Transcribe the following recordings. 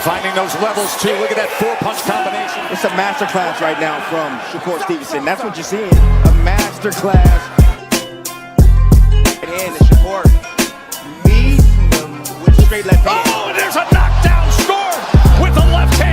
Finding those levels, too. Look at that four-punch combination. It's a masterclass right now from Shakur Stevenson. That's what you're seeing. A masterclass. And Shakur meeting them with straight left hand. Oh, and there's a knockdown scored with the left hand.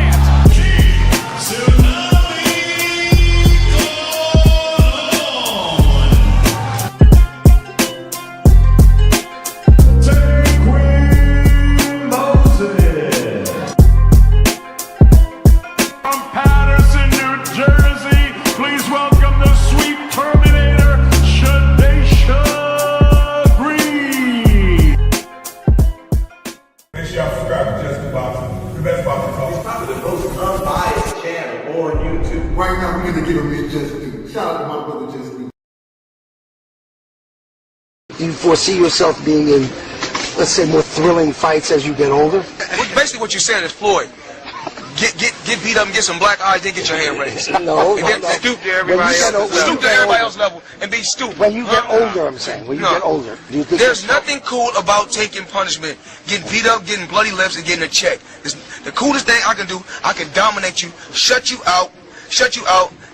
Right now, we're going to give him his just due. Shout out to my brother, Just Due. Do you foresee yourself being in, let's say, more thrilling fights as you get older? Basically, what you're saying is Floyd. Get beat up and get some black eyes, then get your hand raised. No. Stoop to everybody else. Stoop to everybody else's level and be stupid. When you get older, I'm saying. When you get older. Do you think there's nothing cool about taking punishment, getting beat up, getting bloody lips, and getting a check. The coolest thing I can do, I can dominate you, shut you out,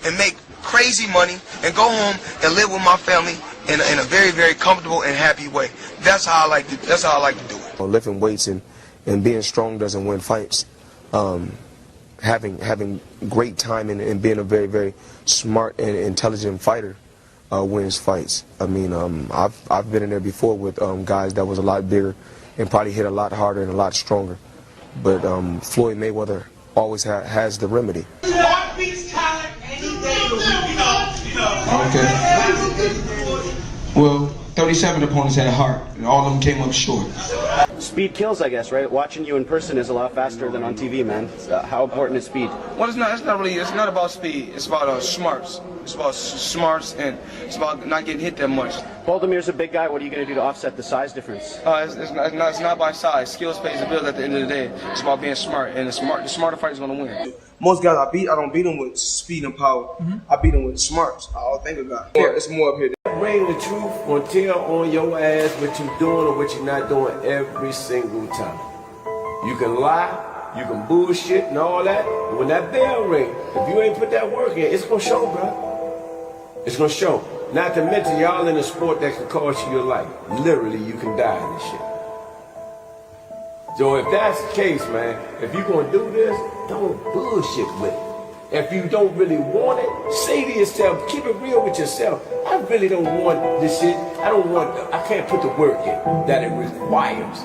and make crazy money, and go home and live with my family in a very, very comfortable and happy way. That's how I like to do it. Lifting weights and being strong doesn't win fights. Having great timing and being a very, very smart and intelligent fighter wins fights. I mean, I've been in there before with guys that was a lot bigger and probably hit a lot harder and a lot stronger. But Floyd Mayweather always has the remedy. Okay. Well, 37 opponents had heart, and all of them came up short. Speed kills, I guess, right? Watching you in person is a lot faster than on TV, man. How important is speed? Well, it's not about speed. It's about smarts. It's about smarts, and it's about not getting hit that much. Boldimir's a big guy. What are you going to do to offset the size difference? It's not by size. Skills pays the bills at the end of the day. It's about being smart, and the smarter fighter is going to win. Most guys I don't beat them with speed and power. I beat them with smarts. I'll think about it. It's more up here. Bring the truth or tell on your ass what you're doing or what you're not doing every single time. You can lie, you can bullshit and all that, but when that bell ring, if you ain't put that work in, it's gonna show, bro. It's gonna show. Not to mention y'all in a sport that can cost you your life. Literally, you can die in this shit. So if that's the case, man, if you're gonna do this, don't bullshit with it. If you don't really want it, say to yourself, keep it real with yourself. I really don't want this shit. I can't put the work in that it requires.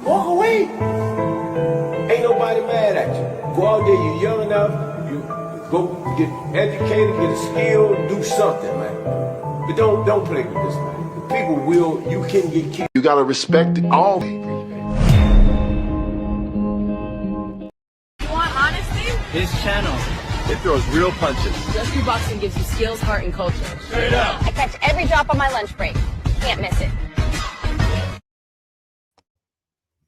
Walk away. Ain't nobody mad at you. Go out there, you're young enough, you go get educated, get a skill, do something, man. But don't play with this, man. People you can get killed. You got to respect all people. His channel, it throws real punches. Just Do Boxing gives you skills, heart, and culture. Straight up. I catch every drop on my lunch break. Can't miss it.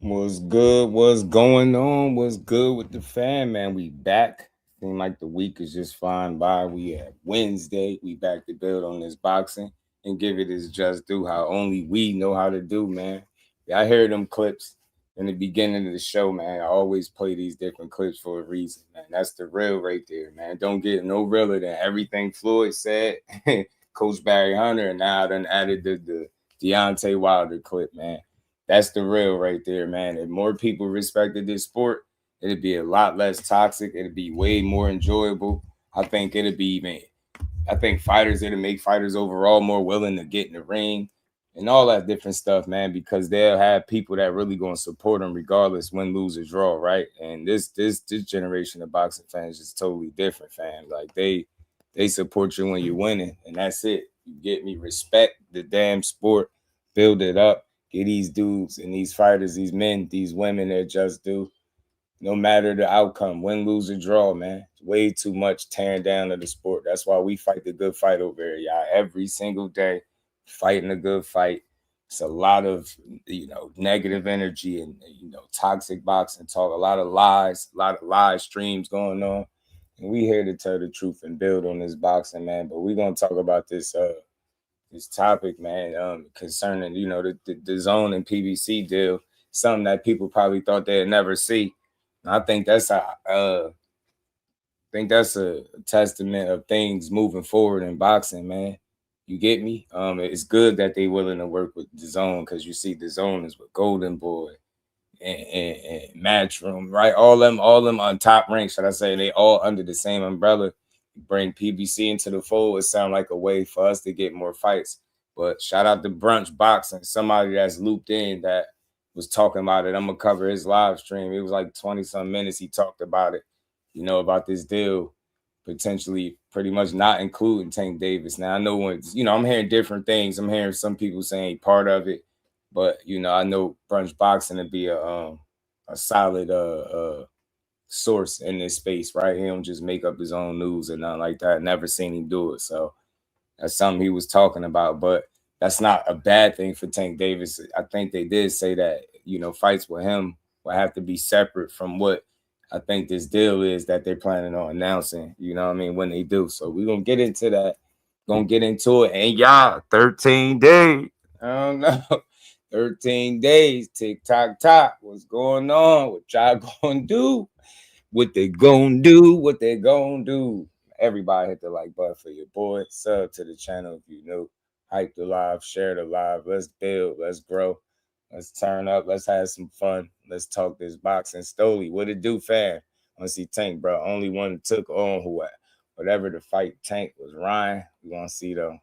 What's good? What's going on? What's good with the fam, man? We back. Seems like the week is just flying by. We have Wednesday. We back to build on this boxing and give it its just due, how only we know how to do, man. Yeah, I heard them clips in the beginning of the show, man. I always play these different clips for a reason, man. That's the real right there, man. Don't get no realer than everything Floyd said, Coach Barry Hunter, and now I done added the Deontay Wilder clip, man. That's the real right there, man. If more people respected this sport, it'd be a lot less toxic. It'd be way more enjoyable. I think fighters, it'll make fighters overall more willing to get in the ring and all that different stuff, man, because they'll have people that really going to support them regardless, win, lose, or draw, right? And this generation of boxing fans is totally different, fam. Like, they support you when you're winning, and that's it. You get me? Respect the damn sport, build it up, get these dudes and these fighters, these men, these women that just do, no matter the outcome, win, lose, or draw, man. It's way too much tearing down of the sport. That's why we fight the good fight over here, y'all, every single day. Fighting a good fight. It's a lot of, negative energy and, toxic boxing talk, a lot of lies streams going on. And we here to tell the truth and build on this boxing, man. But we're going to talk about this topic, man, concerning, the DAZN and PBC deal, something that people probably thought they'd never see. I think that's a testament of things moving forward in boxing, man. You get me? It's good that they willing to work with DAZN, because you see DAZN is with Golden Boy and Matchroom, right? All them on top ranks, should I say? They all under the same umbrella. Bring PBC into the fold. It sounds like a way for us to get more fights. But shout out to Brunch Boxing, somebody that's looped in that was talking about it. I'm gonna cover his live stream. It was like 20-some minutes. He talked about it, about this deal potentially pretty much not including Tank Davis. Now I know when I'm hearing different things. I'm hearing some people saying part of it, but I know Brunch Boxing to be a solid source in this space, right? He don't just make up his own news and nothing like that. Never seen him do it. So that's something he was talking about, but that's not a bad thing for Tank Davis. I think they did say that, fights with him will have to be separate from what I think this deal is that they're planning on announcing, when they do. So we're going to get into that. Going to get into it. And y'all, 13 days. I don't know. 13 days. Tick tock tock. What's going on? What y'all going to do? What they going to do? What they going to do? Everybody hit the like button for your boy. Sub to the channel if you new. Hype the live. Share the live. Let's build. Let's grow. Let's turn up. Let's have some fun. Let's talk this boxing. Stoli, what it do, fam? I want to see Tank, bro. Only one took on whatever the fight Tank was Ryan. We want to see, though.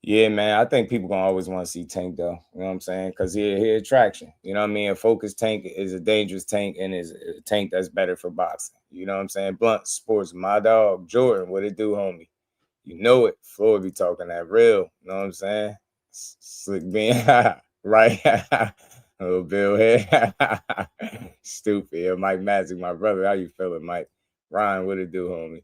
Yeah, man, I think people gonna always want to see Tank, though. You know what I'm saying? Because he attraction. You know what I mean? A focused Tank is a dangerous Tank, and is a Tank that's better for boxing. You know what I'm saying? Blunt Sports, my dog, Jordan, what it do, homie? You know it. Floyd be talking that real. You know what I'm saying? Slick being right. Little Bill head. Stupid. Yeah, Mike Magic, my brother. How you feeling, Mike? Ryan, what it do, homie?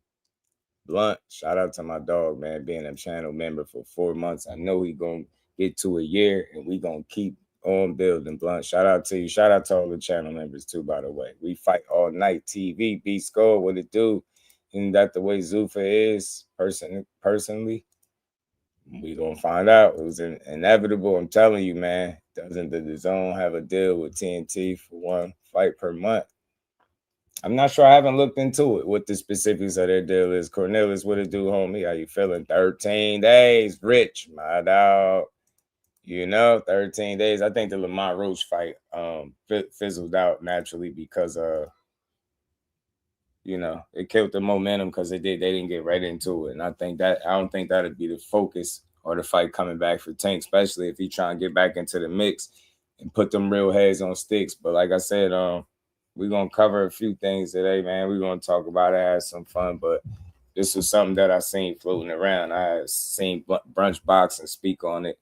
Blunt, shout out to my dog, man, being a channel member for 4 months. I know he gonna get to a year, and we gonna keep on building. Blunt, shout out to you. Shout out to all the channel members too, by the way. We fight all night. TV, B Score, what it do? Isn't that the way Zuffa is personally? We gonna find out. It was inevitable. I'm telling you, man. Doesn't the DAZN have a deal with TNT for one fight per month? I'm not sure. I haven't looked into it, what the specifics of their deal is. Cornelius, what it do, homie? How you feeling? 13 days. Rich, my dog. 13 days. I think the Lamont Roach fight fizzled out naturally because it killed the momentum because they didn't get right into it. And I don't think that'd be the focus or the fight coming back for Tank, especially if he trying to get back into the mix and put them real heads on sticks. But like I said, we're going to cover a few things today, man. We're going to talk about it, have some fun. But this was something that I seen floating around. I seen Brunch Boxing speak on it,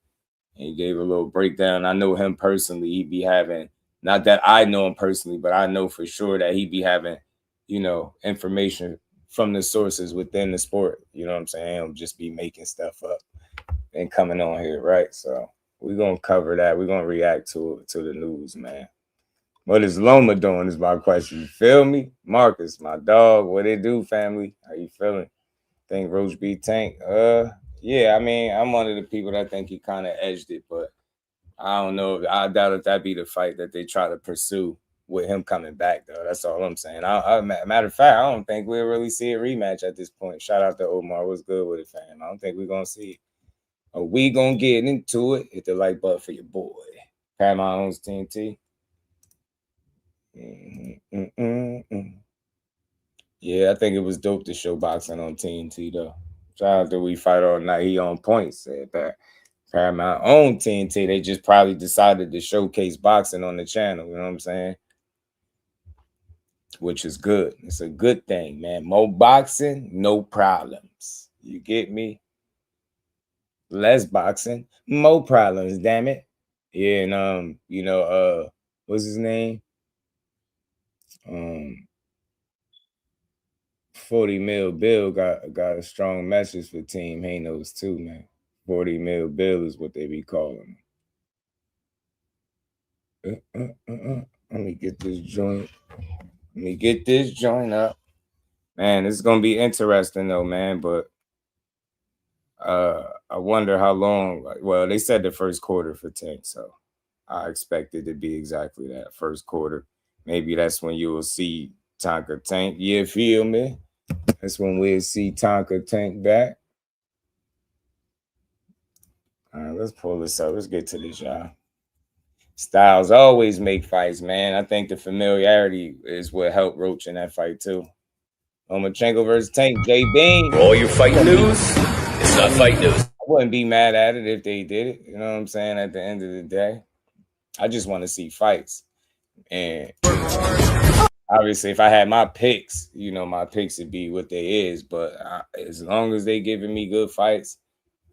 and he gave a little breakdown. I know him personally. He'd be having, not that I know him personally, but I know for sure that he'd be having, information from the sources within the sport. You know what I'm saying? He'll just be making stuff up and coming on here, right? So we're going to cover that. We're going to react to the news, man. What is Loma doing is my question. You feel me? Marcus, my dog, what it do, family? How you feeling? Think Roach beat Tank? Yeah, I mean, I'm one of the people that think he kind of edged it, but I don't know. I doubt if that be the fight that they try to pursue with him coming back, though. That's all I'm saying. Matter of fact, I don't think we'll really see a rematch at this point. Shout out to Omar. What's good with it, fam? I don't think we're going to see it. Are we going to get into it? Hit the like button for your boy. Paramount owns TNT. Yeah, I think it was dope to show boxing on TNT, though. Shout out to We Fight All Night. He on point, said that. Paramount owned TNT. They just probably decided to showcase boxing on the channel. You know what I'm saying? Which is good. It's a good thing, man. More boxing, no problems. You get me? Less boxing, more problems, damn it. Yeah, and what's his name? 40 Mil Bill got a strong message for Team Hanos too, man. 40 Mil Bill is what they be calling him. Let me get this joint. Let me get this joint up. Man, this is gonna be interesting though, man. But I wonder how long. Well, they said the first quarter for Tank, so I expect it to be exactly that, first quarter. maybe that's when you will see Tonka Tank. You feel me? That's when we'll see Tonka Tank back. All right, let's pull this up. Let's get to this, y'all. Styles always make fights, man. I think the familiarity is what helped Roach in that fight, too. Lomachenko versus Tank, J Bean. For all your fight news, it's not fight news. I wouldn't be mad at it if they did it. You know what I'm saying? At the end of the day, I just want to see fights. And obviously, if I had my picks, you know, my picks would be what they is. But as long as they giving me good fights,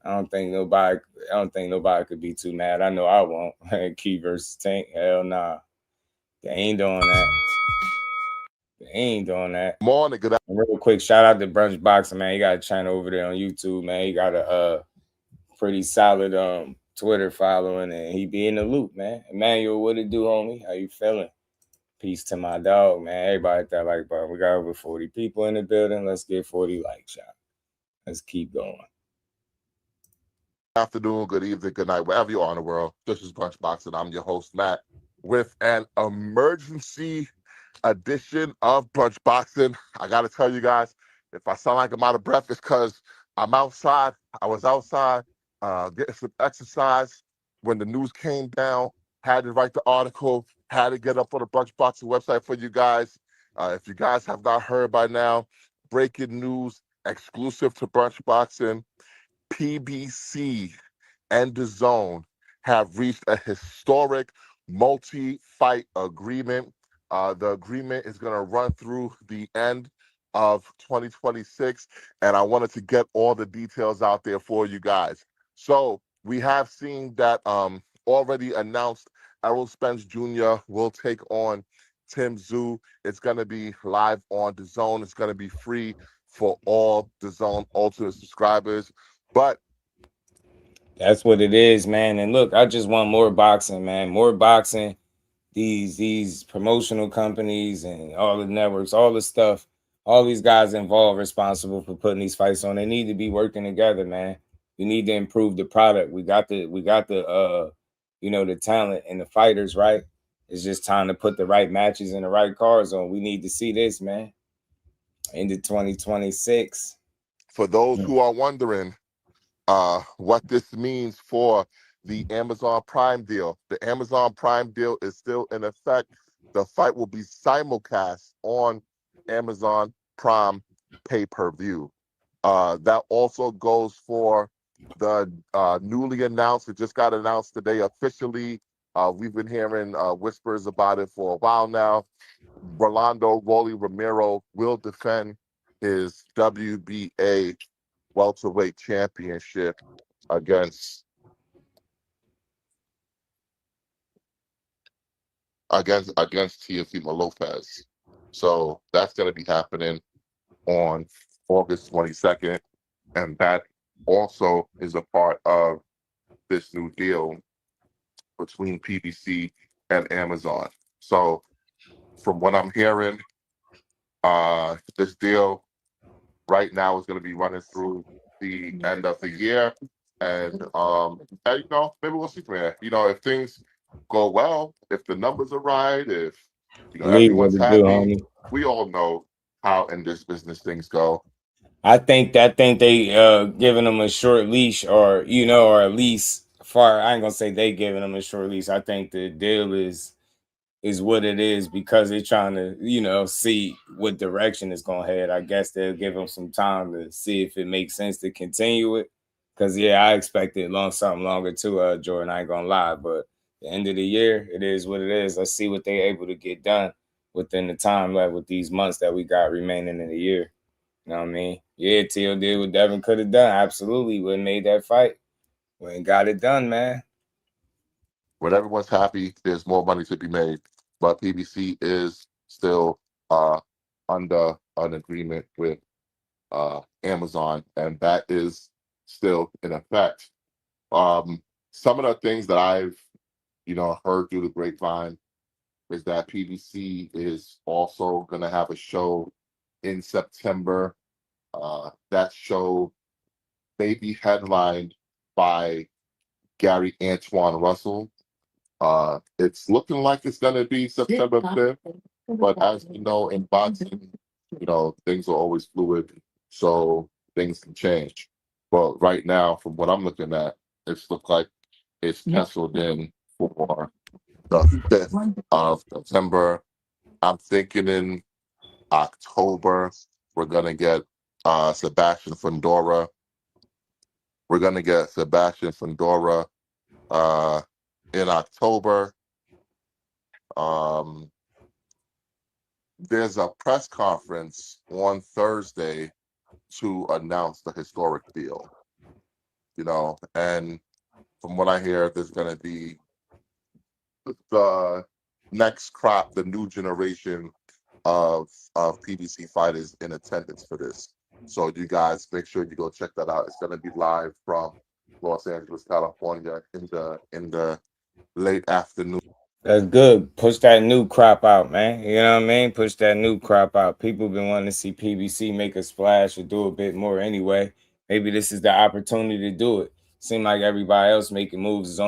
I don't think nobody could be too mad. I know I won't. Key versus Tank, hell nah. They ain't doing that. They ain't doing that. Morning, good afternoon. Real quick, shout out to Brunch Boxing, man. He got a channel over there on YouTube, man. He got a pretty solid Twitter following, and he be in the loop, man. Emmanuel, what it do, homie? How you feeling? Peace to my dog, man. Everybody hit that like button. We got over 40 people in the building. Let's get 40 likes, y'all. Let's keep going. Afternoon, good evening, good night, wherever you are in the world. This is Brunch Boxing. I'm your host, Matt, with an emergency edition of Brunch Boxing. I got to tell you guys, if I sound like I'm out of breath, it's because I'm outside. I was outside getting some exercise when the news came down. Had to write the article, had to get up on the Brunch Boxing website for you guys. If you guys have not heard by now, breaking news exclusive to Brunch Boxing. PBC and DAZN have reached a historic multi-fight agreement. The agreement is going to run through the end of 2026, and I wanted to get all the details out there for you guys. So we have seen that already announced Errol Spence Jr. will take on Tim Tszyu. It's going to be live on DAZN. It's going to be free for all DAZN Ultimate subscribers. But that's what it is, man. And look, I just want more boxing, man. More boxing. These promotional companies and all the networks, all the stuff, all these guys involved responsible for putting these fights on. They need to be working together, man. We need to improve the product. We got the you know, the talent and the fighters, right? It's just time to put the right matches and the right cards on. We need to see this, man. Into 2026. For those who are wondering what this means for the Amazon Prime deal. The Amazon Prime deal is still in effect. The fight will be simulcast on Amazon Prime pay-per-view. That also goes for the newly announced, it just got announced today officially. We've been hearing whispers about it for a while now. Rolando Rolly Romero will defend his WBA welterweight championship against Teofimo Lopez. So that's going to be happening on August 22nd, and that also is a part of this new deal between PBC and Amazon. So from what I'm hearing, this deal right now is going to be running through the end of the year, and you know, maybe we'll see from there. You know, if things go well, if the numbers are right, if you know everyone's happy, we all know how in this business things go. I think they giving them a short leash, or you know, or at least I ain't gonna say they giving them a short leash. I think the deal is what it is because they're trying to, you know, see what direction it's gonna head. I guess they'll give them some time to see if it makes sense to continue it. Cause yeah, I expected something longer too, Jordan. I ain't gonna lie, but the end of the year, it is what it is. Let's see what they're able to get done within the time left with these months that we got remaining in the year. You know what I mean? Yeah, Teal did what Devin could have done. Absolutely, would have made that fight. We ain't got it done, man. When everyone's happy, there's more money to be made. But PBC is still under an agreement with Amazon, and that is still in effect. Some of the things that I've, you know, heard through the grapevine is that PBC is also going to have a show in September. That show may be headlined by Gary Antoine Russell. It's looking like it's gonna be September 5th, but as you know, in boxing, things are always fluid, so things can change. But right now, from what I'm looking at, it's look like it's penciled in for the 5th of September. I'm thinking in October, we're gonna get Sebastian Fundora. We're gonna get Sebastian Fundora in October. There's a press conference on Thursday to announce the historic deal. And from what I hear, there's gonna be the next crop, the new generation of PBC fighters in attendance for this. So you guys make sure you go check that out. It's gonna be live from Los Angeles, California in the late afternoon. That's good. Push that new crop out, man. You know what I mean? Push that new crop out. People been wanting to see PBC make a splash or do a bit more anyway. Maybe this is the opportunity to do it. Seem like everybody else making moves. It's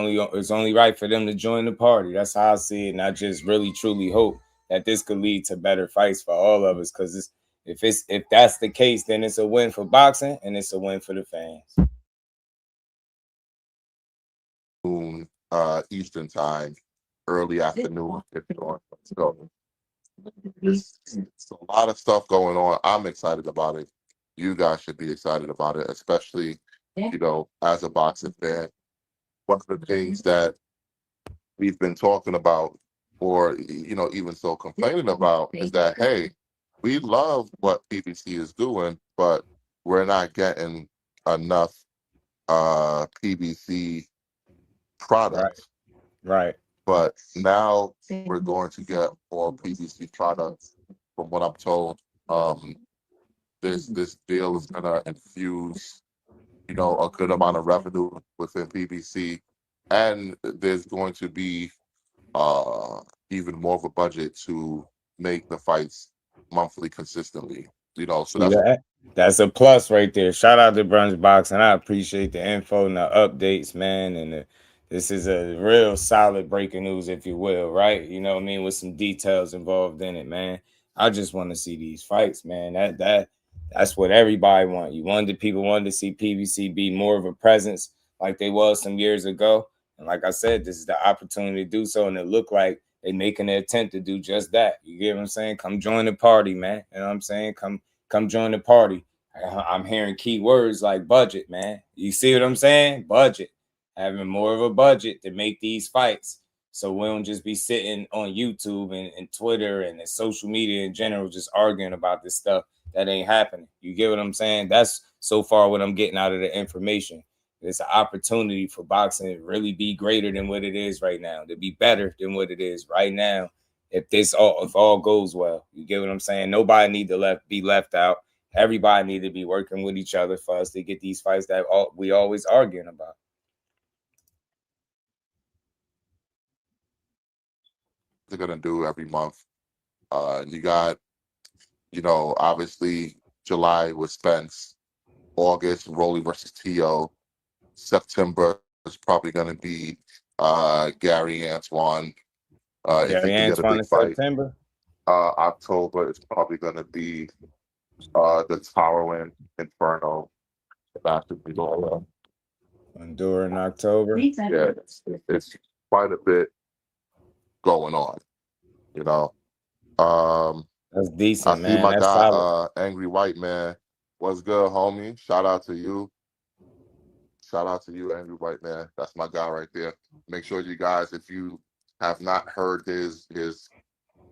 only right for them to join the party. That's how I see it. And I just really truly hope that this could lead to better fights for all of us. Because if that's the case, then it's a win for boxing and it's a win for the fans. Eastern time, early afternoon. So it's a lot of stuff going on. I'm excited about it. You guys should be excited about it, especially as a boxing fan. One of the things that we've been talking about, or even so complaining about, is that hey, we love what PBC is doing, but we're not getting enough PBC products. Right. But now we're going to get more PBC products. From what I'm told, this deal is gonna infuse, a good amount of revenue within PBC, and there's going to be even more of a budget to make the fights monthly consistently. So that's a plus right there. Shout out to Brunch Boxing. I appreciate the info and the updates, man. And this is a real solid breaking news, if you will, right? You know what I mean? With some details involved in it, man. I just want to see these fights, man. That's what everybody want. People wanted to see PBC be more of a presence like they was some years ago. And like I said, this is the opportunity to do so. And it looked like they making an attempt to do just that. You get what I'm saying? Come join the party, man. You know what I'm saying? Come join the party. I'm hearing key words like budget, man. You see what I'm saying? Budget. Having more of a budget to make these fights. So we don't just be sitting on YouTube and Twitter and the social media in general just arguing about this stuff that ain't happening. You get what I'm saying? That's so far what I'm getting out of the information. It's an opportunity for boxing to really be greater than what it is right now, to be better than what it is right now. If all goes well, you get what I'm saying? Nobody need to be left out. Everybody need to be working with each other for us to get these fights that we always arguing about. They're gonna do every month. You got, obviously July with Spence, August Rolly versus T.O., September is probably gonna be Gary Antoine. If he can get a big fight. September. October is probably gonna be the Towering Inferno. Honduras in October. Yeah, it's quite a bit going on. That's decent, I man. see my That's guy, solid. Angry White Man. What's good, homie? Shout out to you. Shout out to you, Angry White Man. That's my guy right there. Make sure you guys, if you have not heard his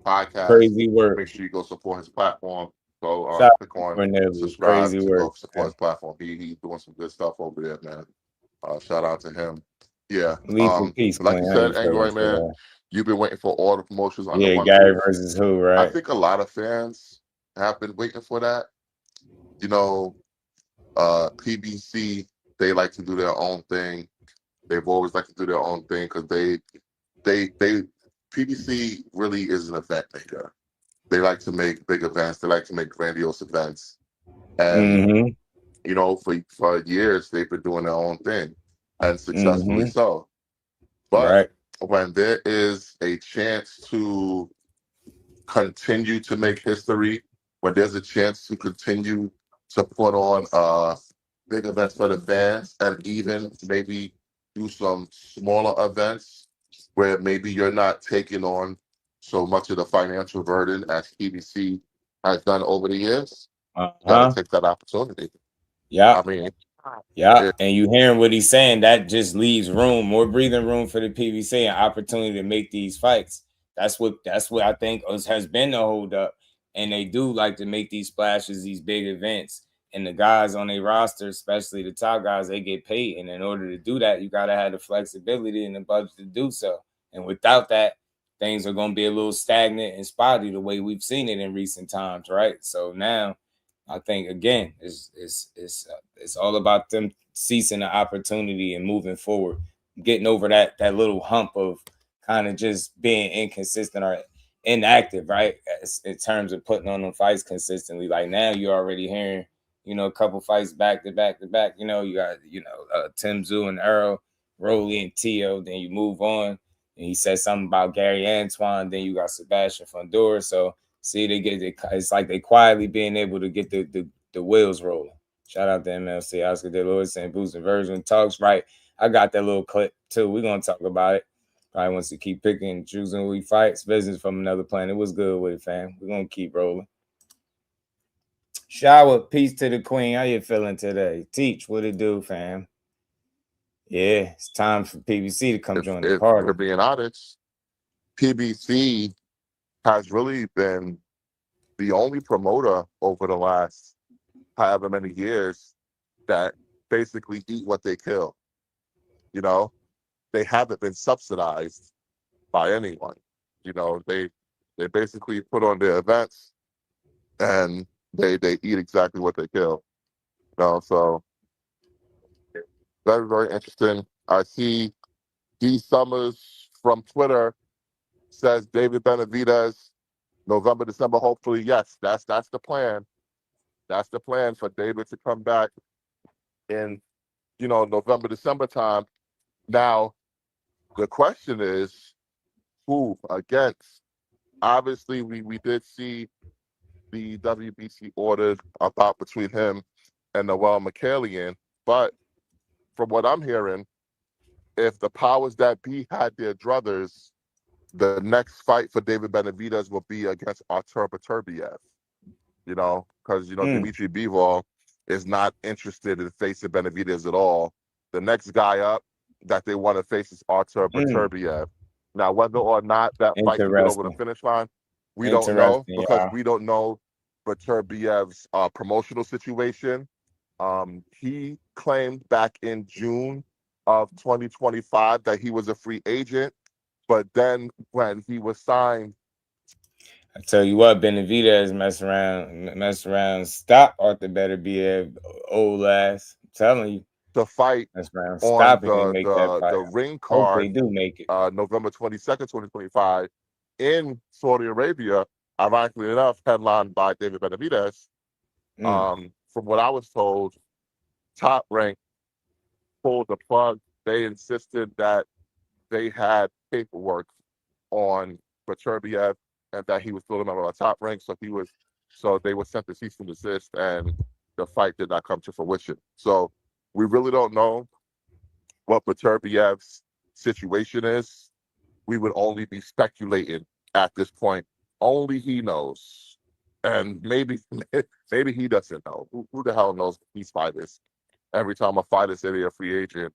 podcast, Crazy work. make sure you go support his platform. Go click on subscribe Crazy to work. go support his platform. He's doing some good stuff over there, man. Shout out to him. Yeah. Peace, like you said, Angry White Man, that. You've been waiting for all the promotions on Yeah, the Gary versus who, right? I think a lot of fans have been waiting for that. PBC, they like to do their own thing. They've always liked to do their own thing because PBC really is an event maker. They like to make big events. They like to make grandiose events. And, for years, they've been doing their own thing and successfully so. But when there is a chance to continue to make history, when there's a chance to continue to put on big events for the fans, and even maybe do some smaller events where maybe you're not taking on so much of the financial burden as PBC has done over the years, you got to take that opportunity. Yeah. I mean, yeah, and you hearing what he's saying, that just leaves room, more breathing room for the PBC and opportunity to make these fights. That's what I think has been the hold up. And they do like to make these splashes, these big events. And the guys on their roster, especially the top guys, they get paid. And in order to do that, you gotta have the flexibility and the budget to do so. And without that, things are gonna be a little stagnant and spotty the way we've seen it in recent times, right? So now I think again, it's all about them seizing the opportunity and moving forward, getting over that little hump of kind of just being inconsistent or inactive, right? In terms of putting on them fights consistently. Like now, you're already hearing, a couple fights back to back to back. You got Tim Zoo and Earl, Rolly and Tio. Then you move on, and he said something about Gary Antoine. Then you got Sebastian Fundora. So. See, it's like they quietly being able to get the wheels rolling. Shout out to MLC, Oscar De Luis, St. Boost and Vergil talks. Right. I got that little clip too. We're gonna talk about it. Probably wants to keep picking and choosing who he fights. Business from another planet. What's good with it, fam? We're gonna keep rolling. Shower, peace to the queen. How you feeling today? Teach, what it do, fam? Yeah, it's time for PBC to come join the party. For being honest, PBC has really been the only promoter over the last however many years that basically eat what they kill. They haven't been subsidized by anyone. They basically put on their events and they eat exactly what they kill. So very, very interesting. I see D Summers from Twitter says David Benavidez, November, December, hopefully. Yes, that's the plan. That's the plan for David to come back in, November, December time. Now, the question is, who against? Obviously, we did see the WBC ordered about between him and Noel Michaelian, but from what I'm hearing, if the powers that be had their druthers, the next fight for David Benavidez will be against Artur Beterbiev, because, Dimitri Bivol is not interested in facing Benavidez at all. The next guy up that they want to face is Artur Beterbiev. Now, whether or not that fight can get over the finish line, we don't know, because we don't know Beterbiev's promotional situation. He claimed back in June of 2025 that he was a free agent. But then when he was signed, I tell you what, Benavidez mess around. Stop Arthur Beterbiev, old ass. I'm telling you, to fight on the ring card. They do make it. November 22nd, 2025, in Saudi Arabia. Ironically enough, headlined by David Benavidez. From what I was told, Top Rank pulled the plug. They insisted that they had paperwork on Beterbiev and that he was still a member of Top Rank, so they were sent to cease and desist, and the fight did not come to fruition. So we really don't know what Beterbiev's situation is. We would only be speculating at this point. Only he knows, and maybe he doesn't know. Who the hell knows these fighters? Every time a fighter says they're a free agent,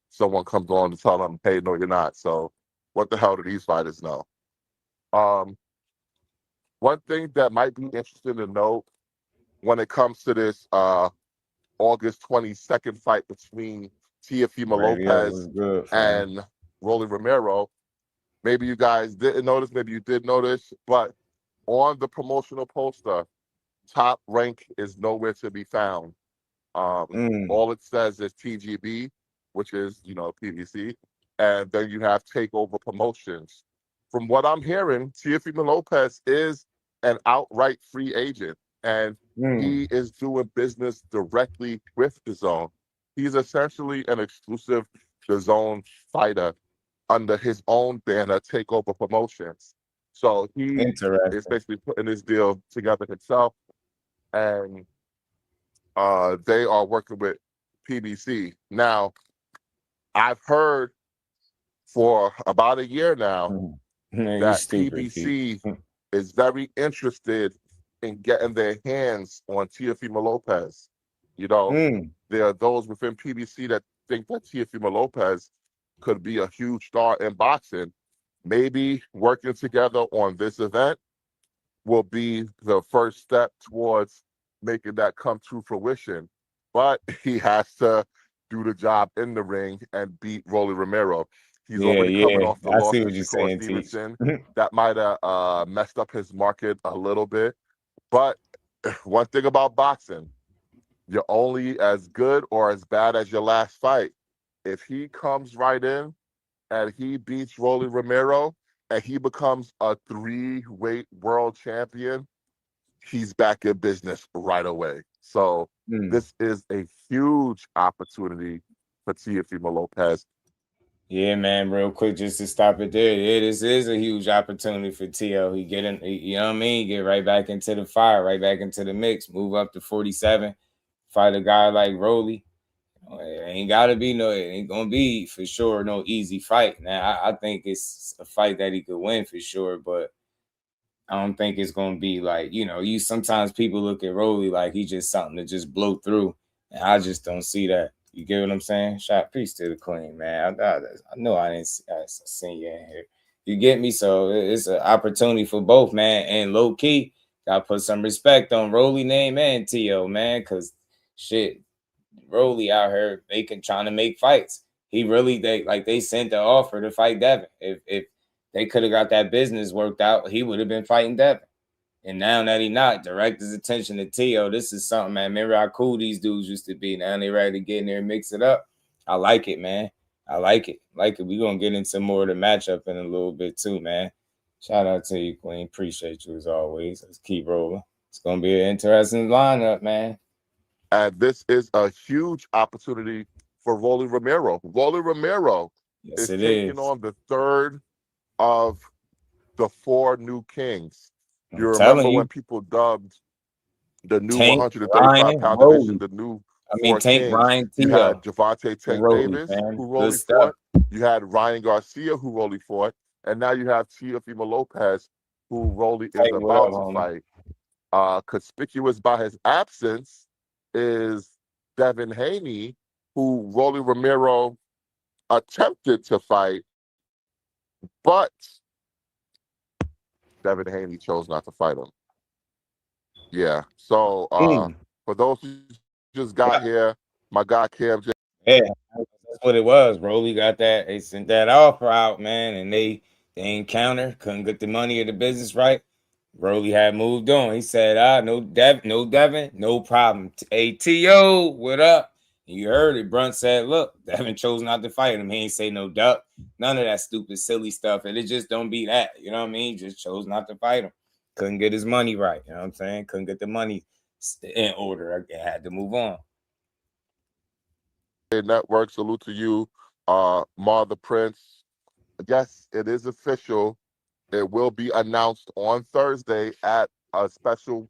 someone comes on to tell them, hey, no, you're not. So what the hell do these fighters know? One thing that might be interesting to note when it comes to this August 22nd fight between Teofimo Lopez and Rolly Romero, maybe you guys didn't notice, maybe you did notice, but on the promotional poster, Top Rank is nowhere to be found. All it says is TGB, which is, PBC, and then you have Takeover Promotions. From what I'm hearing, Teofimo Lopez is an outright free agent, and he is doing business directly with DAZN. He's essentially an exclusive DAZN fighter under his own banner, Takeover Promotions. So he is Interesting. basically putting this deal together himself, and they are working with PBC. Now, I've heard for about a year now Man, you that stupid, PBC is very interested in getting their hands on Teofimo Lopez. You know, there are those within PBC that think that Teofimo Lopez could be a huge star in boxing. Maybe working together on this event will be the first step towards making that come to fruition. But he has to do the job in the ring and beat Rolly Romero. He's already coming off the I loss see to what you're Shakur saying, Teach. Stevenson. That might have messed up his market a little bit. But one thing about boxing, you're only as good or as bad as your last fight. If he comes right in and he beats Rolly Romero and he becomes a 3-weight world champion, he's back in business right away. So this is a huge opportunity for Teofimo Lopez. Yeah, man, real quick, just to stop it there. Yeah, this is a huge opportunity for T.O. He get in, you know what I mean? Get right back into the fire, right back into the mix, move up to 47, fight a guy like Rolly. It ain't gotta be it ain't gonna be for sure no easy fight. Now, I think it's a fight that he could win for sure, but I don't think it's gonna be like, you sometimes people look at Rolly like he's just something to just blow through. And I just don't see that. You get what I'm saying? Shot peace to the queen, man. I know I didn't seen you in here. You get me? So it's an opportunity for both, man. And low key, gotta put some respect on Rolly name and T.O., man, because shit, Rolly out here trying to make fights. He really they sent the offer to fight Devin. If they could have got that business worked out, he would have been fighting Devin. And now that he not, direct his attention to T.O. This is something, man. Remember how cool these dudes used to be. Now they ready to get in there and mix it up. I like it, man. I like it. We're going to get into more of the matchup in a little bit too, man. Shout out to you, Queen. Appreciate you as always. Let's keep rolling. It's going to be an interesting lineup, man. And this is a huge opportunity for Rolly Romero. Rolly Romero is taking on the third of the 4 new kings. You remember when people dubbed the new 135-pound division the new 4 kings? Ryan you had Gervonta Tank Davis, who Rolly fought. You had Ryan Garcia, who Rolly fought. And now you have Teofimo Lopez, who Rolly is about to fight. Conspicuous by his absence is Devin Haney, who Rolly Romero attempted to fight, but Devin Haney chose not to fight him. Yeah. So for those who just got here, my guy Cam. Yeah, that's what it was. Rolly got that. They sent that offer out, man, and they encountered, couldn't get the money or the business right. Rolly had moved on. He said, no Devin, no problem. ATO, what up? And you heard it. Brunt said, look, Devin chose not to fight him. He ain't say no duck. None of that stupid, silly stuff. And it just don't be that. You know what I mean? He just chose not to fight him. Couldn't get his money right. You know what I'm saying? Couldn't get the money in order. I had to move on. Network, salute to you. Mar the Prince. Yes, it is official. It will be announced on Thursday at a special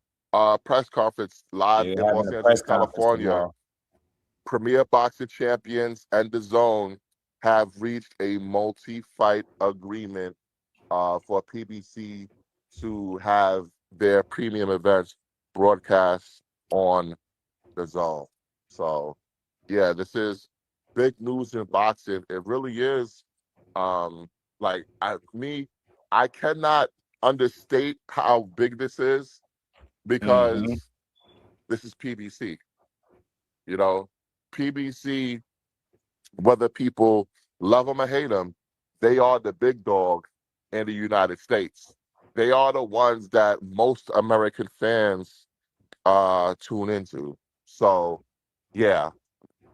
press conference live in Los Angeles, California. Premier Boxing Champions and DAZN have reached a multi-fight agreement for PBC to have their premium events broadcast on DAZN. So, yeah, this is big news in boxing. It really is. I cannot understate how big this is because this is PBC. You know, PBC, whether people love them or hate them, they are the big dog in the United States. They are the ones that most American fans tune into. So, yeah,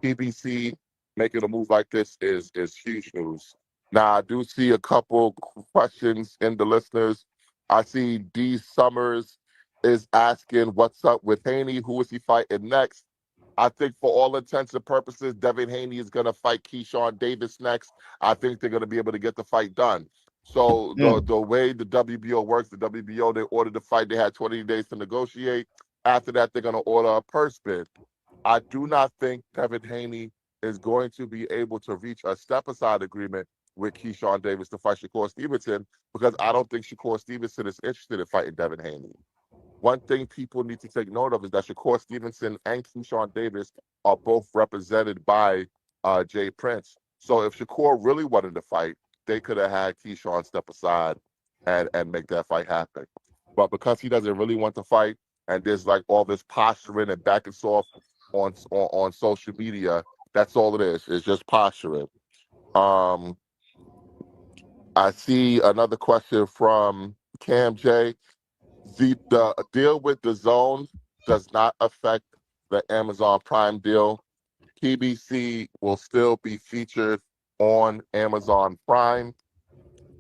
PBC making a move like this is huge news. Now, I do see a couple questions in the listeners. I see D. Summers is asking, what's up with Haney? Who is he fighting next? I think for all intents and purposes, Devin Haney is going to fight Keyshawn Davis next. I think they're going to be able to get the fight done. So the way the WBO works, the WBO, they ordered the fight. They had 20 days to negotiate. After that, they're going to order a purse bid. I do not think Devin Haney is going to be able to reach a step-aside agreement with Keyshawn Davis to fight Shakur Stevenson, because I don't think Shakur Stevenson is interested in fighting Devin Haney. One thing people need to take note of is that Shakur Stevenson and Keyshawn Davis are both represented by Jay Prince. So if Shakur really wanted to fight, they could have had Keyshawn step aside and make that fight happen. But because he doesn't really want to fight, and there's like all this posturing and back and forth on social media, that's all it is. It's just posturing. I see another question from Cam J. The deal with DAZN does not affect the Amazon Prime deal. PBC will still be featured on Amazon Prime.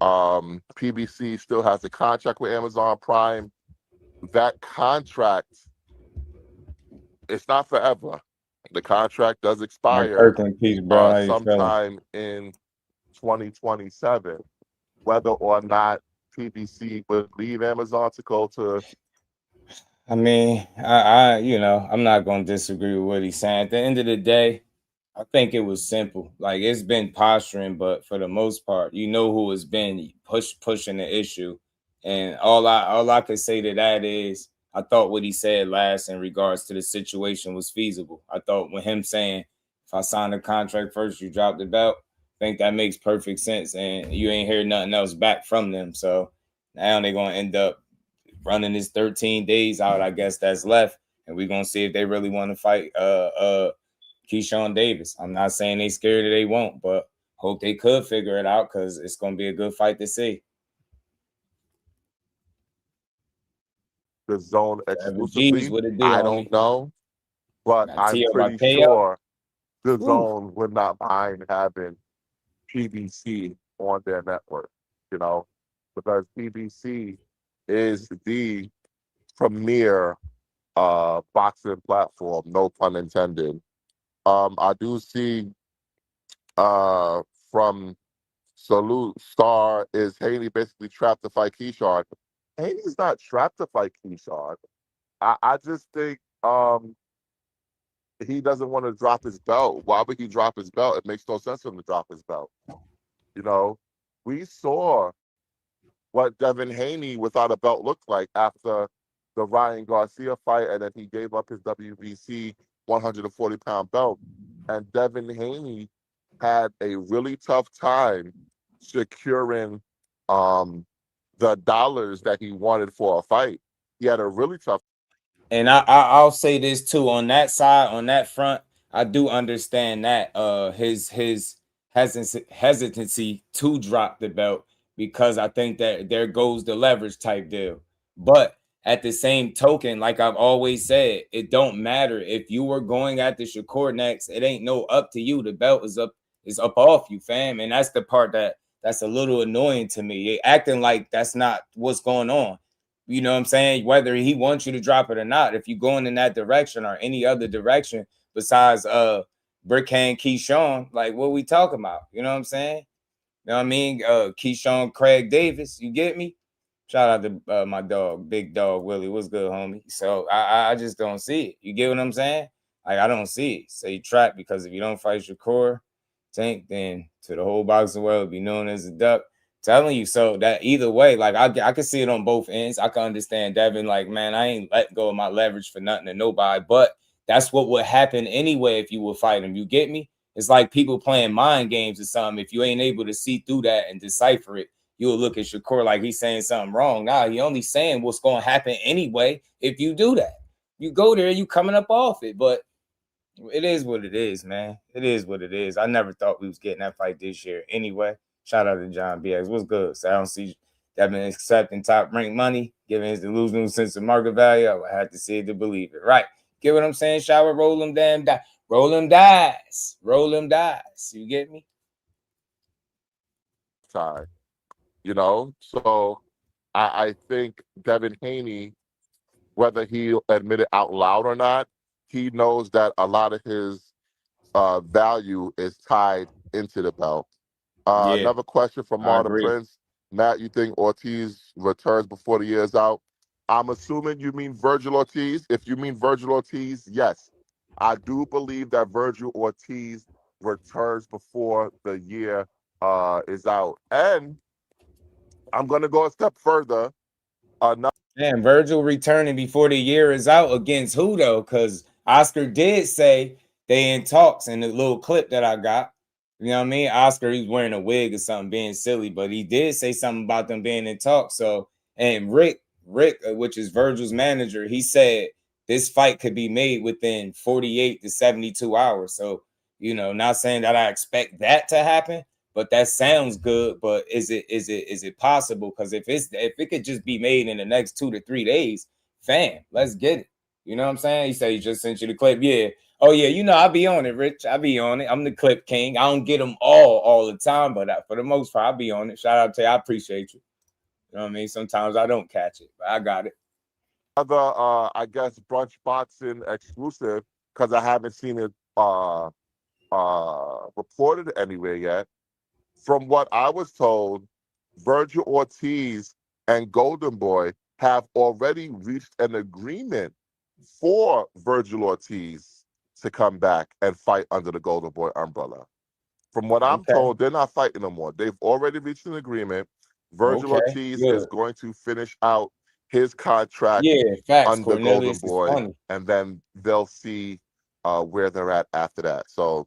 PBC still has a contract with Amazon Prime. That contract, it's not forever. The contract does expire sometime in 2027. Whether or not PBC would leave Amazon to go to. I mean, I'm not going to disagree with what he's saying. At the end of the day, I think it was simple. Like, it's been posturing, but for the most part, you know who has been pushing the issue. And all I could say to that is, I thought what he said last in regards to the situation was feasible. I thought with him saying, if I sign the contract first, you drop the belt, I think that makes perfect sense. And you ain't heard nothing else back from them. So now they're going to end up running this 13 days out, I guess, that's left. And we're going to see if they really want to fight Keyshawn Davis. I'm not saying they scared or they won't, but hope they could figure it out, because it's going to be a good fight to see. DAZN exclusively, I don't know, but I'm pretty sure DAZN would not mind having PBC on their network, because PBC is the premier boxing platform, no pun intended. I do see from Salute Star, is Haney basically trapped to fight Keyshawn? Haney's not trapped to fight Keyshawn. I just think he doesn't want to drop his belt. Why would he drop his belt? It makes no sense for him to drop his belt. We saw what Devin Haney without a belt looked like after the Ryan Garcia fight, and then he gave up his WBC 140-pound belt. And Devin Haney had a really tough time securing the dollars that he wanted for a fight. He had a really tough. And I'll say this too, on that side, on that front, I do understand that his hesitancy to drop the belt, because I think that there goes the leverage type deal. But at the same token, like I've always said, it don't matter if you were going at the Shakur next. It ain't no up to you. The belt is up off you, fam. And that's the part that's a little annoying to me. They acting like that's not what's going on. You know what I'm saying? Whether he wants you to drop it or not, if you're going in that direction or any other direction besides Brickhand Keyshawn, like, what we talking about? You know what I'm saying? You know what I mean? Keyshawn Craig Davis, you get me? Shout out to my dog, Big Dog Willie. What's good, homie? So I just don't see it. You get what I'm saying? Like, I don't see it. So you trapped because if you don't fight Shakur Tank, then to the whole boxing world, be known as a duck. Telling you, so that either way, like I can see it on both ends. I can understand Devin, like, man, I ain't let go of my leverage for nothing and nobody, but that's what would happen anyway if you would fight him. You get me? It's like people playing mind games or something. If you ain't able to see through that and decipher it, you'll look at Shakur like he's saying something wrong. Nah, he only saying what's going to happen anyway if you do that. You go there, you coming up off it, but it is what it is, man. It is what it is. I never thought we was getting that fight this year anyway. Shout out to John BX. What's good? So I don't see Devin accepting top rank money, giving his delusional sense of market value. I would have to see it to believe it. Right. Get what I'm saying? Shower, roll them damn dice. Roll them dice. Roll them dice. You get me? Time. So I think Devin Haney, whether he'll admit it out loud or not, he knows that a lot of his value is tied into the belt. Yeah, Another question from I Marta agree. Prince. Matt, you think Ortiz returns before the year is out? I'm assuming you mean Vergil Ortiz. If you mean Vergil Ortiz, yes. I do believe that Vergil Ortiz returns before the year is out. And I'm going to go a step further. Man, Vergil returning before the year is out against who though? Because Oscar did say they in talks in the little clip that I got. You know what I mean? Oscar, he's wearing a wig or something, being silly, but he did say something about them being in talks. So, and Rick, which is Vergil's manager, he said this fight could be made within 48 to 72 hours. So, you know, not saying that I expect that to happen, but that sounds good. But is it possible? Because if it could just be made in the next 2 to 3 days, fam, let's get it. You know what I'm saying? He said he just sent you the clip. Yeah. Oh yeah, you know I'll be on it, Rich. I'll be on it. I'm the clip king. I don't get them all the time, but for the most part, I'll be on it. Shout out to you. I appreciate you. You know what I mean? Sometimes I don't catch it, but I got it. Other, I guess, brunch boxing exclusive because I haven't seen it reported anywhere yet. From what I was told, Vergil Ortiz and Golden Boy have already reached an agreement for Vergil Ortiz to come back and fight under the Golden Boy umbrella. From what I'm told, they're not fighting no more. They've already reached an agreement. Vergil Ortiz is going to finish out his contract under Golden Boy, and then they'll see where they're at after that. So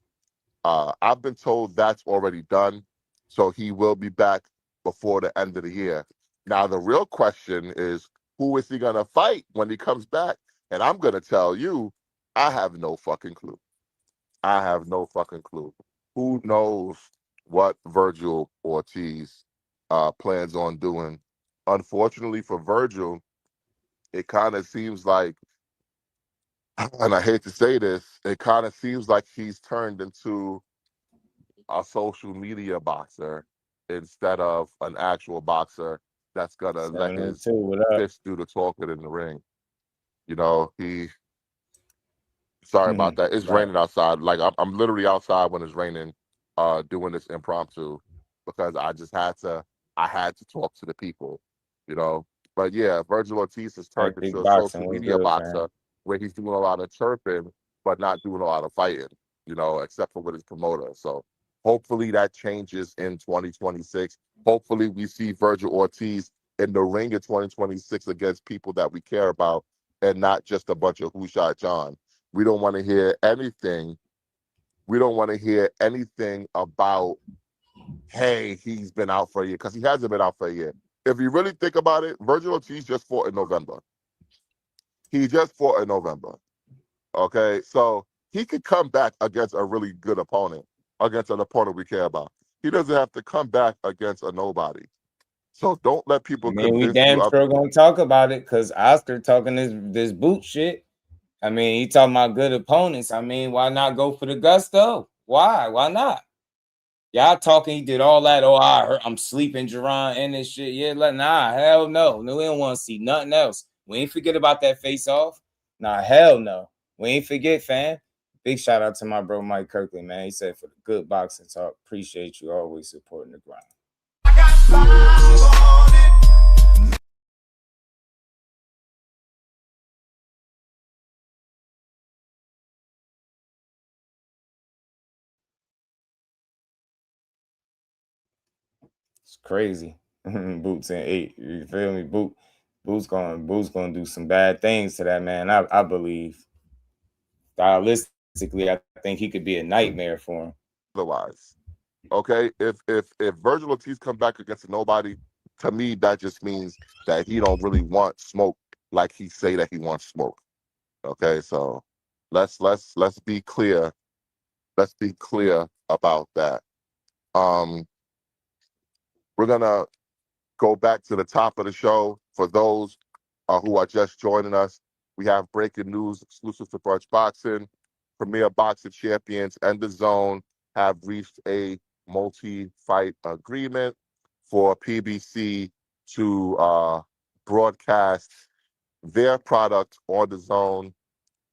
I've been told that's already done. So he will be back before the end of the year. Now, the real question is, who is he going to fight when he comes back? And I'm going to tell you, I have no fucking clue. I have no fucking clue. Who knows what Vergil Ortiz plans on doing? Unfortunately for Vergil, it kind of seems like, and I hate to say this, it kind of seems like he's turned into a social media boxer instead of an actual boxer that's going to let his fist do the talking in the ring. You know, sorry about that. It's raining outside. Like I'm literally outside when it's raining, doing this impromptu because I had to talk to the people, you know. But yeah, Vergil Ortiz has turned into a social media boxer where he's doing a lot of chirping, but not doing a lot of fighting, you know, except for with his promoter. So hopefully that changes in 2026. Hopefully we see Vergil Ortiz in the ring in 2026 against people that we care about and not just a bunch of who shot John. We don't want to hear anything. We don't want to hear anything about, hey, he's been out for a year, because he hasn't been out for a year. If you really think about it, Vergil Ortiz just fought in November. He just fought in November. Okay, so he could come back against a really good opponent, against an opponent we care about. He doesn't have to come back against a nobody. So don't let people convince we damn sure gonna talk about it because Oscar talking this boot shit. I mean, he talking about good opponents. I mean, why not go for the gusto? Why? Why not? Y'all talking, he did all that. Oh, I'm sleeping, Jaron, and this shit. Yeah, nah, hell no. No, we don't want to see nothing else. We ain't forget about that face-off. Nah, hell no. We ain't forget, fam. Big shout out to my bro Mike Kirkland, man. He said for the good boxing talk. Appreciate you always supporting the grind. I got 5 on it. It's crazy. Boots in 8. You feel me? Boots gonna do some bad things to that man. I believe. Stylistically, I think he could be a nightmare for him. Otherwise, okay, if Vergil Ortiz come back against nobody, to me that just means that he don't really want smoke like he say that he wants smoke. Okay, so let's be clear. Let's be clear about that. We're gonna go back to the top of the show for those who are just joining us. We have breaking news exclusive to Brunch Boxing. Premier Boxing Champions and DAZN have reached a multi-fight agreement for PBC to broadcast their product on DAZN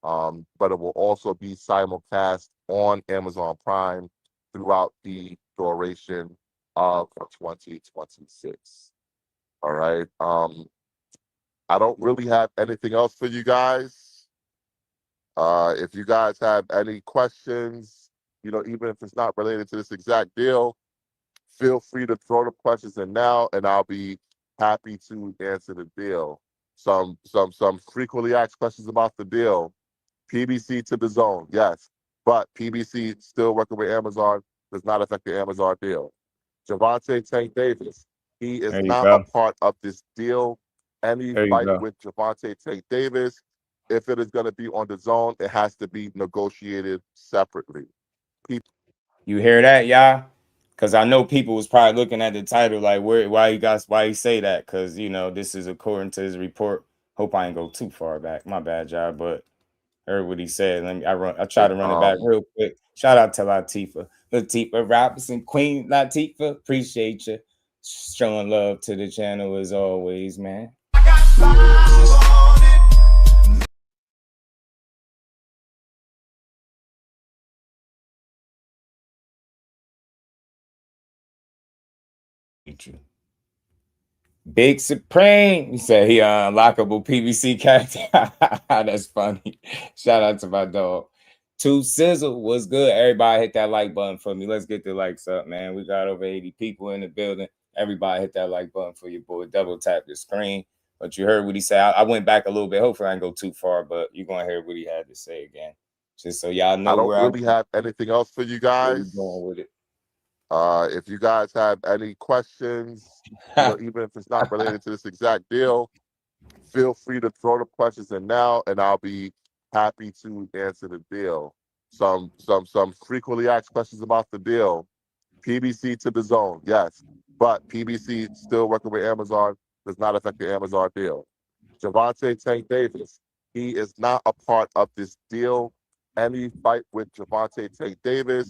but it will also be simulcast on Amazon Prime throughout the duration of 2026. All right. I don't really have anything else for you guys. If you guys have any questions, even if it's not related to this exact deal, feel free to throw the questions in now, and I'll be happy to answer the deal. Some frequently asked questions about the deal. PBC to DAZN, yes, but PBC still working with Amazon does not affect the Amazon deal. Gervonta Tank Davis, he is not a part of this deal. Any fight with Gervonta Tank Davis, if it is going to be on DAZN, it has to be negotiated separately. You hear that, y'all? Because I know people was probably looking at the title like, why you say that? Because this is according to his report. Hope I ain't go too far back. My bad, y'all, but heard what he said. I try to run it back real quick. Shout out to Latifah Robinson, Queen Latifah. Appreciate you showing love to the channel as always, man. Big Supreme. He said he unlockable PVC character. That's funny. Shout out to my dog. Two Sizzle was good. Everybody hit that like button for me. Let's get the likes up, man. We got over 80 people in the building. Everybody hit that like button for your boy. Double tap the screen. But you heard what he said. I went back a little bit. Hopefully I didn't go too far, but you're going to hear what he had to say again. Just so y'all know I don't really have anything else for you guys. Going with it. If you guys have any questions, even if it's not related to this exact deal, feel free to throw the questions in now, and I'll be happy to answer the deal. Some frequently asked questions about the deal. PBC to DAZN, yes, but PBC still working with Amazon does not affect the Amazon deal. Gervonta Tank Davis, he is not a part of this deal. Any fight with Gervonta Tank Davis,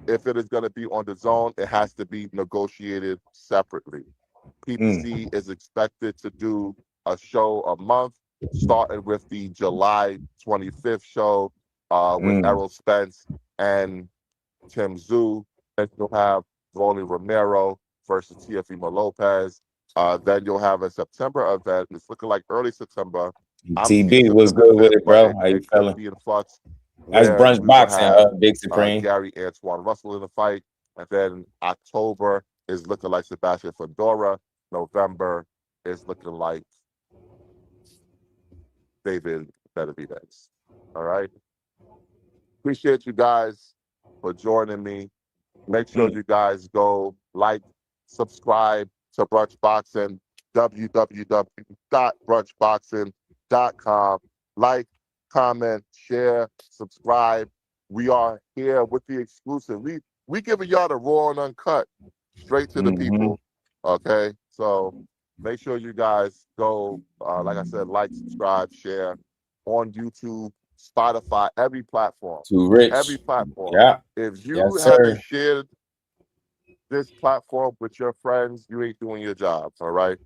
if it is going to be on DAZN, it has to be negotiated separately. PBC is expected to do a show a month, starting with the July 25th show with Errol Spence and Tim Zhu. Then you'll have Rolly Romero versus Teofimo Lopez. Then you'll have a September event. It's looking like early September. TB was good with it, bro. How you feeling? That's brunch boxing, Big Supreme. Gary Antoine Russell in the fight. And then October is looking like Sebastian Fedora. November is looking like David Benavidez. All right. Appreciate you guys for joining me. Make sure you guys go like, subscribe to Brunch Boxing, www.brunchboxing.com. Like, comment, share, subscribe. We are here with the exclusive. We giving y'all the raw and uncut, straight to the people. Okay, so make sure you guys go, like I said, like, subscribe, share on YouTube, Spotify, every platform. Too rich. Every platform. Yeah. If you haven't shared this platform with your friends, you ain't doing your job. All right.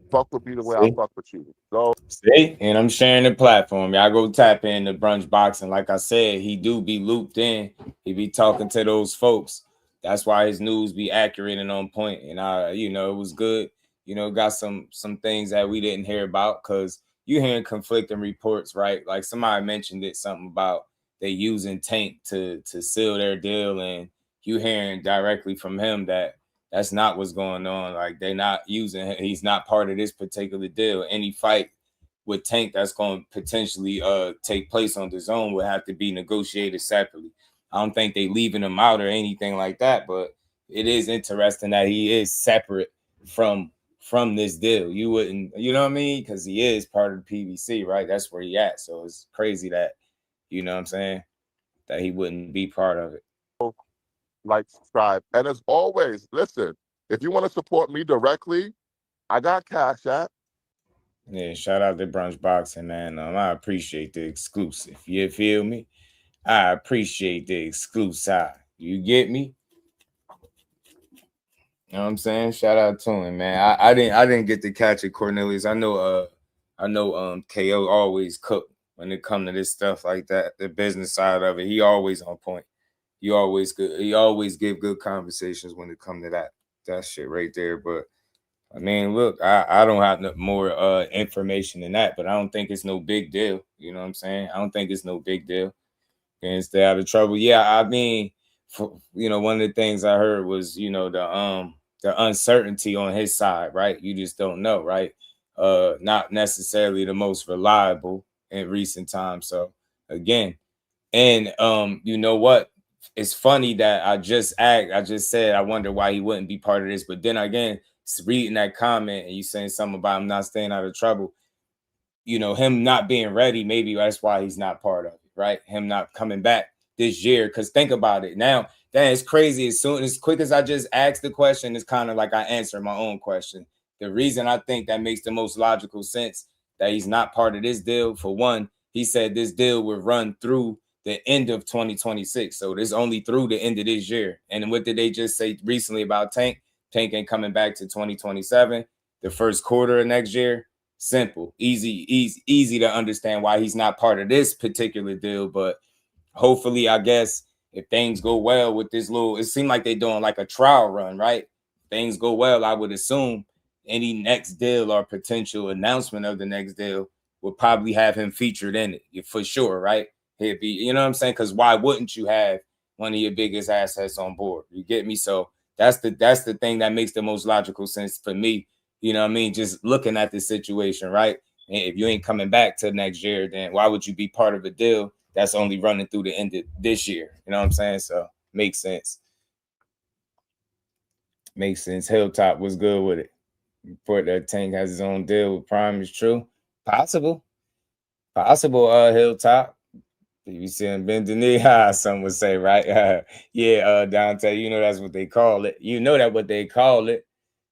Fuck with me the way I fuck with you. Go. See, and I'm sharing the platform. Y'all go tap in the Brunch Boxing. Like I said, he do be looped in. He be talking to those folks. That's why his news be accurate and on point. And it was good. Got some things that we didn't hear about because you hearing conflicting reports, right? Like somebody mentioned it, something about they using Tank to seal their deal, and you hearing directly from him that that's not what's going on. Like they're not using him. He's not part of this particular deal. Any fight with Tank that's going to potentially take place on DAZN would have to be negotiated separately. I don't think they leaving him out or anything like that, but it is interesting that he is separate from this deal. You wouldn't, you know what I mean? Because he is part of the PBC, right? That's where he at. So it's crazy that, you know what I'm saying, that he wouldn't be part of it. Like, subscribe. And as always, listen, if you want to support me directly, I got Cash App. Yeah, shout out to Brunch Boxing, man. I appreciate the exclusive. You feel me? I appreciate the exclusive. You get me? You know what I'm saying? Shout out to him, man. I didn't get to catch it, Cornelius. I know KO always cook when it comes to this stuff like that, the business side of it. He always on point. He always good. He always give good conversations when it comes to that shit right there. But I mean, look, I don't have no more information than that, but I don't think it's no big deal. You know what I'm saying? I don't think it's no big deal. And stay out of trouble. Yeah, I mean, one of the things I heard was, the uncertainty on his side, right? You just don't know, right? Not necessarily the most reliable in recent times. So again, and you know what? It's funny that I just said I wonder why he wouldn't be part of this, but then again, reading that comment and you saying something about him not staying out of trouble, him not being ready, maybe that's why he's not part of it, right? Him not coming back this year. Because think about it now, that is crazy. As quick as I just asked the question, it's kind of like I answered my own question. The reason I think that makes the most logical sense that he's not part of this deal, for one, he said this deal would run through the end of 2026. So this only through the end of this year. And what did they just say recently about Tank? Tank ain't coming back to 2027, the first quarter of next year. Simple, easy to understand why he's not part of this particular deal. But hopefully, I guess if things go well with this it seemed like they're doing like a trial run, right? Things go well, I would assume any next deal or potential announcement of the next deal will probably have him featured in it for sure, right? He'd be, you know what I'm saying? Because why wouldn't you have one of your biggest assets on board? You get me? So that's the thing that makes the most logical sense for me. You know what I mean? Just looking at the situation, right? And if you ain't coming back to next year, then why would you be part of a deal that's only running through the end of this year? You know what I'm saying? So makes sense. Makes sense. Hilltop was good with it. Report that Tank has his own deal with Prime is true. Possible. Hilltop. You see him bend the knee, some would say, right? Dante, that's what they call it. That what they call it.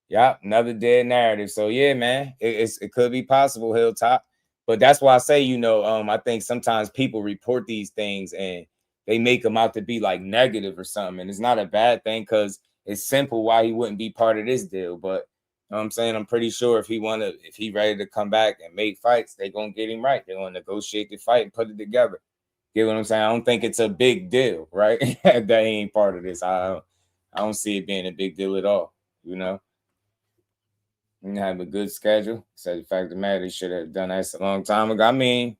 Yep, another dead narrative. So yeah, man, it could be possible, Hilltop. But that's why I say, I think sometimes people report these things and they make them out to be like negative or something. And it's not a bad thing because it's simple why he wouldn't be part of this deal. But you know what I'm saying? I'm pretty sure if he ready to come back and make fights, they're gonna get him right. They're gonna negotiate the fight and put it together. Get what I'm saying? I don't think it's a big deal, right? That he ain't part of this. I don't see it being a big deal at all, You have a good schedule. So the fact of the matter, they should have done that a long time ago. I mean,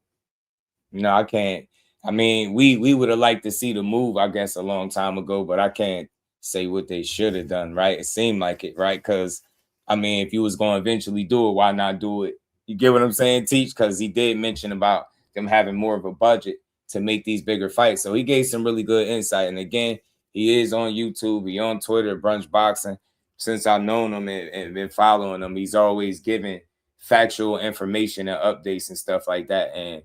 I can't. I mean, we would have liked to see the move, I guess, a long time ago, but I can't say what they should have done, right? It seemed like it, right? Because, I mean, if you was going to eventually do it, why not do it? You get what I'm saying, Teach? Because he did mention about them having more of a budget to make these bigger fights. So he gave some really good insight. And again, he is on YouTube. He on Twitter, Brunch Boxing. Since I've known him and been following him, he's always giving factual information and updates and stuff like that. And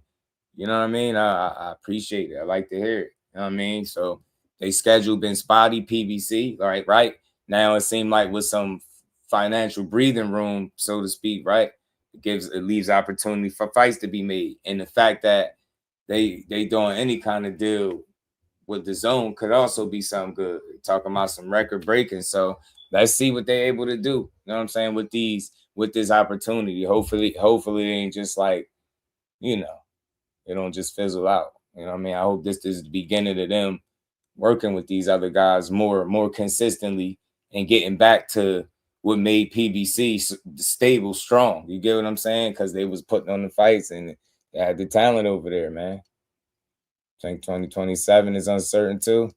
you know what I mean? I appreciate it. I like to hear it. You know what I mean? So they schedule been spotty PBC, right? Now it seemed like with some financial breathing room, so to speak, right? It leaves opportunity for fights to be made. And the fact that they doing any kind of deal with the DAZN could also be something good. Talking about some record breaking. So let's see what they're able to do. You know what I'm saying? With this opportunity. Hopefully it ain't just like, it don't just fizzle out. You know what I mean? I hope this is the beginning of them working with these other guys more consistently and getting back to what made PBC stable, strong. You get what I'm saying? Because they was putting on the fights and they had the talent over there, man. I think 2027 is uncertain too.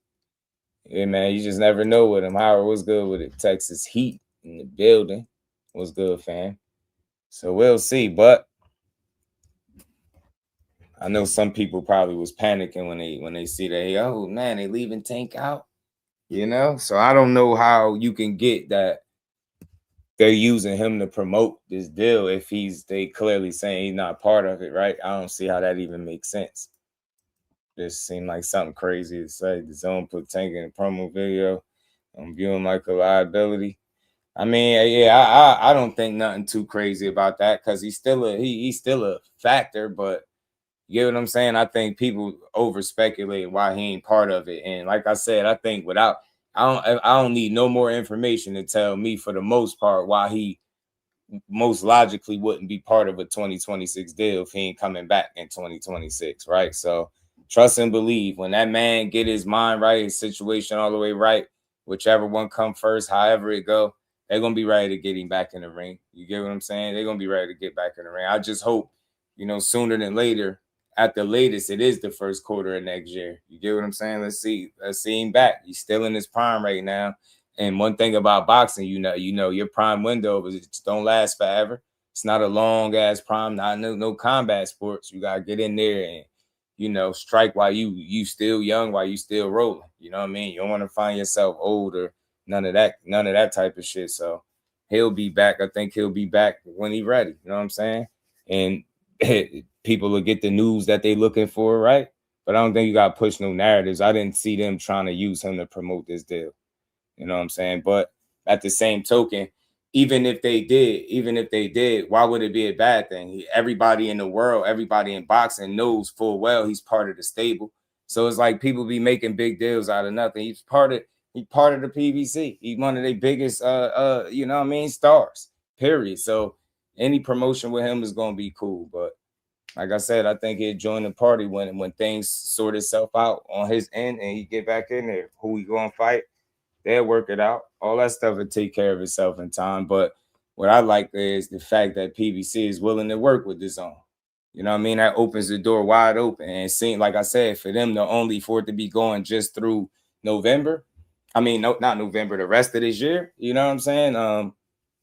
Yeah, man, you just never know with him. Howard was good with it. Texas Heat in the building was good, fam. So we'll see. But I know some people probably was panicking when they see that. Oh man, they leaving Tank out. So I don't know how you can get that they're using him to promote this deal if they clearly saying he's not part of it, right? I don't see how that even makes sense. This seemed like something crazy to say. The DAZN put Tank in a promo video. I'm viewing like a liability. I mean, yeah, I don't think nothing too crazy about that because he's still a factor. But you get what I'm saying? I think people over speculate why he ain't part of it. And like I said, I think I don't need no more information to tell me for the most part why he most logically wouldn't be part of a 2026 deal if he ain't coming back in 2026, right? So trust and believe. When that man get his mind right, his situation all the way right, whichever one come first, however it go, they're going to be ready to get him back in the ring. You get what I'm saying? They're going to be ready to get back in the ring. I just hope, sooner than later, at the latest, it is the first quarter of next year. You get what I'm saying? Let's see him back. He's still in his prime right now. And one thing about boxing, your prime window is it don't last forever. It's not a long ass prime, no combat sports. You gotta get in there and strike while you still young, while you still rolling. You know what I mean? You don't want to find yourself old or none of that type of shit. So he'll be back. I think he'll be back when he's ready. You know what I'm saying? And people will get the news that they looking for, right? But I don't think you gotta push no narratives. I didn't see them trying to use him to promote this deal. You know what I'm saying? But at the same token, even if they did, why would it be a bad thing? Everybody in the world, everybody in boxing knows full well he's part of the stable. So it's like people be making big deals out of nothing. He's part of the PBC. He's one of their biggest stars, period. So any promotion with him is gonna be cool. But like I said, I think he'll join the party when things sort itself out on his end and he get back in there. Who he gonna fight? They'll work it out. All that stuff will take care of itself in time. But what I like is the fact that PBC is willing to work with DAZN. You know what I mean? That opens the door wide open. And it seemed, like I said, for them for it to be going just through November. I mean, no, not November, the rest of this year. You know what I'm saying?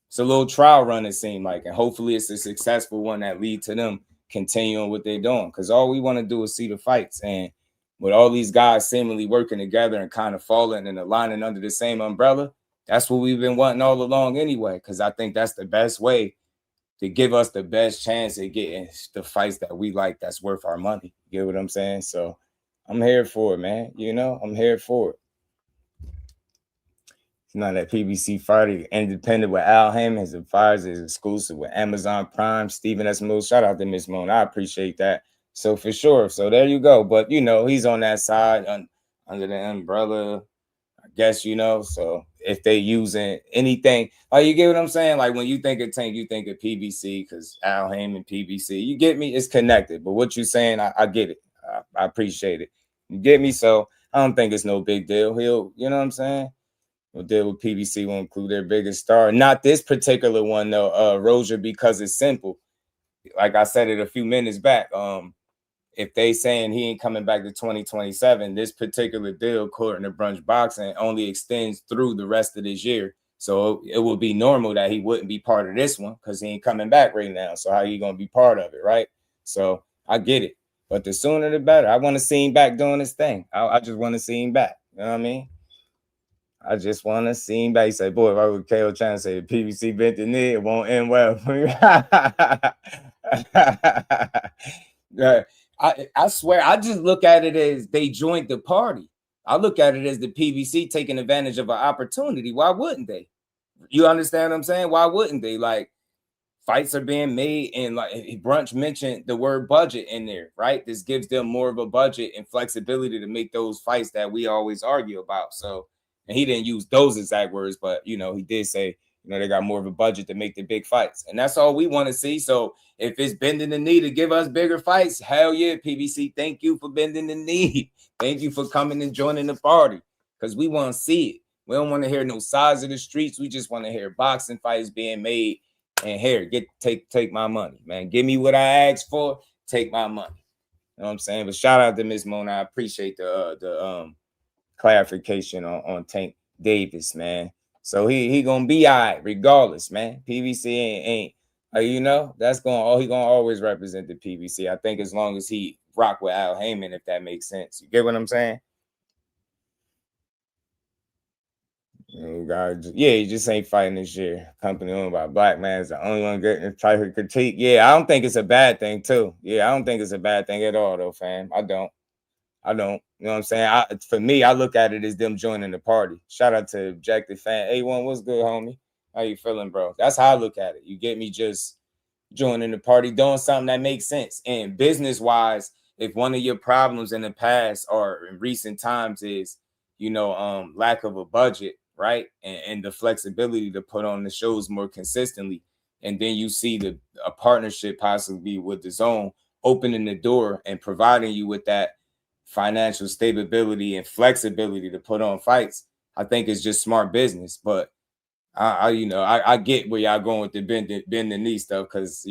It's a little trial run, it seemed like. And hopefully it's a successful one that leads to them continuing what they're doing. Because all we want to do is see the fights. And with all these guys seemingly working together and kind of falling and aligning under the same umbrella, that's what we've been wanting all along anyway, because I think that's the best way to give us the best chance at getting the fights that we like that's worth our money. You get what I'm saying? So I'm here for it, man. I'm here for it. That PBC fighter, independent with Al Hammond. His fires is exclusive with Amazon Prime. Stephen S. Moon. Shout out to Miss Moon. I appreciate that. So for sure. So there you go. But he's on that side under the umbrella, I guess, So if they using anything, you get what I'm saying? Like when you think of Tank, you think of PBC because Al Hammond, PBC. You get me? It's connected. But what you're saying, I get it. I appreciate it. You get me? So I don't think it's no big deal. He'll, you know what I'm saying? We'll deal with PBC will include their biggest star. Not this particular one though, Rozier, because it's simple. Like I said it a few minutes back. If they saying he ain't coming back to 2027, this particular deal, according to Brunch Boxing, only extends through the rest of this year. So it would be normal that he wouldn't be part of this one because he ain't coming back right now. So how you gonna be part of it, right? So I get it. But the sooner the better. I want to see him back doing his thing. I just want to see him back. You know what I mean? I just want to see him back. He said, boy, if I would KO trying to say PBC bent the knee, it won't end well. I swear, I just look at it as they joined the party. I look at it as the PBC taking advantage of an opportunity. Why wouldn't they? You understand what I'm saying? Why wouldn't they? Like, fights are being made, and like Brunch mentioned the word budget in there, right? This gives them more of a budget and flexibility to make those fights that we always argue about. So, and he didn't use those exact words, but he did say, they got more of a budget to make the big fights. And that's all we want to see. So if it's bending the knee to give us bigger fights, hell yeah, PBC, thank you for bending the knee. Thank you for coming and joining the party because we want to see it. We don't want to hear no sides of the streets. We just want to hear boxing fights being made. And here, take my money, man. Give me what I asked for. Take my money. You know what I'm saying? But shout out to Miss Mona. I appreciate the clarification on Tank Davis, man. So he gonna be all right regardless, man. PBC ain't that's he gonna always represent the PBC. I think as long as he rock with Al Hammond, if that makes sense. You get what I'm saying? He just ain't fighting this year. Company owned by a black man is the only one getting a type of critique. Yeah, I don't think it's a bad thing too. Yeah, I don't think it's a bad thing at all though, fam. I don't. You know what I'm saying? For me, I look at it as them joining the party. Shout out to Objective Fan. A1, what's good, homie? How you feeling, bro? That's how I look at it. You get me? Just joining the party, doing something that makes sense. And business-wise, if one of your problems in the past or in recent times is, lack of a budget, right? And the flexibility to put on the shows more consistently, and then you see a partnership possibly with the DAZN opening the door and providing you with that financial stability and flexibility to put on fights, I think it's just smart business. But I get where y'all going with the bend the knee stuff, because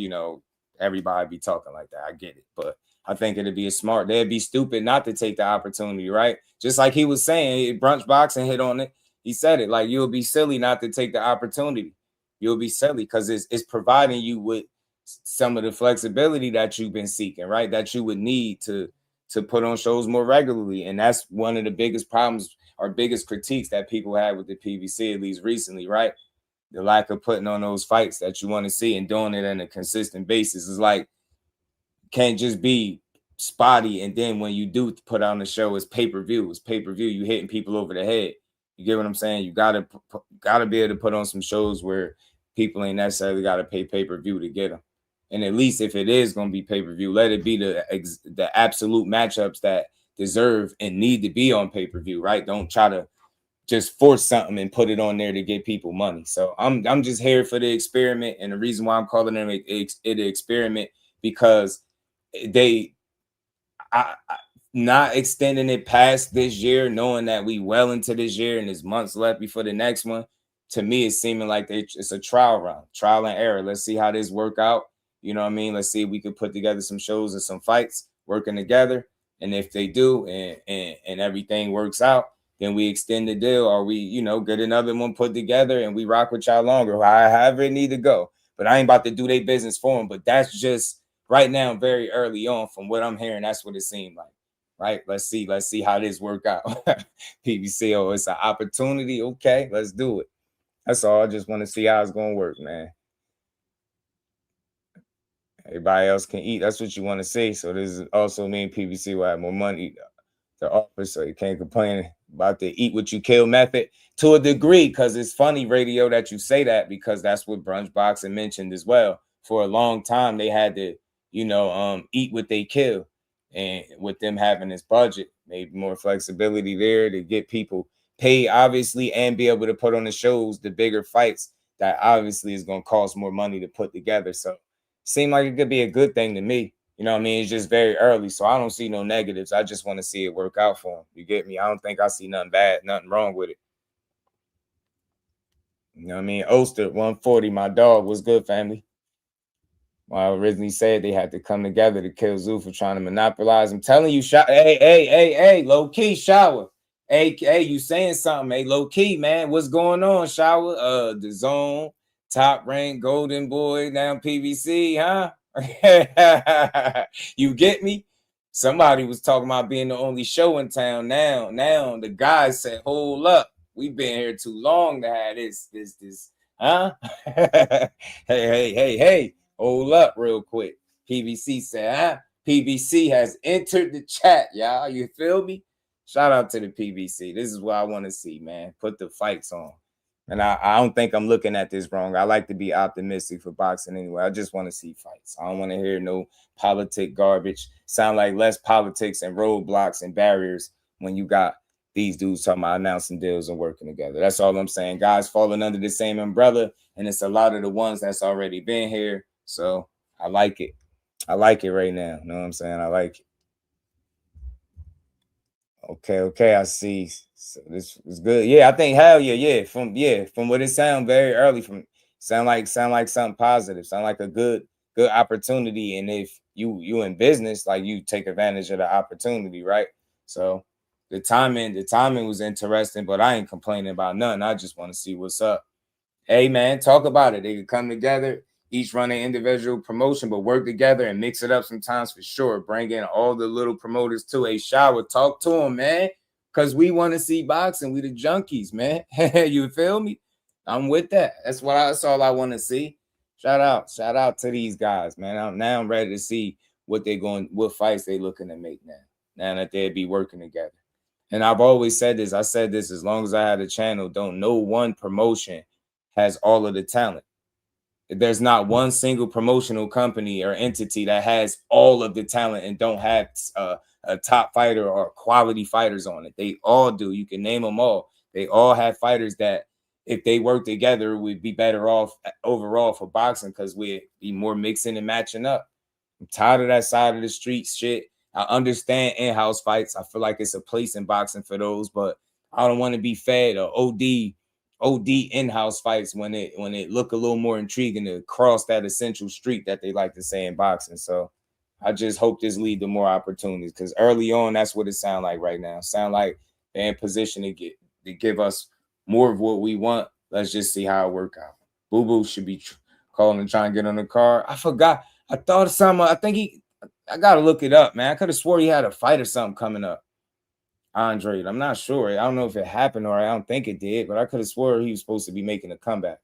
everybody be talking like that. I get it, but I think it'd be they'd be stupid not to take the opportunity, right? Just like he was saying, Brunch Boxing hit on it. He said it, like, you'll be silly not to take the opportunity. You'll be silly because it's providing you with some of the flexibility that you've been seeking, right? That you would need to put on shows more regularly. And that's one of the biggest problems or biggest critiques that people had with the PBC, at least recently, right? The lack of putting on those fights that you want to see and doing it on a consistent basis. Is like, can't just be spotty, and then when you do put on the show, it's pay-per-view. It's pay-per-view. You hitting people over the head. You get what I'm saying? You gotta be able to put on some shows where people ain't necessarily got to pay pay-per-view to get them. And at least if it is going to be pay-per-view, let it be the absolute matchups that deserve and need to be on pay-per-view, right? Don't try to just force something and put it on there to get people money. So I'm just here for the experiment, and the reason why I'm calling it an experiment, because not extending it past this year, knowing that we well into this year and there's months left before the next one. To me, it's seeming like it's a trial run, trial and error. Let's see how this work out. You know what I mean? Let's see if we could put together some shows and some fights working together. And if they do and everything works out, then we extend the deal, or we, get another one put together and we rock with y'all longer, however it need to go. But I ain't about to do their business for them. But that's just right now, very early on from what I'm hearing. That's what it seemed like. Right? Let's see how this work out. PBC, it's an opportunity. Okay, let's do it. That's all. I just want to see how it's going to work, man. Everybody else can eat. That's what you want to see. So this is also mean PBC will have more money to offer, so you can't complain about the eat what you kill method to a degree, because it's funny, radio, that you say that, because that's what Brunch Boxing mentioned as well. For a long time, they had to, eat what they kill. And with them having this budget, maybe more flexibility there to get people paid, obviously, and be able to put on the shows, the bigger fights that obviously is going to cost more money to put together. So seem like it could be a good thing to me. You know what I mean? It's just very early, so I don't see no negatives. I just want to see it work out for them. You get me? I don't think I see nothing bad, nothing wrong with it. You know what I mean? Oster, 140, my dog. What's good, family? Well, I originally said they had to come together to kill Zoo for trying to monopolize. I'm telling you, hey, low key, Shower. Hey, you saying something? Hey, low key, man, what's going on, Shower? The DAZN, Top Rank, Golden Boy, now PBC, huh? You get me? Somebody was talking about being the only show in town. Now the guy said, "Hold up, we've been here too long to have this, huh?" Hey. Hold up real quick. PBC said, huh? PBC has entered the chat, y'all. You feel me? Shout out to the PBC. This is what I want to see, man. Put the fights on. And I don't think I'm looking at this wrong. I like to be optimistic for boxing anyway. I just want to see fights. I don't want to hear no politic garbage. Sound like less politics and roadblocks and barriers when you got these dudes talking about announcing deals and working together. That's all I'm saying. Guys falling under the same umbrella, and it's a lot of the ones that's already been here. So I like it. I like it right now. You know what I'm saying? I like it. Okay. I see. So this was good. Yeah, I think hell yeah. From what it sound very early, from sound like something positive. Sound like a good opportunity. And if you in business, like, you take advantage of the opportunity, right? So the timing was interesting, but I ain't complaining about nothing. I just want to see what's up. Hey man, talk about it. They could come together, each run an individual promotion, but work together and mix it up sometimes for sure. Bring in all the little promoters to a Shower. Talk to them, man, because we want to see boxing. We the junkies, man. You feel me? I'm with that. That's all I want to see. Shout out to these guys, man. I'm ready to see what fights they looking to make now that they'll be working together. And I've always said this. I said this as long as I had a channel. Don't know one promotion has all of the talent. There's not one single promotional company or entity that has all of the talent and don't have a top fighter or quality fighters on it. They all do. You can name them all. They all have fighters that if they work together, we'd be better off overall for boxing because we'd be more mixing and matching up. I'm tired of that side of the street shit. I understand in-house fights. I feel like it's a place in boxing for those, but I don't want to be fed or OD in-house fights when it look a little more intriguing to cross that essential street that they like to say in boxing. So I just hope this lead to more opportunities because early on, that's what it sounds like right now. Sound like they're in position to give us more of what we want. Let's just see how it work out. Boo Boo should be calling and trying to get on the card. I forgot. I thought something. I gotta look it up, man. I could have swore he had a fight or something coming up. Andre, I'm not sure. I don't know if it happened or I don't think it did, but I could have swore he was supposed to be making a comeback.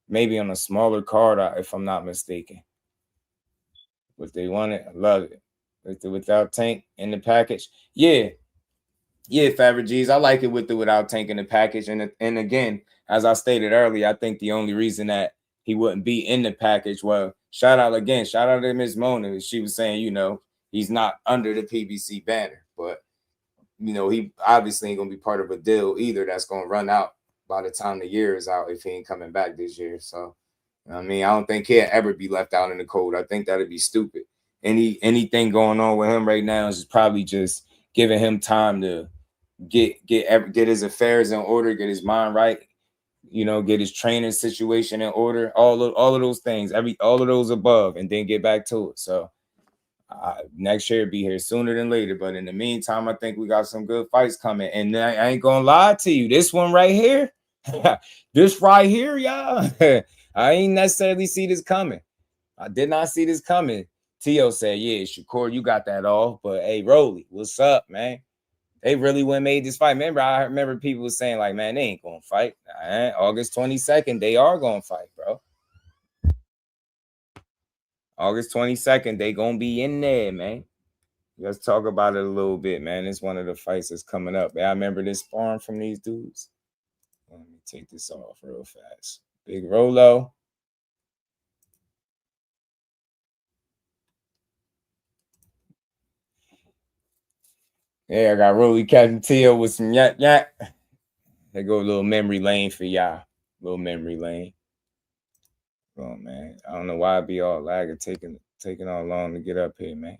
Maybe on a smaller card, if I'm not mistaken. But they want it. I love it. Without Tank in the package. Yeah, Fabergees. I like it with the without Tank in the package. And again, as I stated earlier, I think the only reason that he wouldn't be in the package, well, shout out to Ms. Mona. She was saying, he's not under the PBC banner. But, he obviously ain't going to be part of a deal either that's going to run out by the time the year is out if he ain't coming back this year. So, I don't think he'll ever be left out in the cold. I think that'd be stupid. Anything going on with him right now is probably just giving him time to get his affairs in order, get his mind right, get his training situation in order, all of those things, all of those above, and then get back to it. So next year be here sooner than later. But in the meantime, I think we got some good fights coming. And I ain't gonna lie to you, this one right here, y'all. I ain't necessarily see this coming. I did not see this coming. Tio said, yeah, Shakur, you got that off. But hey, Rolly, what's up, man? They really went and made this fight. I remember people saying, like, man, they ain't going to fight. August 22nd, they are going to fight, bro. August 22nd, they going to be in there, man. Let's talk about it a little bit, man. It's one of the fights that's coming up. I remember this sparring from these dudes. Let me take this off real fast. Big Rolo. Yeah, I got Rolly Captain Tio with some yak. They go a little memory lane for y'all. Little memory lane. Oh man, I don't know why it be all lagging, taking all long to get up here, man.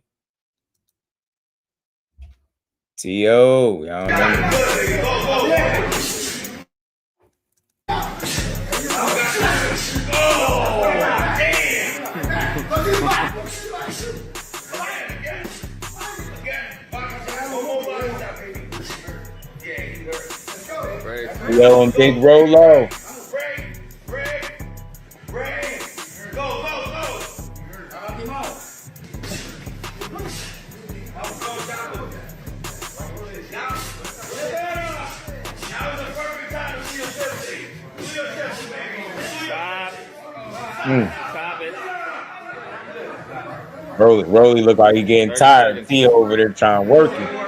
Tio, y'all know. Yo, and Big Rolo. Stop it. Rolly look like he getting tired. Theo over there trying to work it.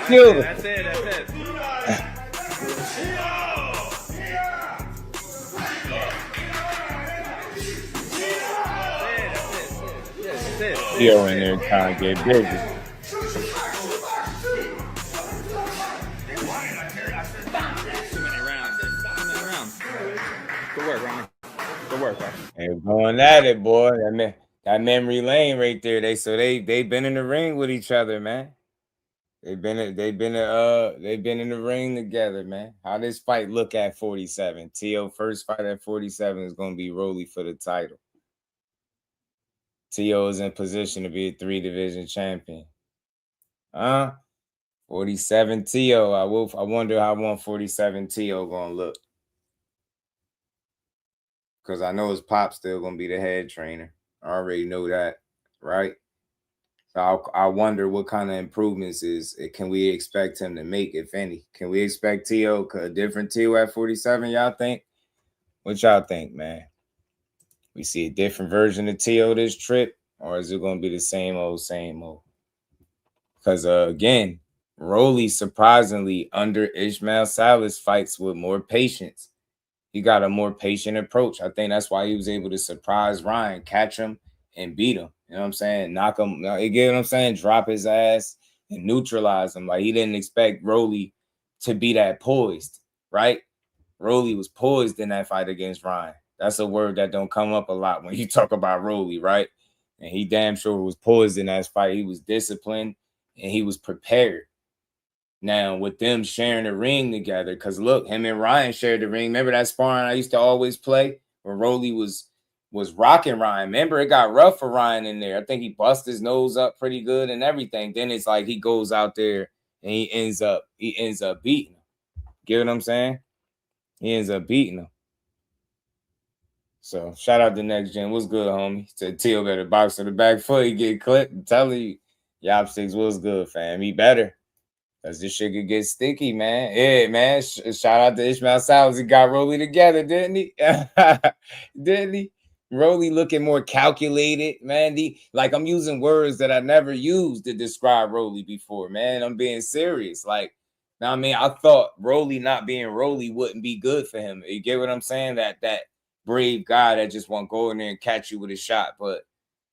That's it. Theo in there trying to get busy. Good work, bro. They're going at it, boy. That memory lane right there. They been in the ring with each other, man. They've been in the ring together, man. How this fight look at 47? Tio first fight at 47 is gonna be Rolly for the title. Tio is in position to be a 3-division champion. 47 Tio. I wonder how 147 Tio gonna look. Because I know his pop's still gonna be the head trainer. I already know that, right? So I wonder what kind of improvements can we expect him to make, if any? Can we expect Tio, a different Tio at 47, y'all think? What y'all think, man? We see a different version of Tio this trip, or is it going to be the same old, same old? Because, again, Rolly, surprisingly, under Ishmael Salas, fights with more patience. He got a more patient approach. I think that's why he was able to surprise Ryan, catch him, and beat him. You know what I'm saying? Knock him, you get what I'm saying? Drop his ass and neutralize him. Like, he didn't expect Rolly to be that poised, right? Rolly was poised in that fight against Ryan. That's a word that don't come up a lot when you talk about Rolly, right? And he damn sure was poised in that fight. He was disciplined and he was prepared. Now, with them sharing the ring together, because look, him and Ryan shared the ring. Remember that sparring I used to always play when Rolly was rocking Ryan? Remember, it got rough for Ryan in there. I think he busted his nose up pretty good and everything. Then it's like he goes out there and he ends up beating him. Get what I'm saying? He ends up beating him. So shout out to Next Gen. What's good, homie? Said Teal better box on the back foot. He get clipped. I'm telling you, Yop6 was good, fam. He better. Because this shit could get sticky, man. Yeah, man. Shout out to Ishmael Salas. He got Rolly together, didn't he? Didn't he? Rolly looking more calculated, man. Like, I'm using words that I never used to describe Rolly before, man. I'm being serious. Like, now, I mean, I thought Rolly not being Rolly wouldn't be good for him. You get what I'm saying? That brave guy that just want to go in there and catch you with a shot. But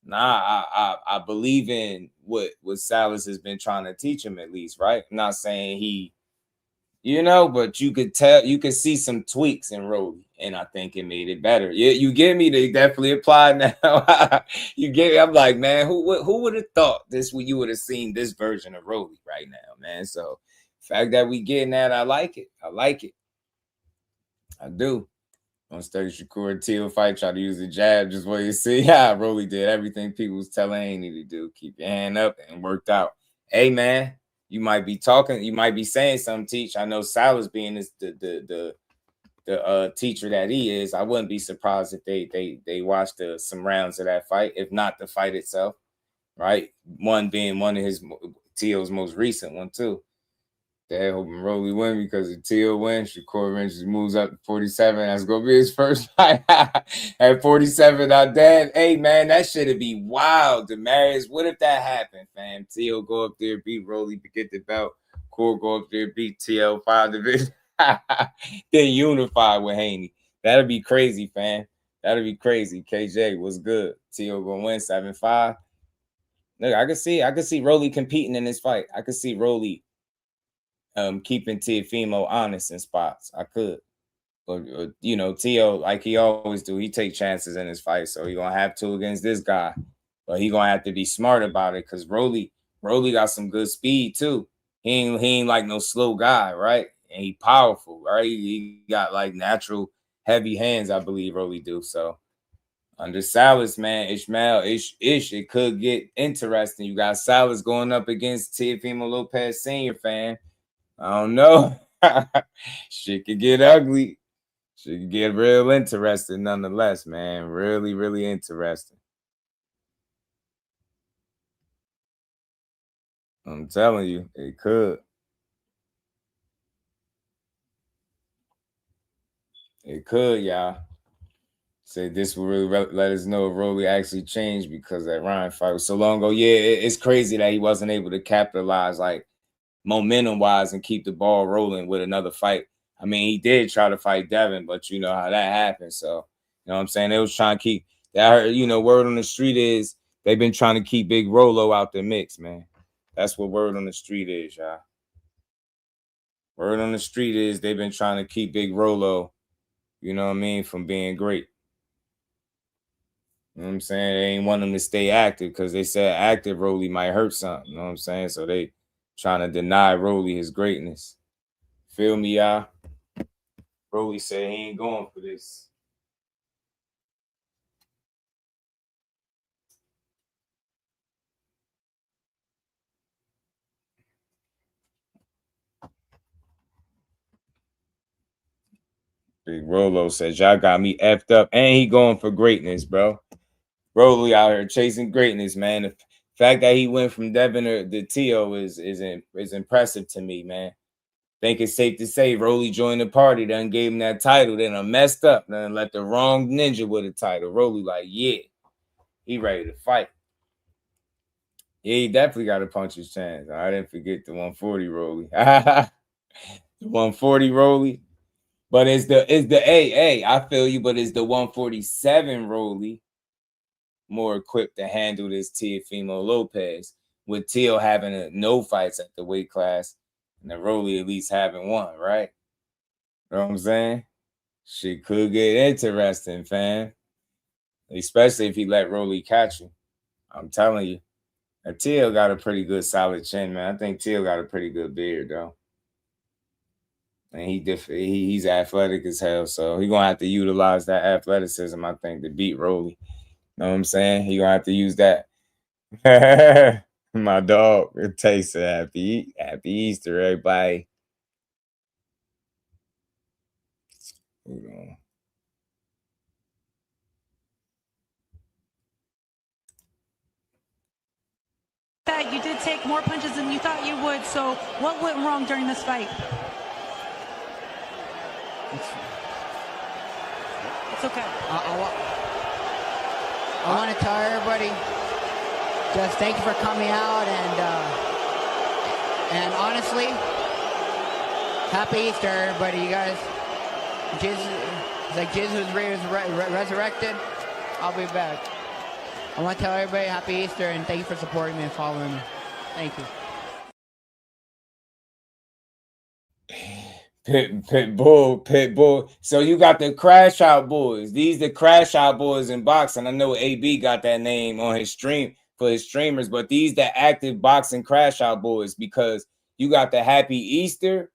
nah, I believe in what Salas has been trying to teach him, at least, right? I'm not saying he, but you could tell, you could see some tweaks in Rolly, and I think it made it better. Yeah, you get me? They definitely applied now. You get me? I'm like, man, who would have thought this? You would have seen this version of Rolly right now, man. So, the fact that we getting that, I like it. I like it. I do. On Sturdy Shakur Teal fight, try to use the jab, just what you see. Yeah, Rolly did everything people was telling Haney to do. Keep your hand up, and worked out. Hey, man, you might be talking, you might be saying something, Teach. I know Salas being the teacher that he is, I wouldn't be surprised if they watched some rounds of that fight, if not the fight itself, right? One being one of his Teal's most recent one too. They're hoping Rolly win because if Teal wins, Shakur Lynch moves up to 47. That's going to be his first fight at 47. Now, Dad, hey, man, that should be wild. Demarius, what if that happened, fam? Teal go up there, beat Rolly to get the belt. Core go up there, beat TL5 division. Then unify with Haney. That'd be crazy, fam. That'd be crazy. KJ, what's good? Teal going to win 7-5. Look, I can see Rolly competing in this fight. I could see Rolly keeping Teofimo honest in spots. I could. But, Tio, like he always do, he take chances in his fight. So he going to have to against this guy. But he going to have to be smart about it because Rolly got some good speed, too. He ain't like no slow guy, right? And he powerful, right? He got, like, natural heavy hands, I believe Rolly do. So, under Salas, man, Ishmael, it could get interesting. You got Salas going up against Teofimo Lopez Sr., fan. I don't know. Shit could get ugly. Shit could get real interesting nonetheless, man. Really, really interesting. I'm telling you, it could. It could, y'all. Say this will really let us know if Rolly actually changed because that Ryan fight was so long ago. Yeah, it's crazy that he wasn't able to capitalize, like, momentum-wise and keep the ball rolling with another fight. I mean, he did try to fight Devin, but you know how that happened. So, you know what I'm saying? They was trying to keep that. Word on the street is they've been trying to keep Big Rolo out the mix, man. That's what word on the street is, y'all. Word on the street is they've been trying to keep Big Rolo, you know what I mean, from being great. You know what I'm saying? They ain't want him to stay active because they said active Rolly might hurt something. You know what I'm saying? So they trying to deny Rolly his greatness. Feel me, y'all? Rolly said he ain't going for this. Big Rolo says, y'all got me effed up. And he going for greatness, bro. Rolly out here chasing greatness, man. The fact that he went from Devin to Tio is impressive to me, man. Think it's safe to say Rolly joined the party, then gave him that title, then I messed up, then let the wrong ninja with the title. Rolly like, yeah, he ready to fight. Yeah, he definitely got a puncher's chance. I didn't forget the 140 Rolly. The 140 Rolly. But it's the I feel you, but is the 147 Rolly more equipped to handle this Teofimo Lopez, with Teo having no fights at the weight class and the Rolly at least having one, right? You know what I'm saying? Shit could get interesting, fam. Especially if he let Rolly catch him. I'm telling you. Teo got a pretty good solid chin, man. I think Teo got a pretty good beard, though. And he's athletic as hell, so he's going to have to utilize that athleticism, I think, to beat Rolly. Know what I'm saying? He gonna have to use that. My dog, it tastes happy Easter, everybody. Hold on. That you did take more punches than you thought you would. So what went wrong during this fight? It's okay. I want to tell everybody, just thank you for coming out, and honestly, happy Easter, everybody. You guys, Jesus, it's like Jesus was resurrected. I'll be back. I want to tell everybody happy Easter, and thank you for supporting me and following me. Thank you. Pitbull. So you got the Crash Out Boys. These the Crash Out Boys in boxing. I know AB got that name on his stream for his streamers, but these the active boxing Crash Out Boys, because you got the Happy Easter.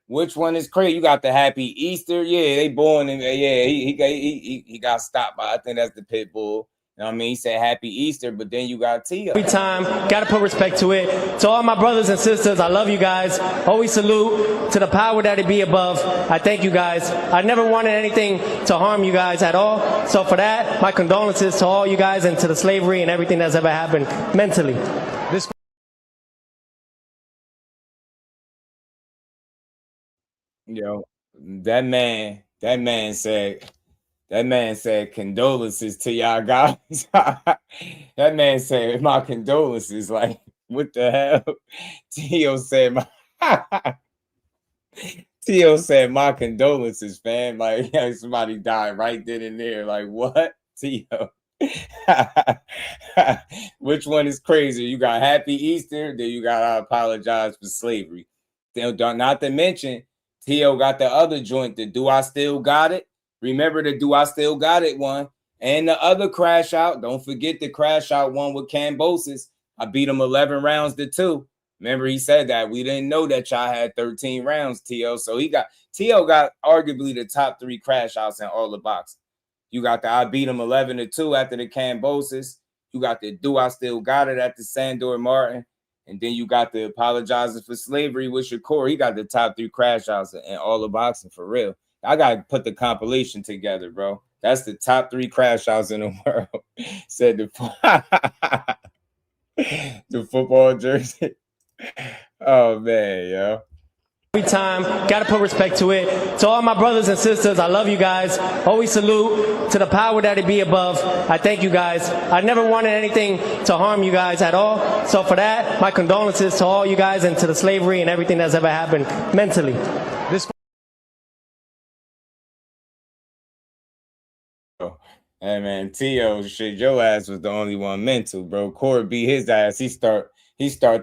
Which one is crazy? You got the Happy Easter. Yeah, they born in he got stopped by, I think that's the Pitbull. You know what I mean? He said Happy Easter, but then you got Teo. Every time, gotta put respect to it. To all my brothers and sisters, I love you guys. Always salute to the power that it be above. I thank you guys. I never wanted anything to harm you guys at all. So for that, my condolences to all you guys and to the slavery and everything that's ever happened mentally. This. Yo, that man said condolences to y'all guys. That man said my condolences. Like, what the hell? Teo said my condolences, fam. Like, somebody died right then and there. Like, what? Teo. Which one is crazier? You got Happy Easter, then you got I apologize for slavery. Not to mention, Teo got the other joint, the Do I Still Got It? Remember the Do I Still Got It one. And the other Crash Out. Don't forget the Crash Out one with Cambosis. I beat him 11 rounds to 2. Remember, he said that. We didn't know that y'all had 13 rounds, Teo. So Teo got arguably the top 3 Crash Outs in all the boxing. You got the I beat him 11 to 2 after the Cambosis. You got the Do I Still Got It at the Sandor Martin. And then you got the Apologizing for Slavery with Shakur. He got the top 3 Crash Outs in all the boxing, for real. I got to put the compilation together, bro. That's the top 3 Crash Outs in the world. Said the football jersey. Oh, man, yo. Every time, gotta put respect to it. To all my brothers and sisters, I love you guys. Always salute to the power that it be above. I thank you guys. I never wanted anything to harm you guys at all. So for that, my condolences to all you guys and to the slavery and everything that's ever happened mentally. This. Hey man, Teo, shit, your ass was the only one mental, bro. Corey beat his ass. He start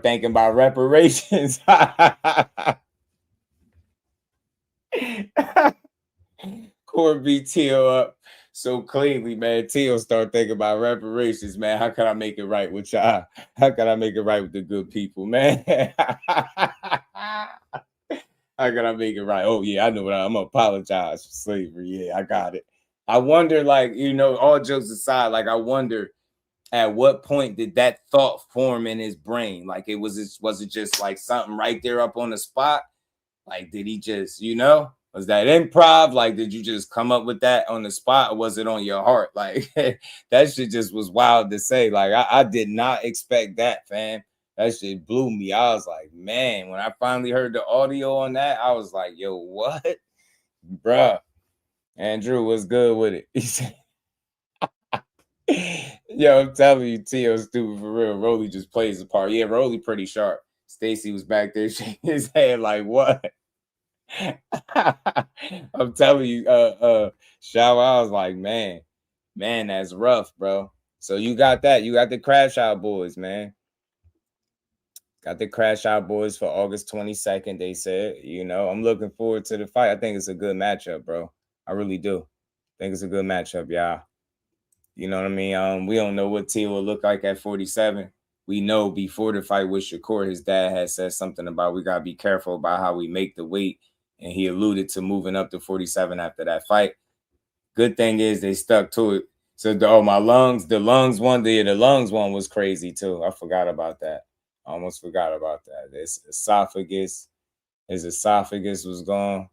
thinking about reparations. Corey beat Teo up so cleanly, man. Teo start thinking about reparations, man. How can I make it right with y'all? How can I make it right with the good people, man? How can I make it right? Oh yeah, I know what I'm gonna apologize for slavery. Yeah, I got it. I wonder, like, all jokes aside, like, I wonder at what point did that thought form in his brain? Like, was it just like something right there up on the spot? Like, did he just, was that improv? Like, did you just come up with that on the spot, or was it on your heart? Like, that shit just was wild to say. Like, I did not expect that, fam. That shit blew me. I was like, man, when I finally heard the audio on that, I was like, yo, what? Bruh. Andrew was good with it. He said, Yo, I'm telling you, T.O. stupid for real. Rolly just plays the part. Yeah, Rolly pretty sharp. Stacy was back there shaking his head like, what? I'm telling you, Shaw, I was like, man, that's rough, bro. So you got that. You got the Crash Out Boys, man. Got the Crash Out Boys for August 22nd, they said. You know, I'm looking forward to the fight. I think it's a good matchup, bro. I really do. I think it's a good matchup, y'all. You know what I mean? We don't know what T will look like at 47. We know before the fight with Shakur, his dad had said something about we got to be careful about how we make the weight. And he alluded to moving up to 47 after that fight. Good thing is they stuck to it. So, the lungs one was crazy too. I forgot about that. I almost forgot about that. His esophagus was gone.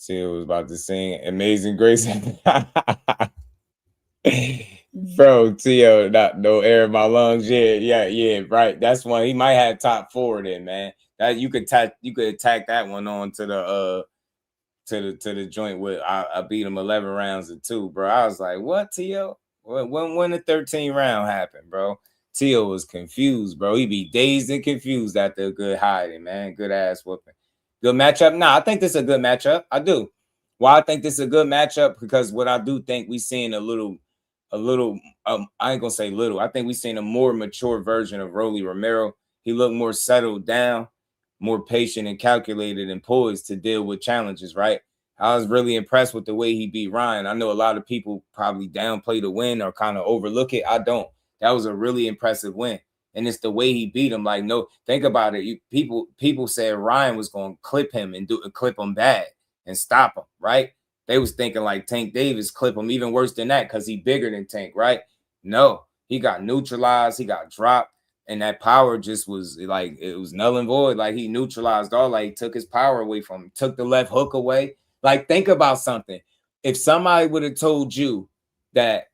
T was about to sing Amazing Grace. Bro, T.O. no air in my lungs. Yeah, right. That's one. He might have top 4 then, man. That you could attack that one on to the joint with I beat him 11 rounds to 2, bro. I was like, what, T.O.? When the 13th round happened, bro? T.O. was confused, bro. He be dazed and confused after a good hiding, man. Good ass whooping. Good matchup. Nah, I think this is a good matchup. I do. Why I think this is a good matchup? Because what I do think we seeing a little, I ain't gonna say little. I think we seen a more mature version of Rolly Romero. He looked more settled down, more patient and calculated and poised to deal with challenges, right? I was really impressed with the way he beat Ryan. I know a lot of people probably downplay the win or kind of overlook it. I don't. That was a really impressive win. And it's the way he beat him. Like, no, think about it. People said Ryan was going to clip him and clip him bad and stop him, right? They was thinking like Tank Davis clip him even worse than that because he bigger than Tank, right? No, he got neutralized. He got dropped. And that power just was like, it was null and void. Like he neutralized all, like he took his power away from him, took the left hook away. Like, think about something. If somebody would have told you that,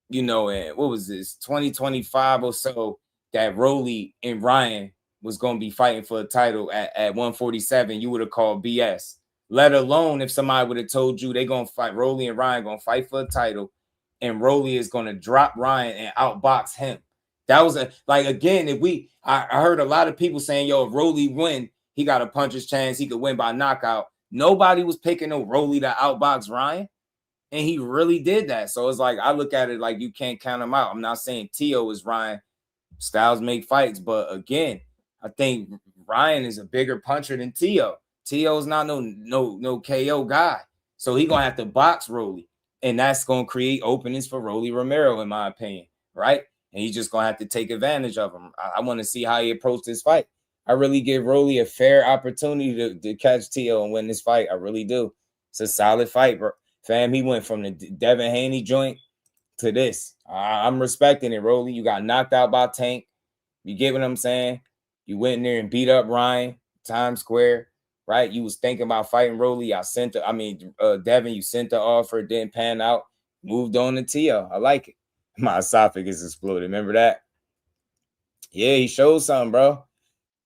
you know, in what was this, 2025 or so, that Rolly and Ryan was going to be fighting for a title at 147, you would have called BS. Let alone if somebody would have told you they're going to fight, Rolly and Ryan going to fight for a title, and Rolly is going to drop Ryan and outbox him. That was again, I heard a lot of people saying, yo, if Rolly win, he got a puncher's chance. He could win by knockout. Nobody was picking no Rolly to outbox Ryan. And he really did that. So it's like, I look at it like you can't count him out. I'm not saying T.O. is Ryan. Styles make fights. But again, I think Ryan is a bigger puncher than T.O. T.O. is not no KO guy. So he's going to have to box Rolly. And that's going to create openings for Rolly Romero, in my opinion. Right? And he's just going to have to take advantage of him. I want to see how he approached this fight. I really give Rolly a fair opportunity to catch T.O. and win this fight. I really do. It's a solid fight, bro. Fam, he went from the Devin Haney joint to this. I'm respecting it, Rolly. You got knocked out by Tank. You get what I'm saying? You went in there and beat up Ryan, Times Square, right? You was thinking about fighting Rolly. Devin, you sent the offer, it didn't pan out. Moved on to T.O. I like it. My esophagus exploded. Remember that? Yeah, he showed something, bro.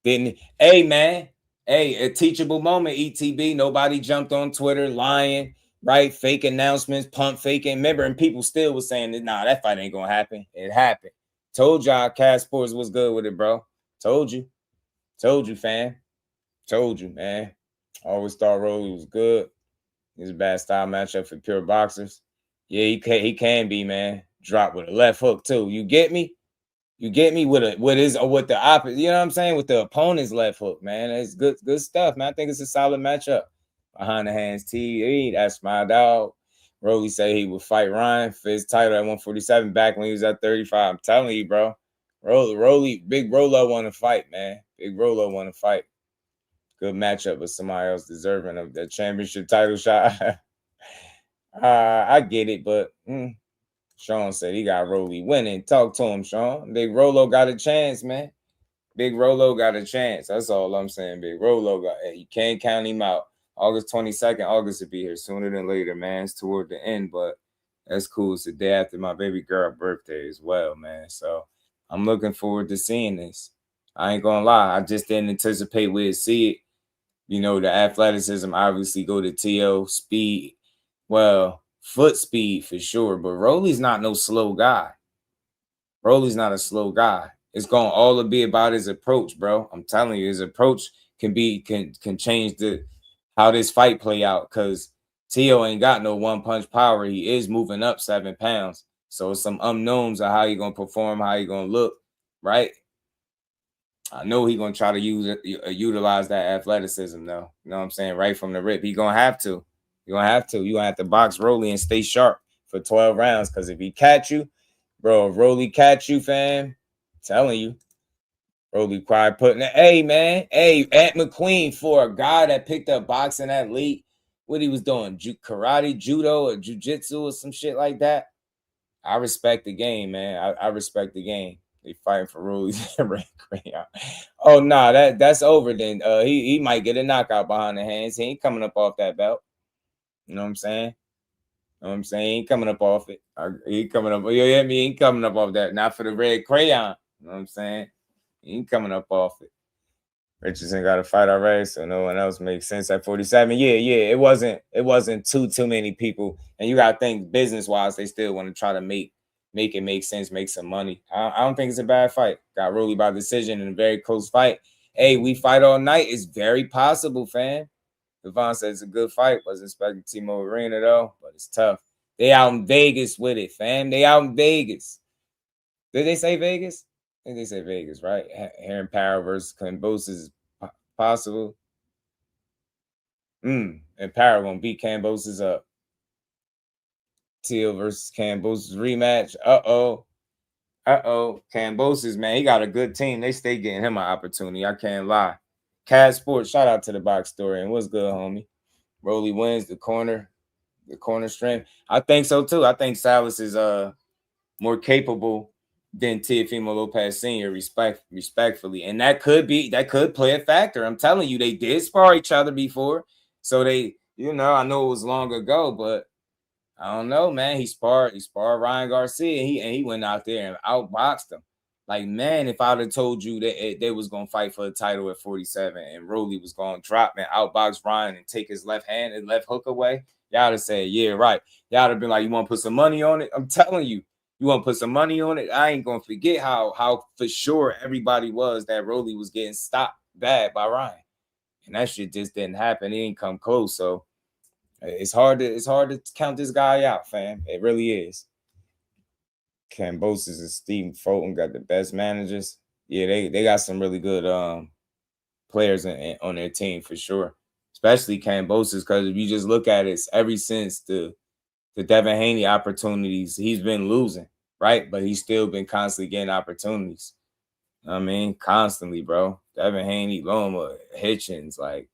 Didn't he? Hey, man. Hey, a teachable moment, ETB. Nobody jumped on Twitter lying, right? Fake announcements, pump faking. Remember, and people still was saying that, nah, that fight ain't going to happen. It happened. Told y'all Cash Sports was good with it, bro. Told you. Told you, fam. Told you, man. Always thought Rolly was good. He's a bad style matchup for pure boxers. Yeah, he can be, man. Drop with a left hook, too. You get me? You get me with the opposite, you know what I'm saying? With the opponent's left hook, man. It's good stuff, man. I think it's a solid matchup. Behind the hands TV, that's my dog. Rolly said he would fight Ryan for his title at 147 back when he was at 35. I'm telling you, bro. Rolly, Big Rolo want to fight, man. Big Rolo want to fight. Good matchup with somebody else deserving of the championship title shot. I get it, but Sean said he got Rolly winning. Talk to him, Sean. Big Rolo got a chance, man. Big Rolo got a chance. That's all I'm saying. Big Rolo you can't count him out. August 22nd, August will be here sooner than later, man. It's toward the end, but that's cool. It's the day after my baby girl's birthday as well, man. So I'm looking forward to seeing this. I ain't gonna lie. I just didn't anticipate we'd see it. You know, the athleticism obviously go to T.O. Speed. Well, foot speed for sure, but Rolly's not no slow guy. Broly's not a slow guy. It's going to all be about his approach, bro. I'm telling you, his approach can change how this fight play out, because Tio ain't got no one-punch power. He is moving up 7 pounds. So some unknowns of how he going to perform, how he going to look, right? I know he going to try to utilize that athleticism, though. You know what I'm saying? Right from the rip. He going to have to. You're going to have to. You're going to have to box Rolly and stay sharp for 12 rounds, because if he catch you, bro, if Rolly catch you, fam, I'm telling you, Rolly quiet putting it. Hey, man. Hey, Ant McQueen, for a guy that picked up boxing at late, what he was doing, karate, judo, or jiu-jitsu or some shit like that. I respect the game, man. I respect the game. They fighting for Rolly's red crayon. Oh, nah, that's over then. He might get a knockout behind the hands. He ain't coming up off that belt. You know what I'm saying? You know what I'm saying? He ain't coming up off it. He coming up. You hear me? He ain't coming up off that. Not for the red crayon. You know what I'm saying? He ain't coming up off it. Richardson got a fight already, so no one else makes sense at 47. Yeah. It wasn't too many people. And you gotta think business-wise, they still want to try to make it make sense, make some money. I don't think it's a bad fight. Got Rolly by decision in a very close fight. Hey, we fight all night. It's very possible, fam. Devon said it's a good fight. Wasn't expecting Timo Arena though, but it's tough. They out in Vegas with it, fam. They out in Vegas. Did they say Vegas? I think they say Vegas, right? Heron Power versus Cambosis is possible. And Power gonna beat Cambosis up. Teal versus Cambosis rematch. Uh-oh. Cambosis, man, he got a good team. They stay getting him an opportunity. I can't lie. Cat Sports, shout out to the box story. And what's good, homie? Rolly wins the corner strength. I think so too. I think Salas is more capable than Teofimo Lopez Sr. respectfully. And that could play a factor. I'm telling you, they did spar each other before. So they, I know it was long ago, but I don't know, man. He sparred Ryan Garcia, and he went out there and outboxed him. Like, man, if I'd have told you that they was gonna fight for the title at 47 and Rolly was gonna drop and outbox Ryan and take his left hand and left hook away, y'all have said, yeah, right. Y'all would have been like, you want to put some money on it? I'm telling you, you want to put some money on it? I ain't gonna forget how for sure everybody was that Rolly was getting stopped bad by Ryan, and that shit just didn't happen. He ain't come close, so it's hard to count this guy out, fam. It really is. Cambosis and Stephen Fulton got the best managers. Yeah, they got some really good players on their team for sure. Especially Cambosis, because if you just look at it, ever since the Devin Haney opportunities, he's been losing, right? But he's still been constantly getting opportunities. I mean, constantly, bro. Devin Haney, Loma, Hitchens, like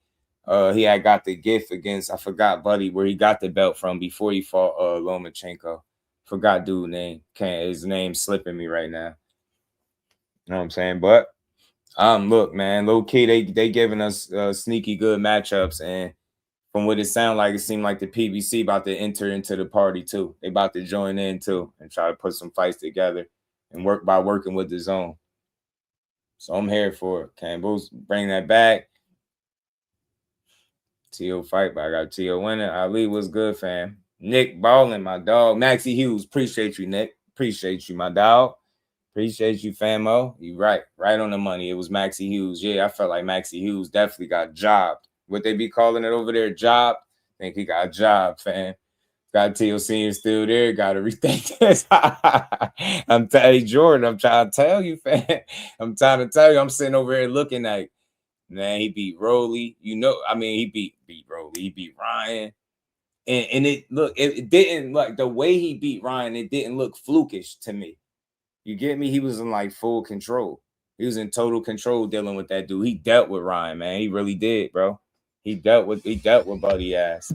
he had got the gift against, I forgot, buddy, where he got the belt from before he fought Lomachenko. Forgot dude name. His name's slipping me right now. You know what I'm saying? But look, man, low key, they giving us sneaky good matchups, and from what it sounded like, it seemed like the PBC about to enter into the party too. They about to join in too and try to put some fights together and working with the zone. So I'm here for it. Campbell's bring that back. T.O. fight, but I got T.O. winning. Ali was good, fam. Nick Ballin, my dog. Maxie Hughes, appreciate you, Nick. Appreciate you, my dog. Appreciate you, famo. You right on the money. It was Maxie Hughes. Yeah, I felt like Maxie Hughes definitely got jobbed. What they be calling it over there, job? I think he got jobbed, fam. Got T.O. Senior still there. Got to rethink this. I'm telling you, Jordan, I'm trying to tell you, fam. I'm trying to tell you. I'm sitting over here looking like, man, he beat Rolly. He beat Rolly. He beat Ryan. And it didn't, like, the way he beat Ryan, it didn't look flukish to me. You get me? He was in like full control. He was in total control dealing with that dude. He dealt with Ryan, man. He really did, bro. He dealt with Buddy ass.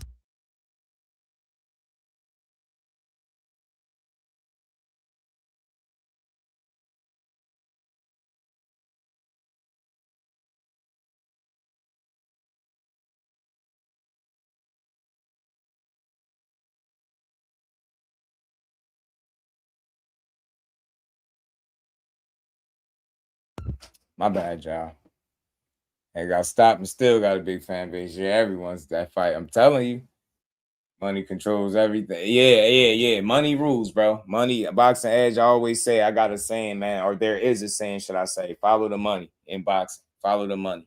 My bad, y'all. I got stopped and still got a big fan base. Yeah, everyone's that fight. I'm telling you. Money controls everything. Yeah. Money rules, bro. Money, boxing edge. I always say, I got a saying, man, or there is a saying, should I say, follow the money in boxing. Follow the money.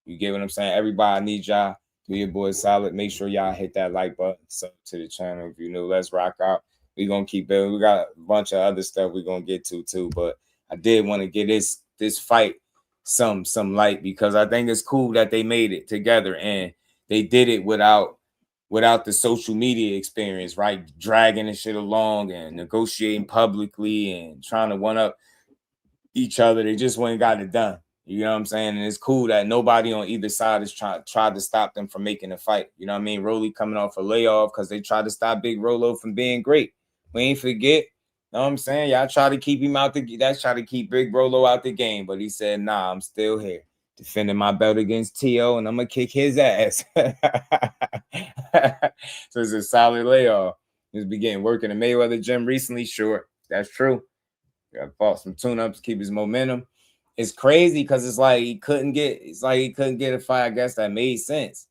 You get what I'm saying? Everybody needs y'all. Do your boy solid. Make sure y'all hit that like button. Sub to the channel if you new. Let's rock out. We're gonna keep building. We got a bunch of other stuff we're gonna get to too. But I did want to get this fight some light, because I think it's cool that they made it together and they did it without the social media experience, right? Dragging the shit along and negotiating publicly and trying to one up each other. They just went and got it done. You know what I'm saying? And it's cool that nobody on either side is tried to stop them from making a fight. You know what I mean? Rolly coming off a layoff because they tried to stop Big Rolo from being great. We ain't forget. You know what I'm saying? Y'all try to keep him out that's try to keep Big Rolo out the game. But he said, nah, I'm still here. Defending my belt against T.O., and I'm going to kick his ass. So it's a solid layoff. He's beginning working the Mayweather gym recently. Sure, that's true. Got fought some tune-ups, keep his momentum. It's crazy because it's like he couldn't get a fight, I guess, that made sense.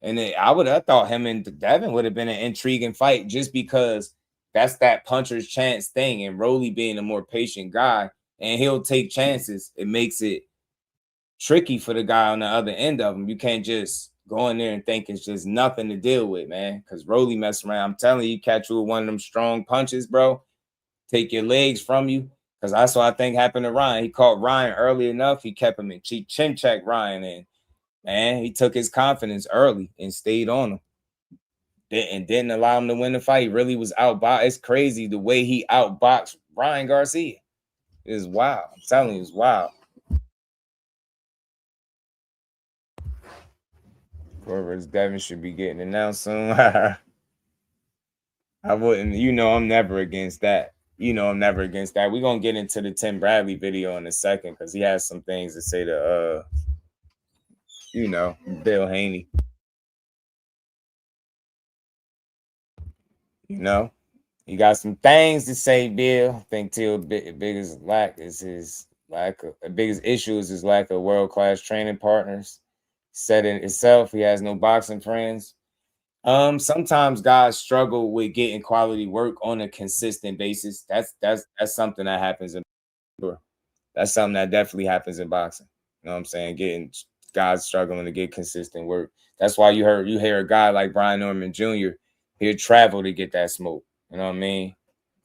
And I thought him and Devin would have been an intriguing fight just because that's that puncher's chance thing. And Rolly being a more patient guy, and he'll take chances. It makes it tricky for the guy on the other end of him. You can't just go in there and think it's just nothing to deal with, man. Because Rolly mess around. I'm telling you, catch you with one of them strong punches, bro. Take your legs from you. Because that's what I think happened to Ryan. He caught Ryan early enough. He kept him in chin check Ryan. And, man, he took his confidence early and stayed on him. And didn't allow him to win the fight. He really was outboxed. It's crazy the way he outboxed Ryan Garcia. It's wild. I'm telling you, it's wild. Whoever's Devin should be getting announced soon. I wouldn't, I'm never against that. I'm never against that. We're going to get into the Tim Bradley video in a second because he has some things to say to, Bill Haney. He got some things to say, Bill. I think Till's biggest issue is his lack of world-class training partners. Said it itself, he has no boxing friends. Sometimes guys struggle with getting quality work on a consistent basis. That's something that happens in that's something that definitely happens in boxing. You know what I'm saying? Getting guys struggling to get consistent work. That's why you hear a guy like Brian Norman Jr. He'll travel to get that smoke. You know what I mean?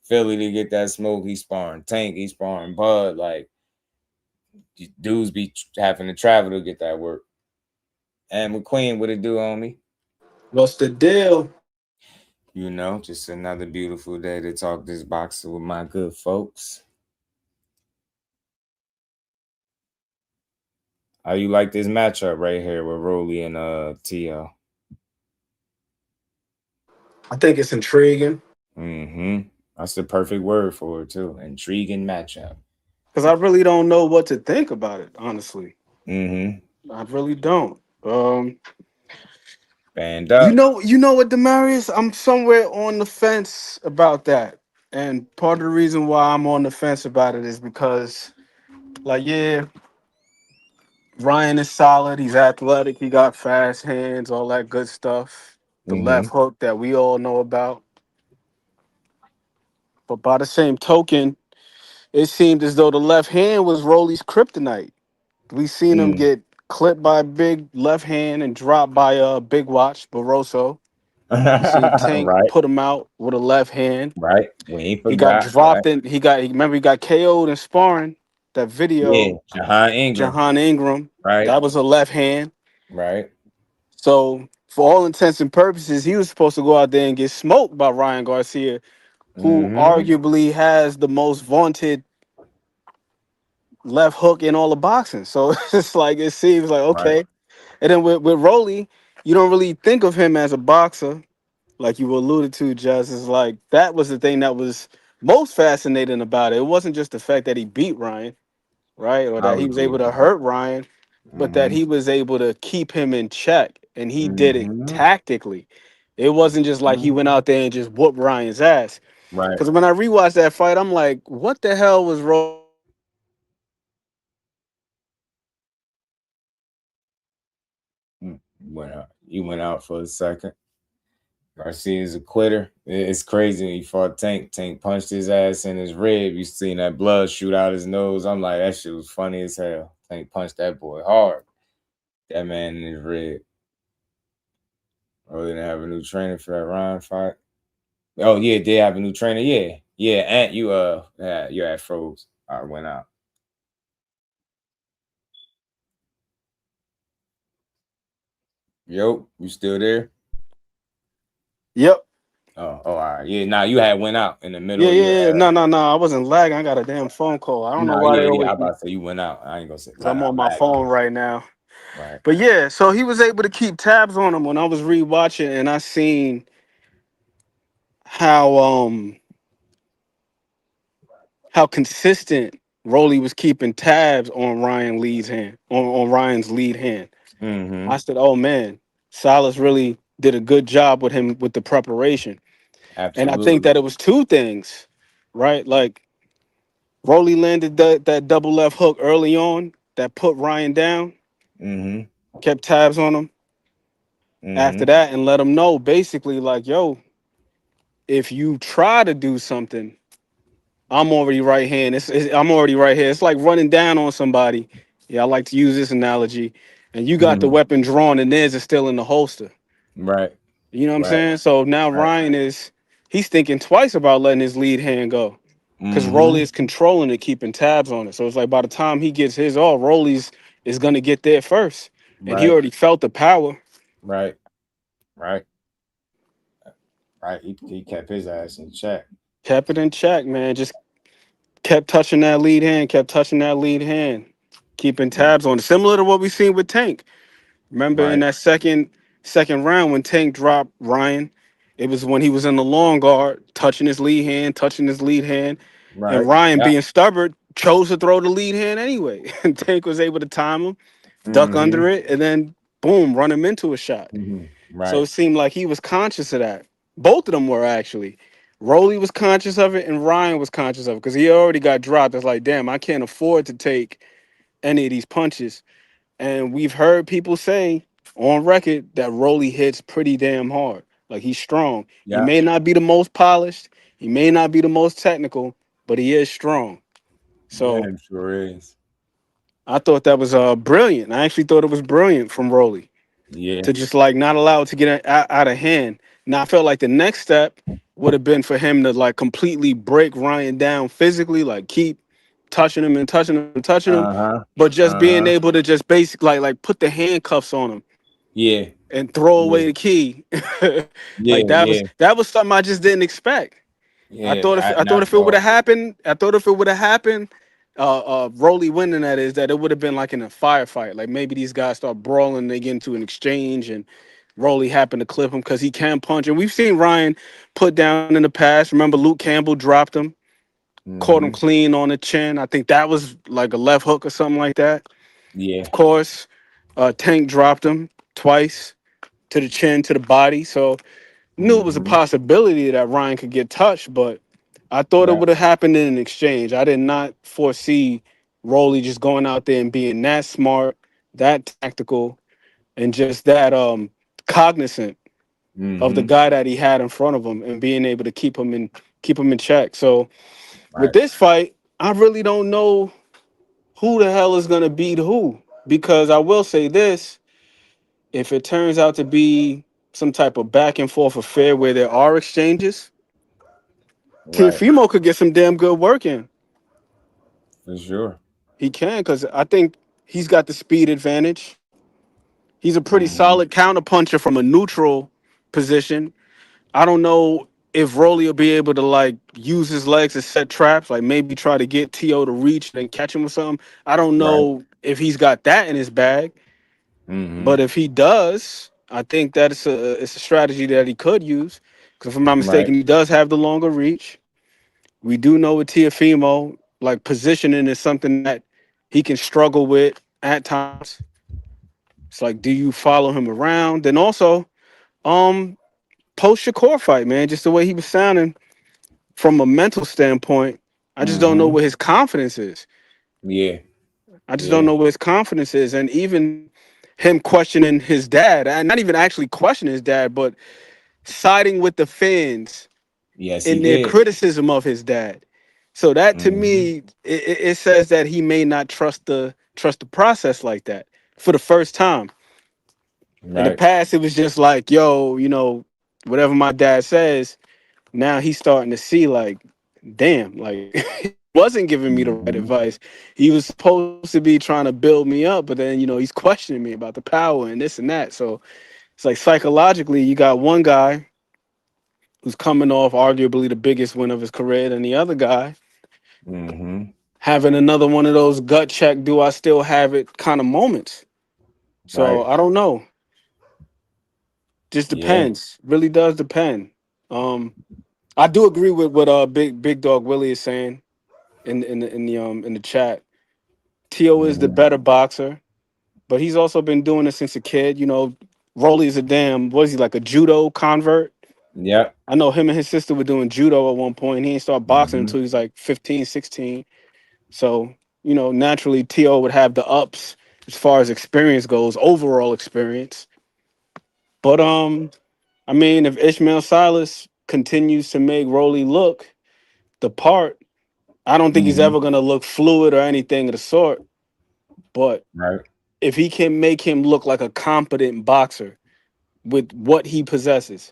Philly to get that smoke, he's sparring. Tank, he's sparring. Bud, like dudes be having to travel to get that work. And McQueen, what it do on me? What's the deal? Just another beautiful day to talk this boxing with my good folks. How you like this matchup right here with Rolly and T.O.? I think it's intriguing. That's the perfect word for it too. Intriguing matchup. Because I really don't know what to think about it, honestly. I really don't. Band up. You know what, Demarius? I'm somewhere on the fence about that. And part of the reason why I'm on the fence about it is because, Ryan is solid. He's athletic. He got fast hands, all that good stuff. The left hook that we all know about. But by the same token, it seemed as though the left hand was Rolly's kryptonite. We seen him get clipped by a big left hand and dropped by a big watch, Barroso. We seen Tank put him out with a left hand. Right. We ain't forgot. He got dropped in. He got KO'd in sparring. That video. Yeah, Jaron Ingram. Right. That was a left hand. Right. So for all intents and purposes, he was supposed to go out there and get smoked by Ryan Garcia, who arguably has the most vaunted left hook in all of boxing. So it's like, it seems like, okay. Right. And then with Rolly, you don't really think of him as a boxer, like you alluded to, Jess. Is like, that was the thing that was most fascinating about it. It wasn't just the fact that he beat Ryan, right? Or that he was able to hurt Ryan, but that he was able to keep him in check, and he did it tactically. It wasn't just like he went out there and just whooped Ryan's ass. Right. Because when I rewatched that fight, I'm like, what the hell was Rolly? You went out for a second. Garcia's a quitter. It's crazy. He fought Tank. Tank punched his ass in his rib. You seen that blood shoot out his nose. I'm like, that shit was funny as hell. Tank punched that boy hard. That man in his rib. Oh, they didn't have a new trainer for that Ryan fight. Oh yeah, they have a new trainer. Yeah. And you had froze. I went out. Yo, you still there? Yep. Oh, all right. Yeah, nah, you had went out in the middle. Yeah. No. I wasn't lagging. I got a damn phone call. I don't know why they always. I about to say you went out. I ain't gonna say. I'm on my phone right now. Right. But yeah, so he was able to keep tabs on him when I was rewatching, and I seen how consistent Rolly was keeping tabs on Ryan Lee's hand, on Ryan's lead hand. Mm-hmm. I said, "Oh man, Salas really did a good job with him with the preparation." Absolutely. And I think that it was two things, right? Like Rolly landed that double left hook early on that put Ryan down, kept tabs on him after that, and let him know basically like, yo, if you try to do something, I'm already right hand. I'm already right here. It's like running down on somebody. Yeah, I like to use this analogy. And you got the weapon drawn and theirs is still in the holster. Right. You know what I'm saying? So now Ryan he's thinking twice about letting his lead hand go. Because Rolly is controlling it, keeping tabs on it. So it's like by the time he gets his off, Rolly's is gonna get there first. And he already felt the power. Right. He kept his ass in check. Kept it in check, man. Just kept touching that lead hand, keeping tabs on it. Similar to what we seen with Tank. Remember in that second round when Tank dropped Ryan, it was when he was in the long guard, touching his lead hand, and Ryan being stubborn chose to throw the lead hand anyway. And Tank was able to time him, duck under it, and then boom, run him into a shot. So it seemed like he was conscious of that. Both of them were actually. Rolly was conscious of it, and Ryan was conscious of it because he already got dropped. It's like, damn, I can't afford to take any of these punches. And we've heard people say on record that Rolly hits pretty damn hard. Like he's strong. Yeah. He may not be the most polished, he may not be the most technical, but he is strong. So yeah, it sure is. I thought that was brilliant. I actually thought it was brilliant from Rolly. Yeah. To just like not allow it to get out of hand. Now I felt like the next step would have been for him to like completely break Ryan down physically, like keep touching him, but just being able to just basically like put the handcuffs on him. Yeah. And throw away the key. Like that was something I just didn't expect. Yeah, I thought if it would have happened, Rolly winning that it would have been like in a firefight. Like maybe these guys start brawling, they get into an exchange, and Rolly happened to clip him because he can punch. And we've seen Ryan put down in the past. Remember, Luke Campbell dropped him, caught him clean on the chin. I think that was like a left hook or something like that. Yeah. Of course, Tank dropped him twice to the chin, to the body. So knew it was a possibility that Ryan could get touched, but I thought it would have happened in an exchange. I did not foresee Rolly just going out there and being that smart, that tactical, and just that cognizant of the guy that he had in front of him and being able to keep him in check. So with this fight, I really don't know who the hell is gonna beat who, because I will say this: if it turns out to be some type of back and forth affair where there are exchanges, Teofimo could get some damn good work in. For sure. He can, because I think he's got the speed advantage. He's a pretty solid counterpuncher from a neutral position. I don't know if Rolly will be able to like use his legs to set traps, like maybe try to get T.O. to reach and catch him with something. I don't know if he's got that in his bag. But if he does, I think that it's a strategy that he could use. Because if I'm not mistaken, he does have the longer reach. We do know with Teofimo, like positioning is something that he can struggle with at times. It's like, do you follow him around? Then also, post Shakur fight, man, just the way he was sounding from a mental standpoint, I just don't know where his confidence is. Yeah. I just don't know where his confidence is. And even him questioning his dad, and not even actually questioning his dad, but siding with the fans Yes, he in their did. criticism of his dad. So that to Mm-hmm. me, it says that he may not trust the process like that for the first time. In the Right. past, it was just like, yo, whatever my dad says. Now he's starting to see like, damn, like he wasn't giving me the right Mm-hmm. advice. He was supposed to be trying to build me up, but then he's questioning me about the power and this and that. So it's like psychologically, you got one guy who's coming off arguably the biggest win of his career, and the other guy Mm-hmm. having another one of those gut check, do I still have it kind of moments. So Right. I don't know. Just Yeah. depends. Really does depend. I do agree with what Big Dog Willie is saying in the chat. T.O. is the Mm-hmm. better boxer, but he's also been doing it since a kid. Rolly is was he like a judo convert? Yep. I know him and his sister were doing judo at one point. He didn't start boxing Mm-hmm. until he was like 15, 16. So, naturally T.O. would have the ups as far as experience goes, overall experience. But I mean, if Ishmael Silas continues to make Rolly look the part, I don't think he's Mm-hmm. ever gonna look fluid or anything of the sort. But Right. if he can make him look like a competent boxer with what he possesses,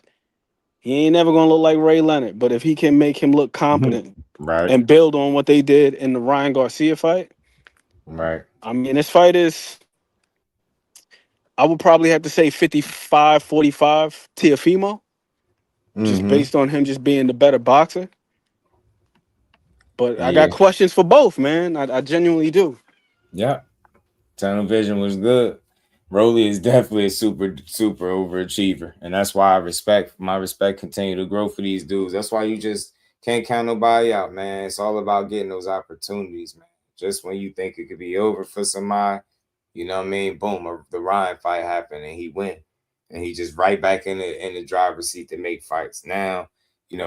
he ain't never gonna look like Ray Leonard. But if he can make him look competent Right. and build on what they did in the Ryan Garcia fight, Right. I mean, this fight is, I would probably have to say 55-45 Teofimo, just Mm-hmm. based on him just being the better boxer. But I got Yeah. questions for both, man. I genuinely do. Yeah. Tunnel vision was good. Rolly is definitely a super overachiever, and that's why my respect continue to grow for these dudes. That's why you just can't count nobody out, man. It's all about getting those opportunities, man. Just when you think it could be over for somebody, you know what I mean? Boom, the Ryan fight happened and he went, and he just right back in the driver's seat to make fights. Now,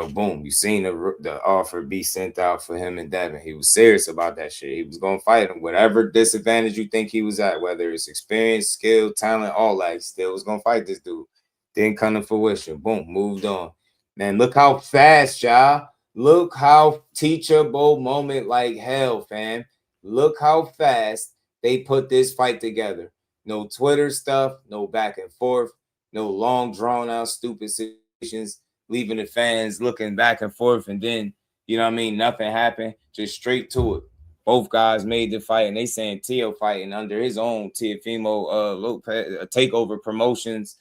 boom, you seen the offer be sent out for him and Devin. He was serious about that shit. He was gonna fight him, whatever disadvantage you think he was at, whether it's experience, skill, talent, all that. He still was gonna fight this dude. Didn't come to fruition. Boom, moved on. Man, look how fast, y'all. Look how teachable moment like hell, fam. Look how fast they put this fight together. No Twitter stuff, no back and forth, no long drawn out stupid situations, leaving the fans looking back and forth, and then nothing happened. Just straight to it. Both guys made the fight, and they saying Tio fighting under his own Teofimo Lopez takeover promotions,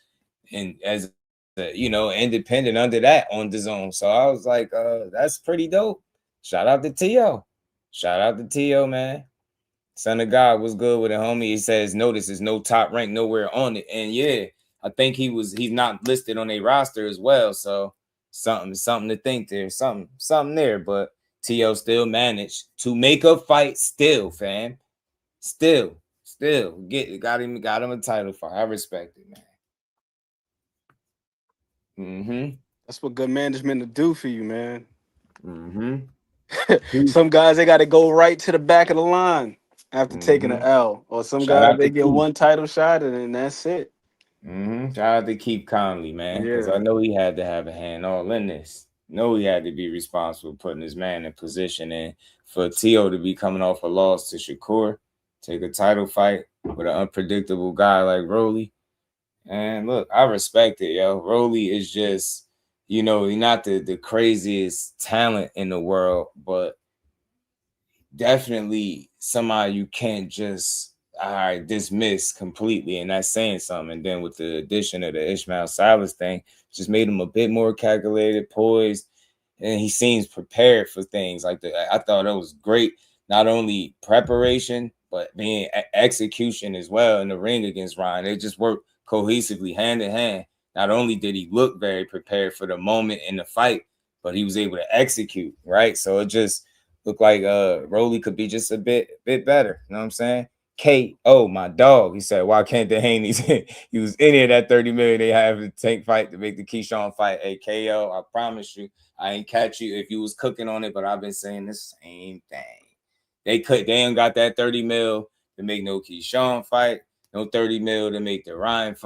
and as independent under that on DAZN. So I was like, that's pretty dope. Shout out to Tio. Shout out to Tio, man. Son of God was good with it, homie. He says, notice there's no top rank nowhere on it. And yeah, I think he's not listed on a roster as well. So something to think there. Something there. But T.O. still managed to make a fight still, fam. Still. Got him a title fight. I respect it, man. Mm-hmm. That's what good management to do for you, man. Mm-hmm. Some guys, they got to go right to the back of the line after taking an L. Or some guys, they get one title shot and then that's it. Mm-hmm. Shout out to Keep Conley, man, because I know he had to have a hand all in this. Know he had to be responsible for putting his man in position, and for T.O. to be coming off a loss to Shakur, take a title fight with an unpredictable guy like Rolly. And look, I respect it, yo. Rolly is just, he's not the craziest talent in the world, but definitely somebody you can't just dismiss completely, and that's saying something. And then with the addition of the Ishmael Silas thing, just made him a bit more calculated, poised, and he seems prepared for things. I thought it was great, not only preparation but being execution as well in the ring against Ryan. They just worked cohesively, hand in hand. Not only did he look very prepared for the moment in the fight, but he was able to execute, right? So it just looked like Rolly could be just a bit better. You know what I'm saying? K.O. my dog. He said, why can't the Haney's? He was in here that 30 million they have to tank fight to make the Keyshawn fight. Hey, K.O., I promise you, I ain't catch you if you was cooking on it, but I've been saying the same thing. They ain't got that 30 mil to make no Keyshawn fight, no 30 mil to make the Ryan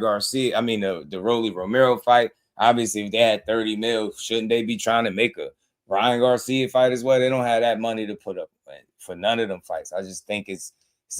Garcia, the Rolly Romero fight. Obviously, if they had 30 mil, shouldn't they be trying to make a Ryan Garcia fight as well? They don't have that money to put up for none of them fights. I just think it's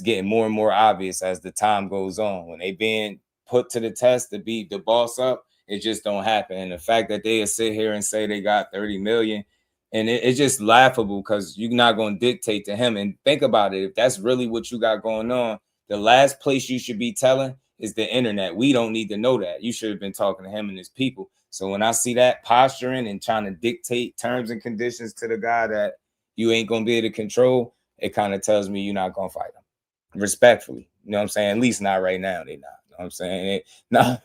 getting more and more obvious as the time goes on. When they being put to the test to beat the boss up, it just don't happen. And the fact that they sit here and say they got 30 million, and it's just laughable because you're not going to dictate to him. And think about it. If that's really what you got going on, the last place you should be telling is the internet. We don't need to know that. You should have been talking to him and his people. So when I see that posturing and trying to dictate terms and conditions to the guy that you ain't going to be able to control, it kind of tells me you're not going to fight him. Respectfully. You know what I'm saying? At least not right now. They not. You know what I'm saying? No.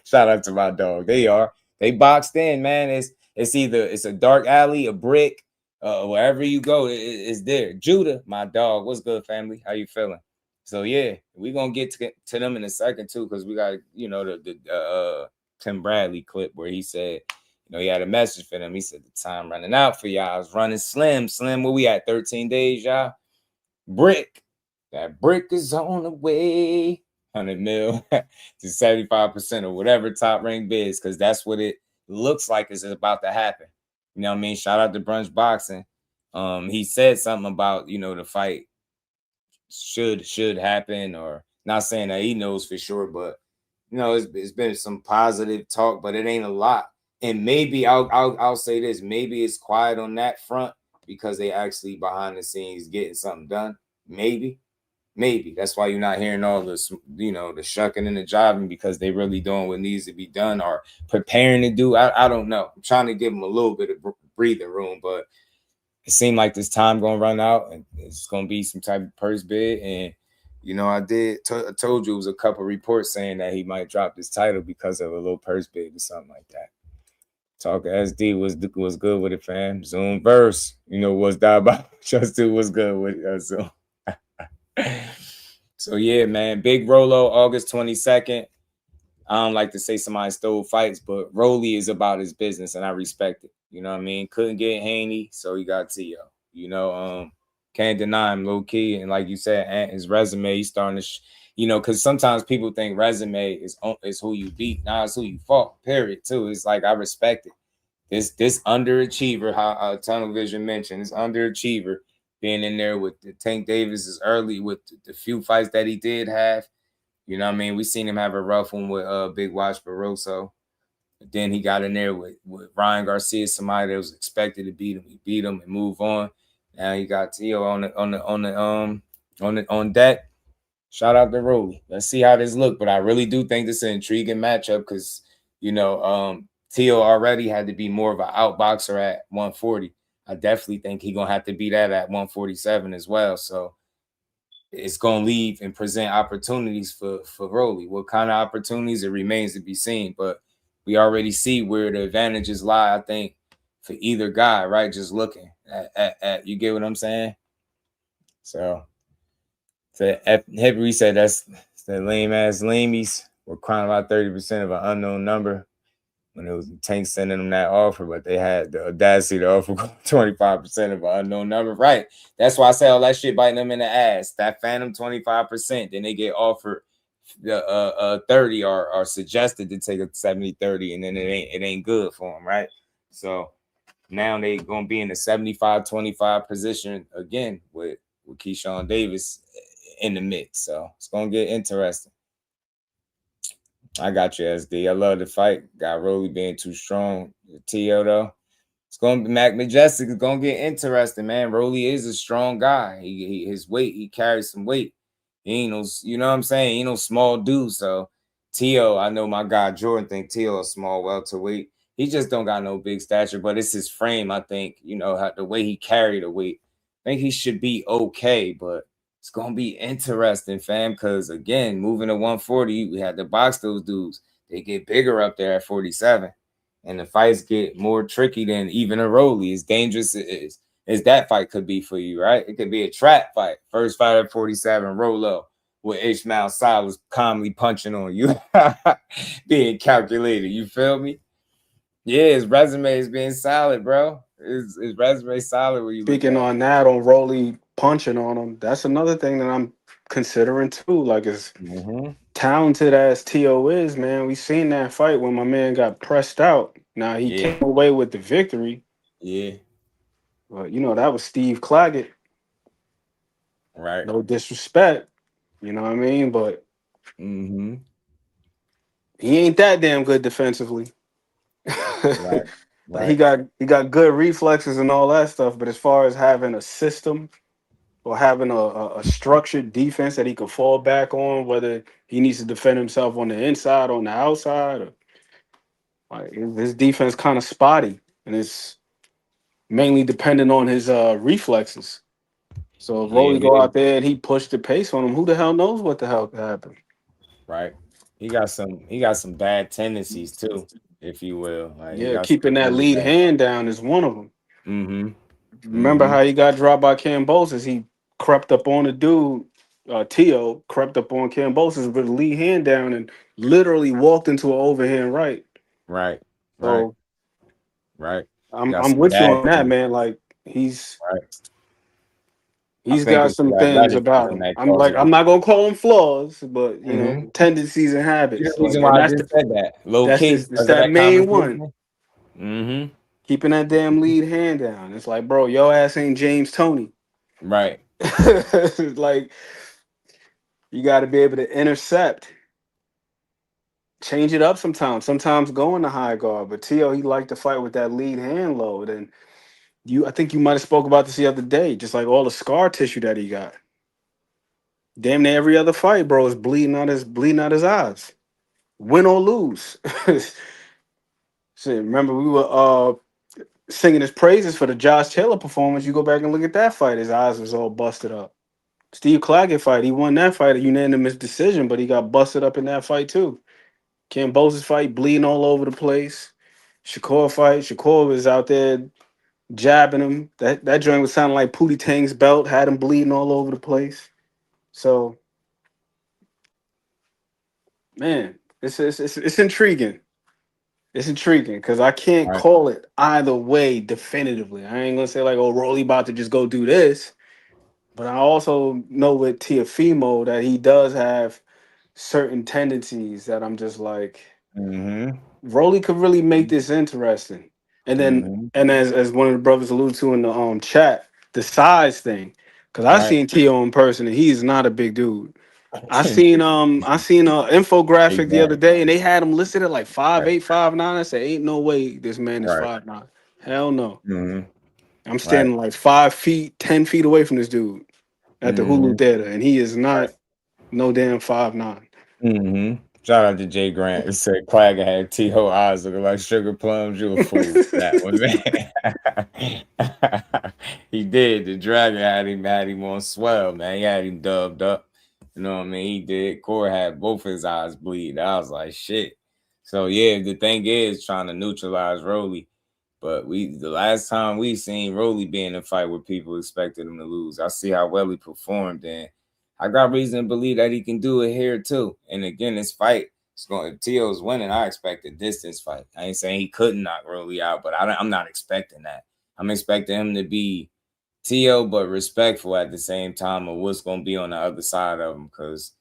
Shout out to my dog. They are. They boxed in, man. It's either it's a dark alley, a brick, wherever you go, it's there. Judah, my dog. What's good, family? How you feeling? So yeah, we're gonna get to them in a second too, because we got, you know, the Tim Bradley clip where he said, you know, he had a message for them. He said the time running out for y'all. I was running slim. Where we at? 13 days, y'all. Brick. That brick is on the way. 100 mil to 75% or whatever top rank bids, because that's what it looks like is about to happen. You know what I mean? Shout out to Brunch Boxing. He said something about, you know, the fight should happen, or not saying that he knows for sure, but you know, it's been some positive talk, but it ain't a lot. And maybe I'll say this, maybe it's quiet on that front because they actually behind the scenes getting something done. Maybe that's why you're not hearing all this, you know, the shucking and the jiving, because they really doing what needs to be done or preparing to do. I don't know. I'm trying to give them a little bit of breathing room, but it seemed like this time gonna run out and it's gonna be some type of purse bid. And you know, I told you it was a couple reports saying that he might drop this title because of a little purse bid or something like that. Talk SD was good with it, fam. Zoom verse, you know, what's that about? Justin was good with it. Zoom. So yeah, man, big Rolo, August 22nd. I don't like to say somebody stole fights, but Rolly is about his business, and I respect it. You know what I mean? Couldn't get Haney, so he got T.O. You know, can't deny him low key, and like you said, his resume, he's starting to, you know, because sometimes people think resume is who you beat. Nah, it's who you fought. Period. Too. It's like I respect it. This underachiever, how Tunnel Vision mentioned, this underachiever being in there with the Tank Davis is early with the few fights that he did have. You know what I mean? We seen him have a rough one with Big Watch Barroso. But then he got in there with Ryan Garcia, somebody that was expected to beat him. He beat him and move on. Now he got T.O. on deck. Shout out to Rolly. Let's see how this look. But I really do think this is an intriguing matchup because, you know, T.O. already had to be more of an outboxer at 140. I definitely think he's going to have to be that at 147 as well. So it's going to leave and present opportunities for Rolly. What kind of opportunities? It remains to be seen. But we already see where the advantages lie, I think, for either guy, right? Just looking at you get what I'm saying? So Hickory said that's the lame-ass lamies. We're crying about 30% of an unknown number. When it was Tank sending them that offer, but they had the audacity to offer 25% of an unknown number. Right. That's why I say all that shit biting them in the ass. That phantom 25%, then they get offered the 30 or suggested to take a 70-30, and then it ain't good for them, right? So now they gonna be in the 75-25 position again with Keyshawn Davis in the mix. So it's gonna get interesting. I got you, SD. I love the fight. Got Rolly being too strong. T.O. though. It's going to be Mac Majestic. It's going to get interesting, man. Rolly is a strong guy. His weight, he carries some weight. He ain't no, you know what I'm saying? He ain't no small dude. So T.O., I know my guy Jordan think T.O. a small welterweight. He just don't got no big stature, but it's his frame, I think. You know, how the way he carried the weight. I think he should be okay, but it's going to be interesting, fam, because, again, moving to 140, we had to box those dudes. They get bigger up there at 47, and the fights get more tricky than even a Rolly. As dangerous as that fight could be for you, right? It could be a trap fight. First fight at 47, Rolo, with Ishmael Silas calmly punching on you, being calculated. You feel me? Yeah, his resume is being solid, bro. His resume solid. Where you speaking on that, on Rolly punching on him, that's another thing that I'm considering too, like as Mm-hmm. talented as T.O. is, man, we seen that fight when my man got pressed out. Now he Yeah. came away with the victory, Yeah. but that was Steve Claggett. Right. No disrespect, you know what I mean? But Mm-hmm. he ain't that damn good defensively. Right. Like he Right. got good reflexes and all that stuff, but as far as having a system or having a structured defense that he can fall back on, whether he needs to defend himself on the inside or on the outside, or, like his defense kind of spotty, and it's mainly dependent on his reflexes. So if Yeah, Rolly it go is. out there and he pushed the pace on him, who the hell knows what the hell could happen? Right. He got some bad tendencies too, if you will. Like he Yeah, got some keeping that really lead bad. hand down is one of them. Mm-hmm. Remember Mm-hmm. how he got dropped by Cambosis? He crept up on the dude, Tio, crept up on Cambosis with a lead hand down and literally walked into an overhand right. Right. Right. So Right. Got I'm some with you bad on that, tendencies. man. Like he's Right. I he's think got it's some the things about athleticism him. that I'm like, causes I'm it. not gonna call him flaws, but Mm-hmm. tendencies and See the habits. Like, reason and why I just said that. Low that's key, just it's because of that that main one. conversation. Mm-hmm. Keeping that damn lead hand down. It's like, bro, your ass ain't James Tony. Right. Like, you got to be able to intercept, change it up sometimes. Sometimes go in the high guard. But Tio, he liked to fight with that lead hand load. And I think you might have spoke about this the other day. Just like all the scar tissue that he got. Damn near every other fight, bro, is bleeding out his eyes. Win or lose. Shit, remember we were singing his praises for the Josh Taylor performance. You go back and look at that fight, his eyes was all busted up. Steve Claggett fight, he won that fight a unanimous decision, but he got busted up in that fight too. Cambosis fight, bleeding all over the place. Shakur fight, Shakur was out there jabbing him. That joint was sounding like Pootie Tang's belt, had him bleeding all over the place. So, man, it's intriguing. It's intriguing because I can't Right. call it either way definitively. I ain't gonna say like, oh, Rolly about to just go do this. But I also know with Tiafimo that he does have certain tendencies that I'm just like, Mm-hmm. Rolly could really make this interesting. And then, Mm-hmm. and as one of the brothers alluded to in the chat, the size thing, because I Right. seen Tio in person and he's not a big dude. I seen a Big infographic the other man. day and they had him listed at like Right. 5'8", 5'9". I said, ain't no way this man is Right. 5'9". Hell no. Mm-hmm. I'm Right. standing like 5 feet, 10 feet away from this dude at the Mm-hmm. Hulu Theater, and he is Right. not no damn 5'9". Mm-hmm. Shout out to Jay Grant. It said Quagga had T.O. eyes looking like sugar plums. You a fool for that one, man. He did. The dragon had him on swell, man. He had him dubbed up. You know what I mean? He did. Core had both his eyes bleed. I was like, shit. So yeah, the thing is trying to neutralize Rolly. But the last time we seen Rolly be in a fight where people expected him to lose. I see how well he performed, and I got reason to believe that he can do it here too. And again, this fight, it's going. If Tio's winning, I expect a distance fight. I ain't saying he couldn't knock Rolly out, but I'm not expecting that. I'm expecting him to be Tio, but respectful at the same time of what's going to be on the other side of him. Because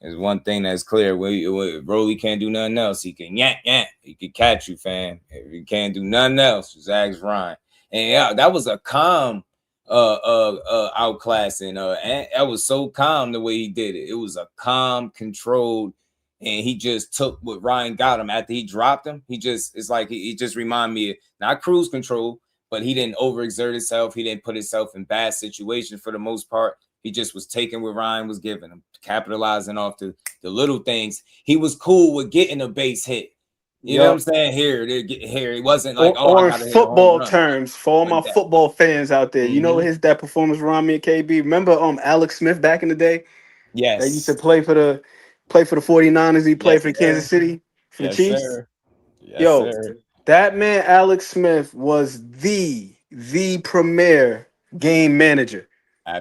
there's one thing that's clear: Rolly can't do nothing else. He can yank. He can catch you, fam. If he can't do nothing else, just ask Ryan. And yeah, that was a calm outclassing. And that was so calm the way he did it. It was a calm, controlled, and he just took what Ryan got him after he dropped him. It's like he just reminded me of not cruise control, but he didn't overexert himself. He didn't put himself in bad situations for the most part. He just was taking what Ryan was giving him, capitalizing off the little things. He was cool with getting a base hit. You know what I'm saying? Here, it wasn't like, oh, I Or in gotta hit a home football run. terms, for all my Like that. football fans out there, you know what that performance remind me of, KB? Remember Alex Smith back in the day? That used to Yes. play for the 49ers. He played Yes, for Kansas sir. City for the Yes, Chiefs. sir. Yes, Yo, sir. that man Alex Smith was the premier game manager.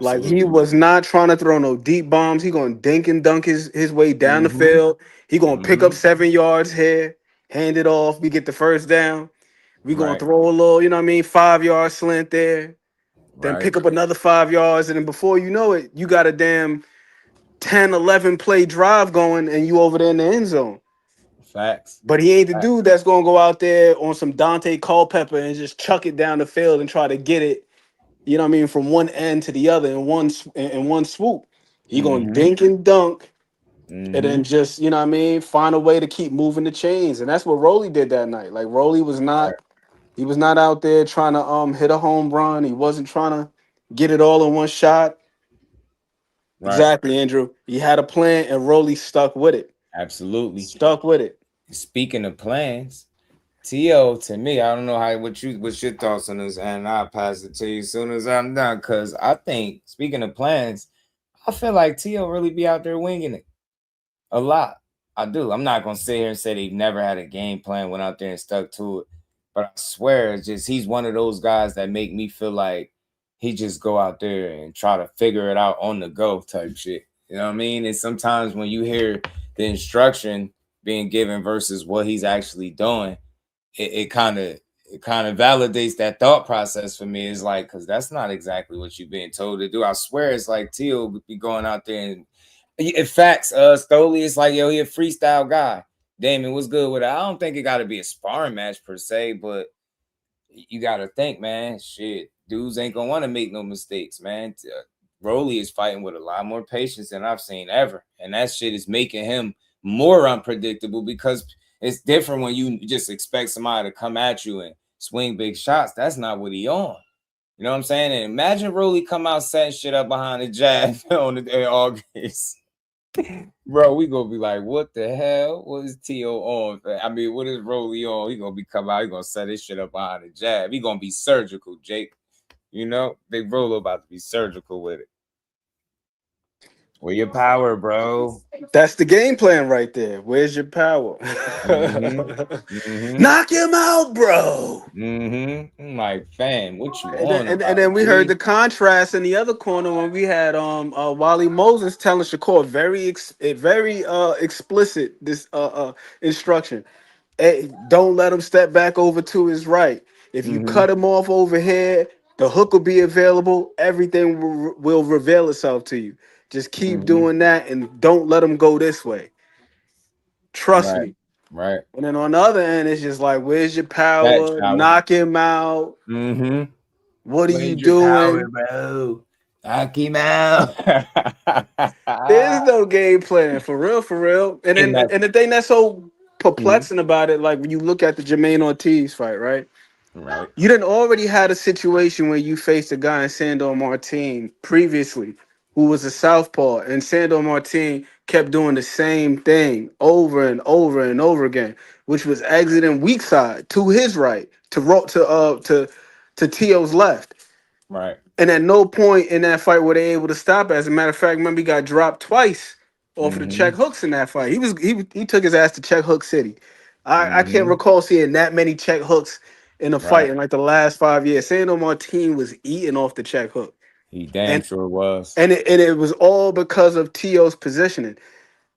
Like he Absolutely. was not trying to throw no deep bombs. He gonna dink and dunk his way down the Mm-hmm. field. He gonna pick up Mm-hmm. 7 yards here, hand it off. We get the first down. We gonna Right. throw a little, 5-yard slant there. Then Right. pick up another 5 yards, and then before you know it, you got a damn 10, 11 play drive going, and you over there in the end zone. Facts. But he ain't the dude that's gonna go out there on some Dante Culpepper and just chuck it down the field and try to get it, you know what I mean, from one end to the other in one swoop. He gonna dink and dunk, and then just, you know what I mean, find a way to keep moving the chains. And that's what Rolly did that night. Like Rolly was not, he was not out there trying to hit a home run. He wasn't trying to get it all in one shot. Right. Exactly, Andrew. He had a plan and Rolly stuck with it. Absolutely. Stuck with it. Speaking of plans, T.O., to me, I don't know what's your thoughts on this, and I'll pass it to you as soon as I'm done. Because I think, speaking of plans, I feel like T.O. really be out there winging it a lot. I do. I'm not gonna sit here and say they've never had a game plan, went out there and stuck to it. But I swear, it's just he's one of those guys that make me feel like he just go out there and try to figure it out on the go type shit. You know what I mean? And sometimes when you hear the instruction being given versus what he's actually doing, it kind of validates that thought process for me. It's like, because that's not exactly what you're being told to do. I swear it's like Teal would be going out there and in facts, Stoley, it's like, yo, he a freestyle guy. Damon, what's good with it? I don't think it got to be a sparring match per se, but you got to think, man, shit, dudes ain't going to want to make no mistakes, man. Rolly is fighting with a lot more patience than I've seen ever. And that shit is making him more unpredictable because it's different when you just expect somebody to come at you and swing big shots. That's not what he on. You know what I'm saying? And imagine Rolly come out setting shit up behind the jab on the August. Bro, we gonna be like, what the hell? What is T.O. on? I mean, what is Rolly on? He gonna be come out, he gonna set his shit up behind the jab. He gonna be surgical, Jake. You know, Big Rollo about to be surgical with it. Where your power, bro? That's the game plan right there. Where's your power? Knock him out, bro. I'm like, fam, what you want? And then we heard the contrast in the other corner when we had Wally Moses telling Shakur very explicit this instruction. Hey, don't let him step back over to his right. If you cut him off over here, the hook will be available. Everything will reveal itself to you. Just keep doing that and don't let him go this way. Trust me. Right. And then on the other end, it's just like, where's your power? Knock him out. What are you doing? Power, bro? Knock him out. There's no game plan, for real. And then and the thing that's so perplexing about it, like when you look at the Jermaine Ortiz fight, right? Right. You didn't already had a situation where you faced a guy in Sandor Martin previously who was a southpaw, and Sandor Martin kept doing the same thing over and over and over again, which was exiting weak side to his right, to T.O.'s left. Right. And at no point in that fight were they able to stop it. As a matter of fact, remember he got dropped twice off of the check hooks in that fight. He took his ass to check hook city. I can't recall seeing that many check hooks in a fight in like the last 5 years. Sandor Martin was eating off the check hook. He damn sure was. And it was all because of T.O.'s positioning.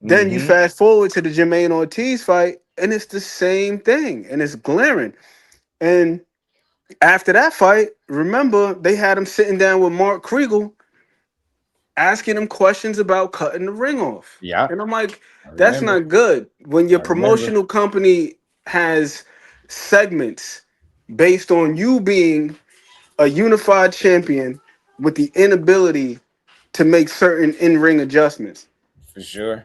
Then you fast forward to the Jermaine Ortiz fight, and it's the same thing, and it's glaring. And after that fight, remember, they had him sitting down with Mark Kriegel, asking him questions about cutting the ring off. Yeah. And I'm like, that's not good. When your promotional company has segments based on you being a unified champion with the inability to make certain in-ring adjustments. For sure.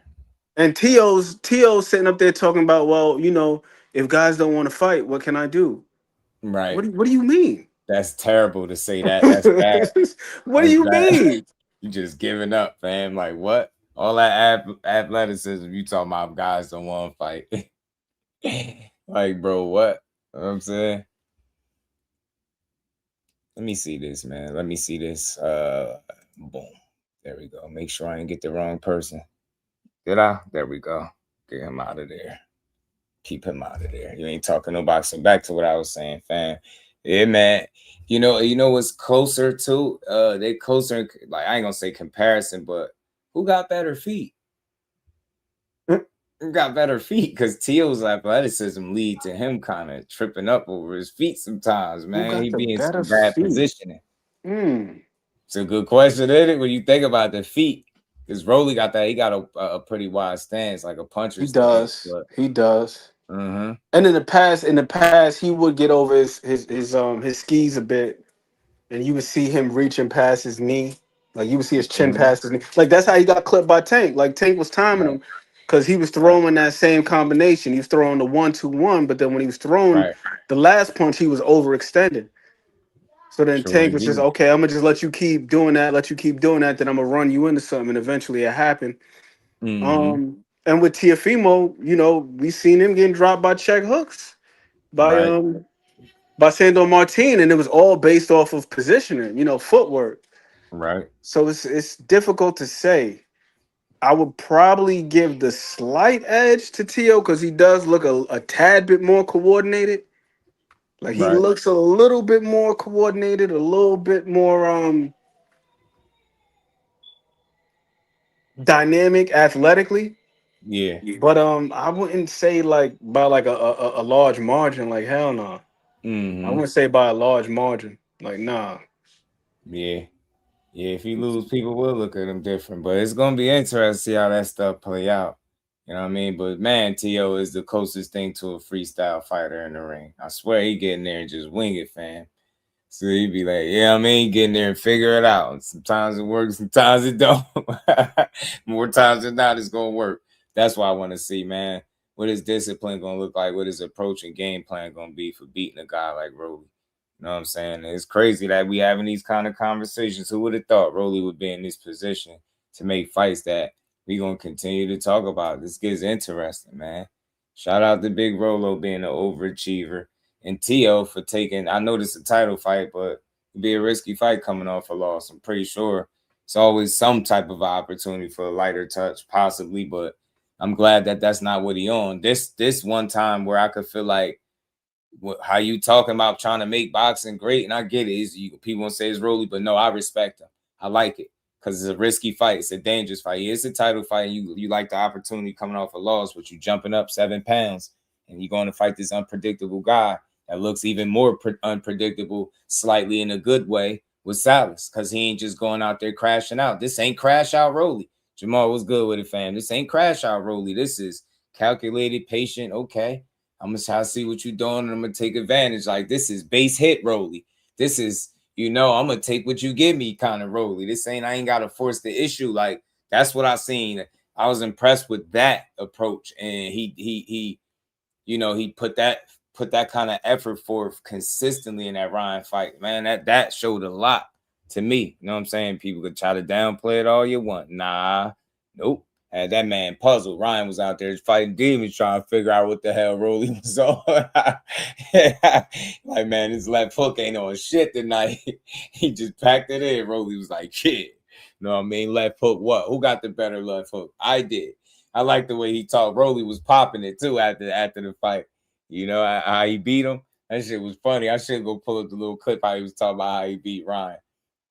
And T.O.'s sitting up there talking about, well, you know, if guys don't want to fight, what can I do? Right. What do you mean? That's terrible to say that. That's bad. What do you mean? You just giving up, fam. Like what? All that athleticism, you talking about guys don't want to fight. Like, bro, what? You know what I'm saying? Let me see this, man. Let me see this. Boom. There we go. Make sure I didn't get the wrong person. Did I? There we go. Get him out of there. Keep him out of there. You ain't talking no boxing. Back to what I was saying, fam. Yeah, man. You know what's closer to? They closer, like I ain't gonna say comparison, but who got better feet? Who got better feet? Because Teal's athleticism lead to him kind of tripping up over his feet sometimes, man. He be in some bad positioning. It's a good question, isn't it? When you think about the feet, Because Rolly got that. He got a pretty wide stance, like a puncher's stance. But He does. mm-hmm. And in the past, he would get over his skis a bit, and you would see him reaching past his knee. Like you would see his chin Mm-hmm. past his knee. Like that's how he got clipped by Tank. Like Tank was timing him because he was throwing that same combination. He was throwing the 1-2-1, but then when he was throwing the last punch, he was overextended. So then Sure Tank was just, okay, I'm gonna just let you keep doing that, then I'm gonna run you into something, and eventually it happened. Mm-hmm. And with Teofimo, you know, we seen him getting dropped by check hooks by Sandor Martin, and it was all based off of positioning, you know, footwork. Right. So it's difficult to say. I would probably give the slight edge to Tio because he does look a tad bit more coordinated. Like he looks a little bit more coordinated, a little bit more dynamic athletically. Yeah. But I wouldn't say like by like a large margin. Like hell no. I wouldn't say by a large margin. Like nah. Yeah. Yeah, if he lose, people will look at him different. But it's gonna be interesting to see how that stuff play out. You know what I mean? But man, T.O. is the closest thing to a freestyle fighter in the ring. I swear he get in there and just wing it, fam. So he'd be like, yeah, I mean, get in there and figure it out. And sometimes it works, sometimes it don't. More times than not, it's gonna work. That's why I want to see, man, what his discipline gonna look like, what his approach and game plan gonna be for beating a guy like Rolly. You know what I'm saying? It's crazy that we having these kind of conversations. Who would have thought Rolly would be in this position to make fights that we gonna continue to talk about? This gets interesting, man. Shout out to Big Rolo being an overachiever. And T.O. for taking, I know this is a title fight, but it'd be a risky fight coming off a loss. I'm pretty sure it's always some type of opportunity for a lighter touch, possibly, but I'm glad that that's not what he on. This one time where I could feel like how you talking about trying to make boxing great, and I get it. People won't say it's Rolly, but no, I respect him. I like it because it's a risky fight. It's a dangerous fight. It's a title fight. You like the opportunity coming off a loss, but you jumping up 7 pounds and you're going to fight this unpredictable guy that looks even more unpredictable, slightly in a good way, with Salas, because he ain't just going out there crashing out. This ain't crash out Rolly. Jamal, what's good with it, fam? This ain't crash out Rolly. This is calculated, patient. Okay, I'm gonna try to see what you're doing, and I'm gonna take advantage. Like, this is base hit Rolly. This is, I'm gonna take what you give me kind of Rolly. This ain't, I ain't gotta force the issue. Like, that's what I seen. I was impressed with that approach, and he put that kind of effort forth consistently in that Ryan fight. Man, that showed a lot to me. You know what I'm saying? People could try to downplay it all you want. Nah, nope. Had that man puzzled. Ryan was out there fighting demons, trying to figure out what the hell Rolly was on. Like, man, his left hook ain't on shit tonight. He just packed it in. Rolly was like, shit. You know what I mean? Left hook, what? Who got the better left hook? I did. I like the way he talked. Rolly was popping it too after the fight. You know how he beat him? That shit was funny. I should go pull up the little clip how he was talking about how he beat Ryan.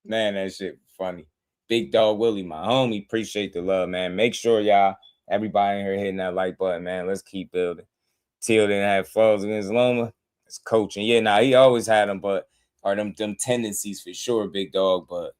Man, that shit was funny. Big Dog Willie, my homie. Appreciate the love, man. Make sure y'all, everybody in here hitting that like button, man. Let's keep building. Till didn't have flaws against Loma. It's coaching. Yeah, he always had them, but are them tendencies for sure, Big Dog. But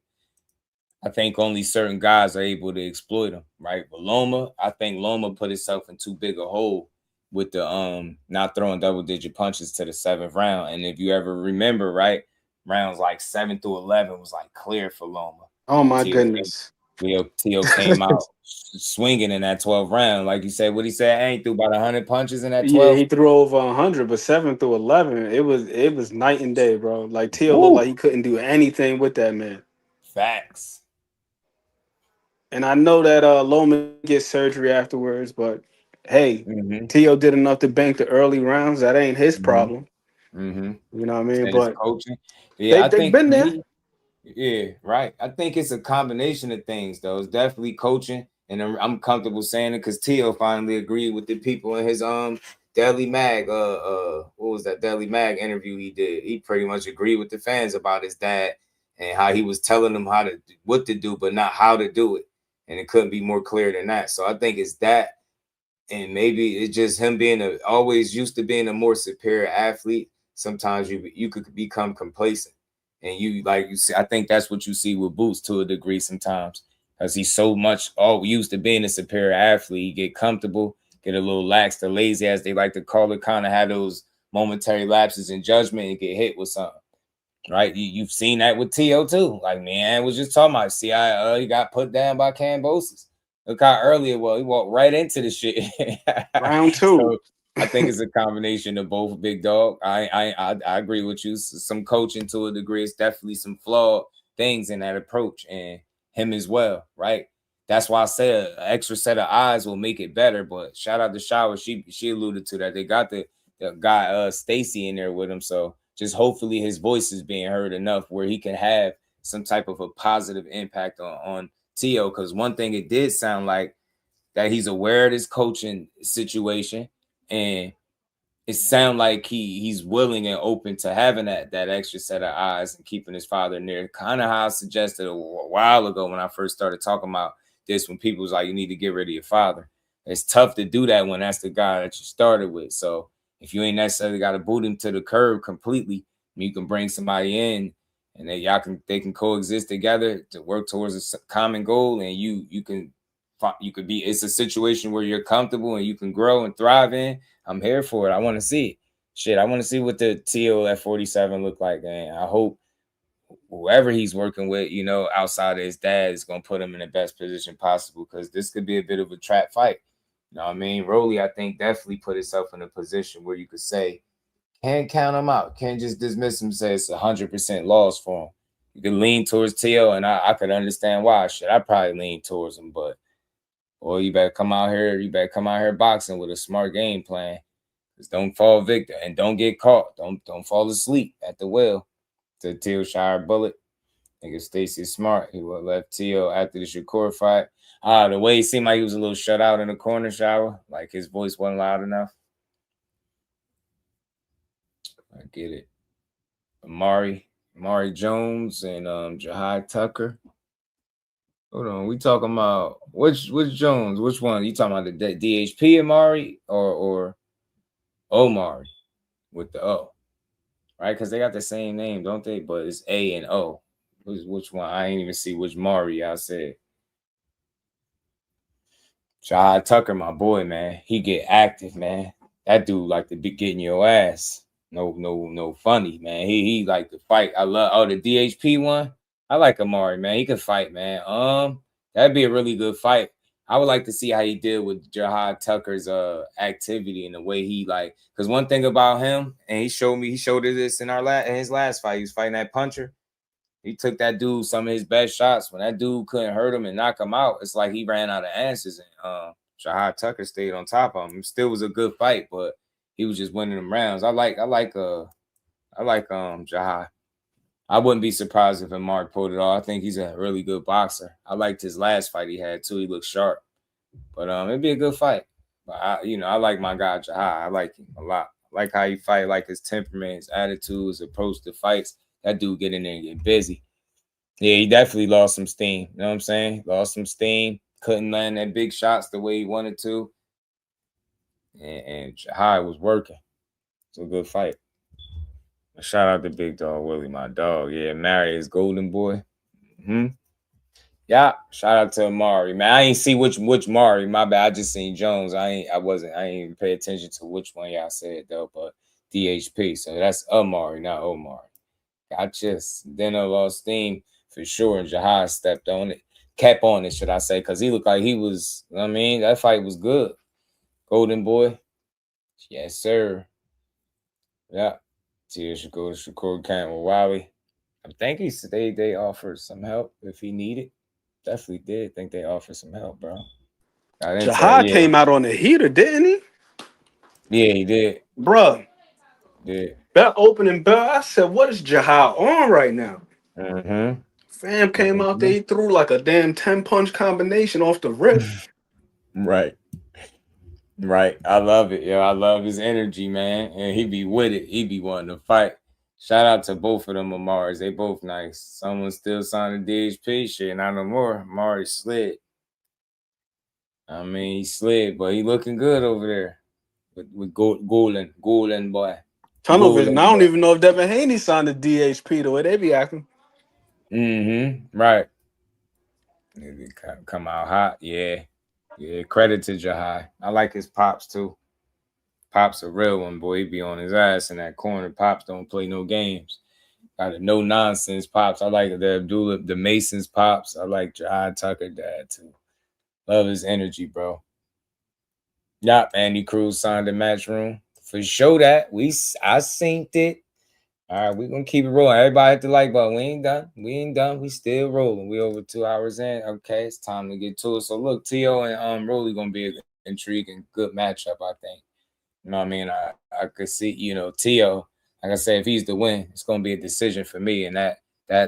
I think only certain guys are able to exploit them, right? But Loma, I think Loma put himself in too big a hole with the not throwing double-digit punches to the 7th round. And if you ever remember, right, rounds like 7 through 11 was like clear for Loma. Oh my goodness. Tio came out swinging in that 12th round. Like you said, what he said, I ain't threw about 100 punches in that 12th. Yeah, he threw over 100, but 7 through 11, it was night and day, bro. Like Tio looked like he couldn't do anything with that man. Facts. And I know that Loma gets surgery afterwards, but hey, Tio did enough to bank the early rounds. That ain't his problem. You know what I mean? But coaching. Yeah, they've been there. Yeah, right. I think it's a combination of things, though. It's definitely coaching, and I'm comfortable saying it because Tio finally agreed with the people in his Daily Mag. What was that Daily Mag interview he did? He pretty much agreed with the fans about his dad and how he was telling them what to do, but not how to do it. And it couldn't be more clear than that. So I think it's that, and maybe it's just him being always used to being a more superior athlete. Sometimes you could become complacent. And you see, I think that's what you see with Boots to a degree sometimes. because he's so much used to being a superior athlete. He get comfortable, get a little lax or lazy, as they like to call it, kind of have those momentary lapses in judgment and get hit with something. Right? You've seen that with T.O. too. Like, man, was just talking about, see how he got put down by Kambosos. Look how early it was. He walked right into the shit. Round 2. So I think it's a combination of both, big dog. I agree with you. Some coaching to a degree. It's definitely some flawed things in that approach, and him as well, right? That's why I said an extra set of eyes will make it better. But shout out to Shower. She alluded to that. They got the guy Stacy in there with him. So just hopefully his voice is being heard enough where he can have some type of a positive impact on T.O. Because one thing it did sound like that he's aware of this coaching situation, and it sounds like he's willing and open to having that extra set of eyes and keeping his father near. Kind of how I suggested a while ago when I first started talking about this, when people was like, you need to get rid of your father. It's tough to do that when that's the guy that you started with. So if you ain't necessarily got to boot him to the curb completely, you can bring somebody in and then they can coexist together to work towards a common goal, and you could be, it's a situation where you're comfortable and you can grow and thrive in. I'm here for it. I want to see it. Shit, I want to see what the T.O. at 47 look like, and I hope whoever he's working with, outside of his dad, is going to put him in the best position possible, because this could be a bit of a trap fight. You know what I mean? Rolly, I think, definitely put himself in a position where you could say, can't count him out. Can't just dismiss him, say it's 100% loss for him. You could lean towards T.O., and I could understand why. Shit, I probably lean towards him, but boy, you better come out here boxing with a smart game plan. Just don't fall victim and don't get caught. Don't fall asleep at the wheel. To T.O. Shire bullet. I think Stacy is smart. He would have left T.O. after the Shakur fight. The way he seemed like he was a little shut out in the corner, Shower. Like his voice wasn't loud enough. I get it. Amari Jones and Jahai Tucker. Hold on, we talking about which Jones? Which one? You talking about the DHP Amari or Omari with the O, right? Because they got the same name, don't they? But it's A and O. Which one? I ain't even see which Mari I said. Jahai Tucker, my boy, man. He get active, man. That dude like to be getting your ass. No funny, man. He like to fight. I love the DHP one. I like Amari, man. He can fight, man. That'd be a really good fight. I would like to see how he did with Jahai Tucker's activity and the way he because one thing about him, and he showed this in his last fight. He was fighting that puncher. He took that dude some of his best shots. When that dude couldn't hurt him and knock him out, it's like he ran out of answers. And Jahai Tucker stayed on top of him. It still was a good fight, but he was just winning them rounds. I like Jahai. I wouldn't be surprised if Amari pulled it off. I think he's a really good boxer. I liked his last fight he had too. He looked sharp. But it'd be a good fight. But I like my guy Jahai. I like him a lot. I like how he fight, like his temperament, his attitude, his approach to fights. That dude get in there and get busy. Yeah, he definitely lost some steam. You know what I'm saying? Lost some steam. Couldn't land that big shots the way he wanted to. And Jahai was working. It's a good fight. Shout out to Big Dog Willie, my dog. Yeah, marry his golden boy. Yeah, shout out to Amari. Man, I ain't see which Mari. My bad. I just seen Jones. I ain't even pay attention to which one y'all said though, but DHP. So that's Amari, not Omari. Gotcha. Then I lost steam for sure, and Jahai stepped on it. Kept on it, should I say, because he looked like he was, that fight was good. Golden boy. Yes, sir. Yeah. Tia should go to Shakur camp with Wiley. I think they offered some help if he needed. Definitely did think they offered some help, bro. Jahai came out on the heater, didn't he? Yeah, he did. Bruh. Yeah. That opening bell, I said, what is Jahai on right now? Fam came out there, he threw like a damn 10-punch combination off the rip. Right. I love it. I love his energy, man. And he be with it. He be wanting to fight. Shout out to both of them Amaris. They both nice. Someone still signed a DHP shit. Not no more. Amari slid. He slid, but he looking good over there. With Golden boy. Tunnel vision. I don't even know if Devin Haney signed a DHP the way they be acting. Right. Come out hot. Yeah. Yeah. Credit to Jahai. I like his pops too. Pops a real one, boy. He be on his ass in that corner. Pops don't play no games. Got a no nonsense Pops. I like the Abdullah, the Masons Pops. I like Jahai Tucker dad too. Love his energy, bro. Yup, Andy Cruz signed the Matchroom. For sure that. I synced it. All right, we're gonna keep it rolling. Everybody hit the like button. We ain't done. We ain't done. We still rolling. We over 2 hours in. Okay, it's time to get to it. So look, T.O. and Rolly gonna be an intriguing, good matchup, I think. You know what I mean? I could see, T.O., like I said, if he's the win, it's gonna be a decision for me. And that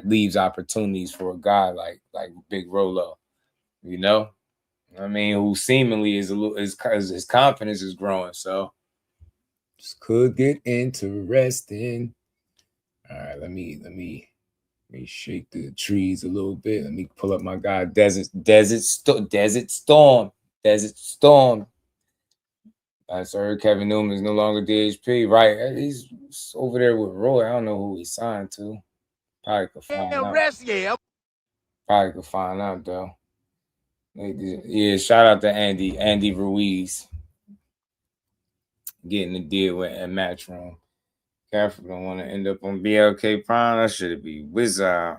leaves opportunities for a guy like Big Rolo, you know? I mean, who seemingly is his confidence is growing. So this could get interesting. All right, let me shake the trees a little bit. Let me pull up my guy, Desert Storm. I heard Kevin Newman is no longer DHP. Right, he's over there with Roy. I don't know who he signed to. Probably could find out. Probably could find out though. Yeah, shout out to Andy Ruiz getting the deal with a Matchroom. Careful, don't want to end up on BLK Prime. That should be Wizard.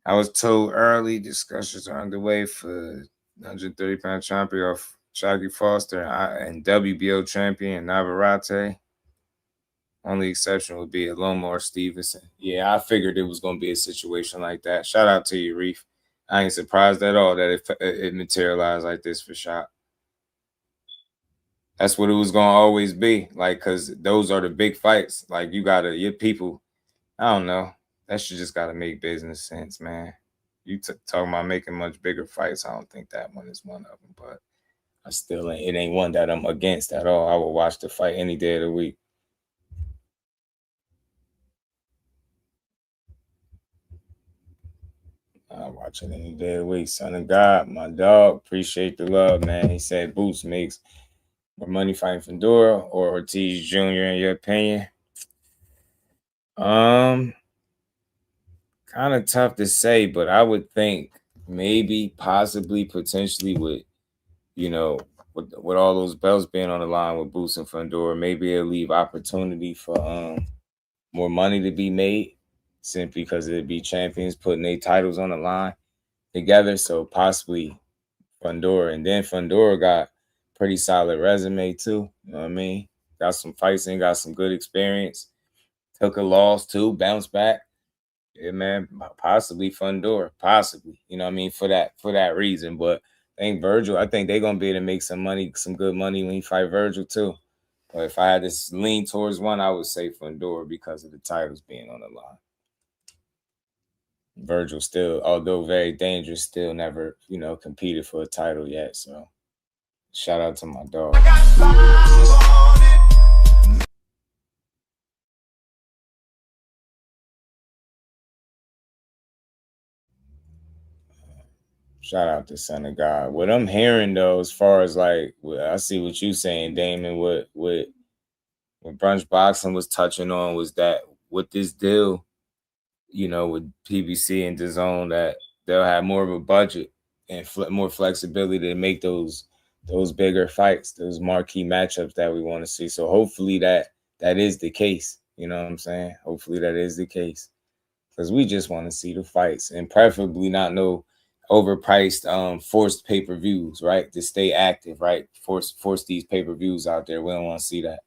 I was told early discussions are underway for 130-pound champion of Shaggy Foster and WBO champion Navarrete. Only exception would be Lomar Stevenson. Yeah, I figured it was going to be a situation like that. Shout out to you, Reef. I ain't surprised at all that it materialized like this for Shot. That's what it was going to always be. Like, because those are the big fights. Like, your people, I don't know. That shit just got to make business sense, man. You talking about making much bigger fights. I don't think that one is one of them. But it ain't one that I'm against at all. I will watch the fight any day of the week. I'll watch it any day of the week. Son of God, my dog. Appreciate the love, man. He said Boots makes more money fighting Fedora or Ortiz Jr. in your opinion? Kind of tough to say, but I would think maybe, possibly, potentially with all those belts being on the line with Boots and Fedora, maybe it'll leave opportunity for more money to be made simply because it'd be champions putting their titles on the line together. So possibly Fedora, and then Fedora got pretty solid resume too. You know what I mean? Got some fights and got some good experience. Took a loss too, bounced back. Yeah, man, possibly Fedora, possibly. You know what I mean? For that reason. But I think Vergil, I think they're gonna be able to make some money, some good money when you fight Vergil too. But if I had to lean towards one, I would say Fedora because of the titles being on the line. Vergil still, although very dangerous, still never, competed for a title yet. So shout out to my dog. Shout out to Son of God. What I'm hearing though, as far as like, I see what you saying, Damon. What Brunch Boxing was touching on was that with this deal, with PBC and DAZN, that they'll have more of a budget and more flexibility to make those bigger fights, those marquee matchups that we want to see. So hopefully that is the case. You know what I'm saying? Hopefully that is the case, because we just want to see the fights, and preferably not no overpriced forced pay-per-views, right? To stay active, right? Force these pay-per-views out there. We don't want to see that.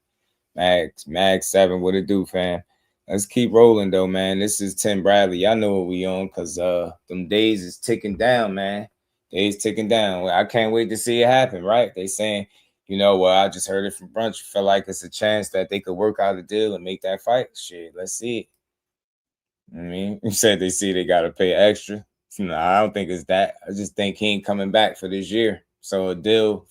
Mag 7, what it do, fam? Let's keep rolling though, man. This is Tim Bradley. Y'all know what we on, because them days is ticking down, man. Days ticking down. I can't wait to see it happen, right? They saying, I just heard it from Brunch. Felt like it's a chance that they could work out a deal and make that fight. Shit, let's see it. I mean, you said they see they got to pay extra. No, I don't think it's that. I just think he ain't coming back for this year. So a deal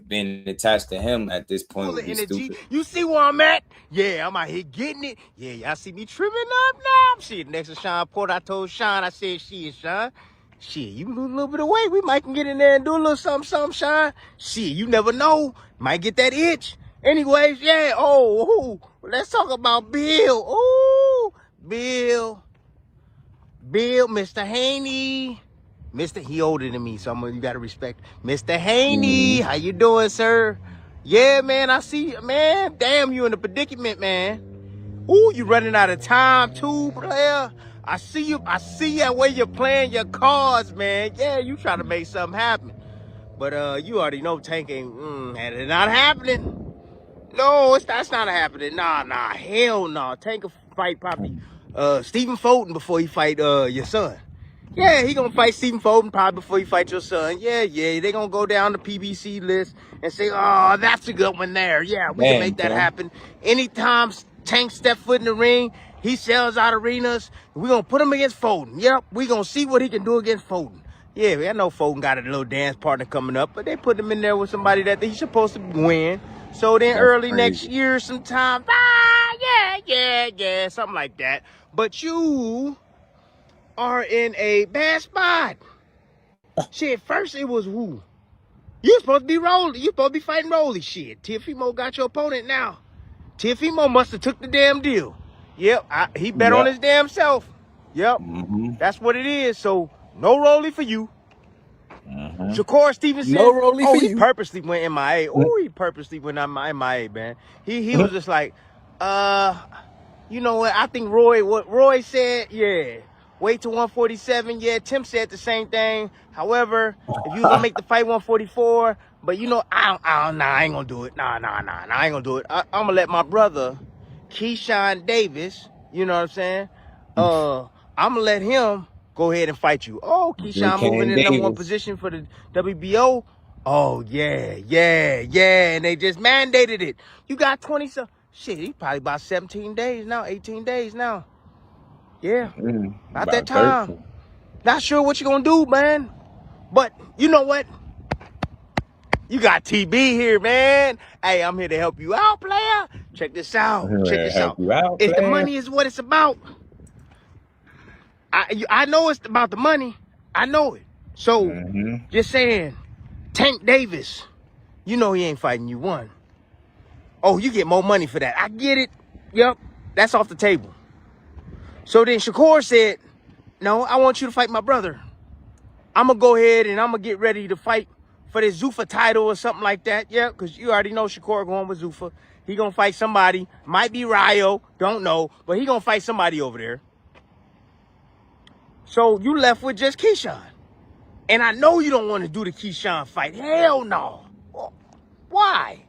being attached to him at this point would be stupid. You see where I'm at? Yeah, I'm out here getting it. Yeah, y'all see me trimming up now. Shit, next to Sean Porter, I told Sean, I said, shit, Sean. Shit, you lose a little bit of weight. We might can get in there and do a little something, Sean. Shit, you never know. Might get that itch. Anyways, yeah. Oh, let's talk about Bill. Oh, Bill, Mr. Haney. Mr. He older than me, so you gotta respect Mr. Haney. How you doing, sir? Yeah, man, I see you, man. Damn, you in a predicament, man. Ooh, you running out of time too, player. I see you that way you're playing your cards, man. Yeah, you trying to make something happen. But you already know Tank ain't it's not happening. No, that's not happening. Nah, hell no. Tank will fight probably Stephen Fulton before he fight your son. Yeah, he gonna fight Stephen Fulton probably before he fight your son. Yeah, they gonna go down the PBC list and say, oh, that's a good one there. Yeah, we can make that happen. Anytime Tank step foot in the ring, he sells out arenas. We gonna put him against Fulton. Yep, we gonna see what he can do against Fulton. Yeah, I know Fulton got a little dance partner coming up, but they put him in there with somebody that he's supposed to win. So then early next year sometime, yeah, something like that. But you are in a bad spot. Shit, first it was who? You supposed to be Rolly. You supposed to be fighting Rolly. Shit, Teofimo got your opponent now. Teofimo must have took the damn deal. Yep, he bet on his damn self. Yep, that's what it is. So no Rolly for you. Shakur Stevenson. No Rolly for you. He purposely went MIA. He purposely went MIA, man. He was just like, you know what? I think what Roy said, yeah. Wait till 147. Yeah, Tim said the same thing. However, if you gonna make the fight 144, but you know, I ain't gonna do it. Nah, I ain't gonna do it. I'm gonna let my brother, Keyshawn Davis, you know what I'm saying? I'm gonna let him go ahead and fight you. Oh, Keyshawn moving in number 1 position for the WBO. Oh, yeah. And they just mandated it. You got 20 some. Shit, he probably about 17 days now, 18 days now. Yeah, about that time. 30. Not sure what you're going to do, man. But you know what? You got TB here, man. Hey, I'm here to help you out, player. Check this out. If the money is what it's about, I know it's about the money. I know it. So, just saying, Tank Davis, you know he ain't fighting you one. Oh, you get more money for that. I get it. Yep, that's off the table. So then Shakur said, no, I want you to fight my brother. I'm going to go ahead and I'm going to get ready to fight for this Zuffa title or something like that. Yeah, because you already know Shakur going with Zuffa. He going to fight somebody. Might be Ryo. Don't know. But he going to fight somebody over there. So you left with just Keyshawn. And I know you don't want to do the Keyshawn fight. Hell no. Why?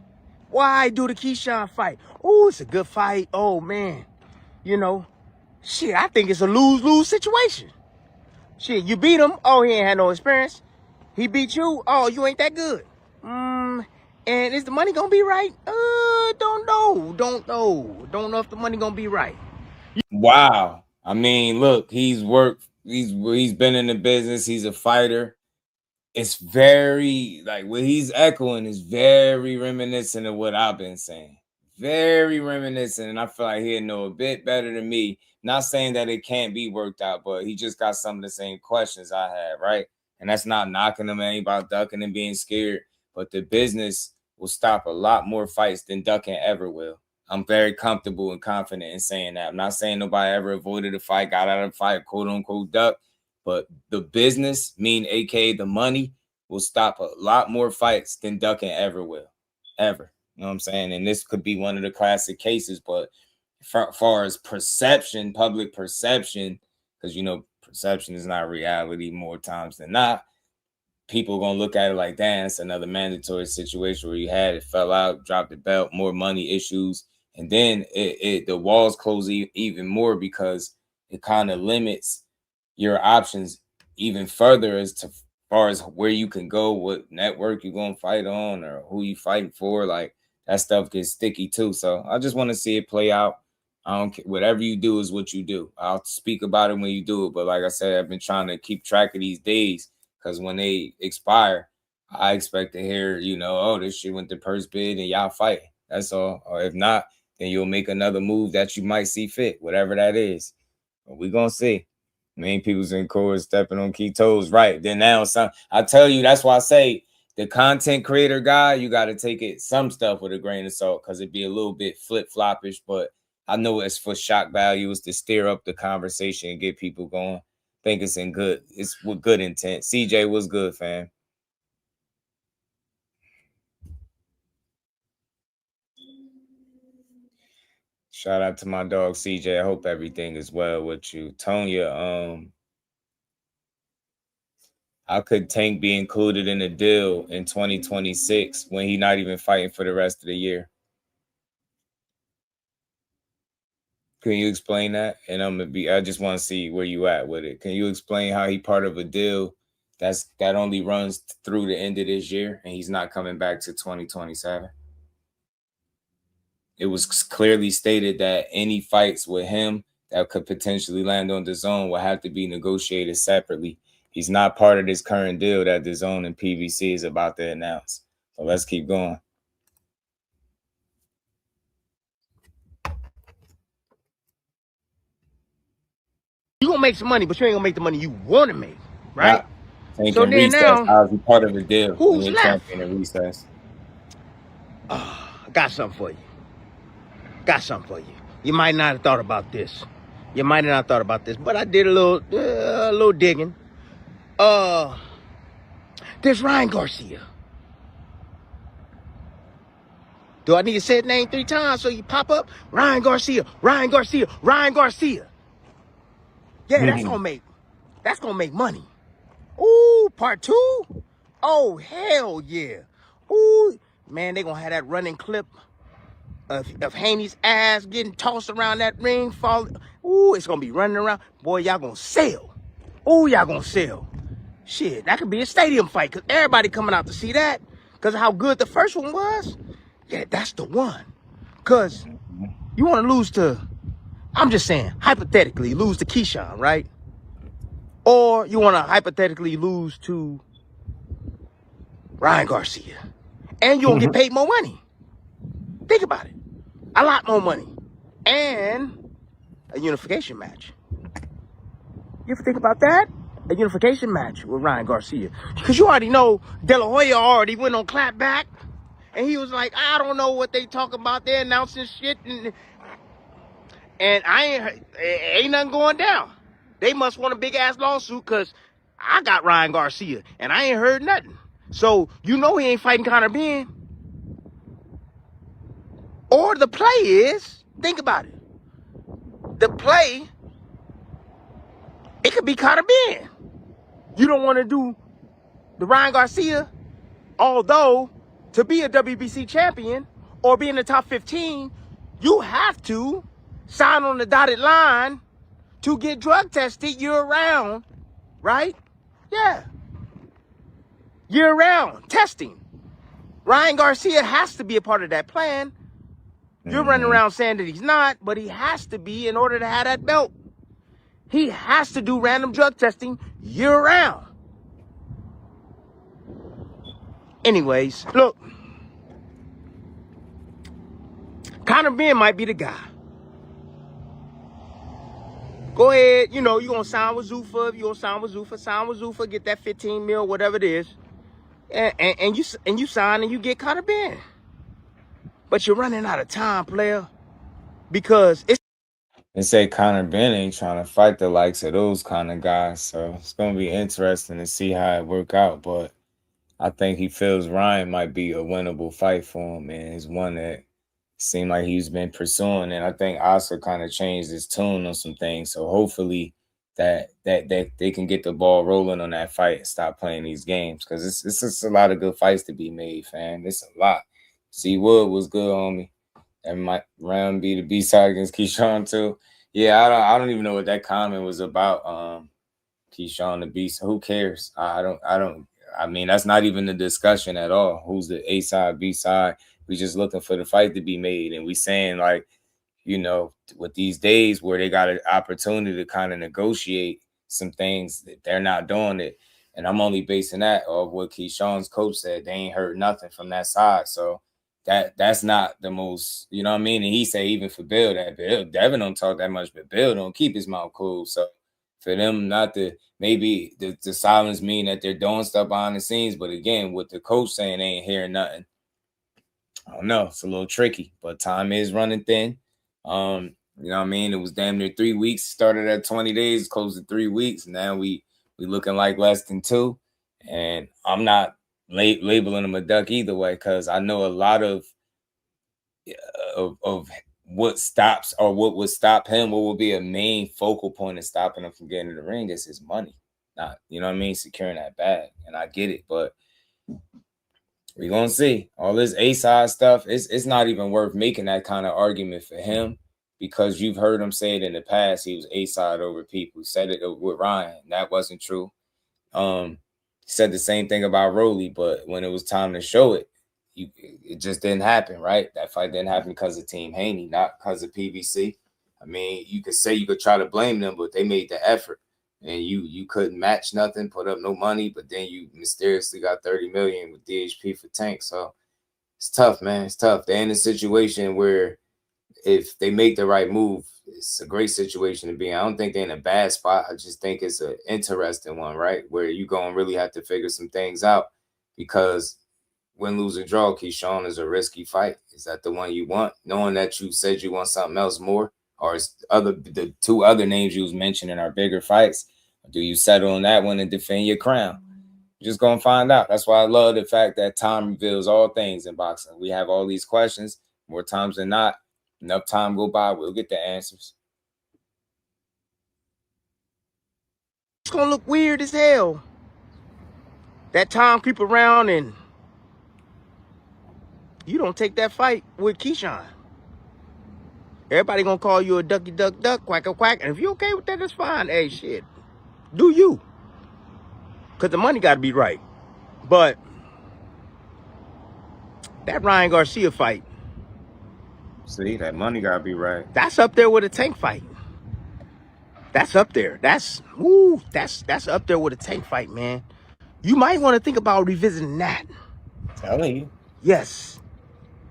Why do the Keyshawn fight? Oh, it's a good fight. Oh, man. You know, shit, I think it's a lose-lose situation. Shit, you beat him. Oh, he ain't had no experience. He beat you. Oh, you ain't that good. And is the money gonna be right? Don't know. Don't know if the money gonna be right. Wow. I mean, look, he's worked. He's been in the business. He's a fighter. It's very, like, what he's echoing is very reminiscent of what I've been saying. Very reminiscent, and I feel like he'll know a bit better than me. Not saying that it can't be worked out, but he just got some of the same questions I had, right? And that's not knocking him about ducking and being scared, but the business will stop a lot more fights than ducking ever will. I'm very comfortable and confident in saying that. I'm not saying nobody ever avoided a fight, got out of the fight, quote unquote duck, but the business, aka the money, will stop a lot more fights than ducking ever will. Ever. You know what I'm saying? And this could be one of the classic cases, but far as perception, public perception, because, you know, perception is not reality more times than not, people are going to look at it like, damn, it's another mandatory situation where you had it, fell out, dropped the belt, more money issues. And then the walls close even more because it kind of limits your options even further as to far as where you can go, what network you're going to fight on or who you fighting for. Like, that stuff gets sticky too. So I just want to see it play out. I don't care. Whatever you do is what you do. I'll speak about it when you do it. But like I said, I've been trying to keep track of these days because when they expire, I expect to hear, you know, oh, this shit went to purse bid and y'all fight. That's all. Or if not, then you'll make another move that you might see fit, whatever that is. But we're going to see. Main people's in court stepping on key toes. Right. Then now, I tell you, that's why I say the content creator guy, you got to take it some stuff with a grain of salt because it'd be a little bit flip-floppish. But I know it's for shock value, it's to stir up the conversation and get people going. think it's with good intent. CJ was good, fam. Shout out to my dog CJ. I hope everything is well with you. Tonya, how could Tank be included in the deal in 2026 when he's not even fighting for the rest of the year? Can you explain that? And I just want to see where you at with it. Can you explain how he part of a deal that only runs through the end of this year and he's not coming back to 2027? It was clearly stated that any fights with him that could potentially land on DAZN will have to be negotiated separately. He's not part of this current deal that DAZN and PBC is about to announce. So let's keep going. You gonna make some money, but you ain't gonna make the money you want to make, right? So then now, how's he part of the deal? Who's left? In recess? I got something for you. You might not have thought about this. But I did a little digging. There's Ryan Garcia. Do I need to say his name 3 times so you pop up? Ryan Garcia. Yeah, that's gonna make money. Ooh, part 2? Oh, hell yeah. Ooh, man, they gonna have that running clip of Haney's ass getting tossed around that ring, falling. Ooh, it's gonna be running around. Boy, y'all gonna sell. Ooh, y'all gonna sell. Shit, that could be a stadium fight, because everybody coming out to see that, because of how good the first one was. Yeah, that's the one. Because you want to lose to, I'm just saying, hypothetically, lose to Keyshawn, right? Or you want to hypothetically lose to Ryan Garcia. And you're going to get paid more money. Think about it. A lot more money. And a unification match. You ever think about that? A unification match with Ryan Garcia. Because you already know De La Hoya already went on clapback. And he was like, I don't know what they talking about. They're announcing shit. And ain't nothing going down. They must want a big-ass lawsuit because I got Ryan Garcia. And I ain't heard nothing. So, you know he ain't fighting Conor Ben. Or the play is, think about it. The play, it could be Conor Ben. You don't want to do the Ryan Garcia, although to be a WBC champion or be in the top 15, you have to sign on the dotted line to get drug tested year-round, right? Yeah. Year-round testing. Ryan Garcia has to be a part of that plan. You're running around saying that he's not, but he has to be in order to have that belt. He has to do random drug testing year-round. Anyways, look. Conor Ben might be the guy. Go ahead, you know, you're going to sign with Zuffa. If you're going to sign with Zuffa, get that 15 mil, whatever it is. And you sign and you get Conor Ben. But you're running out of time, player. Because it's... They say Conor Ben ain't trying to fight the likes of those kind of guys. So it's going to be interesting to see how it work out. But I think he feels Ryan might be a winnable fight for him. And it's one that seemed like he's been pursuing. And I think Oscar kind of changed his tune on some things. So hopefully that they can get the ball rolling on that fight and stop playing these games. Because it's just a lot of good fights to be made, fam. It's a lot. C. Wood was good on me. That might round be the B-side against Keyshawn too. Yeah, I don't even know what that comment was about. Keyshawn the B-side. Who cares? I mean, that's not even the discussion at all. Who's the A-side, B-side? We just looking for the fight to be made. And we saying, like, you know, with these days where they got an opportunity to kind of negotiate some things, that they're not doing it. And I'm only basing that off what Keyshawn's coach said. They ain't heard nothing from that side. So that's not the most, you know what I mean? And he said even for Bill, Devin don't talk that much, but Bill don't keep his mouth cool. So for them not to, maybe the silence mean that they're doing stuff behind the scenes. But again, with the coach saying they ain't hearing nothing, I don't know. It's a little tricky, but time is running thin. You know what I mean? It was damn near 3 weeks. Started at 20 days, closed to 3 weeks. Now we looking like less than 2. And I'm not labeling him a duck either way, because I know a lot of what stops or what would stop him, what would be a main focal point of stopping him from getting in the ring is his money. Not, you know what I mean, securing that bag. And I get it, but we're gonna see. All this A-side stuff, it's not even worth making that kind of argument for him, because you've heard him say it in the past. He was A-side over people. He said it with Ryan. That wasn't true. He said the same thing about Rolly, but when it was time to show it, it just didn't happen, right? That fight didn't happen because of Team Haney, not because of PBC. I mean, you could try to blame them, but they made the effort, and you couldn't match nothing, put up no money, but then you mysteriously got 30 million with DHP for Tank. So it's tough, man. It's tough. They're in a situation where if they make the right move, it's a great situation to be in. I don't think they're in a bad spot. I just think it's an interesting one, right? Where you're going to really have to figure some things out, because win, lose, or draw, Keyshawn, is a risky fight. Is that the one you want? Knowing that you said you want something else more, or is the 2 other names you was mentioning are bigger fights? Or do you settle on that one and defend your crown? You're just going to find out. That's why I love the fact that time reveals all things in boxing. We have all these questions. More times than not, enough time go by, we'll get the answers. It's going to look weird as hell. That time creep around and you don't take that fight with Keyshawn. Everybody gonna call you a ducky duck duck, quack quack. And if you okay with that, that's fine. Hey, shit. Do you. Because the money got to be right. But that Ryan Garcia fight. See, that money got to be right. That's up there with a Tank fight. That's up there. That's up there with a Tank fight, man. You might want to think about revisiting that. Telling you. Yes.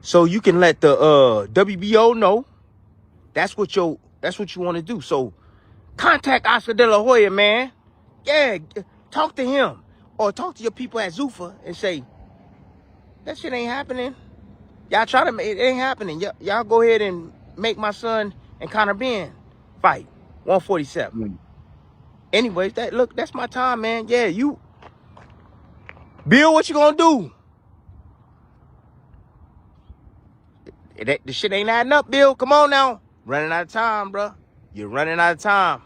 So you can let the WBO know that's what you want to do. So contact Oscar De La Hoya, man. Yeah, talk to him, or talk to your people at Zuffa and say that shit ain't happening. Y'all try to make it ain't happening. Y'all go ahead and make my son and Conor Ben fight 147. Anyways, that's my time, man. Yeah, you Bill, what you gonna do? The shit ain't adding up, Bill. Come on now. Running out of time, bro. You're running out of time.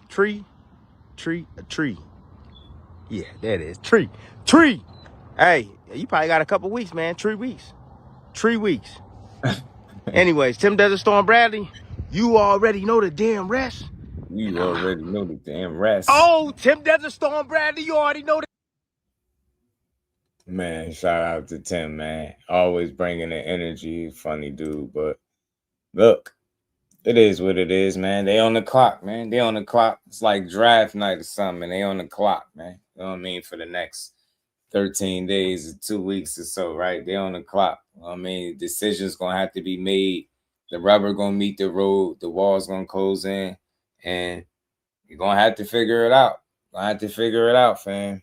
Tree. Yeah, there it is. Tree. Hey, you probably got a couple weeks, man. 3 weeks. 3 weeks. Anyways, Tim Desert Storm Bradley, you already know the damn rest. You already know the damn rest. Oh, Tim Desert Storm Bradley, you already know the. Man, shout out to Tim, man. Always bringing the energy. Funny dude. But look, it is what it is, man. They on the clock, man. They on the clock. It's like draft night or something. They on the clock, man. You know what I mean? For the next 13 days or 2 weeks or so, right? They on the clock. You know what I mean? Decisions going to have to be made. The rubber going to meet the road. The wall's going to close in. And you're going to have to figure it out. Fam.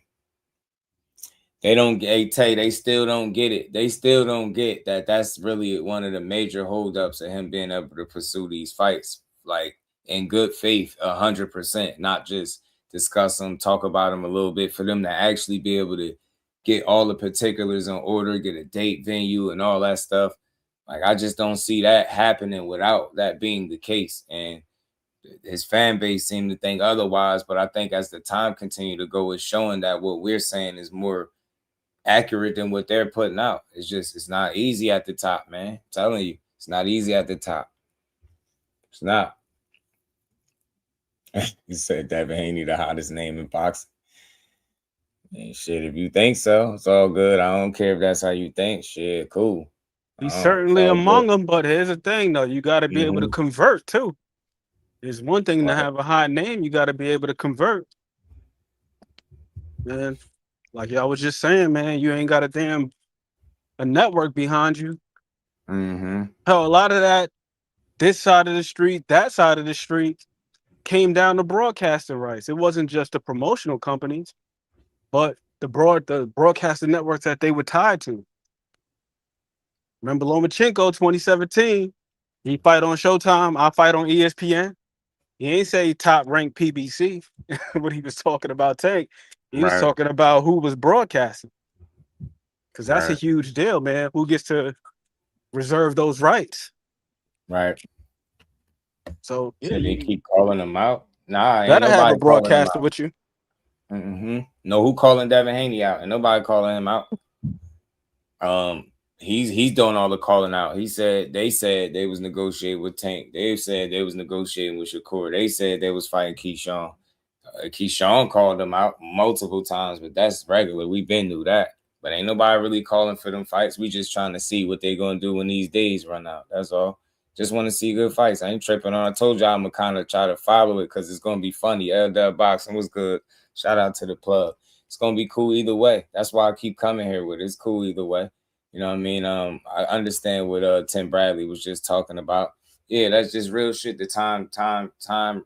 They don't get, Tay, they still don't get it. They still don't get that that's really one of the major holdups of him being able to pursue these fights, like in good faith, 100%, not just discuss them, talk about them a little bit, for them to actually be able to get all the particulars in order, get a date, venue, and all that stuff. Like, I just don't see that happening without that being the case. And his fan base seemed to think otherwise, but I think as the time continued to go, it's showing that what we're saying is more accurate than what they're putting out. It's not easy at the top, man. I'm telling you, it's not easy at the top. It's not. You said Devin Haney, the hottest name in boxing. And shit, if you think so, it's all good. I don't care if that's how you think. Shit, cool. He's certainly among them, but here's the thing, though. You got to be able to convert, too. It's one thing to have a hot name. You got to be able to convert. Man, like y'all was just saying, man, you ain't got a network behind you. Hell, a lot of that, this side of the street, that side of the street, came down to broadcasting rights. It wasn't just the promotional companies, but the broadcasting networks that they were tied to. Remember Lomachenko 2017, He fight on Showtime. I fight on ESPN. He ain't say top ranked PBC. What he was talking about, Tank. He was Right. talking about who was broadcasting. Because that's a Right. huge deal, man. Who gets to reserve those rights? Right. So So they keep calling him out. Nah, ain't gotta have a nobody calling him broadcaster out. with you. No, who calling Devin Haney out? And nobody calling him out. He's doing all the calling out. They said they was negotiating with Tank. They said they was negotiating with Shakur. They said they was fighting Keyshawn. Keyshawn called them out multiple times, but that's regular. We've been through that. But ain't nobody really calling for them fights. We just trying to see what they gonna do when these days run out. That's all. Just want to see good fights. I ain't tripping on. I told y'all I'm gonna kind of try to follow it because it's gonna be funny. LW Boxing was good. Shout out to the plug. It's gonna be cool either way. That's why I keep coming here with it. It's cool either way. You know what I mean? I understand what Tim Bradley was just talking about. Yeah, that's just real shit. The time,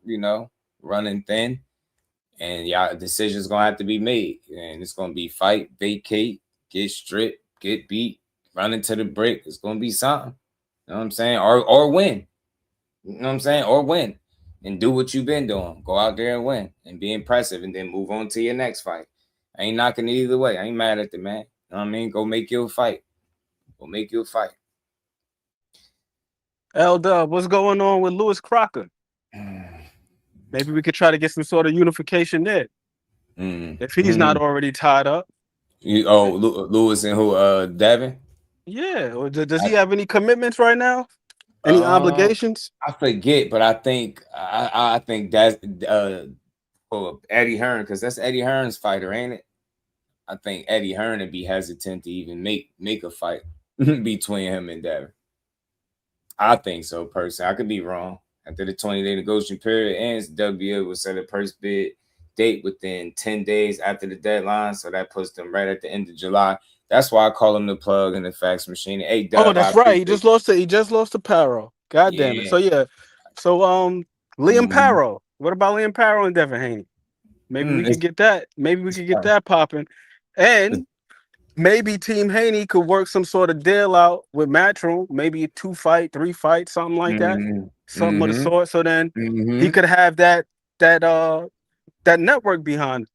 you know, running thin. And y'all decisions gonna have to be made. And it's gonna be fight, vacate, get stripped, get beat, run into the brick. It's gonna be something. You know what I'm saying? Or win. You know what I'm saying? Or win. And do what you've been doing. Go out there and win and be impressive and then move on to your next fight. I ain't knocking it either way. I ain't mad at the man. You know what I mean? Go make your fight. Go make your fight. L-Dub, what's going on with Lewis Crocker? Maybe we could try to get some sort of unification there. If he's not already tied up. Lewis and who? Devin? Yeah. Or does he have any commitments right now? Any obligations? I forget, but I think that's Eddie Hearn, because that's Eddie Hearn's fighter, ain't it? I think Eddie Hearn would be hesitant to even make a fight between him and Devin. I think so, personally. I could be wrong. After the 20-day negotiation period ends, WBA will set a purse bid date within 10 days after the deadline, so that puts them right at the end of July. That's why I call him the plug in the fax machine. Hey, Dub, that's right. He just lost to Paro. God damn it. So yeah. So Liam Paro. What about Liam Paro and Devin Haney? Maybe we could get that. Maybe we could get that popping. And maybe Team Haney could work some sort of deal out with Matchroom. Maybe a 2-fight, 3-fight, something like that. Something of the sort. So then he could have that network behind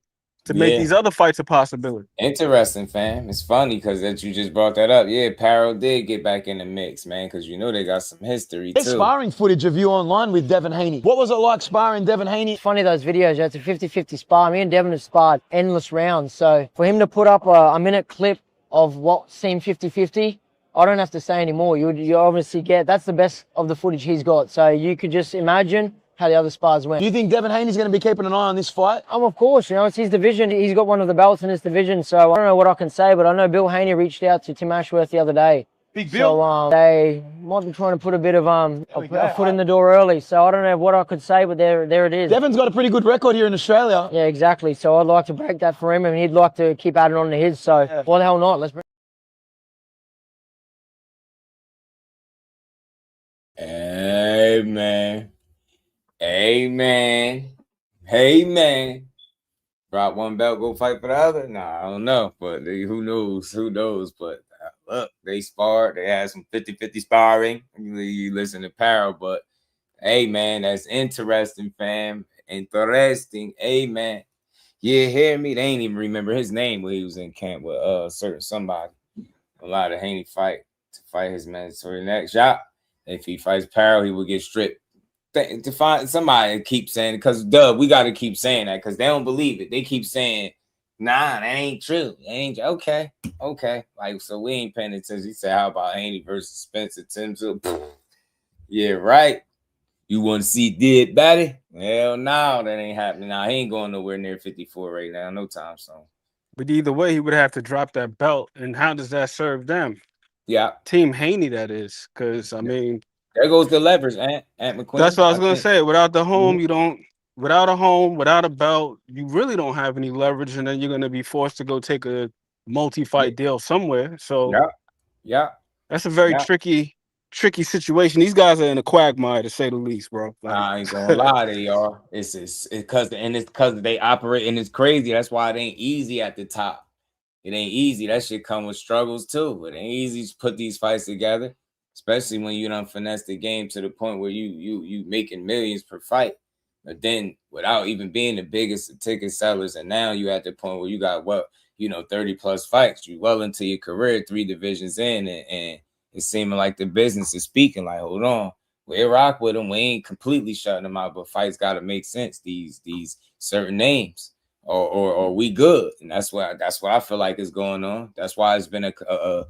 to make these other fights a possibility. Interesting, fam. It's funny because that you just brought that up. Yeah, Paro did get back in the mix, man, because you know they got some history too. Sparring footage of you online with Devin Haney. What was it like sparring Devin Haney? It's funny, those videos. It's a 50-50 spar. Me and Devin have sparred endless rounds. So for him to put up a minute clip of what seemed 50-50, I don't have to say anymore. You obviously get, that's the best of the footage he's got. So you could just imagine how the other spars went. Do you think Devin Haney's going to be keeping an eye on this fight? Of course. You know, it's his division. He's got one of the belts in his division. So I don't know what I can say, but I know Bill Haney reached out to Tim Ashworth the other day. Big Bill. So they might be trying to put a bit of a foot in the door early. So I don't know what I could say, but there it is. Devin's got a pretty good record here in Australia. Yeah, exactly. So I'd like to break that for him, and he'd like to keep adding on to his. So why the hell not? Let's bring. Amen. Amen. Hey, man. Drop one belt, go fight for the other? Nah, I don't know. But who knows? Who knows? But look, they sparred. They had some 50-50 sparring. You listen to Paro. But, hey, man, that's interesting, fam. Interesting. Hey, man. You hear me? They ain't even remember his name when he was in camp with certain somebody. A lot of Haney fight to fight his mandatory next shot. If he fights Paro, he will get stripped. To find somebody to keep saying, because we got to keep saying that because they don't believe it. They keep saying, nah, that ain't true. That ain't okay. Like, so we ain't paying attention. He said, how about Haney versus Spencer Timsel? Yeah, right. You want to see dead Batty? Hell no, that ain't happening. Now he ain't going nowhere near 54 right now. No time soon. But either way, he would have to drop that belt. And how does that serve them? Yeah. Team Haney, that is. Because, I mean, there goes the leverage, Ant McQueen. That's what I was going to say. Without the home, you don't, without a home, without a belt, you really don't have any leverage. And then you're going to be forced to go take a multi-fight deal somewhere. So, that's a very tricky situation. These guys are in a quagmire, to say the least, bro. Like, I ain't gonna lie, they are. It's because they operate, and it's crazy. That's why it ain't easy at the top. It ain't easy. That shit come with struggles too. It ain't easy to put these fights together. especially when you done finesse the game to the point where you making millions per fight. But then without even being the biggest ticket sellers, and now you at the point where you got 30 plus fights. You well into your career, 3 divisions in, and it's seeming like the business is speaking. Like, hold on, we rock with them. We ain't completely shutting them out, but fights got to make sense. These certain names, or we good, and that's what I feel like is going on. That's why it's been a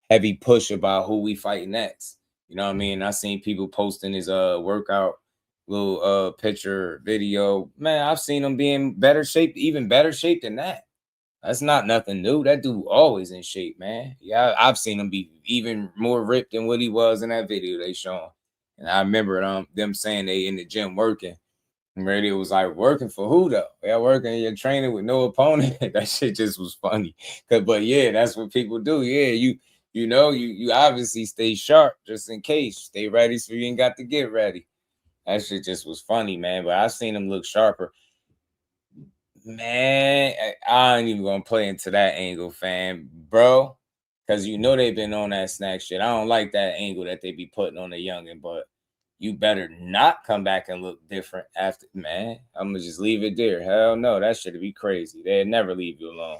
heavy push about who we fight next. You know what I mean? I seen people posting his workout little picture video. Man, I've seen him being better shape, even better shape than that. That's not nothing new. That dude always in shape, man. Yeah, I've seen him be even more ripped than what he was in that video they showing. And I remember them saying they in the gym working. And radio was like, working for who though? Yeah, working, you're training with no opponent. That shit just was funny. But yeah, that's what people do. Yeah, you obviously stay sharp just in case. Stay ready so you ain't got to get ready. That shit just was funny, man. But I seen him look sharper. Man, I ain't even gonna play into that angle, fam, bro. Cause they've been on that snack shit. I don't like that angle that they be putting on the youngin', but you better not come back and look different after, man. I'm gonna just leave it there. Hell no, that shit'd be crazy. They'd never leave you alone.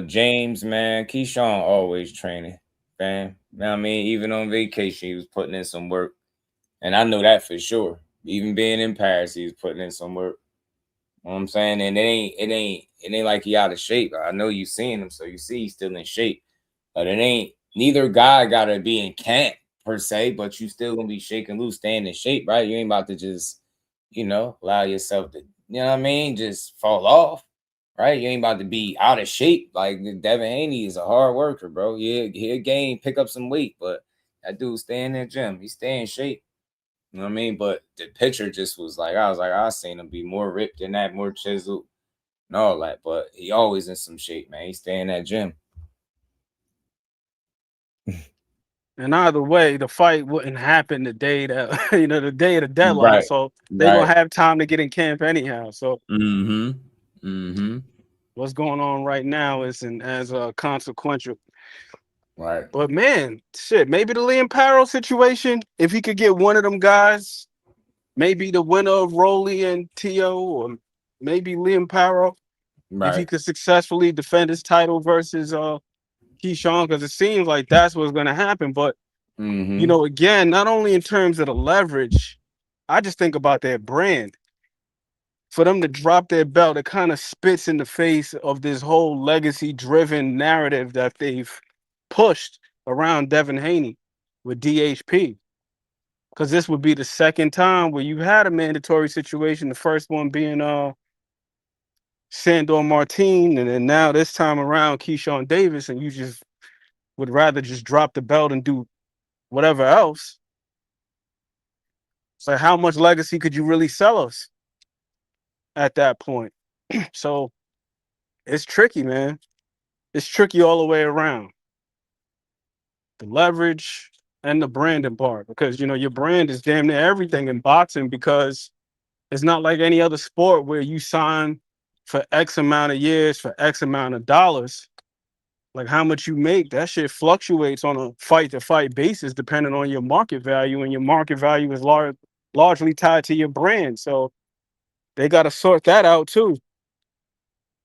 James, man, Keyshawn always training, fam. You know what I mean? Even on vacation, he was putting in some work. And I know that for sure. Even being in Paris, he was putting in some work. You know what I'm saying? And it ain't like he out of shape. I know you seen him, so you see he's still in shape. But it ain't, neither guy gotta be in camp per se, but you still gonna be shaking loose, staying in shape, right? You ain't about to just, allow yourself to, you know what I mean, just fall off, right? You ain't about to be out of shape. Like Devin Haney is a hard worker, bro. Yeah, he'll gain, pick up some weight, but that dude stay in that gym. He stay in shape. You know what I mean? But the picture just was like, I seen him be more ripped than that, more chiseled and all that. But he always in some shape, man. He stay in that gym. And either way, the fight wouldn't happen the day that the day of the deadline. Right. So they're Right. gonna have time to get in camp anyhow. So Mm-hmm. what's going on right now isn't as consequential. Right. But man, shit, maybe the Liam Parrow situation, if he could get one of them guys, maybe the winner of Rolly and T.O., or maybe Liam Parrow, if he Right. could successfully defend his title versus Keyshawn, because it seems like that's what's going to happen. But, again, not only in terms of the leverage, I just think about their brand. For them to drop their belt, it kind of spits in the face of this whole legacy-driven narrative that they've pushed around Devin Haney with DHP. Because this would be the second time where you had a mandatory situation, the first one being Sandor Martin, and then now this time around Keyshawn Davis, and you just would rather just drop the belt and do whatever else. So how much legacy could you really sell us at that point? So it's tricky, man. It's tricky all the way around. The leverage and the branding part, because your brand is damn near everything in boxing, because it's not like any other sport where you sign for X amount of years for X amount of dollars. Like how much you make, that shit fluctuates on a fight to fight basis depending on your market value, and your market value is largely tied to your brand. So they got to sort that out too.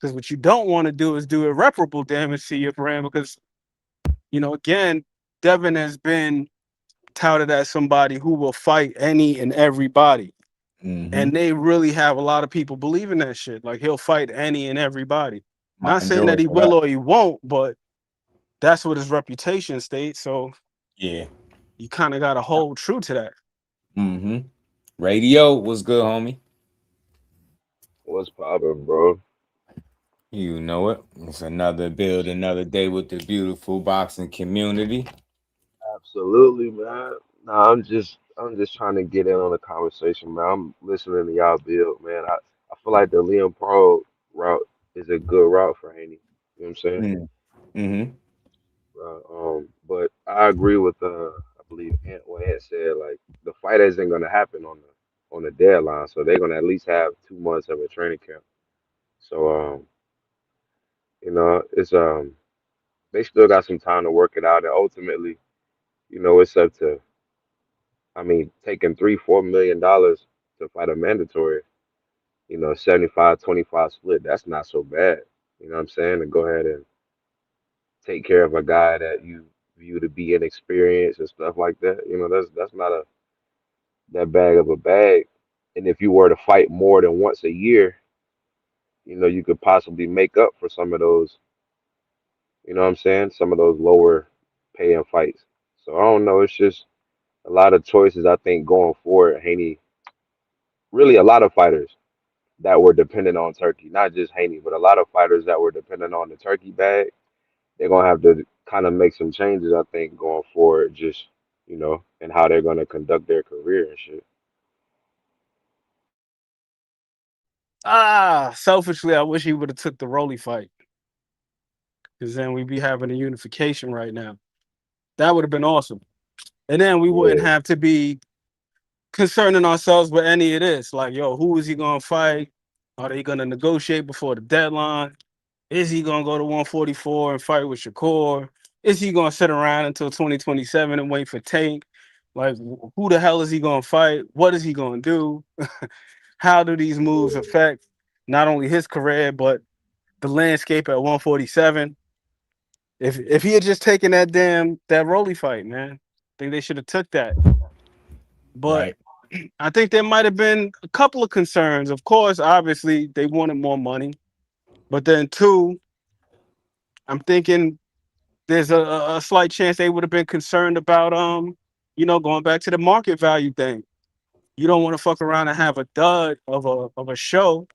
Because what you don't want to do is do irreparable damage to your brand, because again, Devin has been touted as somebody who will fight any and everybody. And they really have a lot of people believing that shit. Like he'll fight any and everybody. Not saying that he will or he won't, but that's what his reputation states. So yeah, you kind of got to hold true to that. Radio was good, homie. What's poppin', bro? You know it. It's another day with the beautiful boxing community. Absolutely, man. Nah, I'm just trying to get in on the conversation, man. I'm listening to y'all build, man. I feel like the Liam Pro route is a good route for Haney. You know what I'm saying? But I agree with I believe what Ant said. Like the fight isn't gonna happen on the deadline, so they're gonna at least have 2 months of a training camp. So It's they still got some time to work it out, and ultimately, it's up to. I mean, taking $3-4 million to fight a mandatory, 75-25 split. That's not so bad. You know what I'm saying? To go ahead and take care of a guy that you view to be inexperienced and stuff like that. That's not a that bag of a bag. And if you were to fight more than once a year, you could possibly make up for some of those, you know what I'm saying? Some of those lower paying fights. So I don't know. It's just a lot of choices I think going forward. Haney, really a lot of fighters that were dependent on Turkey, not just Haney, but a lot of fighters that were dependent on the Turkey bag. They're gonna have to kind of make some changes, I think, going forward, just and how they're gonna conduct their career and shit. Selfishly, I wish he would have took the Rolly fight, because then we'd be having a unification right now. That would have been awesome, and then we wouldn't Yeah, have to be concerning ourselves with any of this. Like, yo, who is he gonna fight? Are they gonna negotiate before the deadline? Is he gonna go to 144 and fight with Shakur? Is he gonna sit around until 2027 and wait for Tank? Like, who the hell is he gonna fight? What is he gonna do? How do these moves yeah, affect not only his career but the landscape at 147? If he had just taken that Rolly fight, man, I think they should have took that. But Right. I think there might have been a couple of concerns. Of course, obviously they wanted more money, but then two, I'm thinking there's a slight chance they would have been concerned about going back to the market value thing. You don't want to fuck around and have a dud of a show,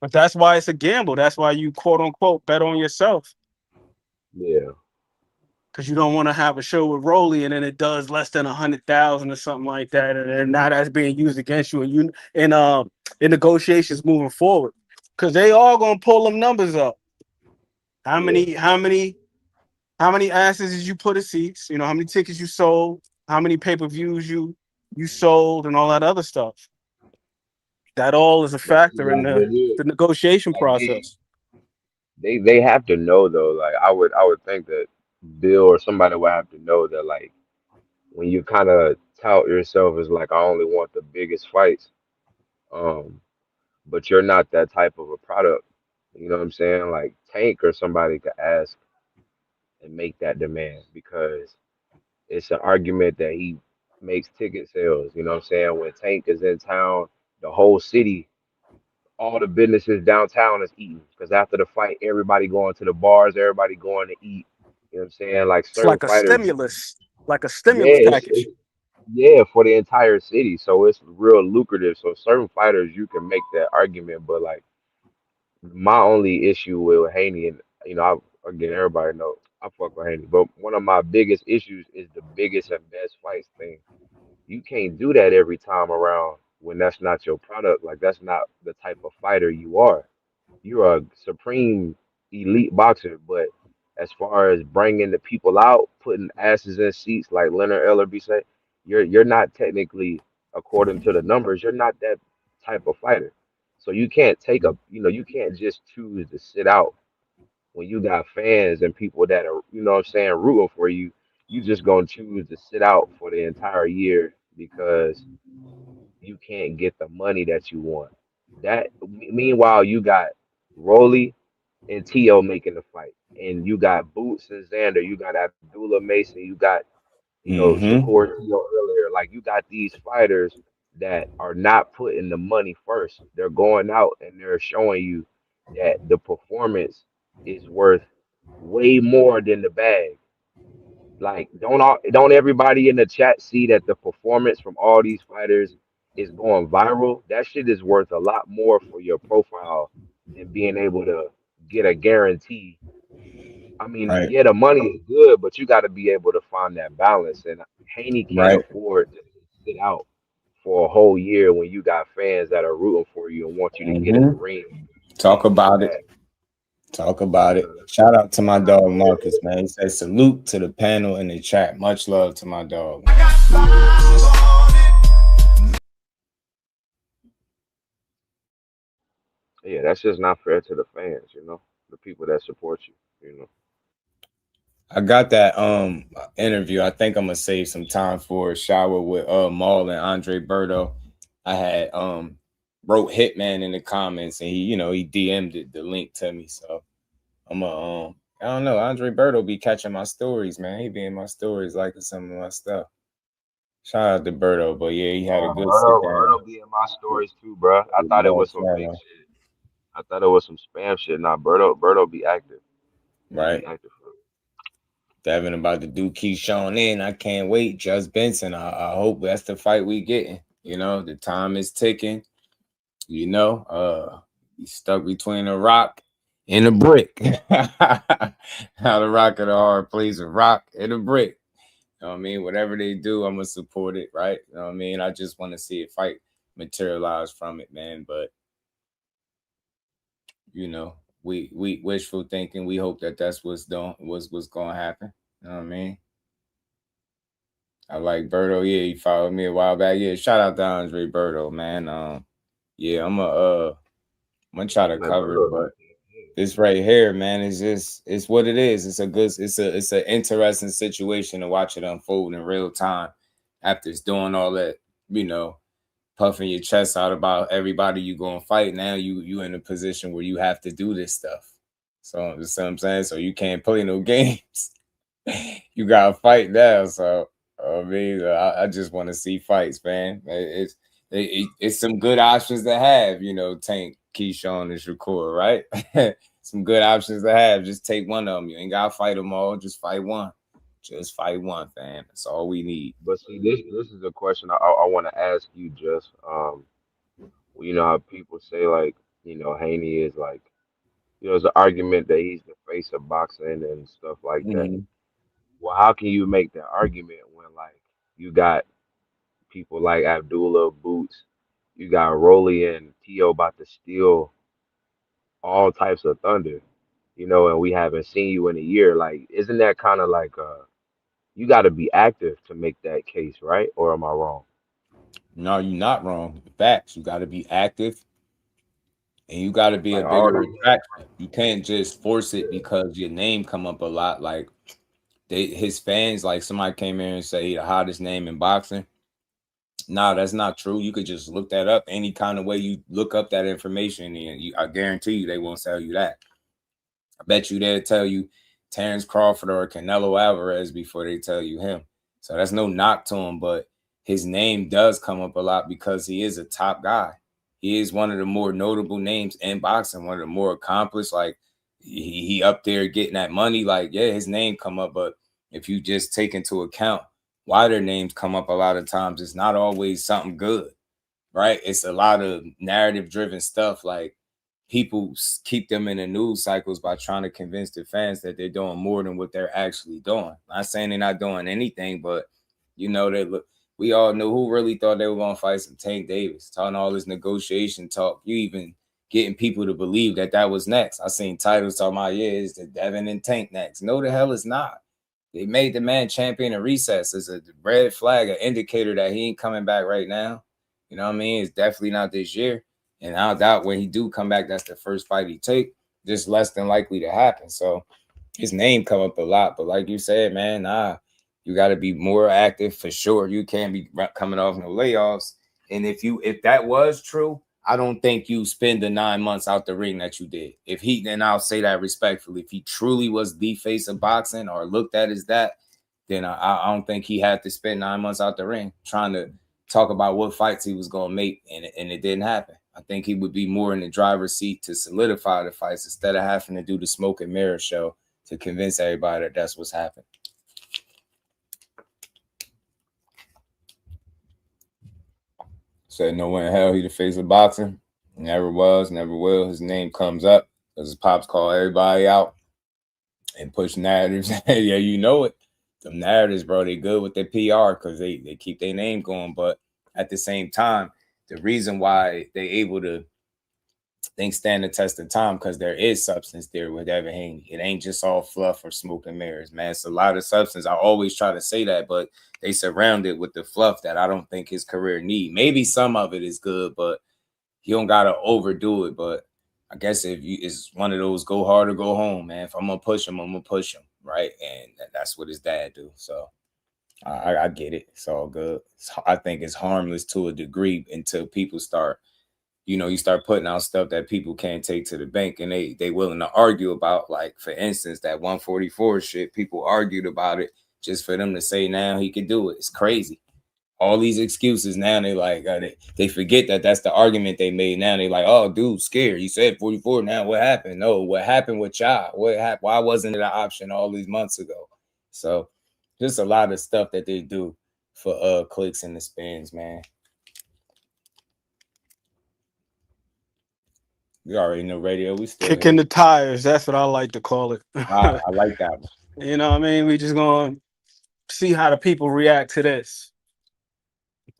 but that's why it's a gamble. That's why you quote unquote bet on yourself, yeah, because you don't want to have a show with Rolly and then it does less than 100,000 or something like that, and then now that's being used against you and in negotiations moving forward, because they all gonna pull them numbers up. How yeah, many how many how many asses did you put in seats? How many tickets you sold? How many pay-per-views you sold and all that other stuff? That all is a but factor in like when you the negotiation like process. they have to know though. Like I would think that Bill or somebody would have to know that, like, when you kind of tout yourself as like, I only want the biggest fights, um, but you're not that type of a product. You know what I'm saying? Like Tank or somebody could ask and make that demand because it's an argument that he makes ticket sales. You know what I'm saying? When Tank is in town, the whole city, all the businesses downtown is eating because after the fight, everybody going to the bars, everybody going to eat. You know what I'm saying? Like It's certain like a fighters, stimulus, like a yeah, stimulus package. yeah, for the entire city. So it's real lucrative. So certain fighters, you can make that argument, but like my only issue with Haney, and again, everybody know I fuck with Haney, but one of my biggest issues is the biggest and best fights thing. You can't do that every time around when that's not your product. Like that's not the type of fighter you are. You're a supreme elite boxer, but as far as bringing the people out, putting asses in seats, like Leonard Ellerby said, you're not technically, according to the numbers, you're not that type of fighter. So you can't you can't just choose to sit out when you got fans and people that are, what I'm saying, rooting for you. You just gonna choose to sit out for the entire year because you can't get the money that you want. Meanwhile, you got Rolly and T.O. making the fight, and you got Boots and Xander, you got Abdullah Mason, you got Mm-hmm. Shakur T.O. earlier. Like you got these fighters that are not putting the money first. They're going out and they're showing you that the performance is worth way more than the bag. Like, don't everybody in the chat see that the performance from all these fighters is going viral? That shit is worth a lot more for your profile than being able to get a guarantee. I mean, Right. yeah, the money is good, but you got to be able to find that balance. And Haney can't Right. afford to sit out for a whole year when you got fans that are rooting for you and want you to get in the Mm-hmm. ring Talk and get the about it. bag. Talk about it. Shout out to my dog Marcus, man. He says salute to the panel in the chat. Much love to my dog. Yeah, that's just not fair to the fans. the people that support you. You know. I got that interview. I think I'm gonna save some time for a shower with Maul and Andre Berto. I had wrote Hitman in the comments, and he DM'd the link to me. So I'm I don't know. Andre Berto be catching my stories, man. He be in my stories liking some of my stuff. Shout out to Berto, but yeah, he had a good sit down. Berto be in my stories too, bro. I thought it was some fake shit. I thought it was some spam shit. Nah, Berto be active. Right. Be active. Devin about to do Keyshawn in. I can't wait. Just Benson. I hope that's the fight we getting. The time is ticking. He's stuck between a rock and a brick. How the rock of the hard plays a rock and a brick. You know what I mean? Whatever they do, I'm gonna support it, right? You know what I mean? I just want to see a fight materialize from it, man. But we wishful thinking. We hope that that's what's gonna happen. You know what I mean? I like Berto. Yeah, he followed me a while back. Yeah, shout out to Andre Berto, man. Yeah, I'm gonna try to cover it, but this right here, man, it's what it is. It's an interesting situation to watch it unfold in real time after it's doing all that, puffing your chest out about everybody you gonna fight. Now you in a position where you have to do this stuff. So that's what I'm saying. So you can't play no games. You gotta fight now. So I just want to see fights, man. It's some good options to have, Tank, Keyshawn, and Shakur, right? Some good options to have. Just take one of them. You ain't gotta fight them all. Just fight one. Just fight one, fam. That's all we need. But see, this is a question I want to ask you. Just how people say like Haney is like it's an argument that he's the face of boxing and stuff like that. Mm-hmm. Well, how can you make that argument when like you got people like Abdullah, Boots, you got Rolly and Tio about to steal all types of thunder, and we haven't seen you in a year. Like, isn't that kind of like you got to be active to make that case, right? Or am I wrong? No, you're not wrong. Facts. You got to be active, and you got to be Like a bigger attraction. You can't just force it because your name come up a lot. Like his fans, like somebody came here and say he the hottest name in boxing. No, that's not true. You could just look that up any kind of way you look up that information, and I guarantee you they won't tell you that. I bet you they'll tell you Terrence Crawford or Canelo Alvarez before they tell you him. So that's no knock to him, but his name does come up a lot because he is a top guy. He is one of the more notable names in boxing, one of the more accomplished. Like he up there getting that money. Like, yeah, his name come up, but if you just take into account why their names come up a lot of times, it's not always something good, right? It's a lot of narrative-driven stuff. Like people keep them in the news cycles by trying to convince the fans that they're doing more than what they're actually doing. Not saying they're not doing anything, but we all know who really thought they were going to fight some Tank Davis, talking all this negotiation talk. You even getting people to believe that was next. I seen titles talking about, yeah, it's the Devin and Tank next. No, the hell it's not. They made the man champion in recess as a red flag, an indicator that he ain't coming back right now. You know what I mean? It's definitely not this year. And I doubt when he do come back, that's the first fight he take. Just less than likely to happen. So his name come up a lot. But like you said, man, you got to be more active for sure. You can't be coming off no layoffs. And if that was true, I don't think you spend the 9 months out the ring that you did. Then I'll say that respectfully. If he truly was the face of boxing or looked at as that, then I don't think he had to spend 9 months out the ring trying to talk about what fights he was going to make, and it didn't happen. I think he would be more in the driver's seat to solidify the fights instead of having to do the smoke and mirror show to convince everybody that that's what's happened. Said no one in hell he the face of boxing. Never was, never will. His name comes up because his pops call everybody out and push narratives. Yeah, you know it. The narratives, bro, they good with their PR because they keep their name going. But at the same time, the reason why they able to stand the test of time because there is substance there with Evan Haney. It ain't just all fluff or smoke and mirrors, man. It's a lot of substance. I always try to say that, but they surround it with the fluff that I don't think his career need. Maybe some of it is good, but he don't gotta overdo it. But I guess if you it's one of those go hard or go home, man. If I'm gonna push him, I'm gonna push him, right? And that's what his dad do. So I get it. It's all good. I think it's harmless to a degree until people start, you start putting out stuff that people can't take to the bank, and they willing to argue about. Like, for instance, that 144 shit, people argued about it just for them to say now he could do it. It's crazy. All these excuses now, they like they forget that that's the argument they made. Now they like, oh, dude, scared. You said 44. Now what happened? No, what happened with y'all? What happened? Why wasn't it an option all these months ago? So just a lot of stuff that they do for clicks and the spins, man. You already know radio. We still Kicking here. the tires. That's what I like to call it. I like that one. You know what I mean? We just gonna see how the people react to this.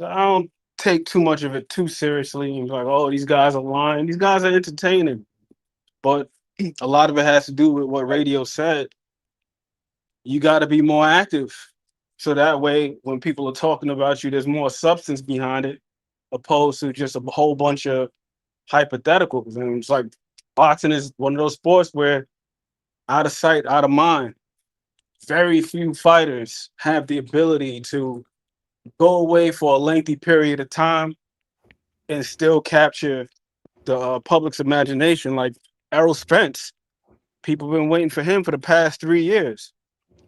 I don't take too much of it too seriously and be like, oh, these guys are lying. These guys are entertaining. But a lot of it has to do with what radio said. You got to be more active. So that way, when people are talking about you, there's more substance behind it, opposed to just a whole bunch of hypotheticals. And it's like boxing is one of those sports where out of sight, out of mind. Very few fighters have the ability to go away for a lengthy period of time and still capture the public's imagination. Like Errol Spence, people been waiting for him for the past 3 years,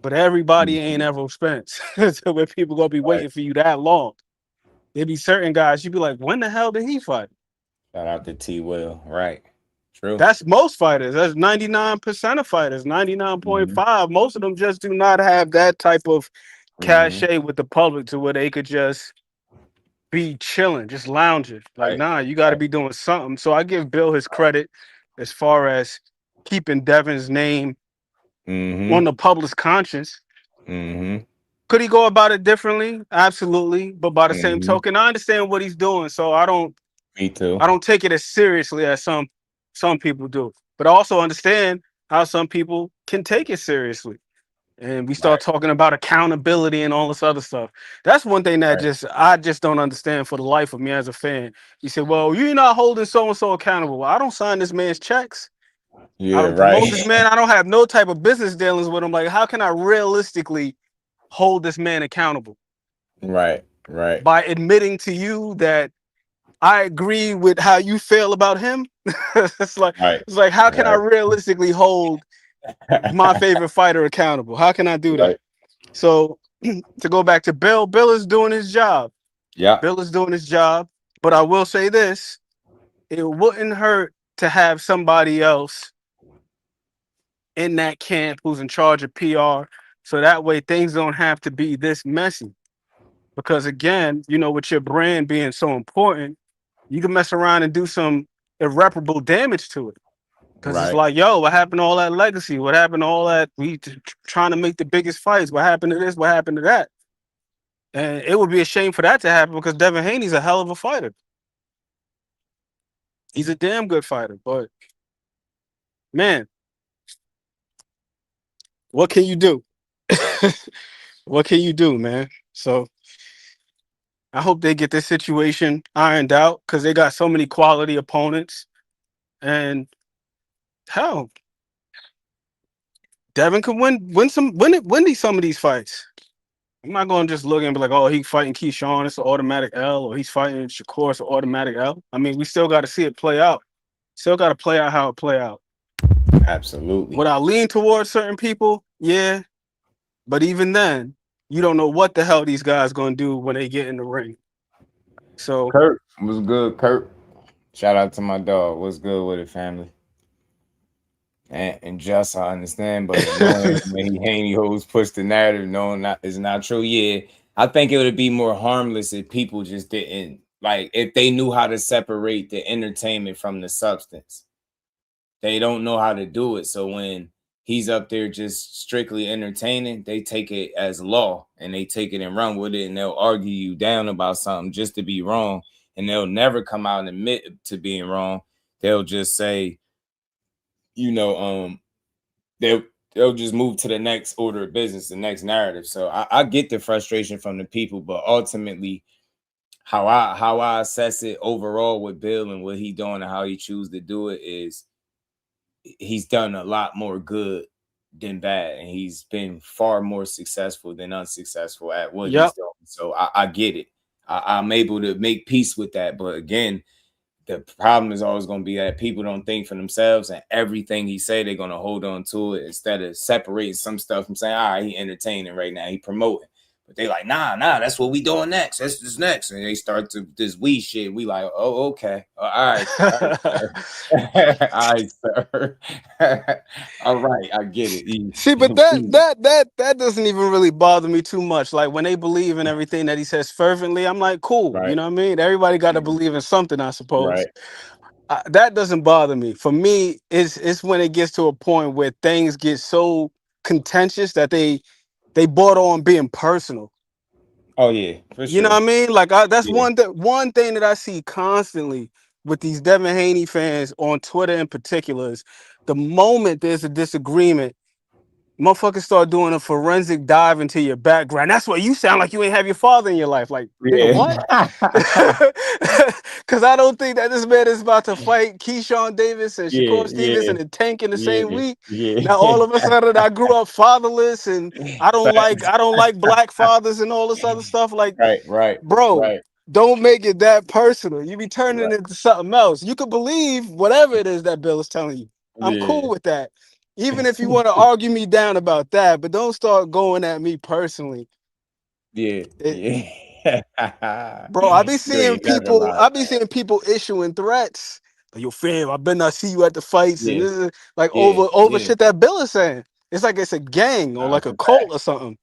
but everybody ain't Errol Spence. So where people gonna be waiting for you that long? There be certain guys you'd be like, when the hell did he fight? Shout out to T. Will, right? True. That's most fighters. That's 99% of fighters. 99.5. Most of them just do not have that type of cachet with the public to where they could just be chilling, just lounging. Like, nah, you got to be doing something. So I give Bill his credit as far as keeping Devin's name on the public's conscience. Could he go about it differently? Absolutely. But by the same token, I understand what he's doing. So I don't. Me too. I don't take it as seriously as some people do. But I also understand how some people can take it seriously. And we start talking about accountability and all this other stuff. That's one thing that I just don't understand for the life of me as a fan. You say, well, you're not holding so-and-so accountable. Well, I don't sign this man's checks. Yeah, I don't promote this man. I don't have no type of business dealings with him. Like, how can I realistically hold this man accountable? Right. By admitting to you that I agree with how you feel about him. It's like how can I realistically hold my favorite fighter accountable? How can I do that? So to go back to Bill is doing his job. Yeah. Bill is doing his job. But I will say this, it wouldn't hurt to have somebody else in that camp who's in charge of PR. So that way things don't have to be this messy. Because again, with your brand being so important, you can mess around and do some irreparable damage to it. Because it's like, yo, what happened to all that legacy? What happened to all that? We trying to make the biggest fights. What happened to this? What happened to that? And it would be a shame for that to happen because Devin Haney's a hell of a fighter. He's a damn good fighter. But, man, what can you do? What can you do, man? So I hope they get this situation ironed out because they got so many quality opponents. And hell, Devin could win some of these fights. I'm not going to just look and be like, oh, he's fighting Keyshawn, it's an automatic L, or he's fighting Shakur, it's an automatic L. I mean, we still got to see it play out. Still got to play out how it play out. Absolutely. Would I lean towards certain people? Yeah. But even then, you don't know what the hell these guys going to do when they get in the ring. So Kurt, what's good, Kurt? Shout out to my dog. What's good with it, family? And just I understand, but when Haney hoes push the narrative, no, it's not true. Yeah, I think it would be more harmless if people just didn't if they knew how to separate the entertainment from the substance. They don't know how to do it. So when he's up there just strictly entertaining, they take it as law and they take it and run with it, and they'll argue you down about something just to be wrong, and they'll never come out and admit to being wrong. They'll just say, they'll just move to the next order of business, the next narrative. So I get the frustration from the people, but ultimately how I assess it overall with Bill and what he doing and how he choose to do it is he's done a lot more good than bad, and he's been far more successful than unsuccessful at what he's Yep. doing. So I get it. I'm able to make peace with that. But again, the problem is always going to be that people don't think for themselves, and everything he say, they're going to hold on to it instead of separating some stuff from saying, all right, he entertaining right now, he promoting. But they like, nah, that's what we doing next. That's just next. And they start to this we shit. We like, oh, okay. All right. Sir. All right, sir. All right, I get it. See, but that doesn't even really bother me too much. Like when they believe in everything that he says fervently, I'm like, cool. Right. You know what I mean? Everybody got to believe in something, I suppose. Right. That doesn't bother me. For me, it's when it gets to a point where things get so contentious that they border on being personal. Oh yeah, for sure. You know what I mean? Like that's Yeah. one thing that I see constantly with these Devin Haney fans on Twitter in particular is the moment there's a disagreement, motherfuckers start doing a forensic dive into your background. That's why you sound like you ain't have your father in your life. Like, nigga, what? Because I don't think that this man is about to fight Keyshawn Davis and Shakur Stevens and the Tank in the same week. Now all of a sudden I grew up fatherless and I don't like black fathers and all this other stuff. Like, bro, don't make it that personal. You be turning it into something else. You could believe whatever it is that Bill is telling you. I'm cool with that. Even if you want to argue me down about that, but don't start going at me personally. Yeah. Bro, I be seeing people issuing threats. Like, yo, fam, I better not see you at the fights. And this is like over shit that Bill is saying. It's like it's a gang or like a cult or something.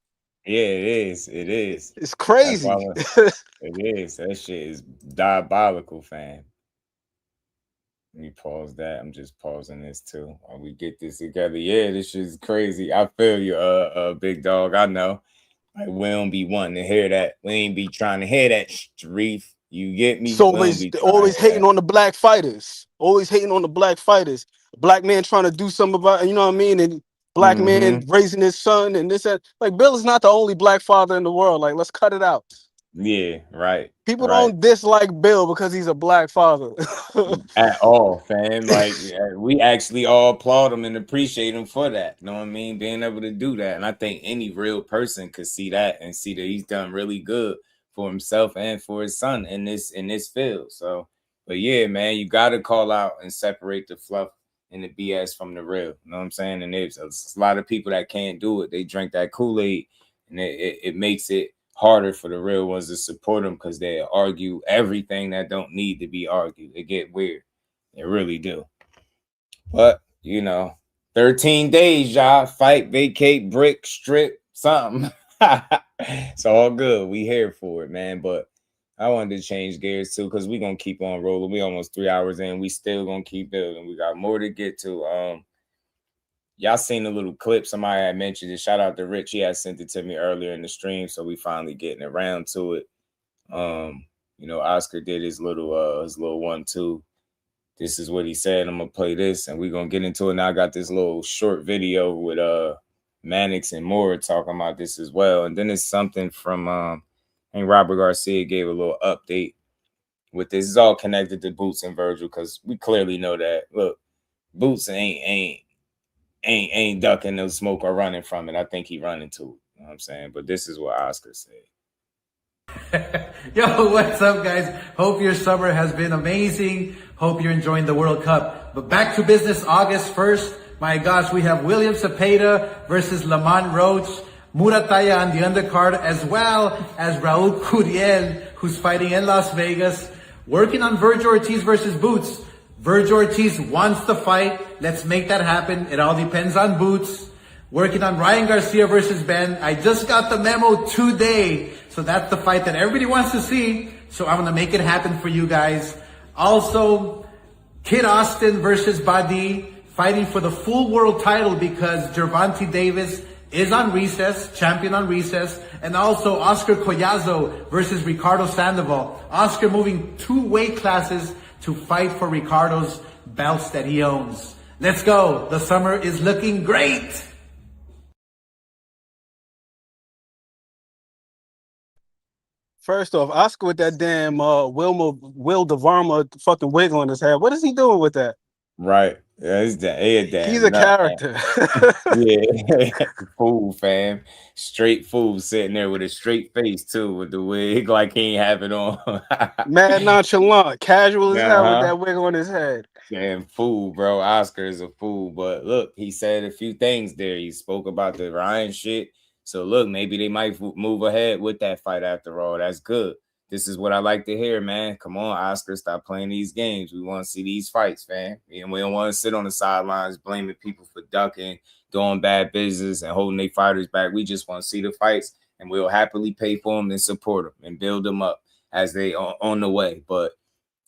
Yeah, it is. It is. It's crazy. It is. That shit is diabolical, fam. Let me pause that. I'm just pausing this too while we get this together. Yeah, this shit is crazy. I feel you, big dog. I know. Like, we don't be wanting to hear that. We ain't be trying to hear that, Streef. You get me? So always hating on the black fighters. Always hating on the black fighters. A black man trying to do something about, you know what I mean? And black man raising his son and this and like Bill is not the only black father in the world. Like, let's cut it out. Yeah, right. People don't dislike Bill because he's a black father. At all, fam. Like, we actually all applaud him and appreciate him for that. You know what I mean? Being able to do that. And I think any real person could see that and see that he's done really good for himself and for his son in this field. So, but yeah, man, you got to call out and separate the fluff and the BS from the real. You know what I'm saying? And there's a lot of people that can't do it. They drink that Kool-Aid and it makes it harder for the real ones to support them because they argue everything that don't need to be argued. They get weird. They really do. But, 13 days, y'all. Fight, vacate, brick, strip, something. It's all good. We here for it, man. But I wanted to change gears too because we're going to keep on rolling. We almost 3 hours in. We still going to keep building. We got more to get to. Y'all seen the little clip somebody had mentioned it. Shout out to Rich. He had sent it to me earlier in the stream, so we finally getting around to it. Oscar did his little 1-2. This is what he said. I'm gonna play this, and we're gonna get into it. Now I got this little short video with Mannix and Moore talking about this as well. And then it's something from I think Robert Garcia gave a little update with this. It's all connected to Boots and Vergil because we clearly know that. Look, Boots ain't ducking no smoke or running from it. I think he running to it. You know what I'm saying? But this is what Oscar said. Yo, what's up, guys? Hope your summer has been amazing. Hope you're enjoying the World Cup. But back to business August 1st. My gosh, we have William Cepeda versus Lamont Roach, Murataya on the undercard, as well as Raul Curiel, who's fighting in Las Vegas. Working on Vergil Ortiz versus Boots. Vergil Ortiz wants the fight. Let's make that happen. It all depends on Boots. Working on Ryan Garcia versus Ben. I just got the memo today. So that's the fight that everybody wants to see. So I'm going to make it happen for you guys. Also, Kid Austin versus Badi, fighting for the full world title because Gervonta Davis is on recess, champion on recess. And also Oscar Collazo versus Ricardo Sandoval. Oscar moving 2 weight classes to fight for Ricardo's belts that he owns. Let's go. The summer is looking great. First off, Oscar with that damn Will DeVarma fucking wig on his head. What is he doing with that? Right. Yeah, He's a character. Yeah, fool, fam. Straight fool sitting there with a straight face too, with the wig like he ain't have it on. Mad nonchalant, casual as hell with Uh-huh. that wig on his head. Damn fool, bro. Oscar is a fool. But look, he said a few things there. He spoke about the Ryan shit. So look, maybe they might move ahead with that fight after all. That's good. This is what I like to hear, man. Come on, Oscar, stop playing these games. We want to see these fights, man. And we don't want to sit on the sidelines blaming people for ducking, doing bad business, and holding their fighters back. We just want to see the fights, and we'll happily pay for them and support them and build them up as they are on the way. But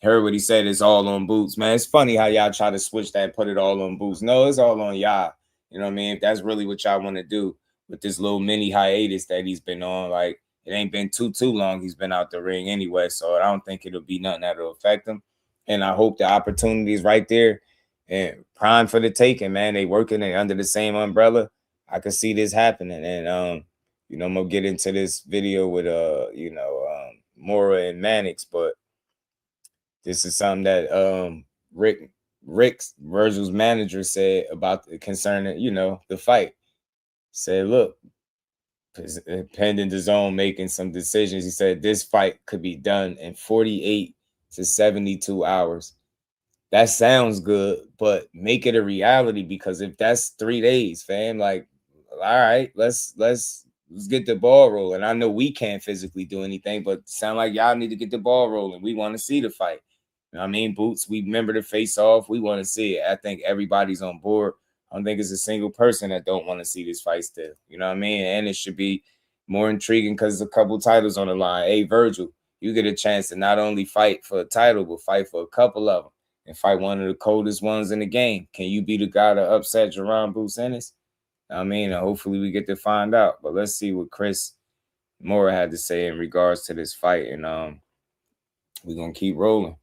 heard what he said, it's all on Boots, man. It's funny how y'all try to switch that and put it all on Boots. No, it's all on y'all. You know what I mean? If that's really what y'all want to do with this little mini hiatus that he's been on, like, it ain't been too long he's been out the ring anyway, so I don't think it'll be nothing that'll affect him. And I hope the opportunity is right there and prime for the taking, man. They working under the same umbrella. I could see this happening. And you know, I'm gonna get into this video with Mora and Mannix, but this is something that Rick's Vergil's manager said about concerning, the fight. Said, look, pending DAZN making some decisions, he said this fight could be done in 48 to 72 hours. That sounds good, but make it a reality, because if that's 3 days, fam, like, all right, let's get the ball rolling. I know we can't physically do anything, but sound like y'all need to get the ball rolling. We want to see the fight. You know what I mean? Boots, we remember the face off. We want to see it. I think everybody's on board. I don't think it's a single person that don't want to see this fight still. You know what I mean? And it should be more intriguing because there's a couple titles on the line. Hey, Vergil, you get a chance to not only fight for a title, but fight for a couple of them and fight one of the coldest ones in the game. Can you be the guy to upset Jaron Boots Ennis? I mean, hopefully we get to find out. But let's see what Chris Mora had to say in regards to this fight. And we're going to keep rolling.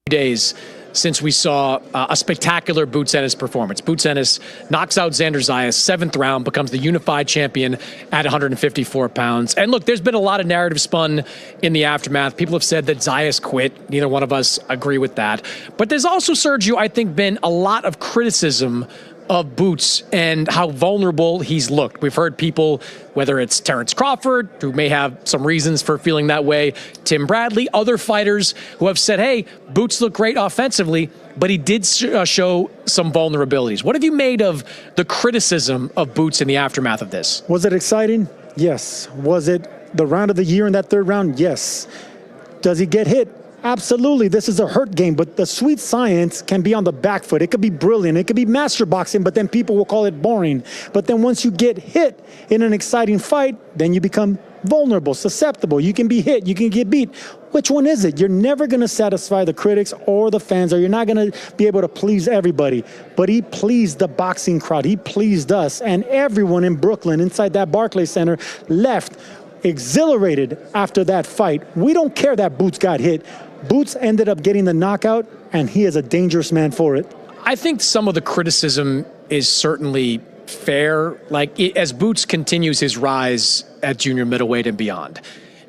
Days since we saw a spectacular Boots Ennis performance. Boots Ennis knocks out Xander Zayas, 7th round, becomes the unified champion at 154 pounds. And look, there's been a lot of narrative spun in the aftermath. People have said that Zayas quit. Neither one of us agree with that. But there's also, Sergio, I think, been a lot of criticism of Boots and how vulnerable he's looked. We've heard people, whether it's Terrence Crawford, who may have some reasons for feeling that way, Tim Bradley, other fighters who have said, hey, Boots looked great offensively, but he did show some vulnerabilities. What have you made of the criticism of Boots in the aftermath of this? Was it exciting? Yes. Was it the round of the year in that 3rd round? Yes. Does he get hit? Absolutely. This is a hurt game, but the sweet science can be on the back foot. It could be brilliant. It could be master boxing, but then people will call it boring. But then once you get hit in an exciting fight, then you become vulnerable, susceptible. You can be hit. You can get beat. Which one is it? You're never going to satisfy the critics or the fans, or you're not going to be able to please everybody. But he pleased the boxing crowd. He pleased us. And everyone in Brooklyn, inside that Barclays Center, left exhilarated after that fight. We don't care that Boots got hit. Boots ended up getting the knockout, and he is a dangerous man for it. I think some of the criticism is certainly fair. Like, as Boots continues his rise at junior middleweight and beyond,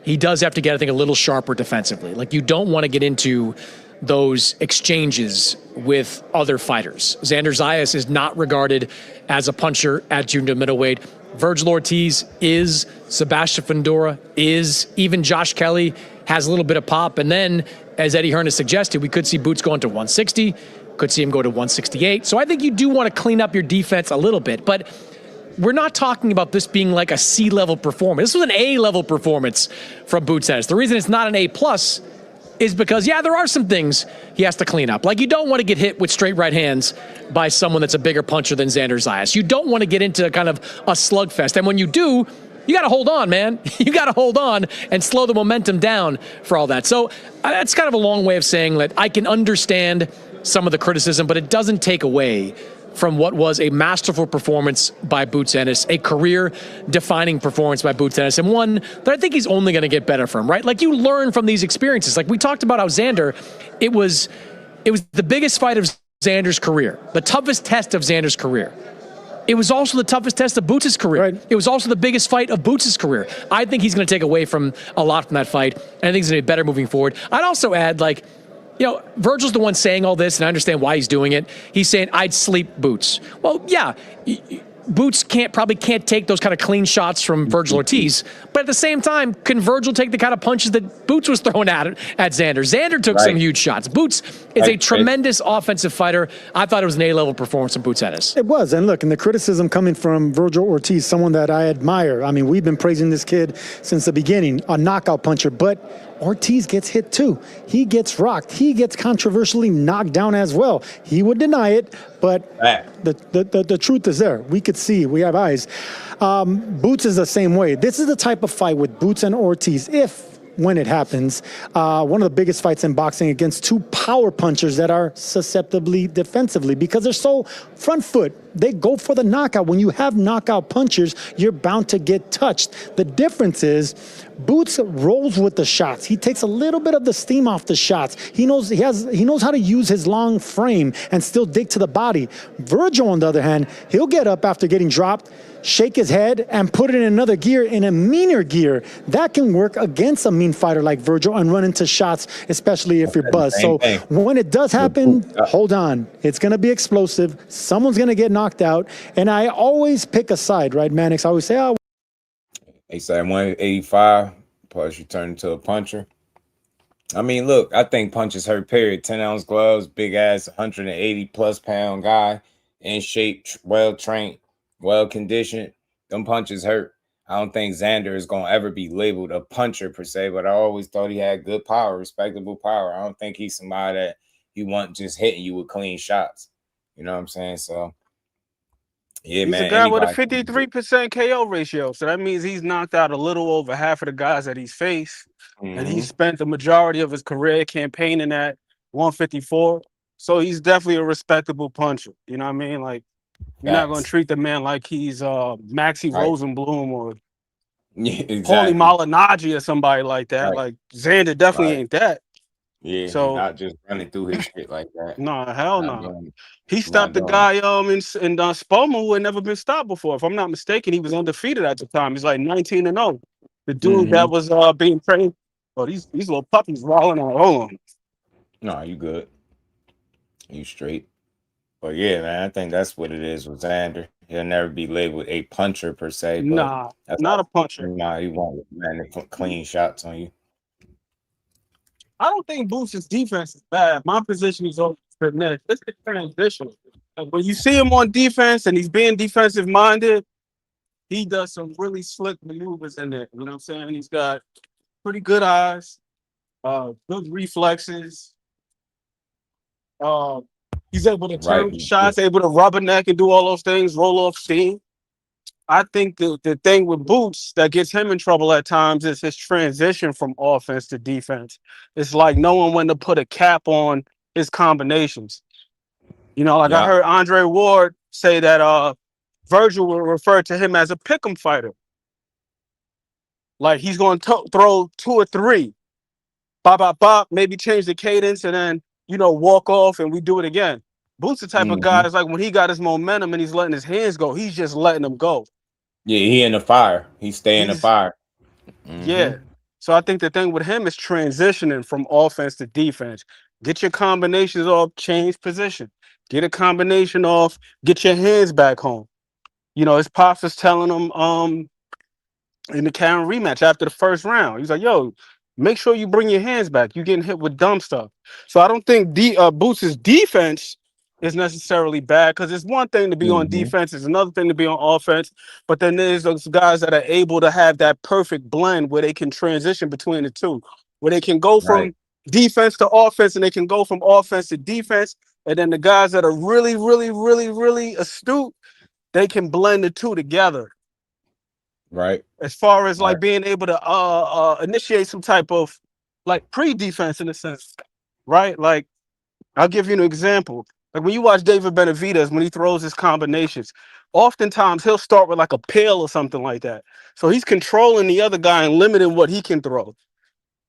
he does have to get, I think, a little sharper defensively. Like, you don't want to get into those exchanges with other fighters. Xander Zayas is not regarded as a puncher at junior middleweight. Vergil Ortiz is, Sebastian Fundora is, even Josh Kelly has a little bit of pop. And then, as Eddie Hearn has suggested, we could see Boots going to 160, could see him go to 168. So I think you do want to clean up your defense a little bit, but we're not talking about this being like a C-level performance. This was an A-level performance from Boots Ennis. The reason it's not an A+ is because, yeah, there are some things he has to clean up. Like, you don't want to get hit with straight right hands by someone that's a bigger puncher than Xander Zayas. You don't want to get into kind of a slugfest. And when you do, you got to hold on, man. You got to hold on and slow the momentum down for all that. So that's kind of a long way of saying that I can understand some of the criticism, but it doesn't take away from what was a masterful performance by Boots Ennis, a career-defining performance by Boots Ennis, and one that I think he's only going to get better from, right? Like, you learn from these experiences. Like, we talked about how Xander, it was the biggest fight of Xander's career, the toughest test of Xander's career. It was also the toughest test of Boots' career. Right. It was also the biggest fight of Boots' career. I think he's going to take away from a lot from that fight, and I think he's going to be better moving forward. I'd also add, like, Vergil's the one saying all this, and I understand why he's doing it. He's saying, I'd sleep Boots. Well, yeah, Boots probably can't take those kind of clean shots from Vergil Ortiz, but at the same time, can Vergil take the kind of punches that Boots was throwing at Xander? Xander took some huge shots. Boots is a tremendous offensive fighter. I thought it was an A-level performance from Boots Ennis. It was, and look, and the criticism coming from Vergil Ortiz, someone that I admire. I mean, we've been praising this kid since the beginning, a knockout puncher, but Ortiz gets hit too. He gets rocked. He gets controversially knocked down as well. He would deny it, but the truth is there. We could see. We have eyes. Boots is the same way. This is the type of fight with Boots and Ortiz, when it happens, one of the biggest fights in boxing against two power punchers that are susceptibly defensively because they're so front foot. They go for the knockout. When you have knockout punchers, you're bound to get touched. The difference is Boots rolls with the shots. He takes a little bit of the steam off the shots. He knows how to use his long frame and still dig to the body. Vergil, on the other hand, he'll get up after getting dropped, shake his head, and put it in another gear, in a meaner gear. That can work against a mean fighter like Vergil and run into shots, especially if you're buzzed. So when it does happen, hold on. It's going to be explosive. Someone's going to get knocked out. And I always pick a side, right, Mannix? I always say, They say 185, plus you turn into a puncher. I mean, look, I think punches hurt, period. 10-ounce gloves, big-ass, 180-plus pound guy, in shape, well-trained, well-conditioned. Them punches hurt. I don't think Xander is going to ever be labeled a puncher, per se, but I always thought he had good power, respectable power. I don't think he's somebody that you want just hitting you with clean shots. You know what I'm saying? So, yeah, he's man. a guy with a 53% KO ratio. So that means he's knocked out a little over half of the guys that he's faced. And he spent the majority of his career campaigning at 154. So he's definitely a respectable puncher. You know what I mean? Like, you're not going to treat the man like he's Maxie Rosenblum or Paulie Malignaggi or somebody like that. Like, Xander definitely ain't that. Yeah, so not just running through his shit like that. No, hell no. He stopped the guy in Spoma who had never been stopped before. If I'm not mistaken, he was undefeated at the time. He's like 19-0. The dude that was being trained. Oh, these little puppies rolling on. Hold on. No, you good. You straight. But yeah, man, I think that's what it is with Xander. He'll never be labeled a puncher per se. But nah, not a puncher. Nah, he won't land clean shots on you. I don't think Boots' defense is bad. My position is over finesse. It's the transition. Like, when you see him on defense and he's being defensive minded, he does some really slick maneuvers in there. You know what I'm saying? He's got pretty good eyes, good reflexes. He's able to turn shots, able to rubberneck and do all those things, roll off steam. I think the thing with Boots that gets him in trouble at times is his transition from offense to defense. It's like knowing when to put a cap on his combinations. You know, like I heard Andre Ward say that Vergil will refer to him as a pick'em fighter. Like he's going to throw 2 or 3, bop, bop, bop, maybe change the cadence and then, walk off and we do it again. Boots the type of guy is like when he got his momentum and he's letting his hands go, he's just letting them go. Yeah, he in the fire. He's staying in the fire. Yeah. So I think the thing with him is transitioning from offense to defense. Get your combinations off, change position. Get a combination off, get your hands back home. His pops was telling him in the Karen rematch after the first round. He's like, yo, make sure you bring your hands back. You're getting hit with dumb stuff. So I don't think Boots' defense is necessarily bad because it's one thing to be on defense, it's another thing to be on offense. But then there's those guys that are able to have that perfect blend where they can transition between the two, where they can go from defense to offense and they can go from offense to defense. And then the guys that are really, really, really, really astute, they can blend the two together. Right. As far as like being able to initiate some type of like pre-defense in a sense, right? Like I'll give you an example. Like when you watch David Benavidez, when he throws his combinations, oftentimes he'll start with like a pill or something like that. So he's controlling the other guy and limiting what he can throw.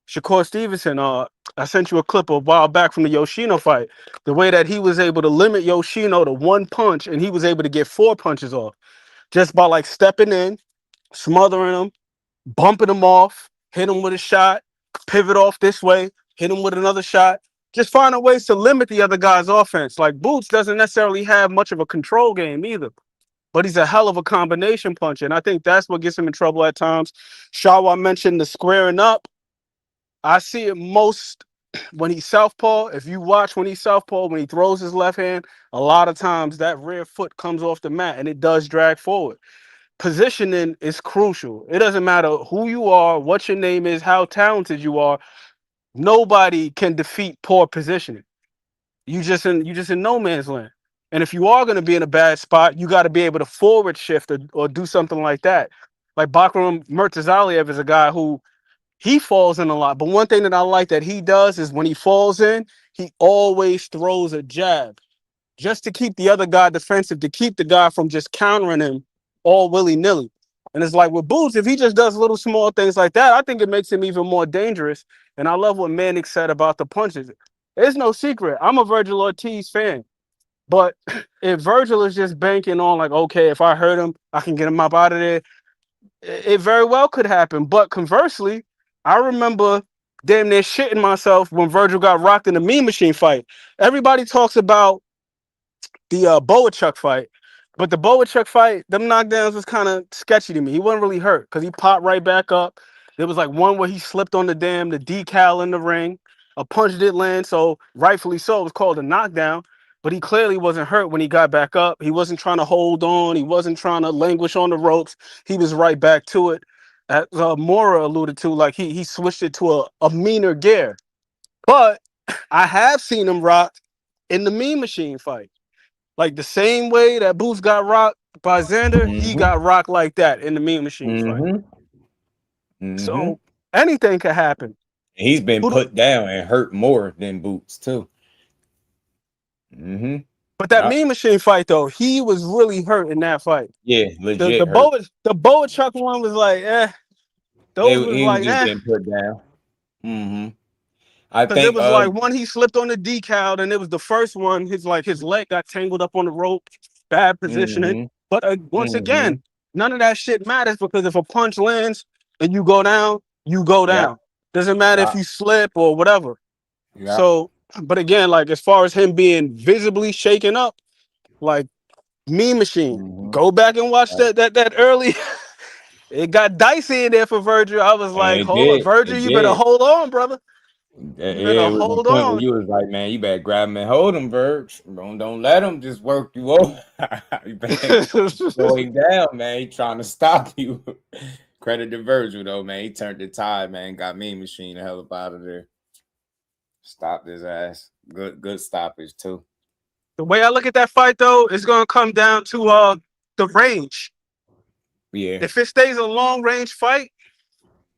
Shakur Stevenson, I sent you a clip a while back from the Yoshino fight. The way that he was able to limit Yoshino to 1 punch and he was able to get 4 punches off just by like stepping in, smothering him, bumping him off, hit him with a shot, pivot off this way, hit him with another shot, just finding ways to limit the other guy's offense. Like Boots doesn't necessarily have much of a control game either, but he's a hell of a combination puncher. And I think that's what gets him in trouble at times. Shawa mentioned the squaring up. I see it most when he's southpaw. If you watch when he's southpaw, when he throws his left hand, a lot of times that rear foot comes off the mat and it does drag forward. Positioning is crucial. It doesn't matter who you are, what your name is, how talented you are. Nobody can defeat poor positioning. You just in no man's land. And if you are going to be in a bad spot, you got to be able to forward shift or do something like that. Like Bakram Murtazaliev is a guy who he falls in a lot. But one thing that I like that he does is when he falls in, he always throws a jab just to keep the other guy defensive, to keep the guy from just countering him all willy-nilly. And it's like with Boots, if he just does little small things like that, I think it makes him even more dangerous. And I love what Manning said about the punches. It's no secret. I'm a Vergil Ortiz fan. But if Vergil is just banking on like, okay, if I hurt him, I can get him up out of there, it very well could happen. But conversely, I remember damn near shitting myself when Vergil got rocked in the Mean Machine fight. Everybody talks about the Boachuk fight, but the Boachuk fight, them knockdowns was kind of sketchy to me. He wasn't really hurt because he popped right back up. There was like one where he slipped on the decal in the ring. A punch did land, so rightfully so, it was called a knockdown. But he clearly wasn't hurt when he got back up. He wasn't trying to hold on. He wasn't trying to languish on the ropes. He was right back to it. As Mora alluded to, like he switched it to a meaner gear. But I have seen him rock in the Mean Machine fight. Like the same way that Boots got rocked by Xander, he got rocked like that in the Mean Machine fight. So anything could happen. He's been put down and hurt more than Boots too. But that Mean Machine fight though, he was really hurt in that fight. Yeah, legit. The Boachuk one was like, those was like, just getting put down. I because think it was like one he slipped on the decal, and it was the first one. His leg got tangled up on the rope, bad positioning. But once again, none of that shit matters because if a punch lands and you go down, you go down. Doesn't matter if you slip or whatever. So, but again, like as far as him being visibly shaken up, like Mean Machine, go back and watch that early. It got dicey in there for Vergil. I was like, hold on, Vergil, you better hold on, brother. It was the point where you was like, man, you better grab him and hold him, Verg. Don't let him just work you over. You better slow him down, man. He trying to stop you. Credit to Vergil, though, man. He turned the tide, man. Got Mean Machine the hell up out of there. Stopped his ass. Good stoppage, too. The way I look at that fight, though, it's going to come down to the range. Yeah. If it stays a long range fight,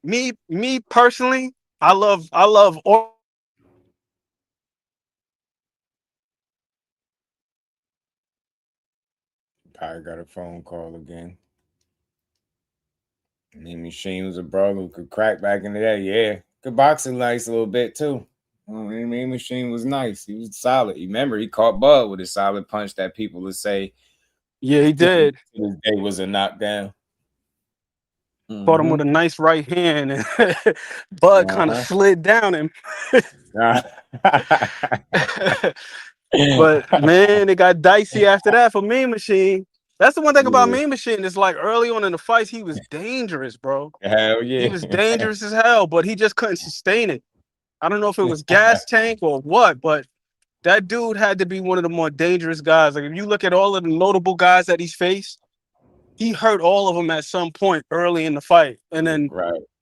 me personally, I love I got a phone call again. Mean Machine was a brawler who could crack back in the day. Yeah. Good boxing nice a little bit too. Mean Machine was nice. He was solid. Remember, he caught Bud with a solid punch that people would say. Yeah, he did. His day was a knockdown. Caught him with a nice right hand, and Bud kind of slid down him. But man, it got dicey after that for Mean Machine. That's the one thing about Mean Machine. It's like early on in the fights, he was dangerous, bro. Hell yeah. He was dangerous as hell, but he just couldn't sustain it. I don't know if it was gas tank or what, but that dude had to be one of the more dangerous guys. Like if you look at all of the notable guys that he's faced, he hurt all of them at some point early in the fight, and then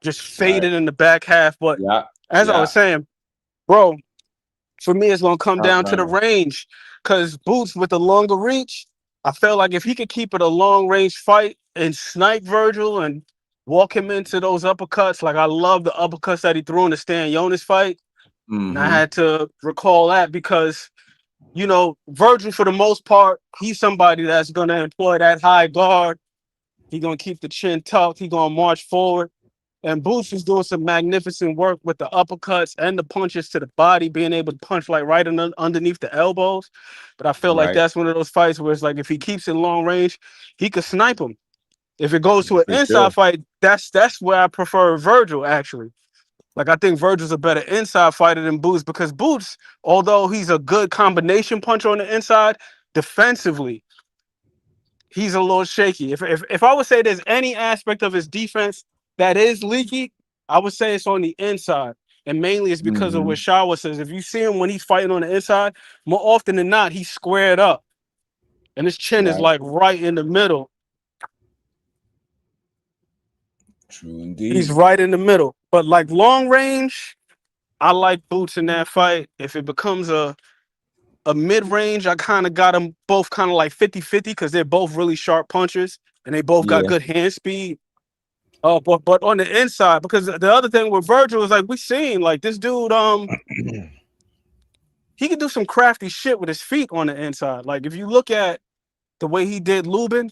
just faded in the back half. But as I was saying, bro, for me, it's gonna come down to the range. Because Boots with the longer reach, I felt like if he could keep it a long range fight and snipe Vergil and walk him into those uppercuts, like I love the uppercuts that he threw in the Stan Jonas fight. And I had to recall that because, you know, Vergil, for the most part, he's somebody that's going to employ that high guard. He's going to keep the chin tucked. He's going to march forward. And Boots is doing some magnificent work with the uppercuts and the punches to the body, being able to punch like right underneath the elbows. But I feel like that's one of those fights where it's like if he keeps in long range, he could snipe him. If it goes to an inside fight, that's where I prefer Vergil, actually. Like, I think Vergil's a better inside fighter than Boots because Boots, although he's a good combination puncher on the inside, defensively, he's a little shaky. If I would say there's any aspect of his defense that is leaky, I would say it's on the inside. And mainly it's because of what Shawa says. If you see him when he's fighting on the inside, more often than not, he's squared up. And his chin is like right in the middle. True indeed. He's right in the middle. But like long range, I like Boots in that fight. If it becomes a mid-range, I kind of got them both kind of like 50-50 because they're both really sharp punchers and they both got good hand speed. But on the inside, because the other thing with Vergil is like we seen like this dude, he can do some crafty shit with his feet on the inside. Like if you look at the way he did Lubin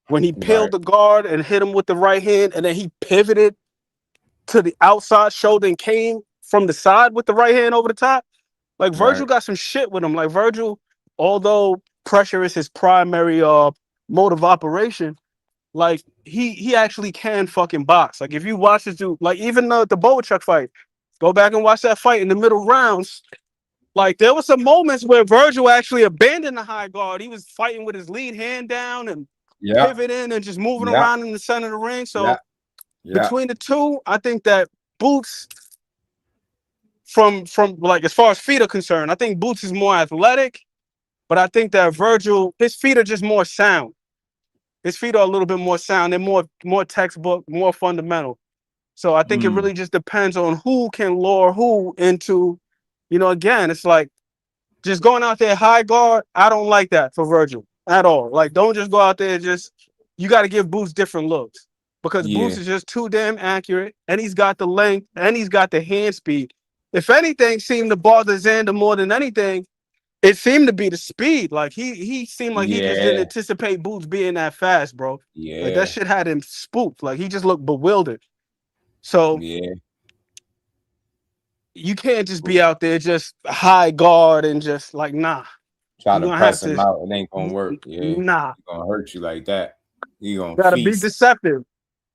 when he peeled the guard and hit him with the right hand, and then he pivoted to the outside shoulder and came from the side with the right hand over the top. Like Vergil got some shit with him. Like Vergil, although pressure is his primary mode of operation, like he actually can fucking box. Like if you watch this dude, like even the Boachuk fight, go back and watch that fight in the middle rounds. Like there were some moments where Vergil actually abandoned the high guard. He was fighting with his lead hand down and pivoting and just moving around in the center of the ring. So between the two, I think that Boots, from like as far as feet are concerned, I think Boots is more athletic, but I think that Vergil, his feet are just more sound. His feet are a little bit more sound. They're more textbook, more fundamental. So I think it really just depends on who can lure who into, again, it's like just going out there high guard. I don't like that for Vergil at all. Like, don't just go out there. You got to give Boots different looks because Boots is just too damn accurate, and he's got the length and he's got the hand speed. If anything seemed to bother Xander more than anything, it seemed to be the speed. Like he seemed like he just didn't anticipate Boots being that fast, bro. Yeah. Like that shit had him spooked. Like he just looked bewildered. So you can't just be out there just high guard and just like try to press him out. It ain't gonna work. Yeah, nah, he's gonna hurt you like that. He gonna gotta be deceptive.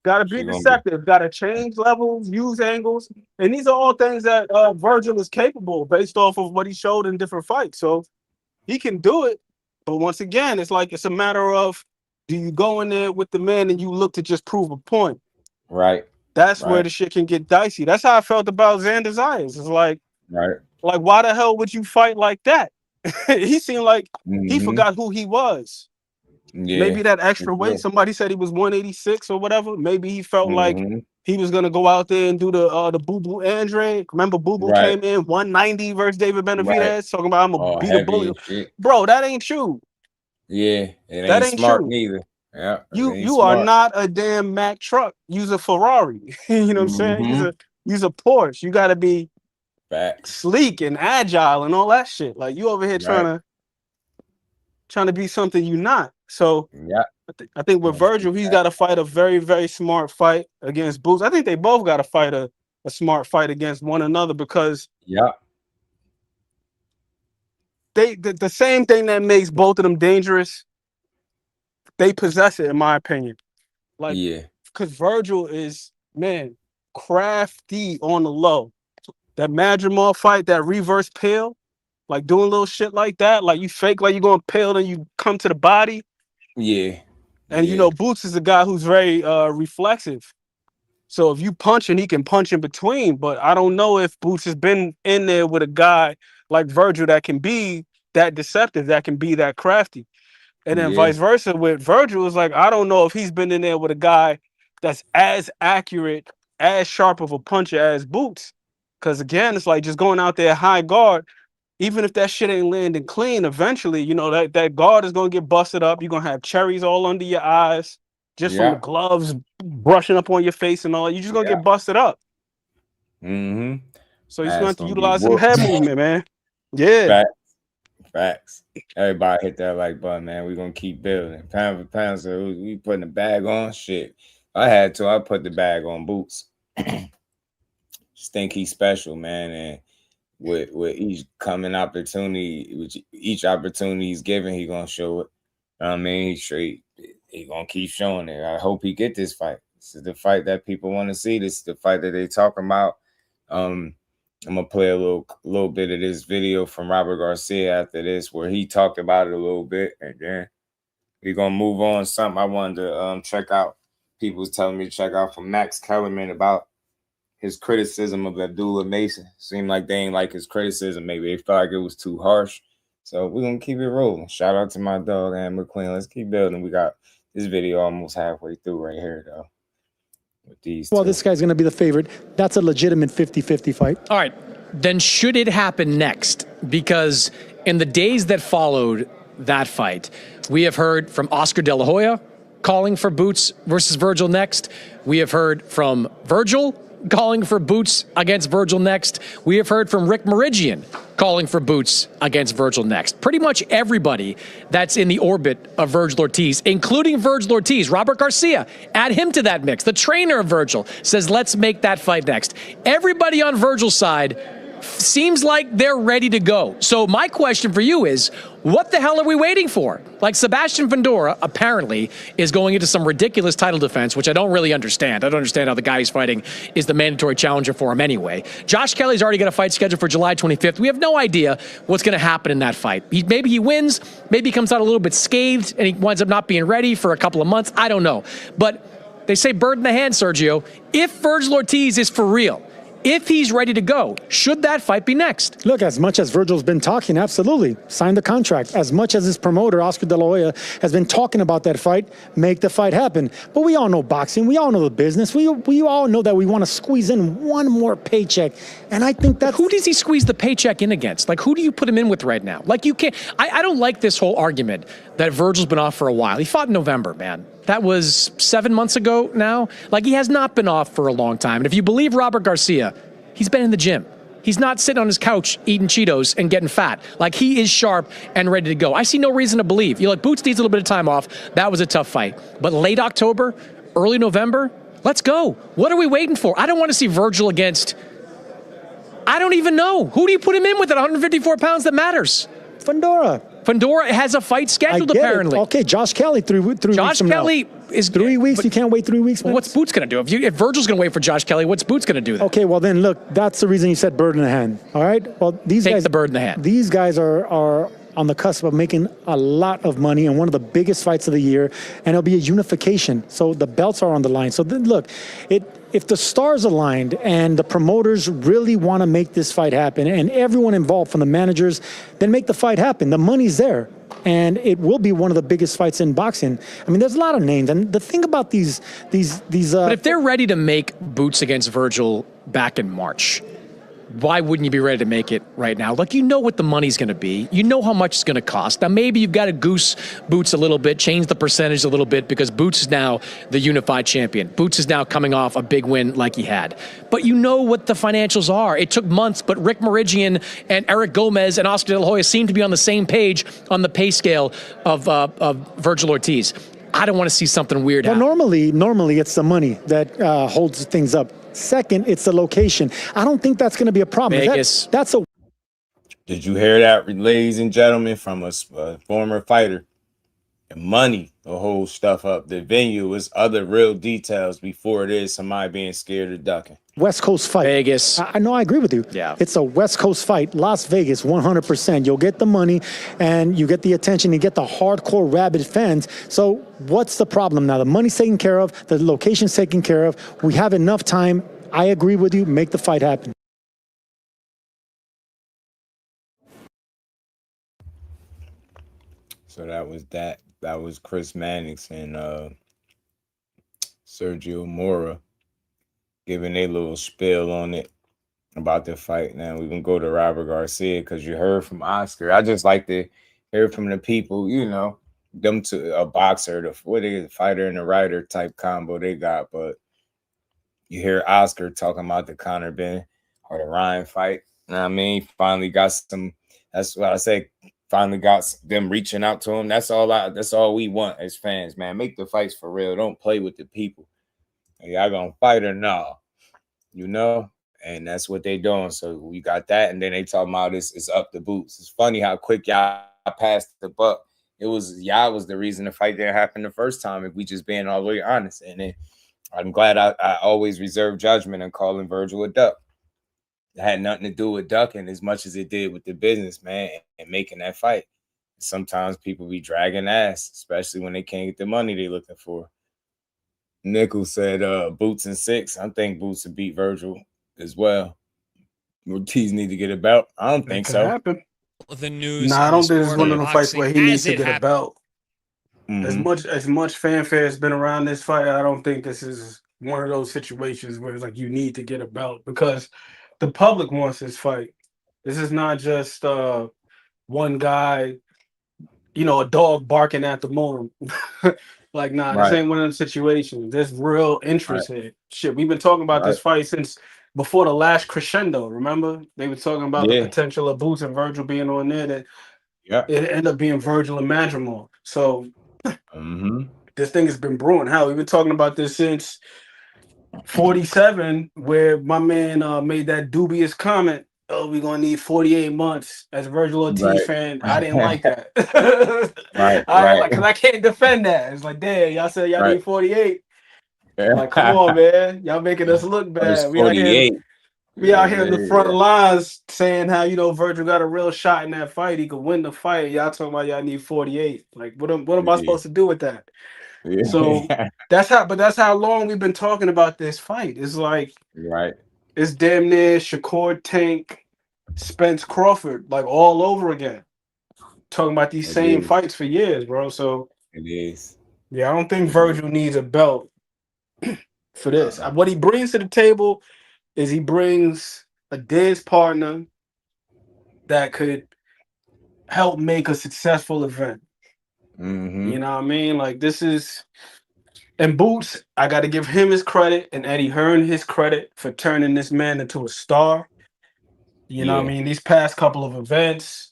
Gotta be deceptive. Gotta change levels, use angles, and these are all things that Vergil is capable based off of what he showed in different fights. So he can do it. But once again, it's a matter of, do you go in there with the man and you look to just prove a point? Right. That's where the shit can get dicey. That's how I felt about Xander Zayas. It's like why the hell would you fight like that? He seemed like he forgot who he was. Yeah. Maybe that extra weight. Somebody said he was 186 or whatever. Maybe he felt like he was gonna go out there and do the Boo Boo Andre. Remember Boo Boo came in 190 versus David Benavidez, talking about I'm gonna beat a bully. Bro, that ain't true. Yeah, it ain't smart neither. Yeah, you are not a damn Mack truck. Use a Ferrari. You know what I'm saying? Use a Porsche. You gotta be sleek and agile and all that shit. Like you over here trying to be something you're not. So I think with Vergil, he's got to fight a very, very smart fight against Boots. I think they both got to fight a smart fight against one another because the same thing that makes both of them dangerous, they possess it, in my opinion. Like, because Vergil is, man, crafty on the low. That Madrimov fight, that reverse peel, like doing little shit like that, like you fake like you're going to peel and you come to the body. Yeah. And Boots is a guy who's very reflexive. So if you punch and he can punch in between, but I don't know if Boots has been in there with a guy like Vergil that can be that deceptive, that can be that crafty. And then vice versa with Vergil, is like, I don't know if he's been in there with a guy that's as accurate, as sharp of a puncher as Boots. Because again, it's like just going out there high guard, even if that shit ain't landing clean, eventually, that guard is going to get busted up. You're going to have cherries all under your eyes, just from the gloves brushing up on your face and all. You're just going to get busted up. So you're going to have to utilize some head movement, man. Yeah. Facts. Everybody hit that like button, man. We're going to keep building. Pound for pound, so we putting the bag on. Shit. I put the bag on Boots. Just think he's special, man. And with each coming opportunity, with each opportunity he's given, he gonna show it. I mean, he gonna keep showing it. I hope he get this fight. This is the fight that people want to see. This is the fight that they talking about. I'm gonna play a little bit of this video from Robert Garcia after this, where he talked about it a little bit, and then we're gonna move on. Something I wanted to check out. People was telling me to check out from Max Kellerman about his criticism of Abdullah Mason. Seemed like they ain't like his criticism. Maybe they felt like it was too harsh. So we're gonna keep it rolling. Shout out to my dog and McQueen. Let's keep building. We got this video almost halfway through right here, though. With these two. This guy's going to be the favorite. That's a legitimate 50-50 fight. All right. Then should it happen next? Because in the days that followed that fight, we have heard from Oscar De La Hoya calling for Boots versus Vergil next. We have heard from Vergil calling for Boots against Vergil next. We have heard from Rick Mirigian calling for Boots against Vergil next. Pretty much everybody that's in the orbit of Vergil Ortiz, including Vergil Ortiz, Robert Garcia, add him to that mix. The trainer of Vergil says, let's make that fight next. Everybody on Vergil's side seems like they're ready to go. So my question for you is, what the hell are we waiting for? Like, Sebastian Fundora apparently is going into some ridiculous title defense, which I don't really understand. I don't understand how the guy he's fighting is the mandatory challenger for him anyway. Josh Kelly's already got a fight scheduled for July 25th. We have no idea what's going to happen in that fight. Maybe he wins, maybe he comes out a little bit scathed and he winds up not being ready for a couple of months. I don't know. But they say bird in the hand, Sergio. If Vergil Ortiz is for real, if he's ready to go, should that fight be next? Look, as much as Vergil's been talking, absolutely, sign the contract. As much as his promoter, Oscar De La Hoya, has been talking about that fight, make the fight happen. But we all know boxing. We all know the business. We all know that we want to squeeze in one more paycheck. And I think that... Who does he squeeze the paycheck in against? Like, who do you put him in with right now? Like, you can't... I don't like this whole argument that Vergil's been off for a while. He fought in November, man. That was 7 months ago now. Like, he has not been off for a long time. And if you believe Robert Garcia, he's been in the gym. He's not sitting on his couch eating Cheetos and getting fat. Like, he is sharp and ready to go. I see no reason to believe. You're like, Boots needs a little bit of time off. That was a tough fight. But late October, early November, let's go. What are we waiting for? I don't want to see Vergil against... I don't even know. Who do you put him in with at 154 pounds that matters? Fundora. Fundora has a fight scheduled, apparently. Okay, Josh Kelly, three weeks from Josh Kelly now. is 3 weeks. You can't wait 3 weeks. Well, what's Boots going to do? If Vergil's going to wait for Josh Kelly, what's Boots going to do then? Okay, well then, look, that's the reason you said bird in the hand. All right. Well, these Take guys, the bird in the hand. These guys are on the cusp of making a lot of money in one of the biggest fights of the year, and it'll be a unification. So the belts are on the line. So then, look, if the stars aligned and the promoters really want to make this fight happen, and everyone involved from the managers, then make the fight happen. The money's there. And it will be one of the biggest fights in boxing. I mean, there's a lot of names. And the thing about these But if they're ready to make Boots against Vergil back in March, why wouldn't you be ready to make it right now? Like, you know what the money's going to be. You know how much it's going to cost. Now, maybe you've got to goose Boots a little bit, change the percentage a little bit, because Boots is now the unified champion. Boots is now coming off a big win like he had. But you know what the financials are. It took months, but Rick Mirigian and Eric Gomez and Oscar De La Hoya seem to be on the same page on the pay scale of Vergil Ortiz. I don't want to see something weird happen. Well, normally it's the money that holds things up. Second, it's the location. I don't think that's going to be a problem. Vegas. That's a... Did you hear that, ladies and gentlemen, from a former fighter? The money will hold stuff up. The venue is other real details before it is somebody being scared of ducking. West Coast fight. Vegas. I know, I agree with you. Yeah. It's a West Coast fight. Las Vegas, 100%. You'll get the money and you get the attention. You get the hardcore rabid fans. So what's the problem now? The money's taken care of. The location's taken care of. We have enough time. I agree with you. Make the fight happen. So that was that. That was Chris Mannix and Sergio Mora giving a little spiel on it about the fight. Now we can go to Robert Garcia because you heard from Oscar. I just like to hear from the people, you know, them to a boxer, the fighter and the writer type combo they got. But you hear Oscar talking about the Conor Ben or the Ryan fight. You know what I mean? Finally got some. That's what I say. Finally got them reaching out to him. That's all we want as fans, man. Make the fights for real. Don't play with the people. Y'all gonna fight or no? You know? And that's what they doing. So we got that, and then they talking about it's up to Boots. It's funny how quick y'all passed the buck. It was y'all was the reason the fight didn't happen the first time, if we just being all the way honest. And then I'm glad I always reserve judgment and calling Vergil a duck. It had nothing to do with ducking as much as it did with the business, man, and making that fight. Sometimes people be dragging ass, especially when they can't get the money they're looking for. Nickel said Boots and 6. I think Boots would beat Vergil as well. Ortiz need to get a belt. I don't think could so. happen. The news. Nah, I in the don't think it's sport one of of them fights boxing where he needs as to it get a happened. belt. Mhm. As much fanfare has been around this fight, I don't think this is one of those situations where it's like you need to get a belt because the public wants this fight. This is not just one guy, a dog barking at the moon. Like, nah, this Right. ain't one of those situations. There's real Right. interest here. Shit, we've been talking about Right. this fight since before the last crescendo. Remember, they were talking about the Yeah. potential of Boots and Vergil being on there. That Yeah. it ended up being Vergil and Madrimal. So Mm-hmm. this thing has been brewing. Hell, we've been talking about this since 47, where my man made that dubious comment. Oh, we're gonna need 48 months. As a Vergil Ortiz Right. fan, I didn't like that. Right. I didn't Right. like because I can't defend that. It's like, damn, y'all said y'all Right. need 48. Like, come on, man. Y'all making us look First bad. We out here 48. in the front lines saying how Virgil got a real shot in that fight. He could win the fight. Y'all talking about y'all need 48. Like, what am I supposed to do with that? Yeah. So that's how long we've been talking about this fight. It's like Right. it's damn near Shakur Tank, Spence Crawford, like all over again. Talking about these It same is. fights for years, bro. So It is. yeah, I don't think Virgil needs a belt for this. What he brings to the table is he brings a dance partner that could help make a successful event. Mm-hmm. You know what I mean? Like this is and Boots, I got to give him his credit and Eddie Hearn his credit for turning this man into a star. You know what I Yeah. mean? These past couple of events,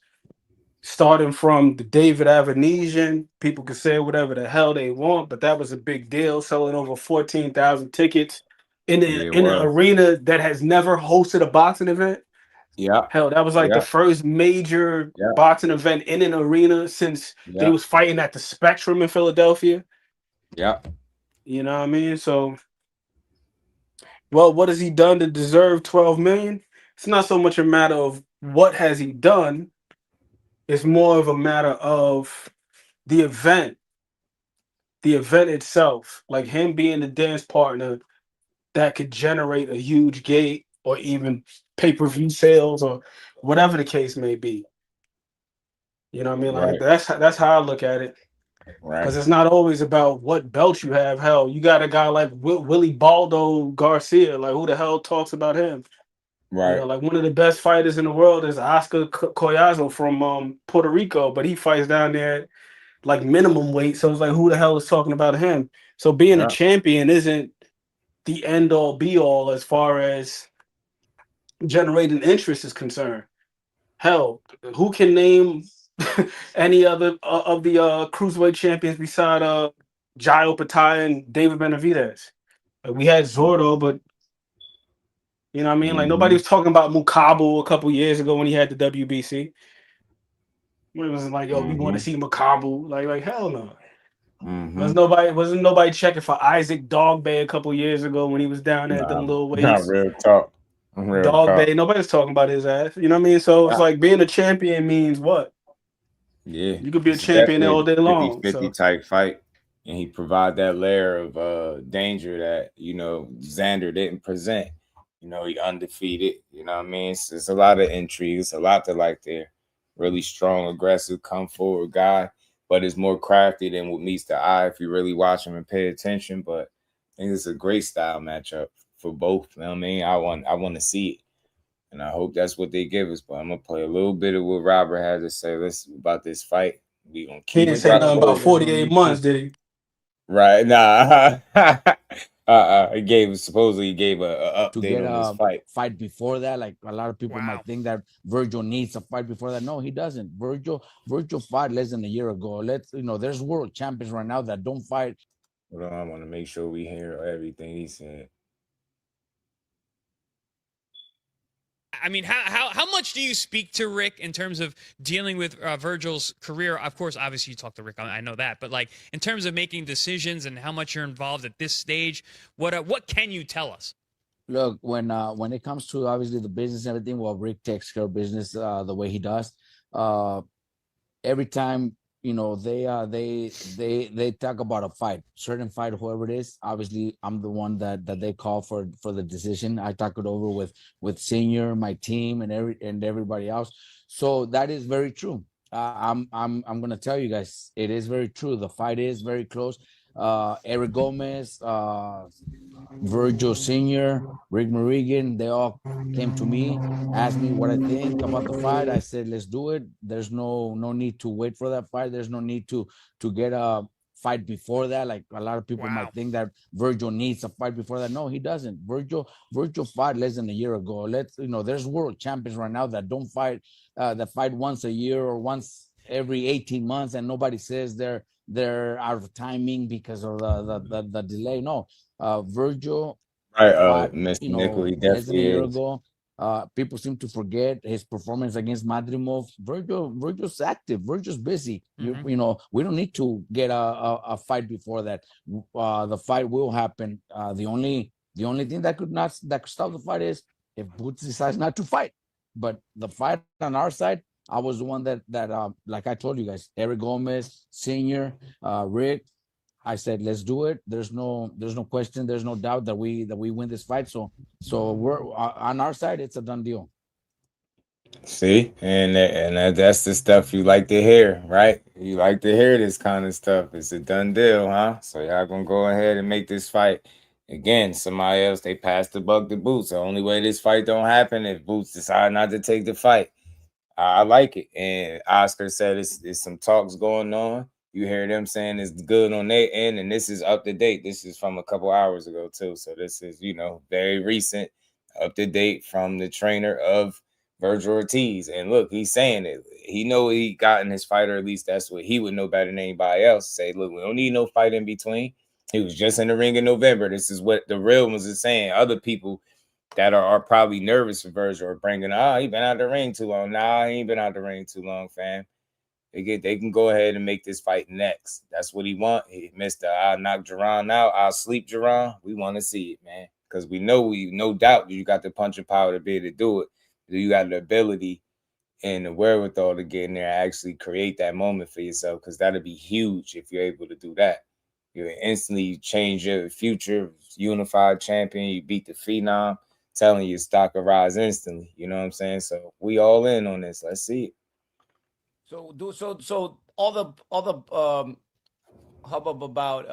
starting from the David Avanesian, people can say whatever the hell they want, but that was a big deal, selling over 14,000 tickets in Yeah, it an was. arena that has never hosted a boxing event. Yeah. Hell, that was like the Yeah. first major Yeah. boxing event in an arena since they Yeah. was fighting at the Spectrum in Philadelphia. Yeah. You know what I mean? So, well, what has he done to deserve 12 million? It's not so much a matter of what has he done. It's more of a matter of the event itself, like him being the dance partner that could generate a huge gate or even pay-per-view sales or whatever the case may be. You know what I mean? Like Right. that's how I look at it. Right. Because it's not always about what belt you have. Hell, you got a guy like Willie Baldo Garcia. Like, who the hell talks about him? Right. Like one of the best fighters in the world is Oscar Collazo from Puerto Rico, but he fights down there at like minimum weight. So it's like, who the hell is talking about him? So being a Yeah. champion isn't the end all be all as far as generating interest is concerned. Hell, who can name any other of the cruiserweight champions beside Jairo Pataya and David Benavidez? Like, we had Zordo, but you know what I mean? Like nobody Mm-hmm. was talking about Mukabu a couple years ago when he had the WBC. It wasn't like, yo, we want to Mm-hmm. see Mukabu. Like hell no. Mm-hmm. Wasn't nobody checking for Isaac Dogbay a couple years ago when he was down there at the Nah, little not weights. real talk. Real Dog talk. Bay, nobody's talking about his ass. You know what I mean? So it's Yeah. like being a champion means what? Yeah. You could be a It's champion definitely all day a long. 50-50 So type fight. And he provide that layer of danger that, Xander didn't present. He undefeated. You know what I mean? It's a lot of intrigue. It's a lot to like there. Really strong, aggressive, come forward guy. But it's more crafty than what meets the eye if you really watch him and pay attention. But I think it's a great style matchup for both. You know what I mean? I want to see it. And I hope that's what they give us. But I'm gonna play a little bit of what Robert had to say. About this fight. We gonna he keep didn't it say nothing about going. 48 months, did he? Right? Nah. He supposedly gave a To update get on this a fight. before that, like a lot of people might think that Virgil needs a fight before that. No, he doesn't. Virgil fought less than a year ago. There's world champions right now that don't fight. Hold on, I want to make sure we hear everything he said. I mean, how much do you speak to Rick in terms of dealing with Virgil's career? Of course, obviously you talk to Rick. I know that, but like in terms of making decisions and how much you're involved at this stage, what can you tell us? Look, when it comes to obviously the business and everything, well, Rick takes care of business the way he does. Uh, every time they talk about a fight, certain fight, whoever it is. Obviously, I'm the one that they call for the decision. I talk it over with Senior, my team, and everybody else. So that is very true. I'm gonna tell you guys, it is very true. The fight is very close. Eric Gomez, Vergil Senior, Rick Mirigian, they all came to me, asked me what I think about the fight. I said, let's do it. There's no need to wait for that fight. There's no need to get a fight before that. Like a lot of people might think that Vergil needs a fight before that. No, he doesn't. Vergil fought less than a year ago. There's world champions right now that don't fight, that fight once a year or once every 18 months, and nobody says they're out of timing because of the delay. No, Vergil Right, fought, Mr. Nickel, he less than a definitely year is. ago. People seem to forget his performance against Madrimov. Vergil's active. Vergil's busy. Mm-hmm. We don't need to get a fight before that. The fight will happen. The only thing that could stop the fight is if Boots decides not to fight. But the fight on our side, I was the one that like I told you guys, Eric Gomez, Senior, Rick. I said, let's do it. There's no question. There's no doubt that we win this fight. So we're on our side. It's a done deal. See, that's the stuff you like to hear, right? You like to hear this kind of stuff. It's a done deal, huh? So y'all gonna go ahead and make this fight. Again, somebody else, they passed the buck to Boots. The only way this fight don't happen if Boots decide not to take the fight. I like it. And Oscar said it's some talks going on. You hear them saying it's good on their end, and this is up to date. This is from a couple hours ago, too. So this is, very recent, up to date from the trainer of Vergil Ortiz. And look, he's saying it. He know he got in his fight, or at least that's what he would know better than anybody else. Say, look, we don't need no fight in between. He was just in the ring in November. This is what the real ones are saying. Other people that are probably nervous for Vergil or bringing, he been out the ring too long. Nah, he ain't been out the ring too long, fam. They can go ahead and make this fight next. That's what he want. He missed I'll knock Jaron out. I'll sleep Jaron. We want to see it, man. Because we know no doubt you got the punching power to be able to do it. You got the ability and the wherewithal to get in there and actually create that moment for yourself. Because that'll be huge if you're able to do that. You instantly change your future. Unified champion. You beat the Phenom. Telling you stock will rise instantly. You know what I'm saying? So we all in on this. Let's see it. So all the hubbub about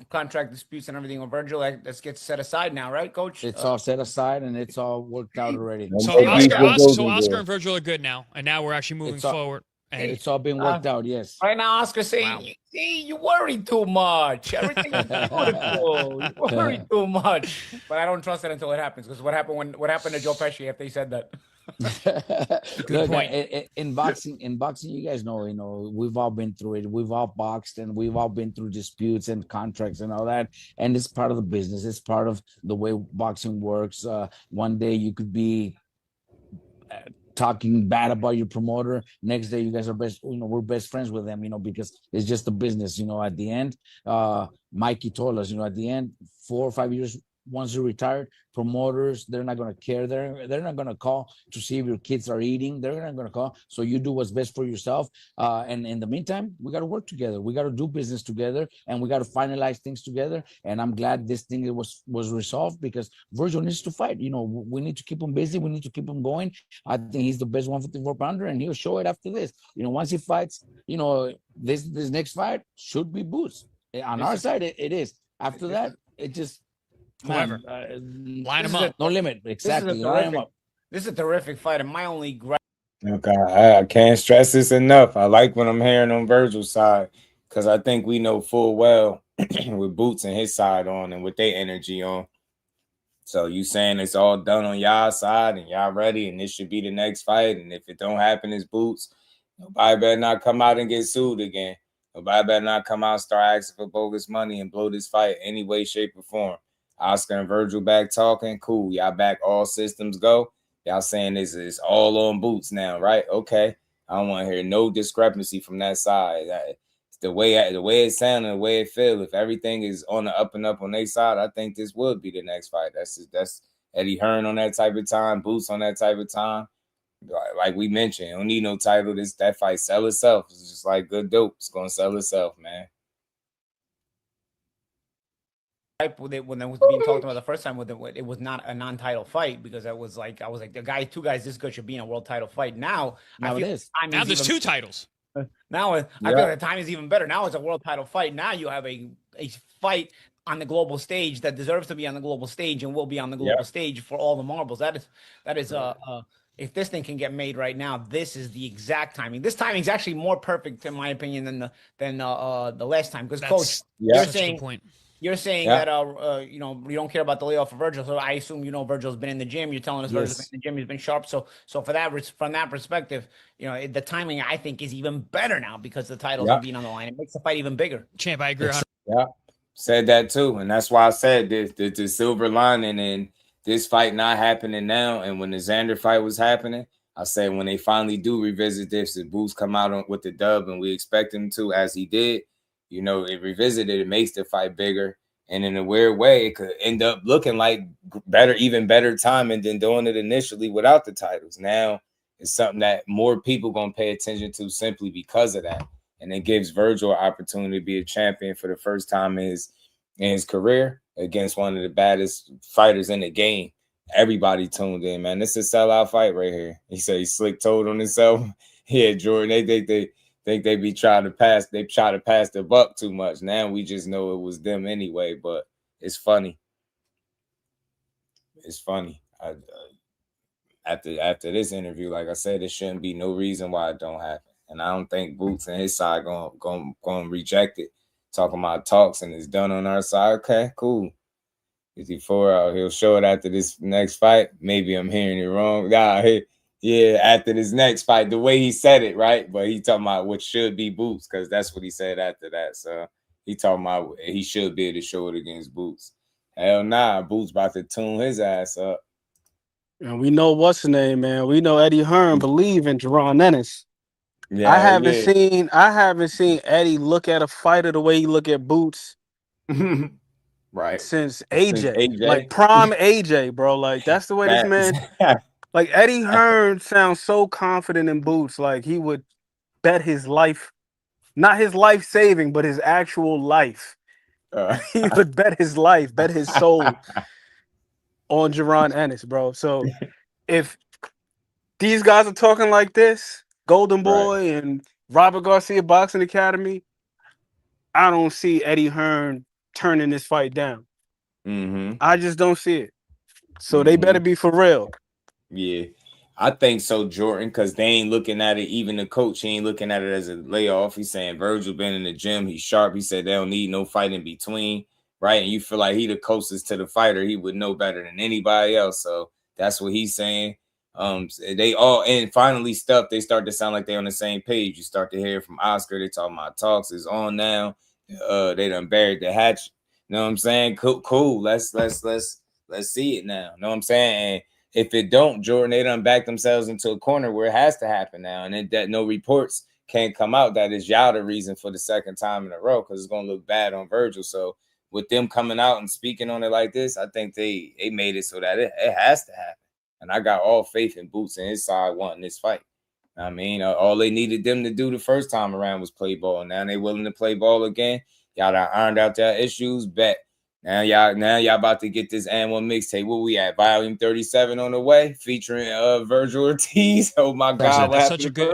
contract disputes and everything on Vergil, let's get set aside now, right, Coach? It's all set aside and it's all worked out already. So Oscar and Vergil are good now, and now we're actually moving forward. And it's all been worked out, yes. Right now, Oscar's saying, see, you worry too much. Everything is beautiful. You worry too much. But I don't trust it until it happens. Because what happened to Joe Pesci after he said that? Good point. In boxing, you guys know, we've all been through it. We've all boxed and we've all been through disputes and contracts and all that. And it's part of the business. It's part of the way boxing works. One day you could be talking bad about your promoter. Next day, you guys are we're best friends with them, because it's just a business, at the end. Mikey told us, at the end, 4 or 5 years, once you're retired, promoters, they're not going to care. They're not going to call to see if your kids are eating. They're not going to call. So you do what's best for yourself. And in the meantime, we got to work together. We got to do business together, and we got to finalize things together. And I'm glad this thing was resolved because Vergil needs to fight. We need to keep him busy. We need to keep him going. I think he's the best 154 pounder, and he'll show it after this. Once he fights, this next fight should be Boots. On our side, it is. After that, it just whoever. Line him up. No limit. Exactly. Line him up. This is a terrific fight, and my only Okay, I can't stress this enough. I like what I'm hearing on Vergil's side because I think we know full well with Boots and his side on and with their energy on. So you saying it's all done on y'all side and y'all ready and this should be the next fight. And if it don't happen, it's Boots. Nobody better not come out and get sued again. Nobody better not come out and start asking for bogus money and blow this fight any way, shape, or form. Oscar and Vergil back talking. Cool. Y'all back, all systems go. Y'all saying this is all on Boots now, right? Okay. I don't want to hear no discrepancy from that side. the way it sounds and the way it feels, if everything is on the up and up on their side, I think this would be the next fight. That's Eddie Hearn on that type of time, Boots on that type of time. Like we mentioned, don't need no title. That fight sell itself. It's just like good dope. It's gonna sell itself, man. When it was being talked about the first time, it was not a non-title fight because I was like, the two guys this good should be in a world title fight. Now I feel Now there's two titles. Now I feel like the time is even better. Now it's a world title fight. Now you have a fight on the global stage that deserves to be on the global stage and will be on the global stage for all the marbles. That is if this thing can get made right now, this is the exact timing. This timing is actually more perfect in my opinion than the last time. Because Coach, you're saying that you don't care about the layoff for Vergil, so I assume Vergil's been in the gym. You're telling us Vergil's been in the gym, he's been sharp. So from that perspective, the timing I think is even better now because the titles are being on the line. It makes the fight even bigger. Champ, I agree. Yeah, said that too, and that's why I said the silver lining in this fight not happening now, and when the Xander fight was happening, I said when they finally do revisit this, if Boots come out with the dub, and we expect him to, as he did. It revisited, it makes the fight bigger. And in a weird way, it could end up looking like even better timing than doing it initially without the titles. Now it's something that more people going to pay attention to simply because of that. And it gives Vergil an opportunity to be a champion for the first time in his career against one of the baddest fighters in the game. Everybody tuned in, man. This is a sellout fight right here. He said he slick-toed on himself. Yeah, Jordan, they be trying to pass. They try to pass the buck too much. Now we just know it was them anyway. But it's funny. It's funny. After this interview, like I said, there shouldn't be no reason why it don't happen. And I don't think Boots and his side going reject it. Talking about talks and it's done on our side. Okay, cool. 54, he'll show it after this next fight. Maybe I'm hearing it wrong. Yeah, after this next fight, the way he said it, right? But he talking about what should be Boots because that's what he said after that. So he talking about he should be able to show it against Boots. Hell nah, Boots about to tune his ass up. And we know what's the name, man. We know Eddie Hearn believe in Jaron Ennis. Yeah, I haven't seen Eddie look at a fighter the way he look at Boots. Right. Since AJ. Like prime AJ, bro. Like that's the way this man. Like Eddie Hearn sounds so confident in Boots, like he would bet his life, not his life saving, but his actual life. He would bet his life, bet his soul on Jaron Ennis, bro. So if these guys are talking like this, Golden Boy and Robert Garcia Boxing Academy, I don't see Eddie Hearn turning this fight down. I just don't see it. So they better be for real. Yeah, I think so, Jordan, because they ain't looking at it. Even the coach, he ain't looking at it as a layoff. He's saying Vergil been in the gym. He's sharp. He said they don't need no fight in between, right? And you feel like he the closest to the fighter. He would know better than anybody else. So that's what he's saying. They all, and finally stuff, they start to sound like they're on the same page. You start to hear from Oscar. They talking about talks is on now. They done buried the hatch. You know what I'm saying? Cool. Let's see it now. You know what I'm saying? And if it don't, Jordan, they done back themselves into a corner where it has to happen now. And that no reports can't come out that is y'all the reason for the second time in a row because it's going to look bad on Vergil. So with them coming out and speaking on it like this, I think they made it so that it has to happen. And I got all faith in Boots and his side wanting this fight. I mean, all they needed them to do the first time around was play ball. Now they willing to play ball again. Y'all done ironed out their issues. Bet. Now y'all about to get this and one mixtape. Where we at? Volume 37 on the way, featuring Vergil Ortiz. Oh my God, that's such a good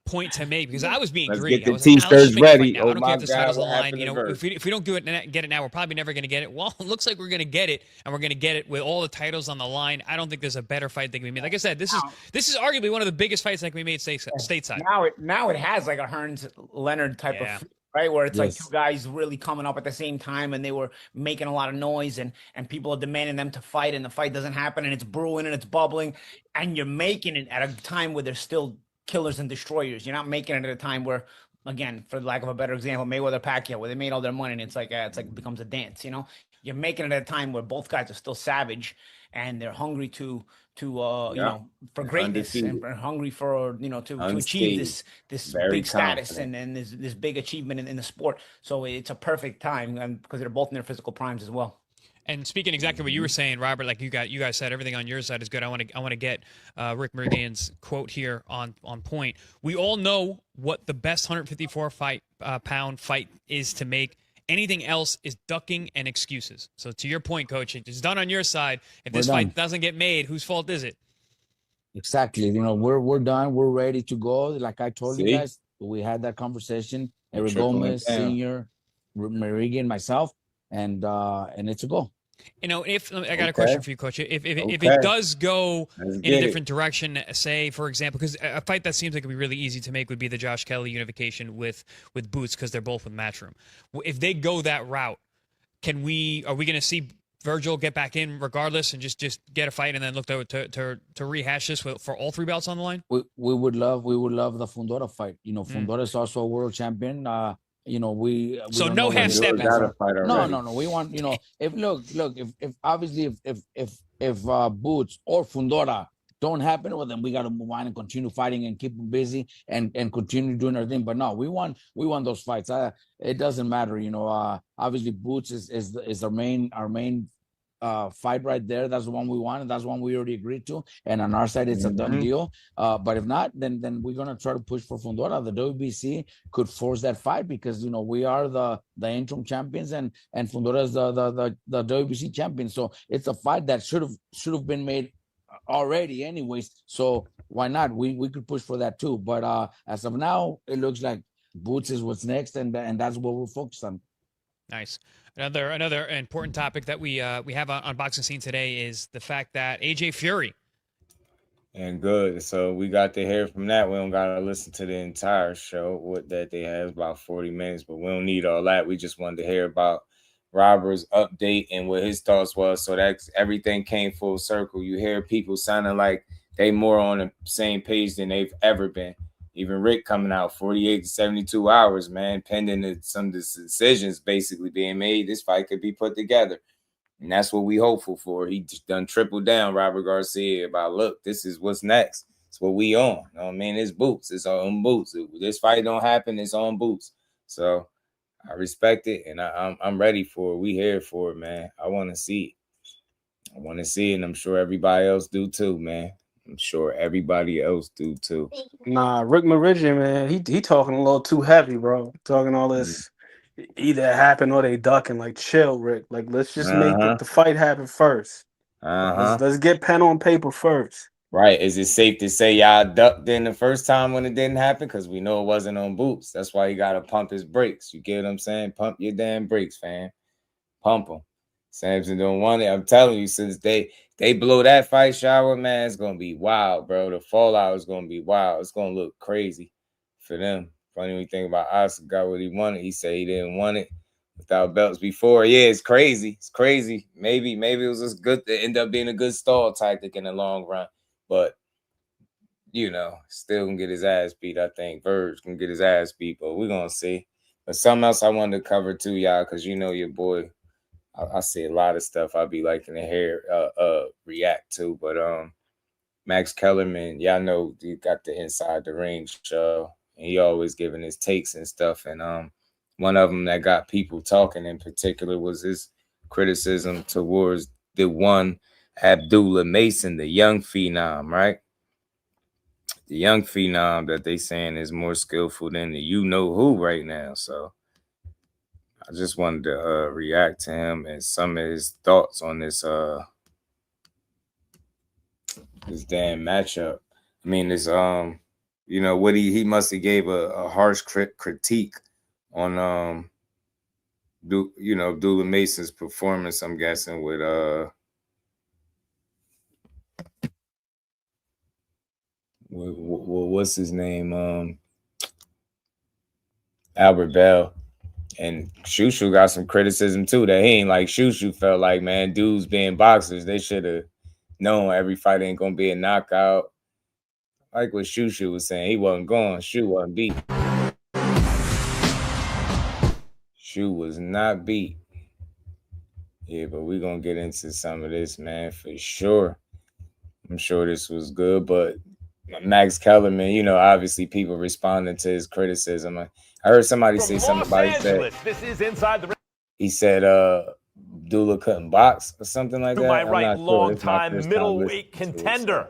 point to make because I was being greedy. Get the t-shirts ready. I don't care if the title's on the line. If we don't get it now, we're probably never going to get it. Well, it looks like we're going to get it, and we're going to get it with all the titles on the line. I don't think there's a better fight that can be made. Like I said, this is arguably one of the biggest fights that can be made stateside. Now it has like a Hearns Leonard type of. Right, where it's like two guys really coming up at the same time, and they were making a lot of noise, and people are demanding them to fight, and the fight doesn't happen, and it's brewing and it's bubbling, and you're making it at a time where there's still killers and destroyers. You're not making it at a time where, again, for lack of a better example, Mayweather Pacquiao, where they made all their money, and it's like it becomes a dance. You're making it at a time where both guys are still savage, and they're hungry to for greatness, and Undefeated. hungry for to achieve this Very big status confident. and this big achievement in the sport. So it's a perfect time, and because they're both in their physical primes as well. And speaking exactly what you were saying, Robert, like you guys said, everything on your side is good. I want to get Rick Mirigian's quote here on point. We all know what the best 154 pound fight is to make. Anything else is ducking and excuses. So to your point, Coach, it's done on your side. If this fight doesn't get made, whose fault is it? Exactly. We're done. We're ready to go. Like I told you guys, we had that conversation. Eric Gomez, Senior, Mirigian, myself, and it's a go. If I got a question for you, Coach, if it does go in a different direction, say for example, because a fight that seems like it'd be really easy to make would be the Josh Kelly unification with Boots, because they're both with Matchroom. If they go that route, are we going to see Vergil get back in regardless and just get a fight and then look to rehash this for all 3 belts on the line? We would love the Fundora fight. Fundora is also a world champion. We so no half step. No. We want if obviously if Boots or Fundora don't happen, well then we got to move on and continue fighting and keep them busy and continue doing our thing. But no, we want those fights. It doesn't matter. Obviously Boots is our main fight right there. That's the one we want, and that's the one we already agreed to. And on our side, it's a done deal. But if not, then we're gonna try to push for Fundora. The WBC could force that fight because we are the interim champions, and Fundora is the WBC champion. So it's a fight that should have been made already, anyways. So why not? We could push for that too. But as of now, it looks like Boots is what's next, and that's what we're focused on. Nice. Another important topic that we have on Boxing Scene today is the fact that AJ Fury. And good. So we got to hear from that. We don't got to listen to the entire show. What that they have about 40 minutes, but we don't need all that. We just wanted to hear about Robert's update and what his thoughts was. So that's everything came full circle. You hear people sounding like they more on the same page than they've ever been. Even Rick coming out 48 to 72 hours, man, pending some decisions basically being made. This fight could be put together. And that's what we hopeful for. He just done tripled down, Robert Garcia, about, look, this is what's next. It's what we on. You know what I mean? It's Boots. It's on Boots. If this fight don't happen, it's on Boots. So I respect it, and I'm ready for it. We here for it, man. I want to see it. I want to see it, and I'm sure everybody else do too, man. I'm sure everybody else do too. Nah, Rick Mirigian, man, he talking a little too heavy, bro. Talking all this, either happen or they ducking. Like, chill, Rick. Like, let's just make the fight happen first. Let's get pen on paper first. Right. Is it safe to say y'all ducked in the first time when it didn't happen? Because we know it wasn't on Boots. That's why he got to pump his brakes. You get what I'm saying? Pump your damn brakes, fam. Pump them. Samson don't want it. I'm telling you, since they blow that fight shower, man, it's going to be wild, bro. The fallout is going to be wild. It's going to look crazy for them. Funny when you think about Oscar got what he wanted. He said he didn't want it without belts before. Yeah, it's crazy. It's crazy. Maybe it was just good to end up being a good stall tactic in the long run. But, still going to get his ass beat, I think. Verge going to get his ass beat, but we're going to see. But something else I wanted to cover too, y'all, because your boy, I see a lot of stuff I'll be liking to hear react to, but Max Kellerman, y'all know he got the Inside the Ring show, and he always giving his takes and stuff, and one of them that got people talking in particular was his criticism towards the one Abdullah Mason, the young phenom, right? The young phenom that they saying is more skillful than the you-know-who right now, so I just wanted to react to him and some of his thoughts on this damn matchup. I mean, this what he must have gave a harsh critique on Abdullah Mason's performance. I'm guessing with what's his name? Albert Bell. And Shushu got some criticism too that he ain't like Shushu felt like, man, dudes being boxers, they should have known every fight ain't gonna be a knockout. Like what Shushu was saying, he wasn't going. Shu wasn't beat. Shu was not beat. Yeah, but we're going to get into some of this, man, for sure. I'm sure this was good, but Max Kellerman, you know, obviously people responding to his criticism. I heard somebody say something about This is Inside the Ring. he said Abdullah couldn't box or something like To that. my I'm right, not sure. long-time It's my first middleweight listening to it, contender.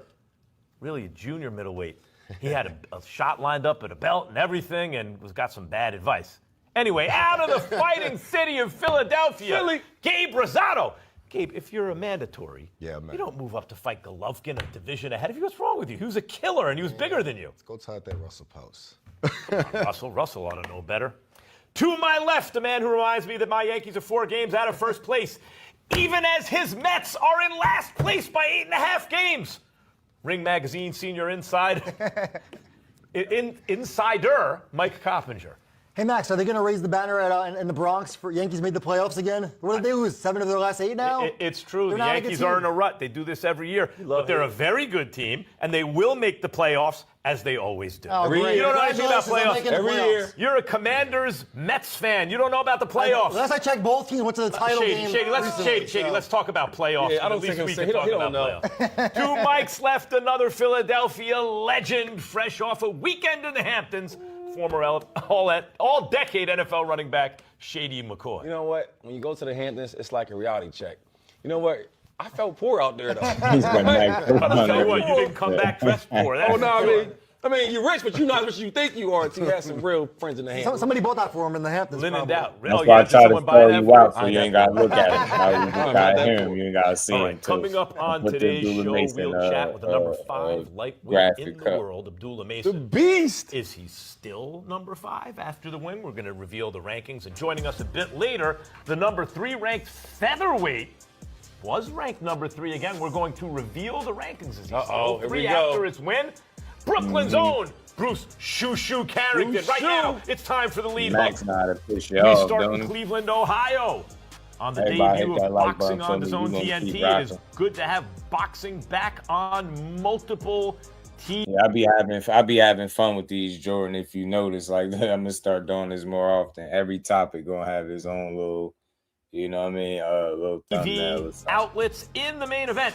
Really a junior middleweight. He had a shot lined up at a belt and everything and got some bad advice. Anyway, out of the fighting city of Philadelphia, Gabe Rosado. Gabe, if you're a mandatory, you don't move up to fight Golovkin a division ahead of you. What's wrong with you? He was a killer and he was bigger than you. Let's go talk that Russell post. Russell ought to know better. To my left, a man who reminds me that my Yankees are 4 games out of first place, even as his Mets are in last place by 8.5 games. Ring Magazine senior insider Mike Coppinger. Hey, Max, are they going to raise the banner in the Bronx for Yankees made the playoffs again? What did they lose? 7 of their last 8 now? It's true. They're the Yankees are in a rut. They do this every year. But they're a very good team, and they will make the playoffs as they always do. Oh, You don't know anything about Congratulations on playoffs. making the playoffs. You're a Commanders Mets fan. You don't know about the playoffs. Last I checked, both teams went to the title game. Shady, let's talk about playoffs. Yeah, I don't At least think we he'll can say- talk he don't about playoffs. To Mike's left, another Philadelphia legend, fresh off a weekend in the Hamptons. Former all-decade NFL running back, Shady McCoy. You know what? When you go to the Hamptons, it's like a reality check. You know what? I felt poor out there, though. I'll tell you what, you didn't come back dressed poor. That's Oh, no, sure. I mean, you're rich, but you're not as rich as you think you are until you have some real friends in the Hamptons. Somebody bought that for him in the Hamptons. Linned out. That's why I try to spell you out so you ain't got to look at him. You just got to hear him. You ain't got to see him. Coming up on today's show, we'll chat with the number 5 lightweight in the world, Abdullah Mason. The beast! Is he still number 5 after the win? We're going to reveal the rankings. And joining us a bit later, the number 3 ranked featherweight was ranked number 3 again. We're going to reveal the rankings. Is he still 3 after his win? Brooklyn's own Bruce Shoo Carrington. Right now, it's time for the lead. Max know how to push you We off, start don't in he? Cleveland, Ohio. On the Everybody debut hit that of like boxing button on for DAZN me. We gonna TNT, keep it is rocking. good to have boxing back on multiple TV. Yeah, I be having fun with these, Jordan. If you notice, like I'm gonna start doing this more often. Every topic gonna have its own little, you know what I mean, little thumbnail or something. outlets in the main event.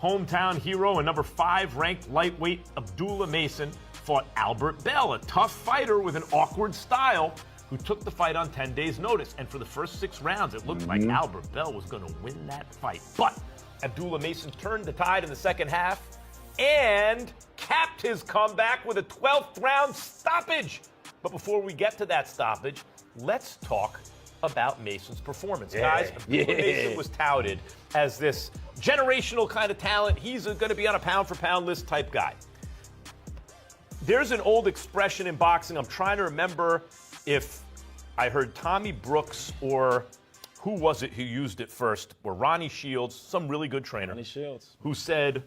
Hometown hero and number 5 ranked lightweight Abdullah Mason fought Albert Bell, a tough fighter with an awkward style who took the fight on 10 days' notice. And for the first 6 rounds, it looked like Albert Bell was going to win that fight. But Abdullah Mason turned the tide in the second half and capped his comeback with a 12th round stoppage. But before we get to that stoppage, let's talk about Mason's performance. Guys, Abdullah Mason was touted as this generational kind of talent. He's going to be on a pound-for-pound list type guy. There's an old expression in boxing. I'm trying to remember if I heard Tommy Brooks or who was it who used it first, or Ronnie Shields, some really good trainer, who said,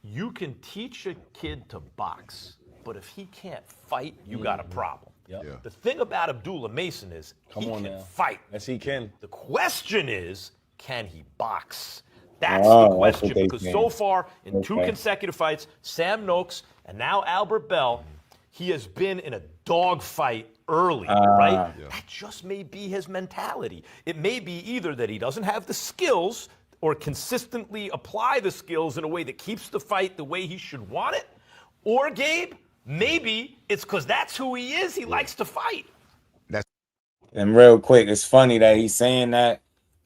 you can teach a kid to box, but if he can't fight, you got a problem. The thing about Abdullah Mason is he can fight. Yes, he can. The question is, can he box? That's the question, because so far in 2 consecutive fights, Sam Noakes and now Albert Bell, he has been in a dogfight early, right? That just may be his mentality. It may be either that he doesn't have the skills or consistently apply the skills in a way that keeps the fight the way he should want it, or, Gabe, maybe it's because that's who he is. He likes to fight. And real quick, it's funny that he's saying that,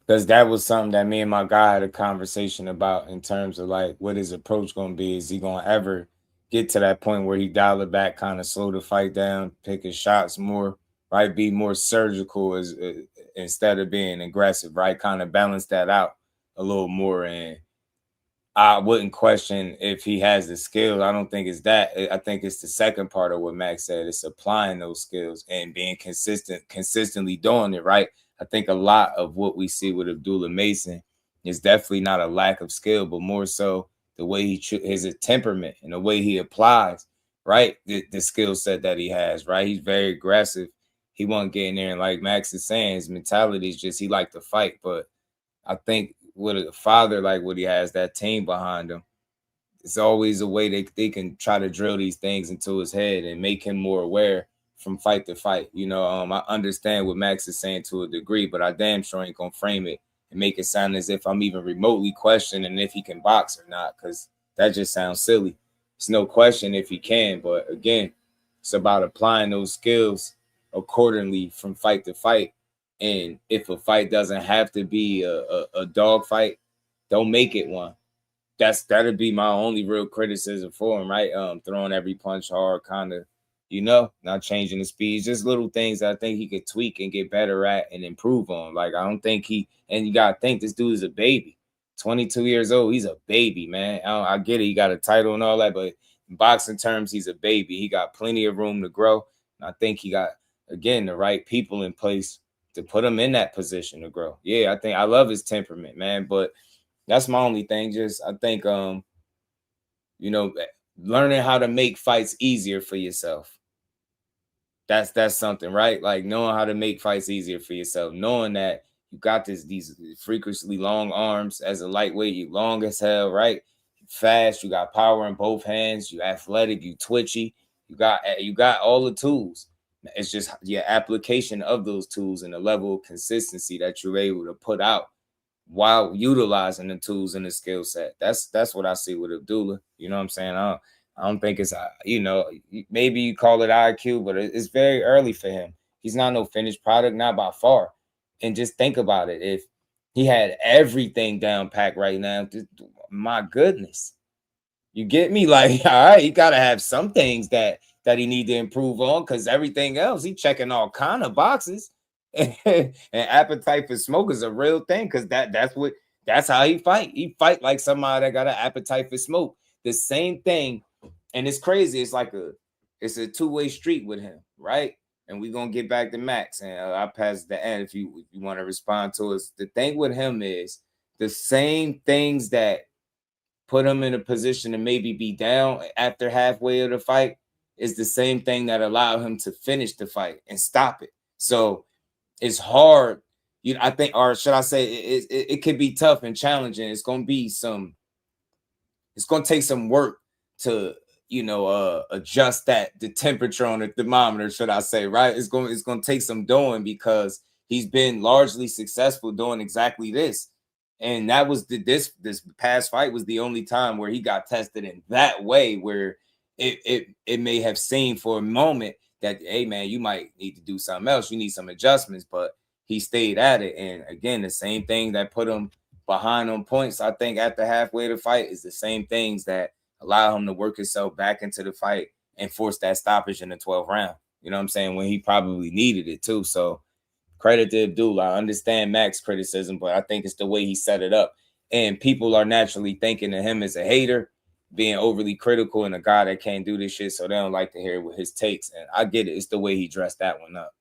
because that was something that me and my guy had a conversation about in terms of like what his approach going to be. Is he going to ever get to that point where he dial it back, kind of slow the fight down, pick his shots more, right? Be more surgical instead of being aggressive, right? Kind of balance that out a little more. And I wouldn't question if he has the skills. I don't think it's that. I think it's the second part of what Max said. It's applying those skills and being consistently doing it, right? I think a lot of what we see with Abdullah Mason is definitely not a lack of skill, but more so the way his temperament and the way he applies, right? The skill set that he has, right? He's very aggressive. He won't get in there. And like Max is saying, his mentality is just he liked to fight. But I think with a father like what he has, that team behind him, it's always a way they can try to drill these things into his head and make him more aware from fight to fight. You know, I understand what Max is saying to a degree, but I damn sure ain't gonna frame it and make it sound as if I'm even remotely questioning if he can box or not, because that just sounds silly. It's no question if he can, but again, it's about applying those skills accordingly from fight to fight. And if a fight doesn't have to be a dog fight, don't make it one. That'd be my only real criticism for him, right? Throwing every punch hard, kind of, not changing the speed. Just little things that I think he could tweak and get better at and improve on. Like, I don't think and you gotta think this dude is a baby. 22 years old, he's a baby, man. I get it, he got a title and all that, but in boxing terms, he's a baby. He got plenty of room to grow. And I think he got, again, the right people in place to put him in that position to grow. Yeah, I love his temperament, man, but that's my only thing. Just I think learning how to make fights easier for yourself. That's something, right? Like knowing how to make fights easier for yourself, knowing that you got these freakishly long arms as a lightweight, you long as hell, right? Fast, you got power in both hands, you athletic, you twitchy, you got all the tools. It's just your application of those tools and the level of consistency that you're able to put out while utilizing the tools and the skill set. That's what I see with Abdullah. You know what I'm saying? I don't think it's, maybe you call it IQ, but it's very early for him. He's not no finished product, not by far. And just think about it. If he had everything down packed right now, my goodness, you get me? Like, all right, you got to have some things that he need to improve on, because everything else, he checking all kind of boxes. And appetite for smoke is a real thing, because that's how he fight. He fight like somebody that got an appetite for smoke. The same thing, and it's crazy. It's a two-way street with him, right? And we're gonna get back to Max, and I'll pass the end if you want to respond to us. The thing with him is the same things that put him in a position to maybe be down after halfway of the fight is the same thing that allowed him to finish the fight and stop it. So it's hard, I think, or should I say, it could be tough and challenging. It's going to take some work to, adjust the temperature on the thermometer, should I say, right? It's going to take some doing, because he's been largely successful doing exactly this. And that was this past fight was the only time where he got tested in that way, where it may have seemed for a moment that, hey, man, you might need to do something else. You need some adjustments, but he stayed at it. And again, the same thing that put him behind on points, I think, at the halfway of the fight is the same things that allow him to work himself back into the fight and force that stoppage in the 12th round. You know what I'm saying? When he probably needed it too. So credit to Abdullah. I understand Max's criticism, but I think it's the way he set it up. And people are naturally thinking of him as a hater, being overly critical, and a guy that can't do this shit, so they don't like to hear with his takes. And I get it. It's the way he dressed that one up.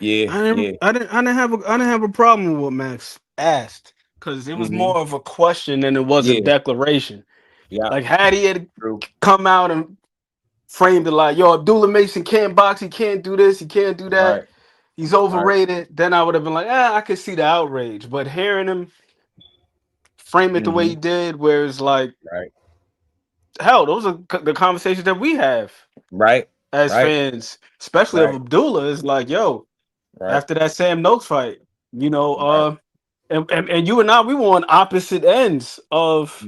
Yeah, I didn't have a problem with what Max asked, because it was more of a question than it was a declaration. Yeah, like had he had come out and framed it like, "Yo, Abdullah Mason can't box. He can't do this. He can't do that. Right. He's overrated." Then I would have been like, I could see the outrage. But hearing him frame it the way he did, where it's like, hell, those are the conversations that we have, as fans, especially of Abdullah. Is like, yo, after that Sam Noakes fight, and you and I, we were on opposite ends of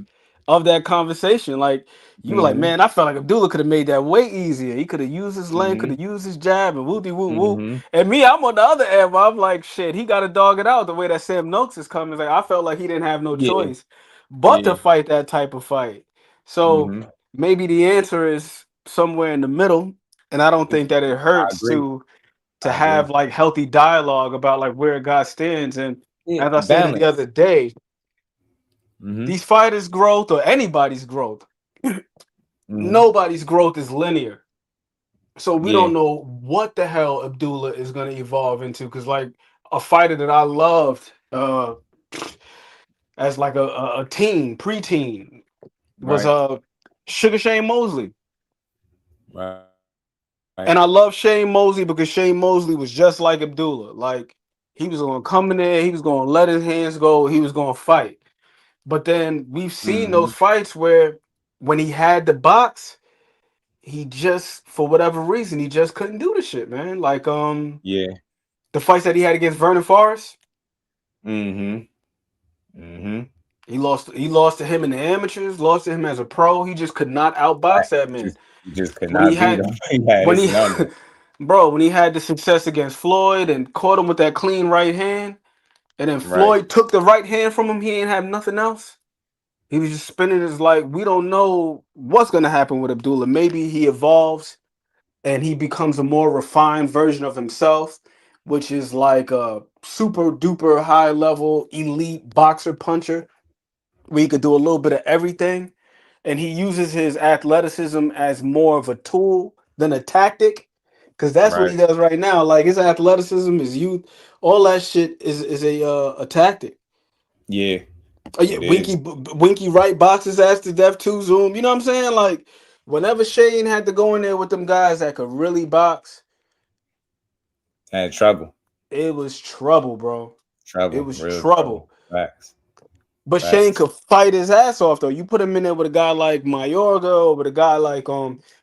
that conversation. Like, you were like, man, I felt like Abdullah could have made that way easier. He could have used his length, could have used his jab, and whoop whoop whoop. And me, I'm on the other end. I'm like, shit, he got to dog it out the way that Sam Noakes is coming. Like, I felt like he didn't have no choice but to fight that type of fight. So maybe the answer is somewhere in the middle, and I don't think that it hurts to have like healthy dialogue about like where a guy stands. And as I said the other day, these fighters' growth, or anybody's growth, nobody's growth is linear. So we don't know what the hell Abdullah is going to evolve into. Because like a fighter that I loved as like a teen, preteen, was Sugar Shane Mosley. And I love Shane Mosley because Shane Mosley was just like Abdullah. Like, he was going to come in there, he was going to let his hands go, he was going to fight. But then we've seen those fights where when he had the box, he just, for whatever reason, he just couldn't do the shit, man. Like Yeah. the fights that he had against Vernon Forrest. Mm-hmm. He lost to him in the amateurs, lost to him as a pro. He just could not outbox that man. You just could When he not beat had him. Yeah, when his he number. bro, when he had the success against Floyd and caught him with that clean right hand, and then Right. Floyd took the right hand from him, he ain't have nothing else. He was just spinning his like, we don't know what's gonna happen with Abdullah. Maybe he evolves and he becomes a more refined version of himself, which is like a super duper high level elite boxer puncher where he could do a little bit of everything. And he uses his athleticism as more of a tool than a tactic. Cause that's what he Right. does right now. Like his athleticism, his youth, all that shit is a tactic. Yeah. Oh yeah, It is. Winky right boxes ass to death too. Zoom. You know what I'm saying? Like whenever Shane had to go in there with them guys that could really box, Had trouble. it was trouble, bro. It Trouble. was Real trouble. trouble. Facts. But Shane Facts. could fight his ass off though. You put him in there with a guy like Mayorga or with a guy like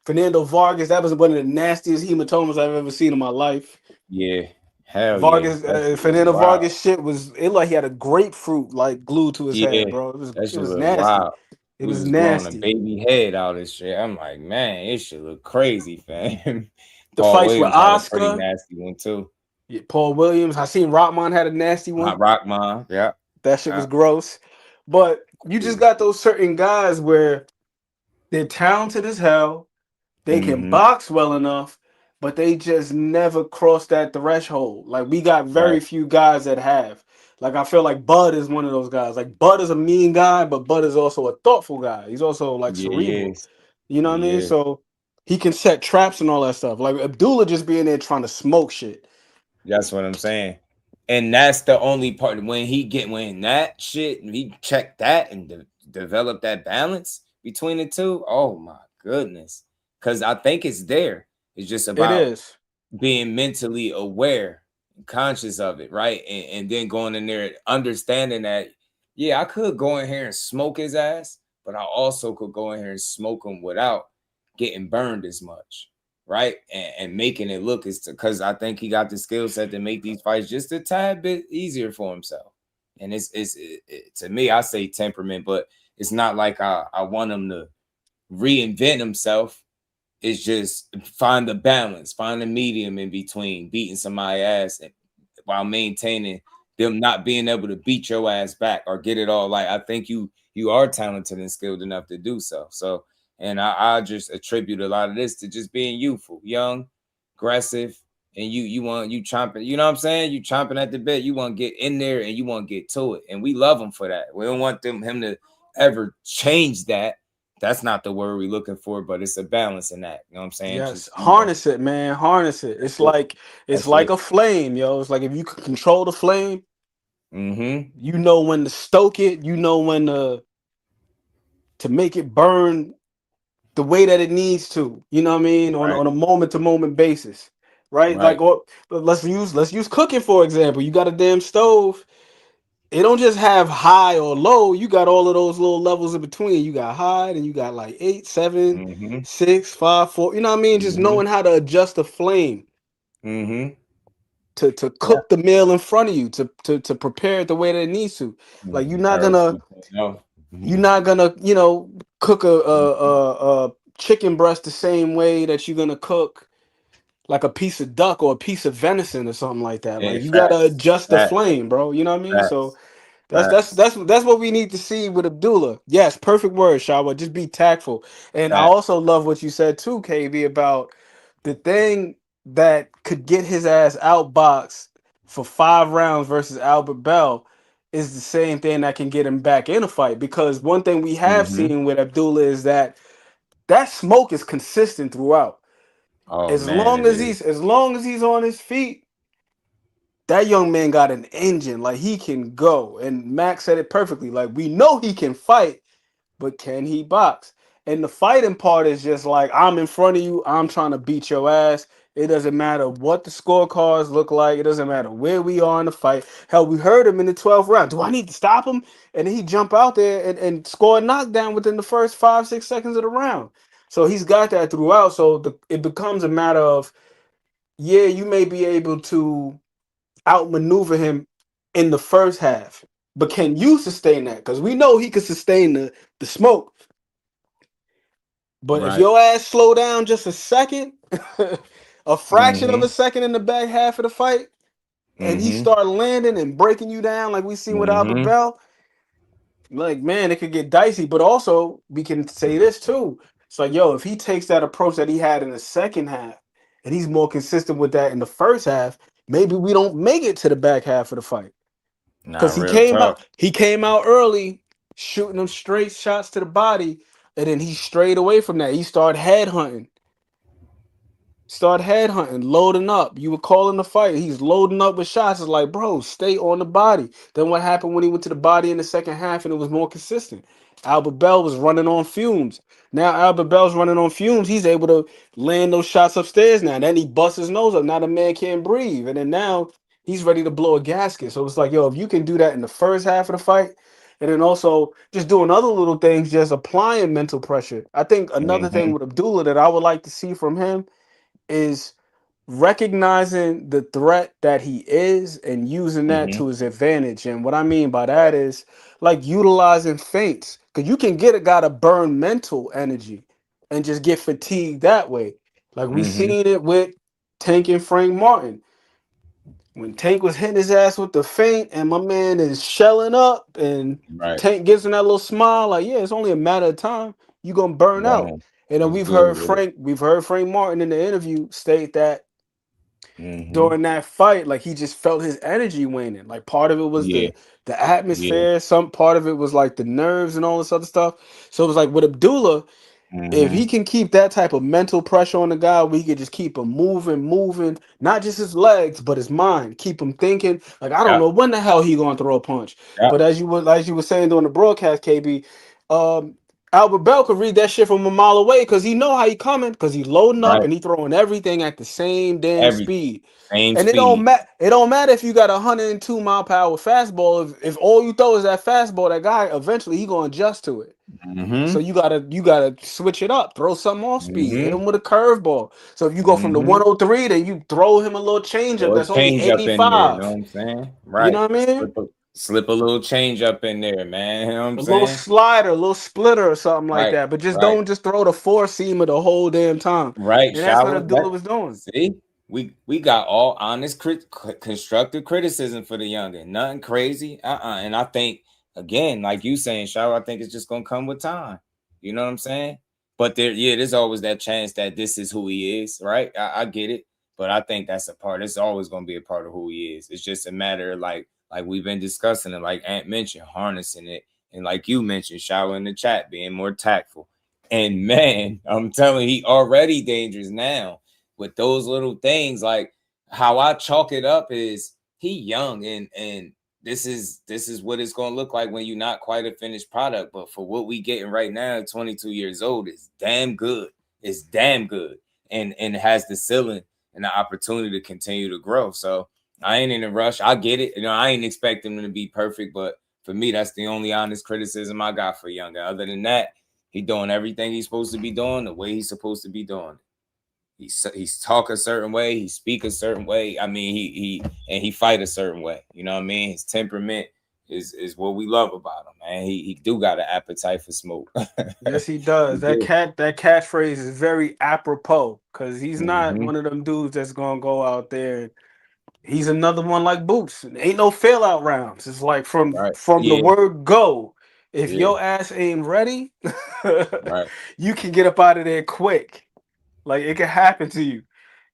Fernando Vargas. That was one of the nastiest hematomas I've ever seen in my life. Yeah. Hell yeah. Vargas, That shit was Fernando wild. Vargas shit was it like he had a grapefruit like glued to his Yeah. head, bro. That It shit was look nasty. wild. It He was was growing a nasty. baby head out of this shit. I'm like, man, it should look crazy, fam. The Paul fights with Williams had a pretty Oscar, nasty one too. yeah, Paul Williams. I seen Rockman had a nasty one. Rockman. Yeah. That shit was gross. But you just got those certain guys where they're talented as hell. They can Mm-hmm. box well enough, but they just never cross that threshold. Like we got very Right. few guys that have. Like I feel like Bud is one of those guys. Like Bud is a mean guy, but Bud is also a thoughtful guy. He's also like Yeah, he cerebral. is. You know what I He mean? is. So he can set traps and all that stuff. Like Abdullah just being there trying to smoke shit. That's what I'm saying. And that's the only part when that shit, and he checked that and developed that balance between the two. Oh my goodness. Because I think it's there. It's just It about is. being mentally aware and conscious of it, right? And then going in there, understanding that, yeah, I could go in here and smoke his ass, but I also could go in here and smoke him without getting burned as much, right? And making it look as because I think he got the skill set to make these fights just a tad bit easier for himself. And it's to me, I say temperament, but it's not like I want him to reinvent himself. It's just find the balance, find the medium in between beating somebody's ass and while maintaining them not being able to beat your ass back or get it all. Like I think you are talented and skilled enough to do so. So, and I just attribute a lot of this to just being youthful, young, aggressive, and you chomping. You know what I'm saying? You chomping at the bit. You want to get in there and you want to get to it, and we love him for that. We don't want him to ever change that. That's not the word we're looking for, but it's a balance in that. You know what I'm saying? Yes, Just, harness it, man. Harness it. It's like That's a it. flame, yo. It's like if you can control the flame, Mm-hmm. you know when to stoke it. You know when to make it burn the way that it needs to. You know what I mean? On a moment to moment basis, right? Like, Right. let's use cooking for example. You got a damn stove. It don't just have high or low. You got all of those little levels in between. You got high, and you got like 8, 7, Mm-hmm. 6, 5, 4. You know what I mean? Just Mm-hmm. knowing how to adjust the flame Mm-hmm. to cook the meal in front of you, to prepare it the way that it needs to. Like you're not gonna cook a chicken breast the same way that you're gonna cook like a piece of duck or a piece of venison or something like that. Like Hey, you gotta facts. adjust the Facts. flame, bro. You know what I mean? So Facts. that's Facts. that's what we need to see with Abdullah. Yes, perfect word, Shawa. Just be tactful. And I Facts. also love what you said too, KB, about the thing that could get his ass outboxed for 5 rounds versus Albert Bell is the same thing that can get him back in a fight. Because one thing we have Mm-hmm. seen with Abdullah is that smoke is consistent throughout. Oh As man, long it as is. he's on his feet, that young man got an engine. Like he can go. And Max said it perfectly. Like we know he can fight, but can he box? And the fighting part is just like I'm in front of you. I'm trying to beat your ass. It doesn't matter what the scorecards look like. It doesn't matter where we are in the fight. Hell, we heard him in the 12th round. Do I need to stop him? And then he jump out there and score a knockdown within the first 5, 6 seconds of the round. So he's got that throughout. So it becomes a matter of, yeah, you may be able to outmaneuver him in the first half, but can you sustain that? Because we know he could sustain the smoke. But if Right. your ass slow down just a second, a fraction of Mm-hmm. a second in the back half of the fight, and he Mm-hmm. start landing and breaking you down like we seen with Albert Mm-hmm. Bell, like, man, it could get dicey. But also, we can say this too. It's like, yo, if he takes that approach that he had in the second half, and he's more consistent with that in the first half, maybe we don't make it to the back half of the fight. Nah, Because real talk. he came out early, shooting them straight shots to the body, and then he strayed away from that. He started headhunting. Loading up. You were calling the fight. He's loading up with shots. It's like, bro, stay on the body. Then what happened when he went to the body in the second half and it was more consistent? Albert Bell was running on fumes. Now Albert Bell's running on fumes. He's able to land those shots upstairs now. Then he busts his nose up. Now the man can't breathe. And then now he's ready to blow a gasket. So it's like, yo, if you can do that in the first half of the fight, and then also just doing other little things, just applying mental pressure. I think another thing Mm-hmm. with Abdullah that I would like to see from him is recognizing the threat that he is and using that Mm-hmm. to his advantage. And what I mean by that is like utilizing feints, because you can get a guy to burn mental energy and just get fatigued that way. Like we Mm-hmm. seen it with Tank and Frank Martin. When Tank was hitting his ass with the feint and my man is shelling up and Right. Tank gives him that little smile, like, yeah, it's only a matter of time. You're gonna burn out. Right. And then He's good with it. we've heard Frank Martin in the interview state that Mm-hmm. during that fight, like he just felt his energy waning. Like part of it was Yeah. the Yeah. atmosphere, some part of it was like the nerves and all this other stuff. So it was like with Abdullah, if Mm-hmm. he can keep that type of mental pressure on the guy, we could just keep him moving, not just his legs, but his mind. Keep him thinking. Like I don't Yep. know when the hell he gonna throw a punch. Yep. But as you were saying during the broadcast, KB, Albert Bell could read that shit from a mile away because he know how he coming, because he loading up Right. and he throwing everything at the same damn Every speed. same And speed. it don't matter if you got 102-mile-per-hour fastball. If all you throw is that fastball, that guy eventually he gonna adjust to it. Mm-hmm. So you gotta switch it up, throw something off speed, hit Mm-hmm. him with a curveball. So if you go from the Mm-hmm. 103, then you throw him a little changeup Or a that's only change up in there, you know 85. what I'm saying? You Right. know what I mean? Slip a little change up in there, man. You know what I'm A little saying? slider, a little splitter or something like Right. that. But just Right. don't just throw the four seamer the whole damn time. Right. And that's what Shower. Abdullah That, was doing. see, we got all honest, constructive criticism for the youngin. Nothing crazy. And I think again, like you saying, Shower, I think it's just gonna come with time. You know what I'm saying? But there's always that chance that this is who he is, right? I get it, but I think that's a part. It's always gonna be a part of who he is. It's just a matter of like we've been discussing it, like Ant mentioned, harnessing it, and like you mentioned, Shower in the chat, being more tactful. And man, I'm telling you, he already dangerous now with those little things. Like how I chalk it up is he young and this is what it's gonna look like when you're not quite a finished product. But for what we getting right now, 22 years old, is damn good. It's damn good. And it has the ceiling and the opportunity to continue to grow. So I ain't in a rush. I get it. You know, I ain't expecting him to be perfect, but for me, that's the only honest criticism I got for Younger. Other than that, he doing everything he's supposed to be doing the way he's supposed to be doing it. He's talk a certain way, he speak a certain way. I mean, he fight a certain way. You know what I mean? His temperament is what we love about him, man. He do got an appetite for smoke. Yes, he does. That catchphrase is very apropos because he's not Mm-hmm. one of them dudes that's gonna go out there. He's another one like Boots. Ain't no fail out rounds. It's like from the word go. If your ass ain't ready, right, you can get up out of there quick. Like it can happen to you.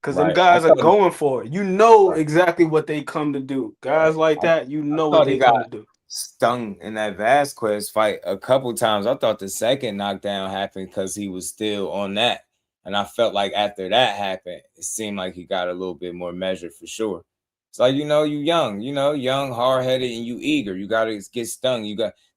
Because them right. guys I are thought going for it. You know right. exactly what they come to do. Guys like that, you know what thought they he come got to do. stung in that Vasquez fight a couple times. I thought the second knockdown happened because he was still on that. And I felt like after that happened, it seemed like he got a little bit more measured for sure. It's like, you young, hard-headed, and you eager. You got to get stung.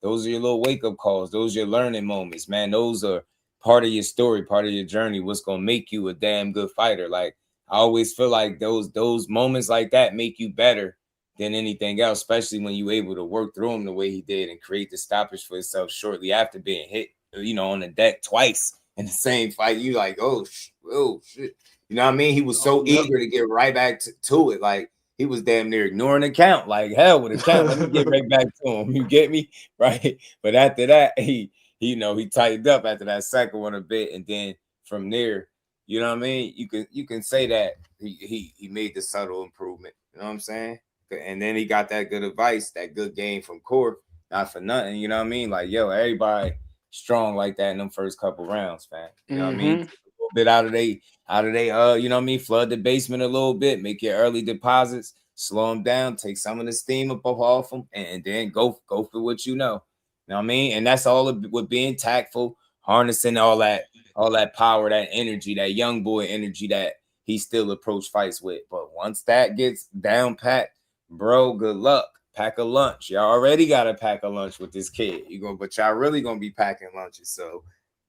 Those are your little wake-up calls. Those are your learning moments, man. Those are part of your story, part of your journey, what's going to make you a damn good fighter. Like, I always feel like those moments like that make you better than anything else, especially when you're able to work through them the way he did and create the stoppage for himself shortly after being hit, on the deck twice in the same fight. You like, oh shit. You know what I mean? He was so eager to get right back to it. Like, he was damn near ignoring the count. Like, hell with the count. Let me get right back to him. You get me? Right. But after that, he tightened up after that second one a bit. And then from there, you know what I mean? You can say that he made the subtle improvement. You know what I'm saying? And then he got that good advice, that good game from Core. Not for nothing. You know what I mean? Like, yo, everybody strong like that in them first couple rounds, man. You know what I mean? Take a little bit out of they you know what I mean, flood the basement a little bit, make your early deposits, slow them down, take some of the steam up off them, and then go for what you know. You know what I mean? And that's all with being tactful, harnessing all that power, that energy, that young boy energy that he still approach fights with. But once that gets down pat, bro, good luck. Pack a lunch. Y'all already got to pack a lunch with this kid. But y'all really gonna be packing lunches. So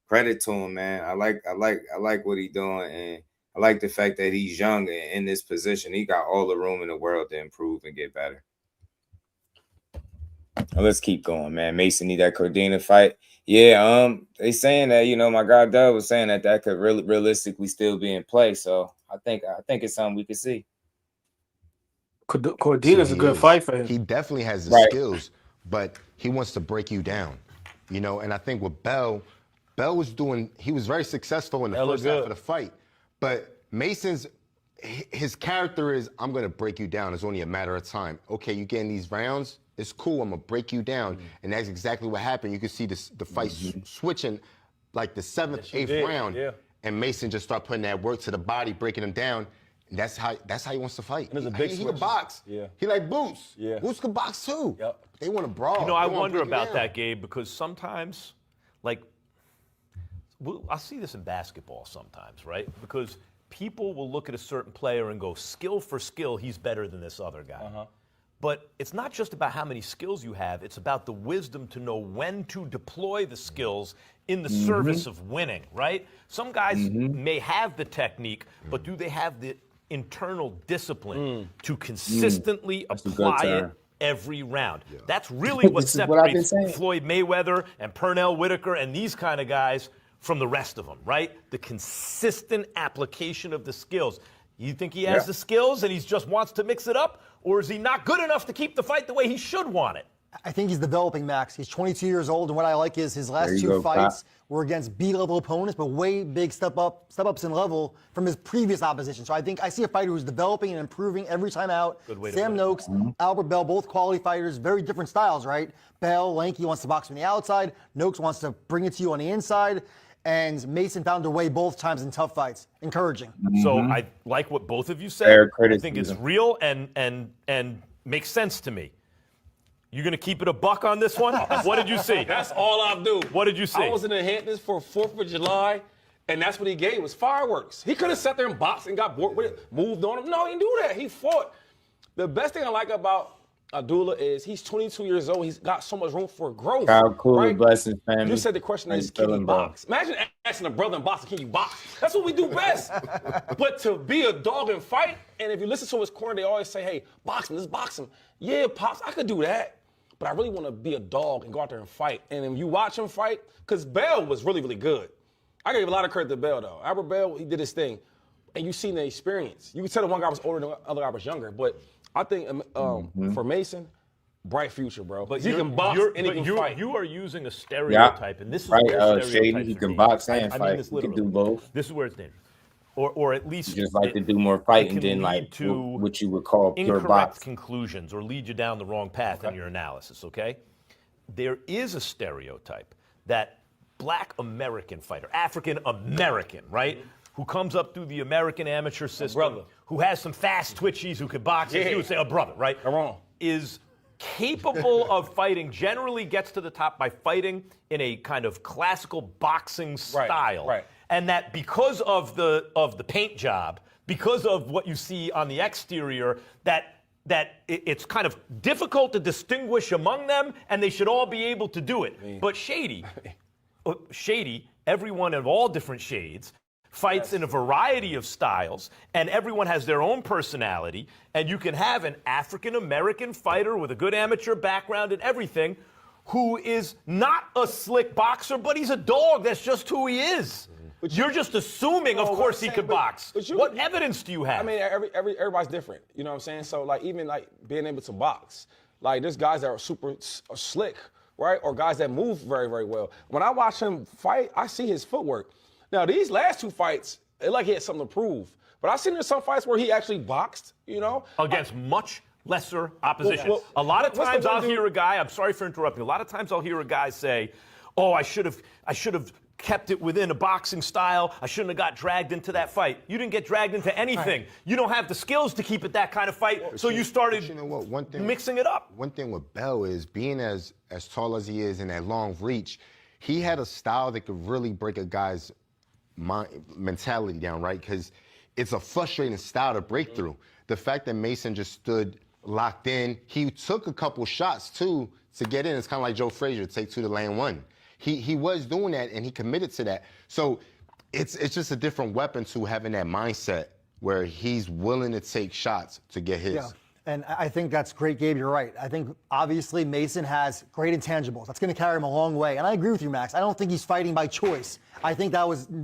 credit to him, man. I like what he's doing, and I like the fact that he's young and in this position. He got all the room in the world to improve and get better. Now let's keep going, man. Mason need that Cordina fight. Yeah, they saying that, you know, my guy Doug was saying that could realistically still be in play. So I think it's something we could see. Cordina's a good fight for him. He definitely has the skills, but he wants to break you down, you know. And I think with Bell he was very successful in the first half of the fight. But his character is, I'm going to break you down. It's only a matter of time. Okay, you getting these rounds, it's cool. I'm going to break you down. And that's exactly what happened. You could see the fight switching like the 7th, 8th round. Yeah. And Mason just started putting that work to the body, breaking him down. That's how he wants to fight. And there's a big he can box. Yeah. He like Boots. Yeah. Boots can box too. Yep. They want to brawl. You know, I wonder about that, Gabe, because sometimes, like, I see this in basketball sometimes, right? Because people will look at a certain player and go, skill for skill, he's better than this other guy. But it's not just about how many skills you have. It's about the wisdom to know when to deploy the skills in the service of winning, right? Some guys may have the technique, but do they have the internal discipline to consistently apply it every round? Yeah. That's really what separates Floyd Mayweather and Pernell Whitaker and these kind of guys from the rest of them, right? The consistent application of the skills. You think he has the skills and he just wants to mix it up? Or is he not good enough to keep the fight the way he should want it? I think he's developing, Max. He's 22 years old, and what I like is his last two fights were against B-level opponents, but way big step-ups in level from his previous opposition. So I see a fighter who's developing and improving every time out. Sam Noakes, Albert Bell, both quality fighters, very different styles, right? Bell, lanky, wants to box from the outside. Noakes wants to bring it to you on the inside. And Mason found a way both times in tough fights. Encouraging. So I like what both of you said. I think it's real and makes sense to me. You going to keep it a buck on this one? What did you see? That's all I do. What did you see? I was in the Hamptons for 4th of July, and that's what he gave was fireworks. He could have sat there and boxed and got bored with it, moved on him. No, he didn't do that. He fought. The best thing I like about Abdullah is he's 22 years old. He's got so much room for growth. How cool, right? blessings, family. You said the question is, can he box? Imagine asking a brother in boxing, can you box? That's what we do best. But to be a dog and fight, and if you listen to his corner, they always say, hey, box him, let's box him. Yeah, Pops, I could do that. But I really want to be a dog and go out there and fight. And if you watch him fight, because Bell was really, really good. I give a lot of credit to Bell, though. Albert Bell, he did his thing. And you seen the experience. You could tell the one guy was older than the other guy was younger. But I think for Mason, bright future, bro. But he can box and he can fight. You are using a stereotype, and this is where Shady, he can box and fight. He can do both. This is where it's dangerous. Or at least you just like to do more fighting than like what you would call pure box conclusions or lead you down the wrong path in your analysis. Okay, there is a stereotype that Black American fighter, African American, right, who comes up through the American amateur system, who has some fast twitchies, who could box, you would say a brother, right? Is capable of fighting, generally gets to the top by fighting in a kind of classical boxing style. Right. And that because of the paint job, because of what you see on the exterior, that it's kind of difficult to distinguish among them, and they should all be able to do it. But Shady, everyone of all different shades, fights in a variety of styles, and everyone has their own personality, and you can have an African-American fighter with a good amateur background and everything who is not a slick boxer, but he's a dog. That's just who he is. You're just assuming, of course, he could box. What evidence do you have? I mean, everybody's different. You know what I'm saying? So, like, even, like, being able to box, like, there's guys that are super slick, right? Or guys that move very, very well. When I watch him fight, I see his footwork. Now, these last 2 fights, it like he had something to prove. But I've seen there's some fights where he actually boxed, you know? Against much lesser opposition. A lot of times I'll hear a guy, I'm sorry for interrupting, a lot of times I'll hear a guy say, oh, I should have kept it within a boxing style. I shouldn't have got dragged into that fight. You didn't get dragged into anything. Right. You don't have the skills to keep it that kind of fight, so you started mixing it up. One thing with Bell is being as tall as he is and at long reach, he had a style that could really break a guy's mentality down, right? Because it's a frustrating style to break through. The fact that Mason just stood locked in, he took a couple shots too to get in. It's kind of like Joe Frazier, take 2 to land 1. He was doing that and he committed to that. So it's just a different weapon to having that mindset where he's willing to take shots to get his. Yeah. And I think that's great, Gabe. You're right. I think obviously Mason has great intangibles. That's going to carry him a long way. And I agree with you, Max. I don't think he's fighting by choice. I think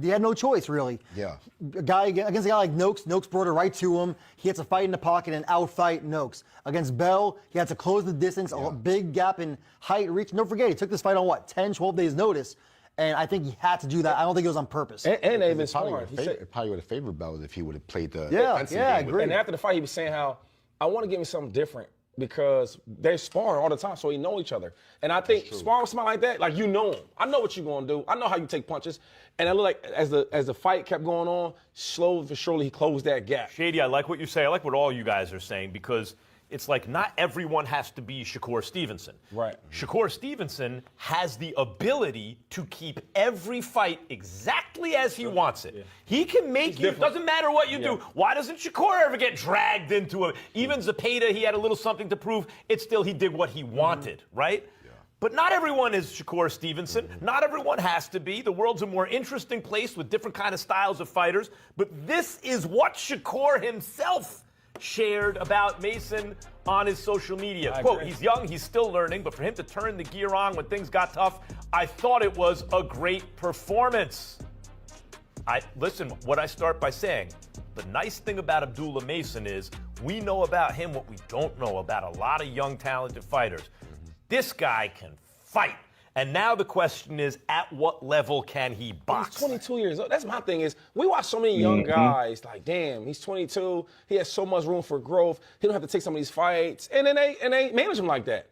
he had no choice, really. Yeah. Against a guy like Noakes, Noakes brought it right to him. He had to fight in the pocket and outfight Noakes. Against Bell, he had to close the distance, a big gap in height, reach. Don't forget, he took this fight on 10, 12 days notice. And I think he had to do that. I don't think it was on purpose. And they've been smart. It probably would have favored Bell if he would have played the defensive game. I agree. And after the fight, he was saying how, I want to give me something different because they're sparring all the time, so we know each other. And I think sparring with somebody like that, like, you know him. I know what you're going to do. I know how you take punches. And it looked like as the fight kept going on, slowly but surely he closed that gap. Shady, I like what you say. I like what all you guys are saying because it's like not everyone has to be Shakur Stevenson. Right. Shakur Stevenson has the ability to keep every fight exactly as he wants it. Yeah. He can make you, it doesn't matter what you do. Why doesn't Shakur ever get dragged into it? Even Zepeda, he had a little something to prove. It's still, he did what he wanted, right? Yeah. But not everyone is Shakur Stevenson. Not everyone has to be. The world's a more interesting place with different kind of styles of fighters. But this is what Shakur himself shared about Mason on his social media. Quote, he's young, he's still learning, but for him to turn the gear on when things got tough, I thought it was a great performance. Listen, what I start by saying, the nice thing about Abdullah Mason is we know about him what we don't know about a lot of young, talented fighters. This guy can fight. And now the question is, at what level can he box? He's 22 years old. That's my thing is, we watch so many young guys, like, damn, he's 22. He has so much room for growth. He don't have to take some of these fights. And then they manage him like that.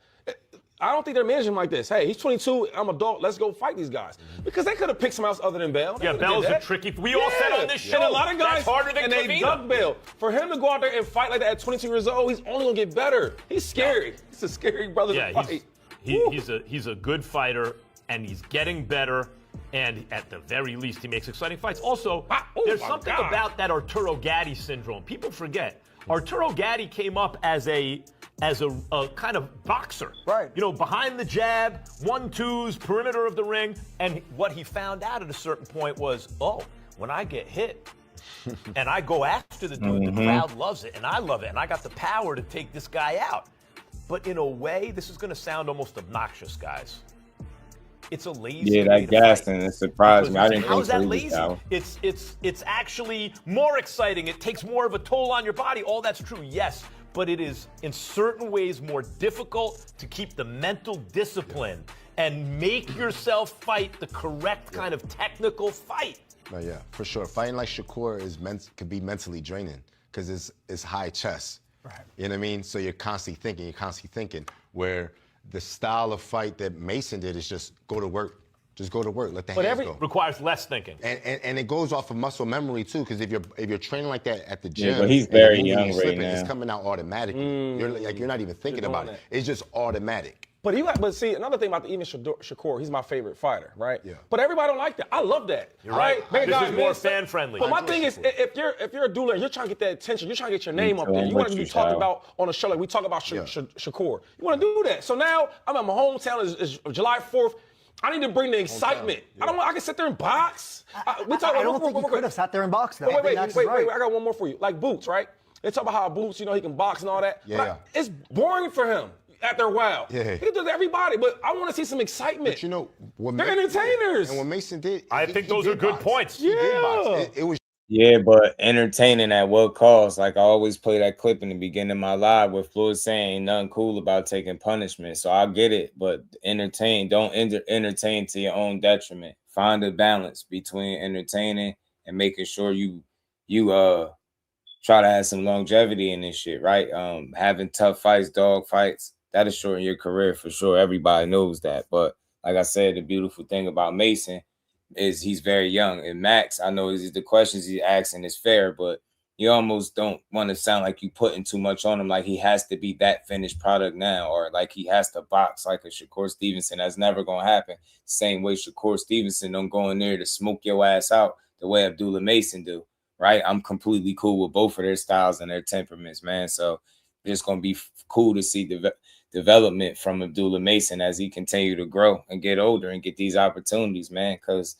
I don't think they're managing him like this. Hey, he's 22. I'm an adult. Let's go fight these guys. Because they could have picked someone else other than Bell. Yeah, Bell's a tricky. We all said on this show. And a lot of guys, that's harder than and they dug Bell. For him to go out there and fight like that at 22 years old, he's only going to get better. He's scary. He's a scary brother to fight. He's a good fighter, and he's getting better, and at the very least, he makes exciting fights. Also, there's something about that Arturo Gatti syndrome. People forget. Arturo Gatti came up as a kind of boxer. Right. You know, behind the jab, 1-2s, perimeter of the ring, and what he found out at a certain point was, when I get hit, and I go after the dude, the crowd loves it, and I love it, and I got the power to take this guy out. But in a way, this is going to sound almost obnoxious, guys. It's a lazy way that gassed and it surprised me. I didn't How think is that lazy? It's actually more exciting. It takes more of a toll on your body. All that's true, yes. But it is, in certain ways, more difficult to keep the mental discipline and make yourself fight the correct kind of technical fight. Yeah, for sure. Fighting like Shakur could be mentally draining because it's high chest. Right. You know what I mean? So you're constantly thinking, where the style of fight that Mason did is just go to work. Just go to work. Let the hands go. Requires less thinking. And it goes off of muscle memory too, because if you're training like that at the gym, but he's very young right now. It's coming out automatically. You're not even thinking about it. It's just automatic. But see, another thing about even Shakur, he's my favorite fighter, right? Yeah. But everybody don't like that. I love that. You're right. This is more fan friendly. But my thing is, if you're a dueler and you're trying to get that attention, you're trying to get your name up there. You want to be talked about on a show like we talk about Shakur. You want to do that. So now I'm at my hometown. Is July 4th. I need to bring the excitement. Yeah. I can sit there and box. I don't think you could have sat there and boxed though. Wait, I got one more for you. Like Boots, right? They talk about how Boots, he can box and all that. Yeah. It's boring for him. after a while. Yeah. He does everybody, but I want to see some excitement. But you know, they're entertainers. And what Mason did, I think those are good points. He did box. It was. Yeah, but entertaining at what cost? Like I always play that clip in the beginning of my live where Floyd saying ain't nothing cool about taking punishment. So I get it, but entertain. Don't entertain to your own detriment. Find a balance between entertaining and making sure you try to have some longevity in this shit, right? Having tough fights, dog fights, that'll shorten your career for sure. Everybody knows that. But like I said, the beautiful thing about Mason is he's very young. And Max, I know the questions he's asking is fair, but you almost don't want to sound like you putting too much on him, like he has to be that finished product now, or like he has to box like a Shakur Stevenson. That's never gonna happen. Same way Shakur Stevenson don't go in there to smoke your ass out the way Abdullah Mason do, right? I'm completely cool with both of their styles and their temperaments, man. So it's gonna be cool to see development from Abdullah Mason as he continue to grow and get older and get these opportunities, man, because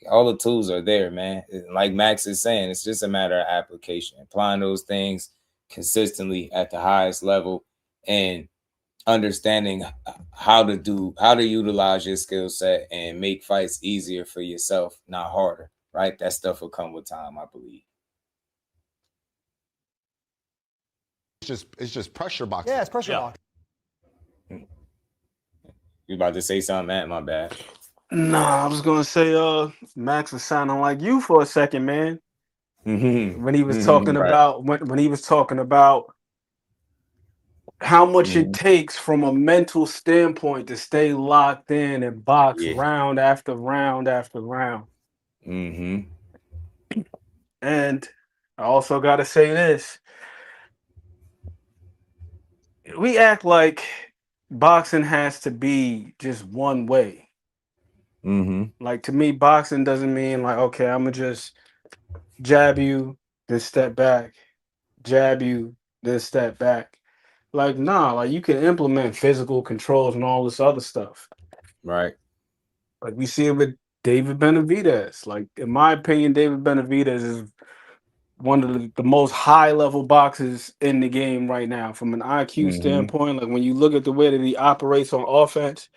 all the tools are there, man. Like Max is saying, it's just a matter of application, applying those things consistently at the highest level and understanding how to utilize your skill set and make fights easier for yourself, not harder, right? That stuff will come with time, I believe. It's just pressure boxing. Yeah, it's pressure boxing. You about to say something, Matt? My bad. Nah, I was gonna say, Max was sounding like you for a second, man. When he was talking about when he was talking about how much it takes from a mental standpoint to stay locked in and box round after round after round. And I also gotta say this. We act like boxing has to be just one way. Like to me, boxing doesn't mean like, okay, I'm gonna just jab you, then step back, jab you, then step back. Like, nah, like you can implement physical controls and all this other stuff. Right. Like we see it with David Benavidez. Like, in my opinion, David Benavidez is one of the most high-level boxers in the game right now from an IQ standpoint. Like when you look at the way that he operates on offense,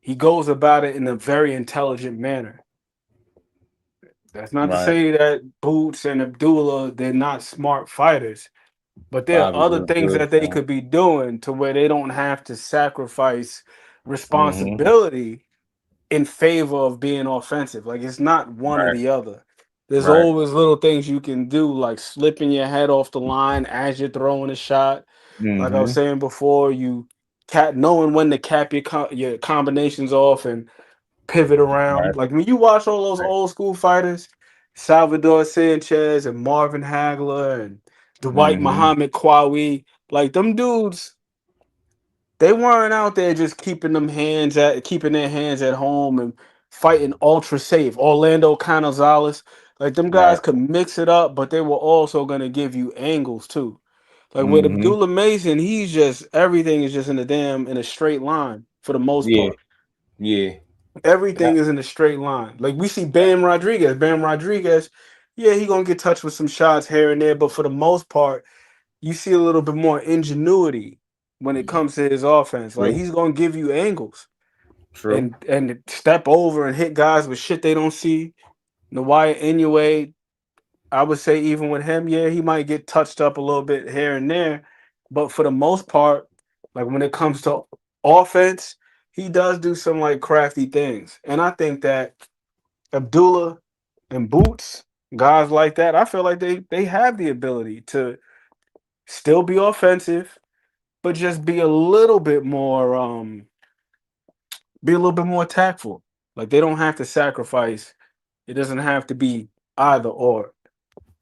he goes about it in a very intelligent manner. That's not to say that Boots and Abdullah, they're not smart fighters, but there are other things that they could be doing to where they don't have to sacrifice responsibility in favor of being offensive. Like it's not one or the other. There's always little things you can do, like slipping your head off the line as you're throwing a shot. Like I was saying before, knowing when to cap your combinations off and pivot around. Like when you watch all those old school fighters, Salvador Sanchez and Marvin Hagler and Dwight Muhammad Qawi, like them dudes, they weren't out there just keeping their hands at home and fighting ultra safe. Orlando Canizales, like them guys could mix it up, but they were also gonna give you angles too. Like with Abdullah Mason, he's just everything is just in a straight line for the most part. Everything is in a straight line. Like we see Bam Rodriguez. He gonna get touched with some shots here and there, but for the most part, you see a little bit more ingenuity when it comes to his offense. Like he's gonna give you angles. And step over and hit guys with shit they don't see. Nawaya Inoue, I would say even with him, he might get touched up a little bit here and there, but for the most part, like when it comes to offense, he does do some like crafty things. And I think that Abdullah and Boots, guys like that, I feel like they have the ability to still be offensive, but just be a little bit more tactful. Like they don't have to sacrifice. It doesn't have to be either or.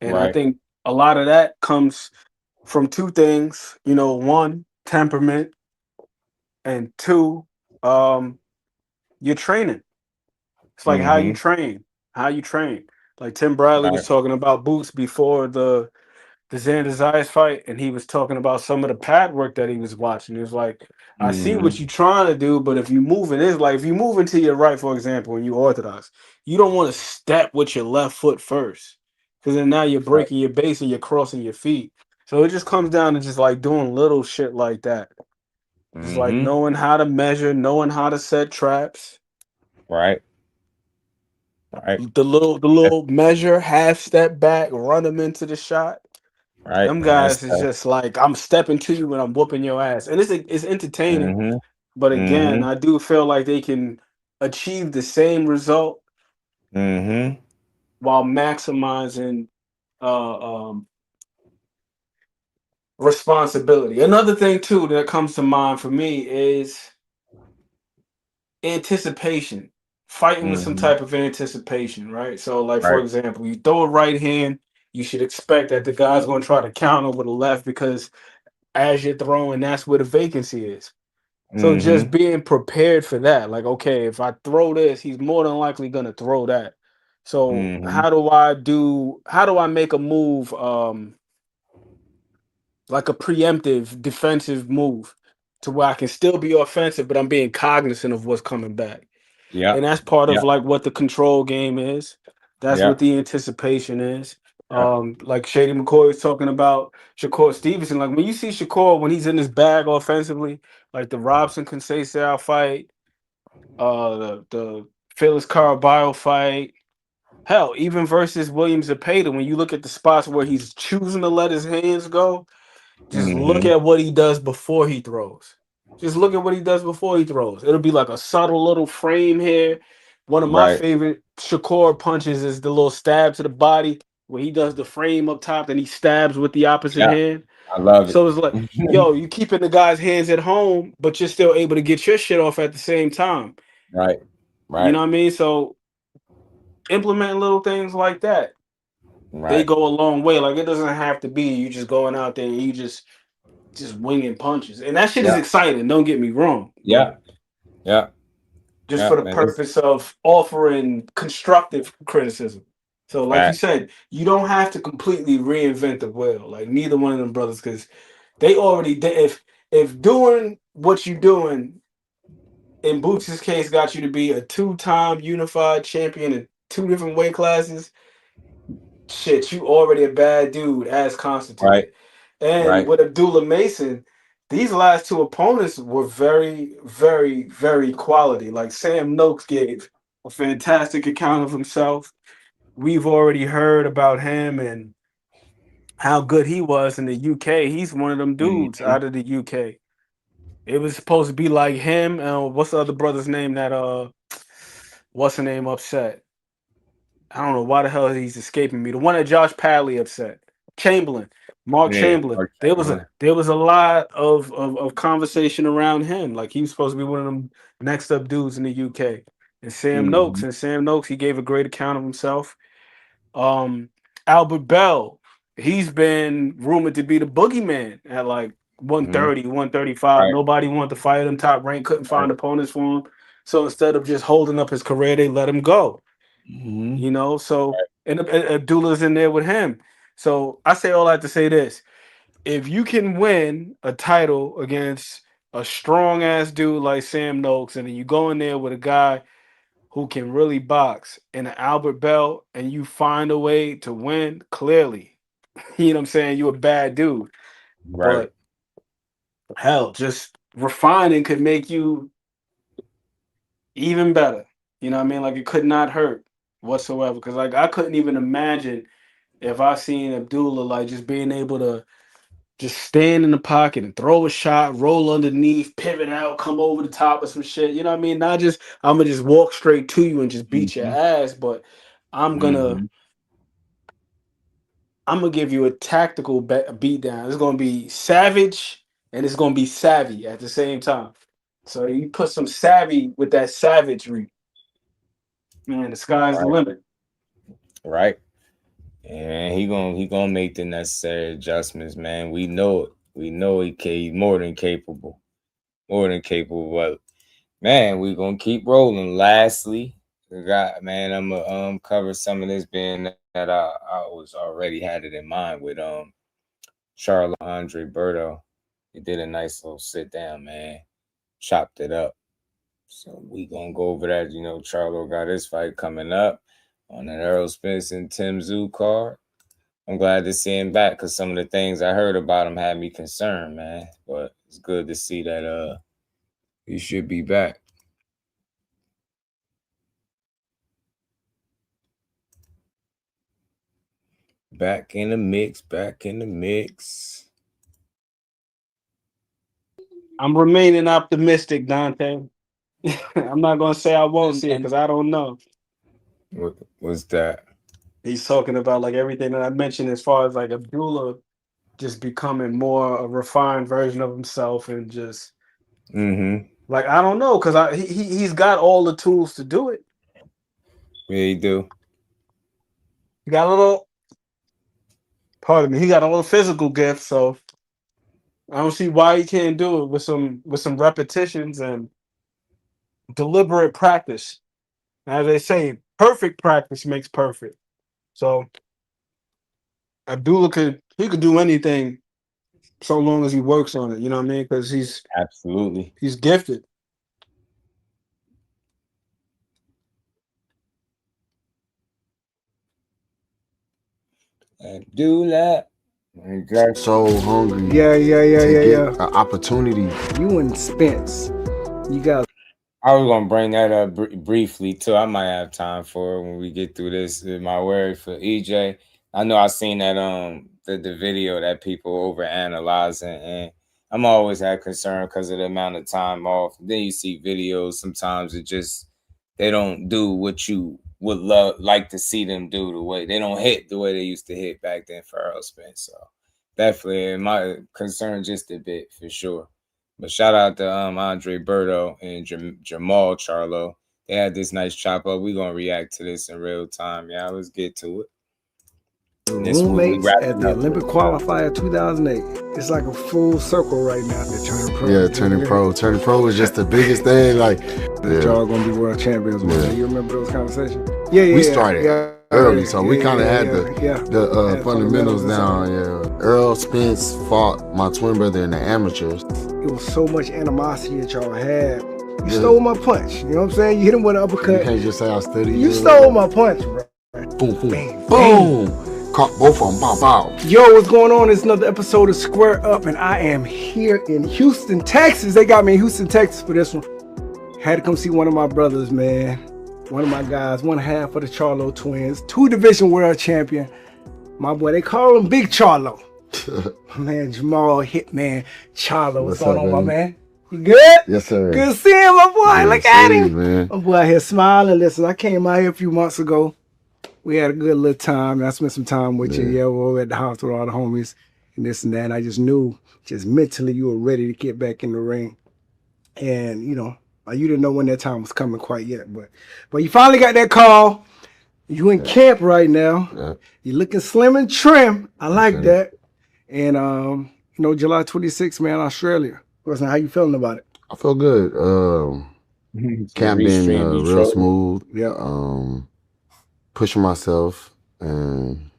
And I think a lot of that comes from two things, one, temperament, and two, your training. It's like how you train. Like Tim Bradley was talking about Boots before the Xander Zayas fight, and he was talking about some of the pad work that he was watching. It was like, I see what you're trying to do, but if you move if you move into your right, for example, and you orthodox, you don't want to step with your left foot first, because then now you're breaking your base and you're crossing your feet. So it just comes down to just like doing little shit like that. It's like Mm-hmm. knowing how to measure, knowing how to set traps. Right. Right. The little measure, half step back, run them into the shot. Right. Them And that's guys is just like, I'm stepping to you and I'm whooping your ass, and it's entertaining. mm-hmm. But again, Mm-hmm. I do feel like they can achieve the same result Mm-hmm. while maximizing responsibility. Another thing too that comes to mind for me is anticipation. Fighting with some Mm-hmm. type of anticipation, right? So, like for Right. example, you throw a right hand, you should expect that the guy's going to try to counter with a left because as you're throwing, that's where the vacancy is. So Mm-hmm. just being prepared for that. Like, okay, if I throw this, he's more than likely gonna throw that. So Mm-hmm. how do I make a move like a preemptive defensive move to where I can still be offensive, but I'm being cognizant of what's coming back. Yeah. And that's part of Yeah. like what the control game is. That's Yeah. what the anticipation is. Yeah. Like Shady McCoy is talking about Shakur Stevenson. Like when you see Shakur when he's in his bag offensively, like the Robson Conceição fight, the Phyllis Caraballo fight, hell, even versus Williams Zepeda, when you look at the spots where he's choosing to let his hands go, just look Mm-hmm. at what he does before he throws. Just look at what he does before he throws. It'll be like a subtle little frame here. One of my Right. favorite Shakur punches is the little stab to the body where he does the frame up top, then he stabs with the opposite Yeah. hand. I love it. So it's like, yo, you keeping the guy's hands at home, but you're still able to get your shit off at the same time. Right. You know Right. what I mean? So implementing little things like that, they Right. go a long way. Like it doesn't have to be you just going out there and you just winging punches. And that shit is Yeah. exciting, don't get me wrong. Yeah. But Yeah. just Yeah. for the Man, it's purpose of offering constructive criticism. So like you fact. said, you don't have to completely reinvent the wheel. Like neither one of them brothers, because they already did if doing what you're doing in Boots' case got you to be a two-time unified champion in two different weight classes, shit, you already a bad dude as Right. constituted. And Right. with Abdullah Mason, these last two opponents were very, very, very quality. Like Sam Noakes gave a fantastic account of himself. We've already heard about him and how good he was in the UK. He's one of them dudes Mm-hmm. out of the UK. It was supposed to be like him. What's the other brother's name that what's the name upset? I don't know why the hell he's escaping me. The one that Josh Padley upset. Chamberlain. Mark Yeah. Chamberlain. Mark There was Chamberlain. a lot of conversation around him. Like he was supposed to be one of them next up dudes in the UK. And Mm-hmm. Sam Noakes, he gave a great account of himself. Albert Bell, he's been rumored to be the boogeyman at like Mm-hmm. 130, 135. Right. Nobody wanted to fight him. Top rank couldn't Right. find opponents for him. So instead of just holding up his career, they let him go. Mm-hmm. You know, so Right. and Abdullah's in there with him. So I say all that to say this: if you can win a title against a strong ass dude like Sam Noakes, and then you go in there with a guy who can really box and an Albert Bell, and you find a way to win, clearly, you know what I'm saying, you're a bad dude. Right. But hell, just refining could make you even better. You know what I mean? Like it could not hurt whatsoever. Because like I couldn't even imagine if I seen Abdullah like just being able to just stand in the pocket and throw a shot, roll underneath, pivot out, come over the top of some shit. You know what I mean? Not just I'm gonna just walk straight to you and just beat your Mm-hmm. ass, but I'm gonna Mm-hmm. I'm gonna give you a tactical beat down. It's gonna be savage and it's gonna be savvy at the same time. So you put some savvy with that savagery, man. The sky's the Right. limit. Right. And he gonna make the necessary adjustments, man. We know it. We know he's more than capable. More than capable. But man, we gonna keep rolling. Lastly, we got man, I'm gonna cover some of this being that I was already had it in mind with Charlo Andre Berto. He did a nice little sit down, man. Chopped it up. So we gonna go over that. You know, Charlo got his fight coming up on an Errol Spence and Tim Tszyu card. I'm glad to see him back because some of the things I heard about him had me concerned, man. But it's good to see that he should be back. Back in the mix, back in the mix. I'm remaining optimistic, Dante. I'm not gonna say I won't see it because I don't know. What was that? He's talking about like everything that I mentioned as far as like Abdullah just becoming more a refined version of himself and just like I don't know because he's got all the tools to do it. Yeah, he do. He got a little. Pardon me. He got a little physical gift, so I don't see why he can't do it with some repetitions and deliberate practice. As they say, perfect practice makes perfect. So Abdullah could do anything so long as he works on it. You know what I mean? Because he's gifted. Abdullah. So hungry. Yeah. An opportunity. You and Spence, you got. I was gonna bring that up briefly too. I might have time for it when we get through this. My word for EJ. I know I seen that the video that people over analyzing, and I'm always had concern because of the amount of time off. Then you see videos sometimes it just they don't do what you would like to see them do. The way they don't hit the way they used to hit back then for Earl Spence. So definitely my concern just a bit for sure. But shout out to Andre Berto and Jamal Charlo. They had this nice chop up. We're gonna react to this in real time. Yeah, let's get to it. Roommates at the Olympic qualifier 2008. It's like a full circle right now. They're turning pro. Yeah, turning pro. Turning pro is just the biggest thing. Like, y'all gonna be world champions. You remember those conversations? We started early, so we kind of had the fundamentals down. Yeah, Earl Spence fought my twin brother in the amateurs. It was so much animosity that y'all had. You stole my punch. You know what I'm saying? You hit him with an uppercut. You can't just say I studied. You stole my punch, bro. Boom, boom, bang, boom. Caught both of them. Bow, bow. Yo, what's going on? It's another episode of Square Up, and I am here in Houston, Texas. They got me in Houston, Texas for this one. Had to come see one of my brothers, man. One of my guys, one half of the Charlo twins, 2-division world champion. My boy, they call him Big Charlo. Man, Jamal Hitman Charlo. What's going on, my man? You good? Yes, sir. Good seeing my boy. Look at him. Man. My boy out here smiling. Listen, I came out here a few months ago. We had a good little time. And I spent some time with you. Yeah, we were at the house with all the homies and this and that. And I just knew, just mentally, you were ready to get back in the ring. And, you know, you didn't know when that time was coming quite yet. But you finally got that call. You in camp right now. Yeah. You're looking slim and trim. I like that. And, you know, July 26th, man, Australia. How you feeling about it? I feel good. Camp being real smooth. Yeah. Pushing myself, and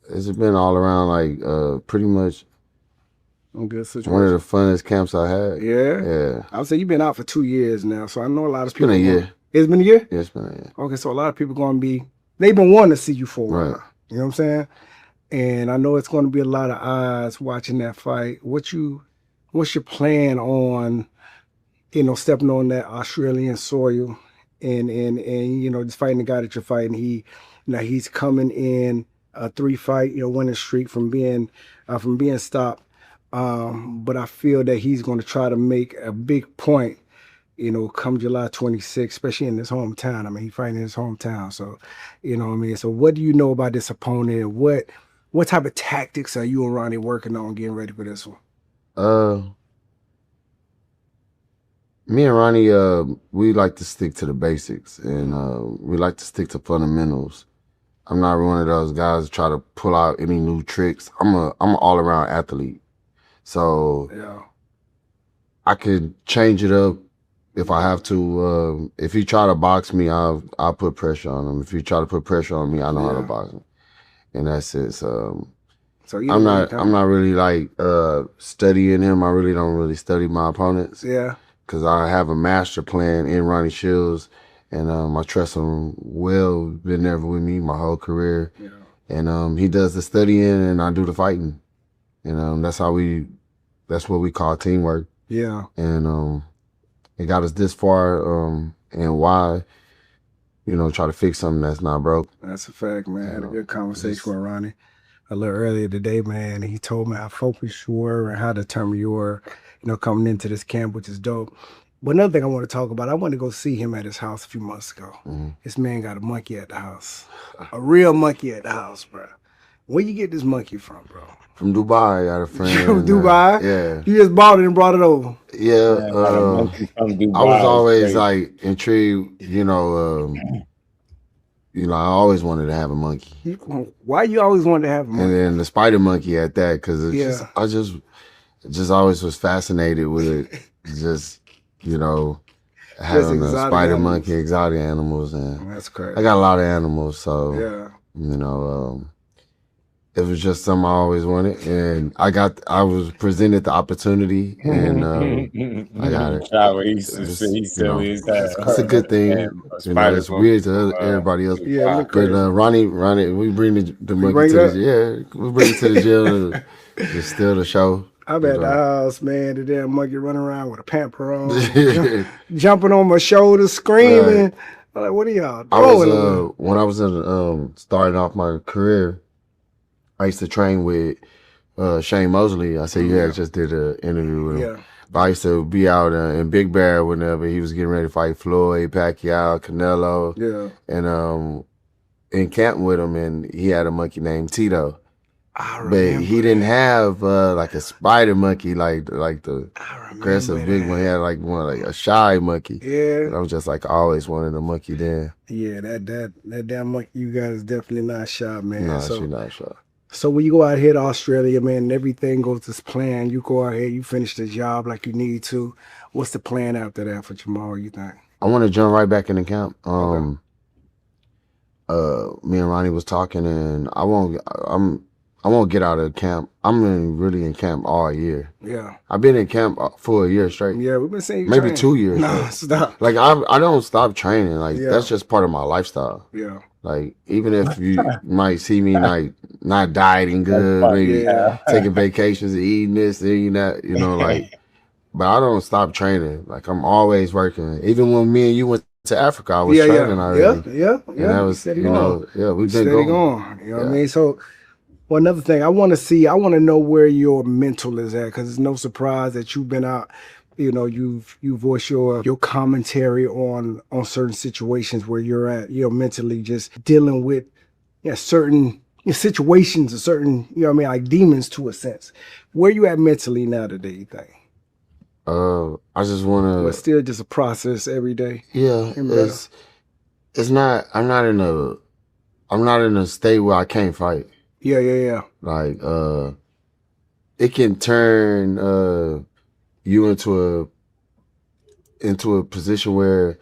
it's been all around like pretty much good situation. One of the funnest camps I had. Yeah. I would say you've been out for 2 years now, so I know a lot of people. It's been a year. It's been a year? Yeah, it's been a year. Okay, so a lot of people they've been wanting to see you for a while. Right. You know what I'm saying? And I know it's going to be a lot of eyes watching that fight. What's your plan on, you know, stepping on that Australian soil and you know, just fighting the guy that you're fighting? He's coming in a 3-fight, you know, winning streak from being stopped. But I feel that he's going to try to make a big point, you know, come July 26th, especially in his hometown. I mean, he's fighting in his hometown. So, you know what I mean? So what do you know about this opponent? What type of tactics are you and Ronnie working on getting ready for this one? Me and Ronnie, we like to stick to the basics, and we like to stick to fundamentals. I'm not one of those guys that try to pull out any new tricks. I'm an all-around athlete. So I could change it up if I have to. If he try to box me, I'll put pressure on him. If he try to put pressure on me, I know how to box him. And that's it. So I'm not really like studying him. I really don't really study my opponents. Yeah. Because I have a master plan in Ronnie Shields, and I trust him well. Been there with me my whole career. Yeah. And he does the studying and I do the fighting. And that's what we call teamwork. Yeah. And it got us this far, and why, try to fix something that's not broke. That's a fact, man. I had a good conversation with Ronnie a little earlier today, man. He told me how focused you were and how determined you were, coming into this camp, which is dope. But another thing I want to talk about, I went to go see him at his house a few months ago. This man got a monkey at the house. A real monkey at the house, bro. Where you get this monkey from, bro? From Dubai, I got a friend. From Dubai? Yeah. You just bought it and brought it over? Yeah. I was always like intrigued, I always wanted to have a monkey. Why you always wanted to have a monkey? And then the spider monkey at that, because I just always was fascinated with it. Just, having a spider animals. monkey, exotic animals. And that's crazy. I got a lot of animals, so, yeah. It was just something I always wanted, and I was presented the opportunity, and I got it. It's a good thing. It's weird to everybody else. Yeah, but Ronnie, we bring the monkey to we bring it to the jail to steal the show. I'm at the house, man. The damn monkey running around with a pamper on, jumping on my shoulder, screaming. Right. I'm like, what are y'all doing? When I was starting off my career, I used to train with Shane Mosley. I said you had just did an interview with him. Yeah. But I used to be out in Big Bear whenever he was getting ready to fight Floyd, Pacquiao, Canelo. Yeah. And in camp with him, and he had a monkey named Tito. But he didn't have like a spider monkey like the aggressive big one. He had like a shy monkey. Yeah. And I was just like, I always wanted a monkey then. Yeah, that damn monkey you got is definitely not shy, man. No, she's not shy. So when you go out here to Australia, man, and everything goes as planned, you go out here, you finish the job like you need to. What's the plan after that for Jamal, you think? I want to jump right back in the camp. Me and Ronnie was talking, and I won't get out of camp. I'm really in camp all year. Yeah. I've been in camp for a year straight. Yeah, we've been seeing you maybe train. 2 years. No, stop. Like I don't stop training. Like that's just part of my lifestyle. Yeah. Like even if you might see me like not dieting good, maybe taking vacations and eating this, eating that, like. But I don't stop training. Like I'm always working. Even when me and you went to Africa, I was training already. Yeah. And that was, we've been steady going. You know what I mean? So. Well, another thing, I want to know where your mental is at, because it's no surprise that you've been out, you voice your commentary on certain situations where you're at, mentally just dealing with certain situations or certain, like demons to a sense. Where you at mentally now today, you think? I just want to. But still just a process every day. Yeah, it's not. I'm not in a state where I can't fight. Yeah. Like, it can turn you into a position where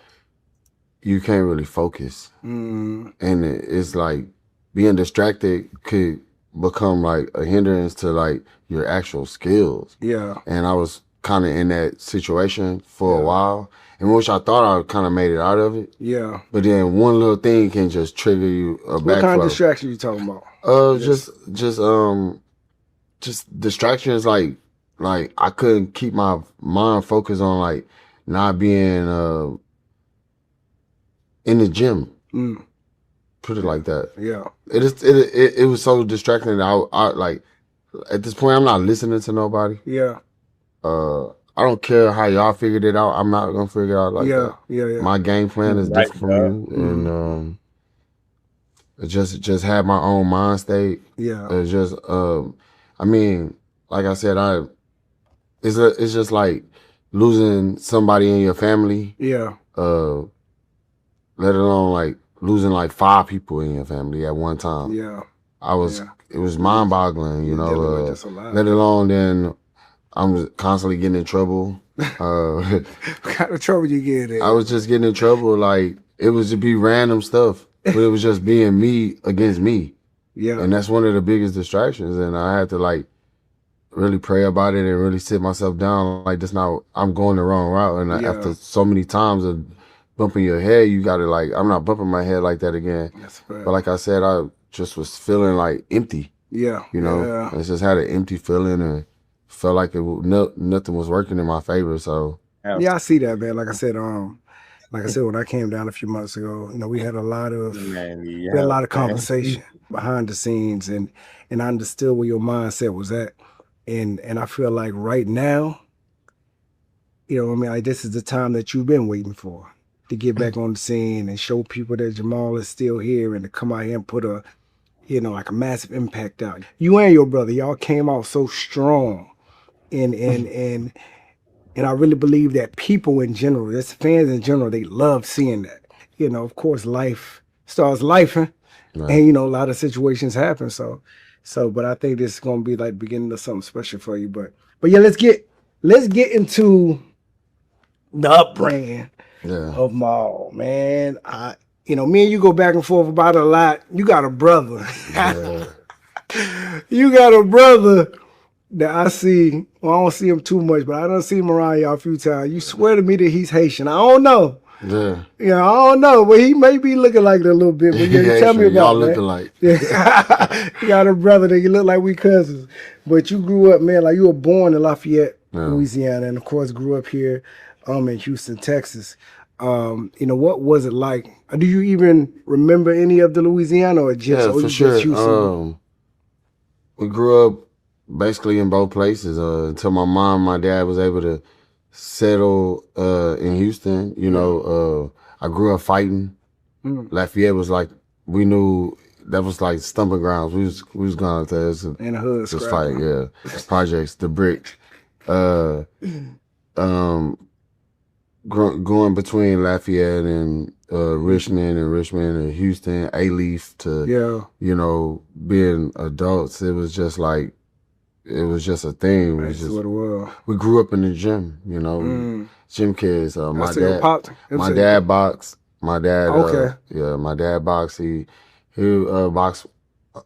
you can't really focus, and it's like being distracted could become like a hindrance to like your actual skills. Yeah. And I was kind of in that situation for a while, in which I thought I kind of made it out of it. Yeah. But then one little thing can just trigger you a backflow. What kind of distraction you talking about? Just distractions like I couldn't keep my mind focused on like not being in the gym. Put it like that. Yeah. It was so distracting that I like at this point I'm not listening to nobody. Yeah. I don't care how y'all figured it out. I'm not gonna figure it out like that. Yeah. My game plan is different from you, and just have my own mind state. Yeah. It's just I mean, like I said, it's just like losing somebody in your family. Yeah. Let alone like losing like 5 people in your family at one time. Yeah. It was mind boggling, let alone then I'm constantly getting in trouble. What kind of trouble you get in? I was just getting in trouble. Like it was to be random stuff, but it was just being me against me. Yeah. And that's one of the biggest distractions. And I had to like really pray about it and really sit myself down. Like I'm going the wrong route. And after so many times of bumping your head, you got to like, I'm not bumping my head like that again. That's fair. But like I said, I just was feeling like empty. Yeah. You know, Yeah. I just had an empty feeling and felt like nothing was working in my favor. So Yeah, I see that, man. Like I said, when I came down a few months ago, we had a lot of conversation behind the scenes, and I understood where your mindset was at, and I feel like right now, this is the time that you've been waiting for, to get back on the scene and show people that Jamal is still here, and to come out here and put a massive impact out. You and your brother, y'all came out so strong, and I really believe that people in general, that's fans in general, they love seeing that. Of course, life starts lifing, and a lot of situations happen. So, but I think this is gonna be like the beginning of something special for you. But yeah, let's get into the upbringing of Maul, man. Me and you go back and forth about it a lot. You got a brother. You got a brother that I see. Well, I don't see him too much, but I don't see him around y'all a few times. You swear to me that he's Haitian. I don't know. Yeah. Yeah, I don't know, but he may be looking like it a little bit. But yeah, tell me about y'all it, looking like. Yeah. You got a brother that you look like we cousins. But you grew up, man, like you were born in Lafayette, Louisiana, and of course grew up here in Houston, Texas. What was it like? Do you even remember any of the Louisiana or just, for sure. Houston? We grew up basically in both places until my dad was able to settle in Houston. I grew up fighting. Lafayette was like, we knew that was like stumping grounds. We was going out there in the hood, just fight. Yeah, projects, the brick. Going between Lafayette and Richmond and Houston, A-Leaf to being adults, it was just like. It was just a thing. That's what it was. We grew up in the gym, gym kids. My dad boxed. My dad, my dad boxed. He boxed,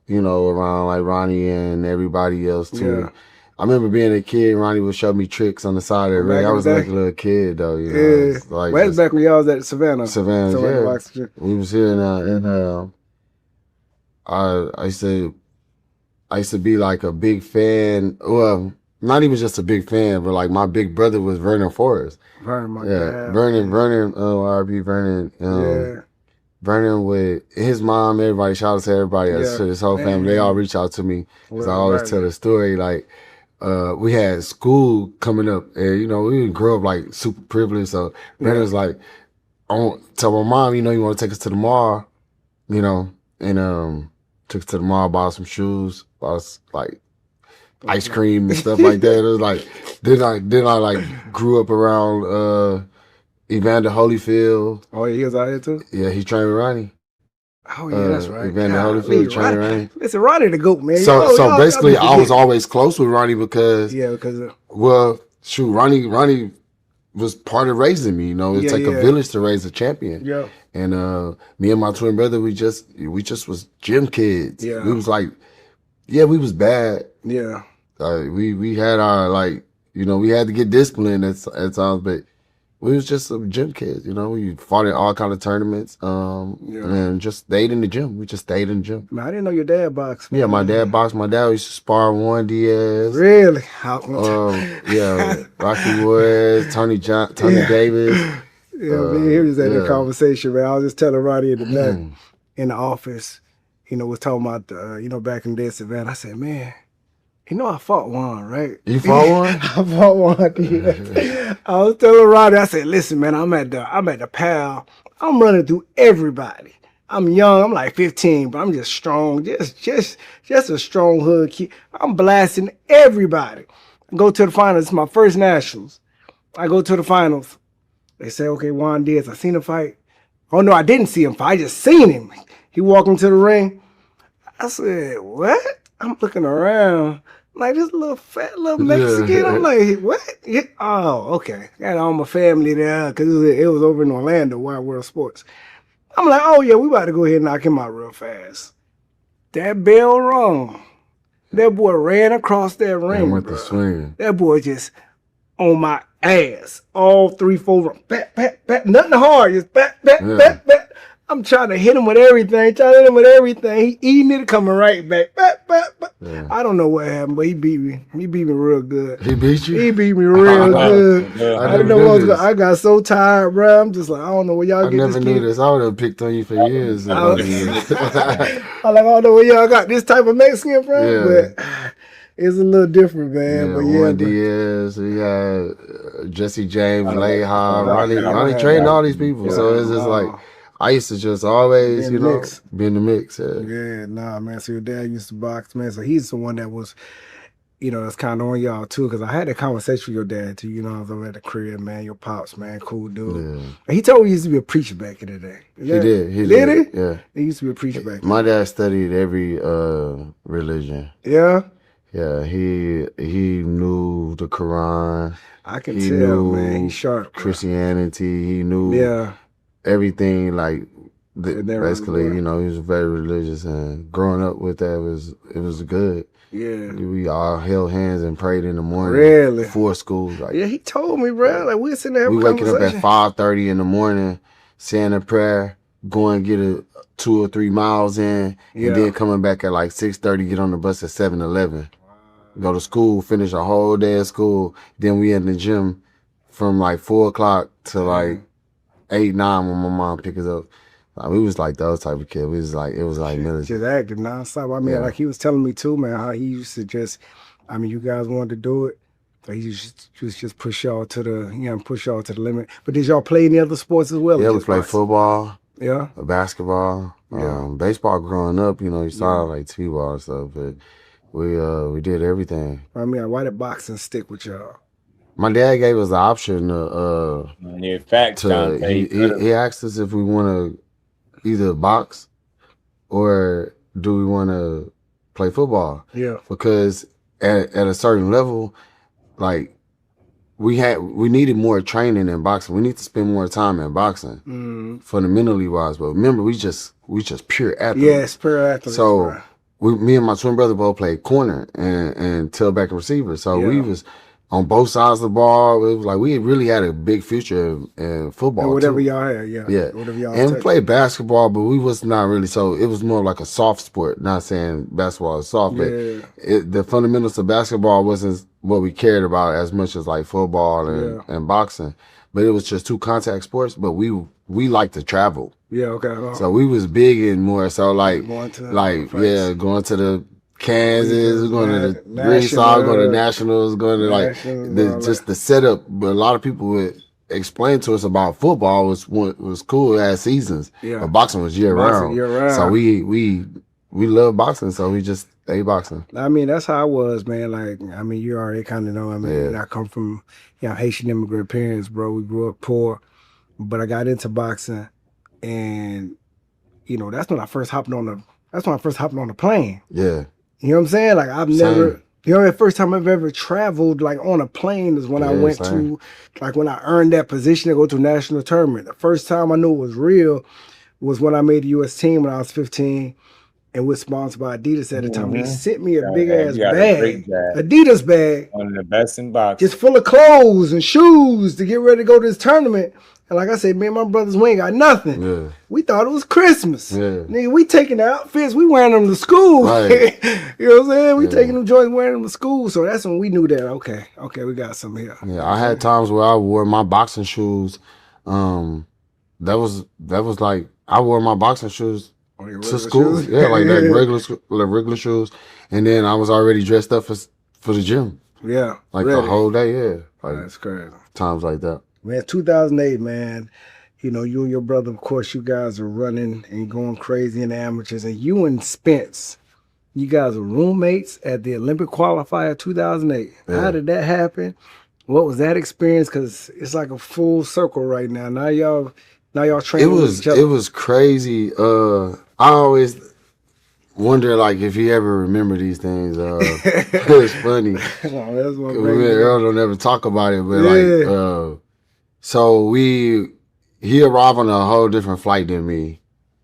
around like Ronnie and everybody else too. Yeah. I remember being a kid. Ronnie would show me tricks on the side of the ring. I was like a little kid though, Yeah. Like that's back when y'all was at Savannah. Yeah. Boxing. We was here now, and I used to be like a big fan. Well, not even just a big fan, but like my big brother was Vernon Forrest. Vernon, my dad. Vernon, RB Vernon. Vernon with his mom, everybody, shout out to everybody else, to his whole family. They all reach out to me because I always tell the story. Like, we had school coming up, and we didn't grow up like super privileged. So Vernon was like, tell my mom, you want to take us to the mall, and took us to the mall, bought some shoes, bought us like ice cream and stuff like that. It was like then I like grew up around Evander Holyfield. Oh yeah, he was out here too? Yeah, he trained with Ronnie. Oh yeah, that's right. Evander Holyfield trained with Ronnie. Listen, Ronnie the GOAT, man. So basically I was always close with Ronnie because Ronnie was part of raising me, It take a village to raise a champion. Yeah. And me and my twin brother, we just was gym kids. Yeah. We was like, we was bad. Yeah. We had our we had to get disciplined at times, but we was just some gym kids. We fought in all kind of tournaments. And just stayed in the gym. We just stayed in the gym. Man, I didn't know your dad boxed. Yeah, my dad boxed. My dad used to spar Juan Diaz. Really? Rocky Woods, Tony Davis. Yeah, man, he was at the conversation, man. I was just telling Ronnie in the back in the office, was talking about back in the Savannah. I said, man, I fought Juan, right? You fought Juan? I fought Juan. Yeah. I was telling Ronnie, I said, listen, man, I'm at the PAL. I'm running through everybody. I'm young. I'm like 15, but I'm just strong. Just a strong hood kid. I'm blasting everybody. I go to the finals. It's my first nationals. I go to the finals. They say, okay, Juan Diaz, I seen him fight. Oh, no, I didn't see him fight. I just seen him. He walked into the ring. I said, what? I'm looking around. Like, this fat little Mexican. Yeah. I'm like, what? Yeah. Oh, okay. Got all my family there because it was over in Orlando, Wild World Sports. I'm like, oh, yeah, we about to go ahead and knock him out real fast. That bell rung. That boy ran across that ring, went to swing. That boy just on my ass. All 3, 4, bat, bat, bat. Nothing hard. Just bat, bat, bat, bat. I'm trying to hit him with everything. He eating it, coming right back. Yeah. I don't know what happened, but he beat me. He beat me real good. He beat you? He beat me real good. I I didn't know what was going. I got so tired, bro. I'm just like, I don't know where y'all I get never this knew kid. this. I would have picked on you for years. I'm like, I don't know where y'all got this type of Mexican from, Yeah. but it's a little different, man. But Juan but- Diaz, we had Jesse James, Leha, Ronnie Ronnie trained all these people. So it's just like, I used to just always, Be in the mix. be in the mix. Yeah. Yeah, nah, man. So your dad used to box, man. So he's the one that was, that's kind of on y'all too. Because I had a conversation with your dad too. I was over at the crib, man. Your pops, man, cool dude. And he told me he used to be a preacher back in the day. He did. He did. Yeah. He used to be a preacher back then. My dad studied every religion. Yeah. Yeah, he knew the Quran. I can He tell, knew man. He's sharp. Christianity. He knew everything. Like basically, he was very religious, and growing up with that was good. Yeah. We all held hands and prayed in the morning. Really? Before school. Like, Yeah, he told me, bro. Like we were sitting there having we a waking up at conversation. 5:30 in the morning, saying a prayer, going get 2 or 3 miles in, Yeah. and then coming back at like 6:30, get on the bus at 7:11. Go to school, finish a whole day of school. Then we in the gym from like 4 o'clock to like 8, 9 when my mom pick us up. Like, we was like those type of kids. It was like military. Just acting nonstop. I mean, Yeah. like he was telling me too, man, how he used to just, you guys wanted to do it. So he just push y'all to the limit. But did y'all play any other sports as well? or Yeah, we just played boxing? football. Yeah. Basketball. Baseball growing up, you started like T-ball and stuff, but we did everything. I mean, why did boxing stick with y'all? My dad gave us the option to facts, Dante. he asked us if we want to either box or do we want to play football. Yeah. Because at a certain level, like we needed more training in boxing. We need to spend more time in boxing fundamentally wise. But remember, we just pure athletes. Yes, pure athletes. So right. me and my twin brother both played corner and tailback and receiver. So we Yeah. was on both sides of the ball. It was like we really had a big future in football. And whatever too. y'all had, yeah. Yeah. Whatever y'all And we touched. played basketball, but we was not really. So it was more like a soft sport. Not saying basketball is soft, but Yeah. the fundamentals of basketball wasn't what we cared about as much as like football and boxing. But it was just 2 contact sports. But we like to travel. Yeah, okay. So we was big and more so like Going to going to the Kansas, going to the National, Green Sox, going to Nationals, going to like Nationals, just the setup. But a lot of people would explain to us about football was cool. It had seasons. Yeah. But boxing was year round. year-round. So we love boxing. So we just stay boxing. I mean, that's how I was, man. Like, I mean, you already kind of know. I mean, I come from, Haitian immigrant parents, bro. We grew up poor, but I got into boxing, and that's when I first hopped on the plane. Yeah. You know what I'm saying? Like, I've never. The first time I've ever traveled like on a plane is when I went to, like when I earned that position to go to a national tournament. The first time I knew it was real was when I made the U.S. team when I was 15. And was sponsored by Adidas at the time. He sent me a big ass bag, Adidas bag, one of the best in boxing, just full of clothes and shoes to get ready to go to this tournament. And like I said, me and my brothers, we ain't got nothing. Yeah. We thought it was Christmas. Yeah. Nigga, we taking the outfits, we wearing them to school. Right. You know what I'm saying? We taking them joints, wearing them to school. So that's when we knew that, okay, we got something here. Yeah, I had times where I wore my boxing shoes. That was like I wore my boxing shoes to school. shoes? Yeah, like regular shoes. And then I was already dressed up for the gym. Yeah. Like really. the whole day, yeah. Like That's crazy. times like that. Man, 2008, man. You and your brother, of course, you guys are running and going crazy in the amateurs. And you and Spence, you guys are roommates at the Olympic qualifier 2008. Yeah. How did that happen? What was that experience? Because it's like a full circle right now. Now y'all training with each other. It was crazy. I always wonder like if you ever remember these things. It's funny. Oh, that's what Me and Earl don't ever talk about it, but like so he arrived on a whole different flight than me.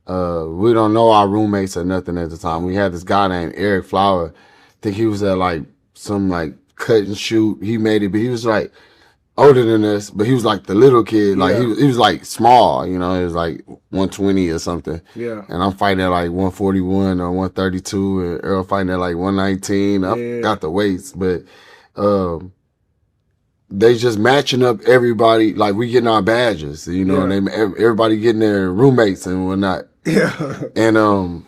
We don't know our roommates or nothing at the time. We had this guy named Eric Flower. I think he was at like some like cut and shoot. He made it, but he was like older than us, but he was like the little kid. Like Yeah. he was like small, you know, he was like 120 or something. Yeah. And I'm fighting at like 141 or 132, and Earl fighting at like 119. I got the weights, but they just matching up everybody. Like we getting our badges, you know, Yeah. and everybody getting their roommates and whatnot. Yeah. And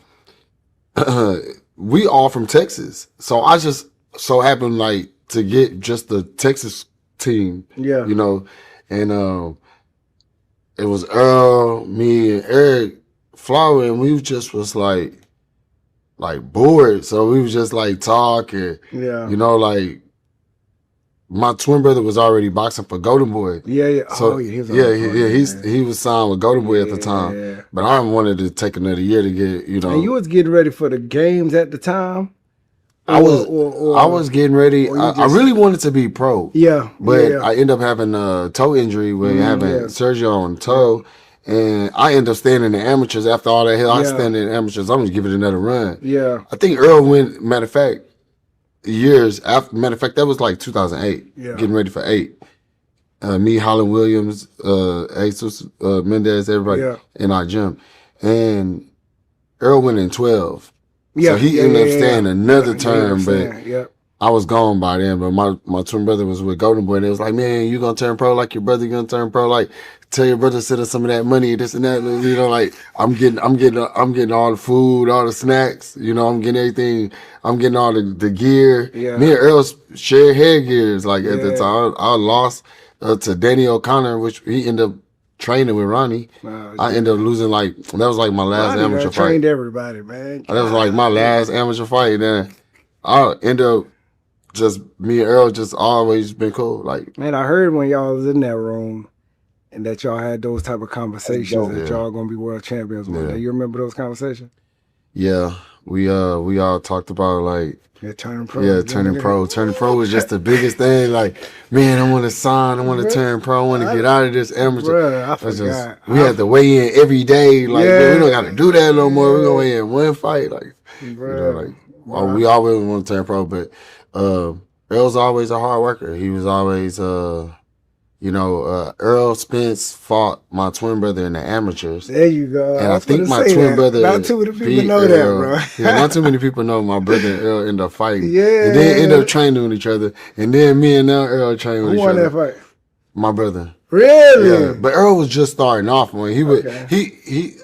we all from Texas, so I just so happened like to get just the Texas team. Yeah. You know, and it was Earl, me, and Eric Flower, and we just was like bored. So we was just like talking. Yeah. You know, like my twin brother was already boxing for Golden Boy. Yeah, yeah. So Oh, yeah, he was he was signed with Golden Boy at the time. But I wanted to take another year to get, you know. And you was getting ready for the games at the time? I was getting ready. I really wanted to be pro. Yeah. But yeah. I ended up having a toe injury where having surgery on the toe. And I ended up staying in the amateurs after all that hell. I stand in the amateurs. I'm gonna give it another run. Yeah. I think Earl went, matter of fact, years after, matter of fact, that was like 2008. Yeah. Getting ready for 8. Me, Holland Williams, Jesus Mendez, everybody in our gym. And Earl went in 12. Yeah, so he ended up staying another term, but yeah. I was gone by then. But my twin brother was with Golden Boy, and it was like, man, you gonna turn pro like your brother gonna turn pro, like tell your brother to send us some of that money, this and that. You know, like I'm getting all the food, all the snacks. You know, I'm getting everything. I'm getting all the gear. Yeah. Me and Earl shared headgears. Like at the time, I lost to Danny O'Connor, which he ended up training with Ronnie. I ended up losing that was like my last Ronnie amateur fight. trained everybody, man. That was like my last amateur fight. Then I ended up just me and Earl just always been cool. Like, Man, I heard when y'all was in that room and that y'all had those type of conversations that y'all gonna be world champions one day. You remember those conversations? yeah, we all talked about like turning pro. Yeah, turning pro. Turning pro was just the biggest thing. Like, man, I want to sign. I want to turn pro. I want to get out of this amateur. Bruh, I That's forgot. we had to weigh in every day. Like, man, we don't got to do that no more. We're gonna weigh in one fight. Like, you know, like we always want to turn pro, but Earl's always a hard worker. He was always Earl Spence fought my twin brother in the amateurs. There you go. And I think my twin brother Not too many people beat know Earl. that, bro. Yeah, not too many people know my brother and Earl ended up fighting. Yeah. And then ended up training with each other. And then me and Earl trained with Who each won other. that fight? My brother. Really? Yeah. But Earl was just starting off when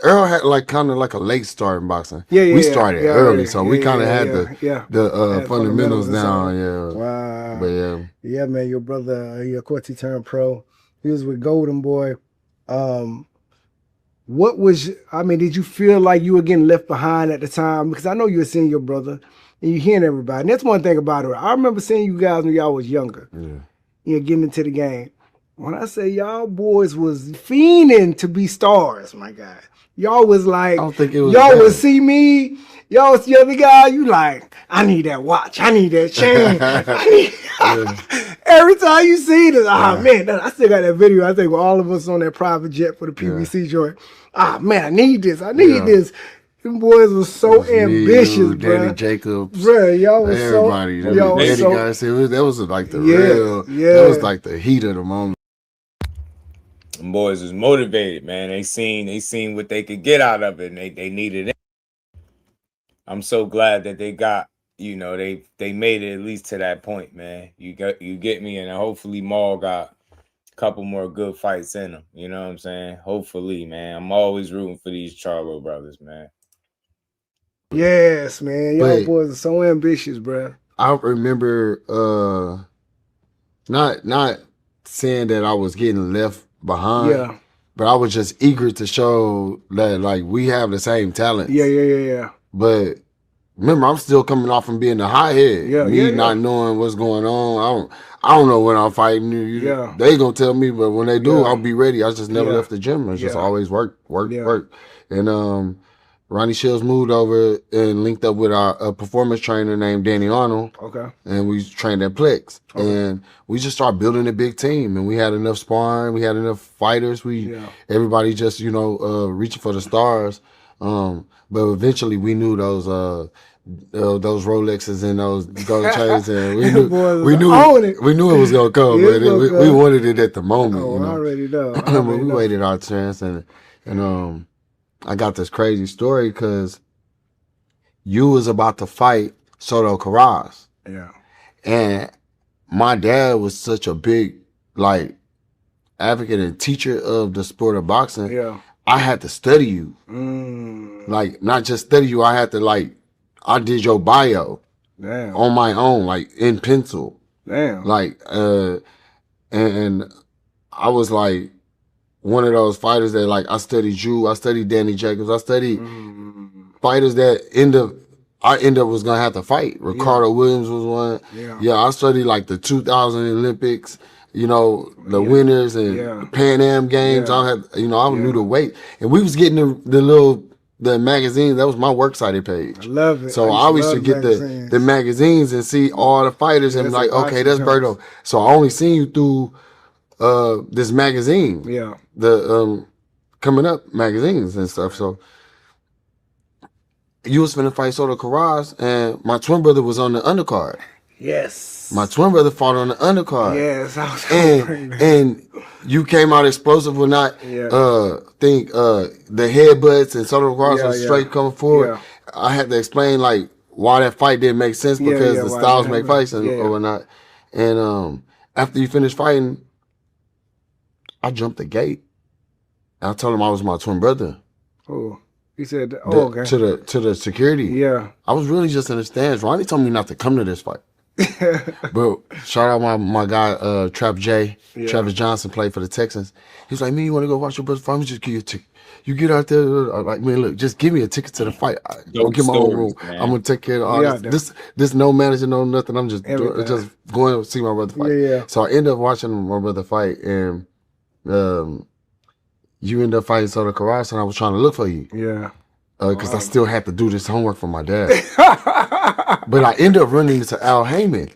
Earl had like kind of like a late start in boxing. We started early, so we kind of had the fundamentals down. Yeah. Wow. But yeah. Yeah, man, your brother, of course, he turned pro. He was with Golden Boy. Did you feel like you were getting left behind at the time? Because I know you were seeing your brother and you hearing everybody. And that's one thing about it. I remember seeing you guys when y'all was younger. Yeah. You know, getting into the game. When I say y'all boys was fiending to be stars, my guy. Y'all was like, I don't think it was y'all bad. would see me, y'all see the other guy, you like, I need that watch, I need that chain. Every time you see this, man, I still got that video, I think, with all of us on that private jet for the PBC joint. Man, I need this, this. Them boys was so ambitious, you, bro. Danny Jacobs, Bro, y'all was everybody. y'all was so, guys, that was like the real, that was like the heat of the moment. Them boys was motivated, man. They seen what they could get out of it, and they needed it. I'm so glad that they got, they made it at least to that point, man. You get me, and hopefully Maul got a couple more good fights in them. You know what I'm saying? Hopefully, man. I'm always rooting for these Charlo brothers, man. Yes, man. Y'all boys are so ambitious, bro. I remember not saying that I was getting left behind, but I was just eager to show that like we have the same talents. Yeah. But remember, I'm still coming off from being the hothead. Not knowing what's going on. I don't know when I'm fighting. They gonna tell me, but when they do, I'll be ready. I just never left the gym. It's just always work. And Ronnie Shields moved over and linked up with a performance trainer named Danny Arnold. Okay. And we trained at Plex. Okay. And we just started building a big team. And we had enough sparring. We had enough fighters. Everybody just, reaching for the stars. But eventually we knew those those Rolexes and those gold chains, and we That boy was we knew on it. it was gonna come, Yeah, but it's gonna we come. wanted it at the moment. Oh, You know, I already know. I but already we know. waited our chance, and I got this crazy story because you was about to fight Soto Carras, Yeah. and my dad was such a big like advocate and teacher of the sport of boxing. Yeah. I had to study you. Mm. Like, not just study you, I had to I did your bio Damn. on my own, like in pencil. Damn. Like, and I was like one of those fighters that like I studied you, I studied Danny Jacobs, I studied fighters that I end up was gonna have to fight. Ricardo Williams was one. Yeah. I studied like the 2000 Olympics, you know, the winners and the Pan Am games. I had, I knew the weight, and we was getting the magazines. That was my works cited page. I love it. So I always should get the magazines and see all the fighters and be like, okay, that's Berto. So I only seen you through this magazine. Yeah. The coming up magazines and stuff. So you was finna fight Soto Carras, and my twin brother was on the undercard. Yes. My twin brother fought on the undercard. Yes. I was gonna bring that. And you came out explosive or not. The headbutts and Soto Carras was straight coming forward. I had to explain like why that fight didn't make sense because the styles make fights and or whatnot. And after you finished fighting, I jumped the gate. I told him I was my twin brother. Oh, he said, okay. To the security. Yeah. I was really just in the stands. Ronnie told me not to come to this fight. But shout out my guy Trap J. Travis Johnson played for the Texans. He was like, man, you want to go watch your brother fight? I'm just give you a ticket. You get out there, like, man, look, just give me a ticket to the fight. I'll get my own room. I'm gonna take care of all this. This no manager, no nothing. I'm just going to see my brother fight. Yeah. So I ended up watching my brother fight, and you ended up fighting Soto Carras, and I was trying to look for you. Yeah. Because I still had to do this homework for my dad. But I ended up running into Al Heyman.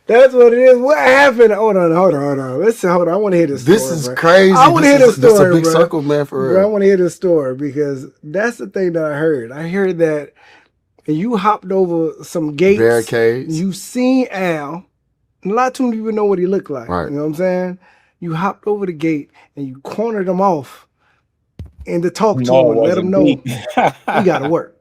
That's what it is. What happened? Hold on. Listen, hold on. I want to hear this story. This is crazy. I want to hear the story, This is a big bro. circle, man, for real. Bro, I want to hear the story because that's the thing that I heard. I heard that you hopped over some gates. Barricades. You seen Al. A lot too many people know what he looked like. Right. You know what I'm saying? You hopped over the gate and you cornered him off and to talk to him and let him know he got to work.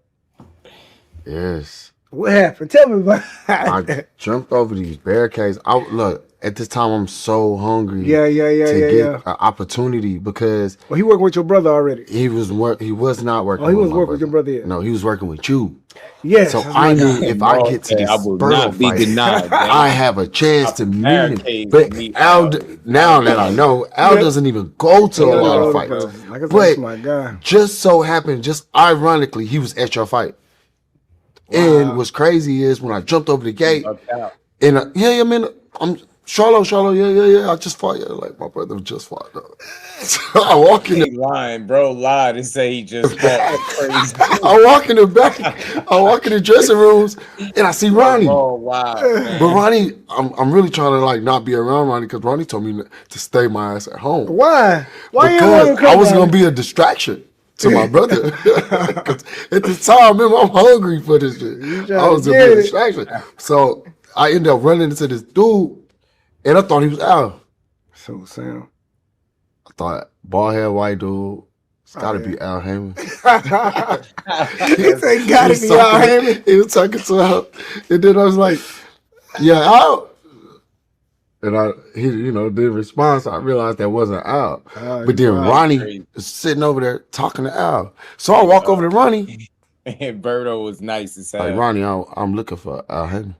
Yes. What happened? Tell me about it. I jumped over these barricades. Look, at this time, I'm so hungry. Yeah. To get an opportunity because. Well, he working with your brother already. He was not working. Oh, he was my working with your brother. No, he was working with you. Yes. So I knew if I get to this Berto fight, I have a chance to meet him. But Al, now that I know, Al doesn't even go to a lot of fights. Like I said, But that's my guy. just so happened, just ironically, he was at your fight. And what's crazy is when I jumped over the gate, and I'm Charlo, yeah. I just fought, like my brother just fought. So I walk in. He lying, bro. Lied and say he just fought. Crazy. I walk in the back. I walk in the dressing rooms, and I see Ronnie. Oh wow! Man. But Ronnie, I'm really trying to like not be around Ronnie because Ronnie told me to stay my ass at home. Why? Because I was gonna be a distraction to my brother. 'Cause at the time, remember, I'm hungry for this shit. I was gonna be a distraction. So I ended up running into this dude, and I thought he was Al. So Sam. I thought bald head white dude. It's gotta be Al Heyman. He said, gotta be Al Heyman. He was talking to Al, and then I was like, "Yeah, Al." And he didn't respond, so I realized that wasn't Al. But then Ronnie is sitting over there talking to Al. So I walk over to Ronnie. And Berto was nice as hell. Like, Ronnie, I'm looking for Al Heyman.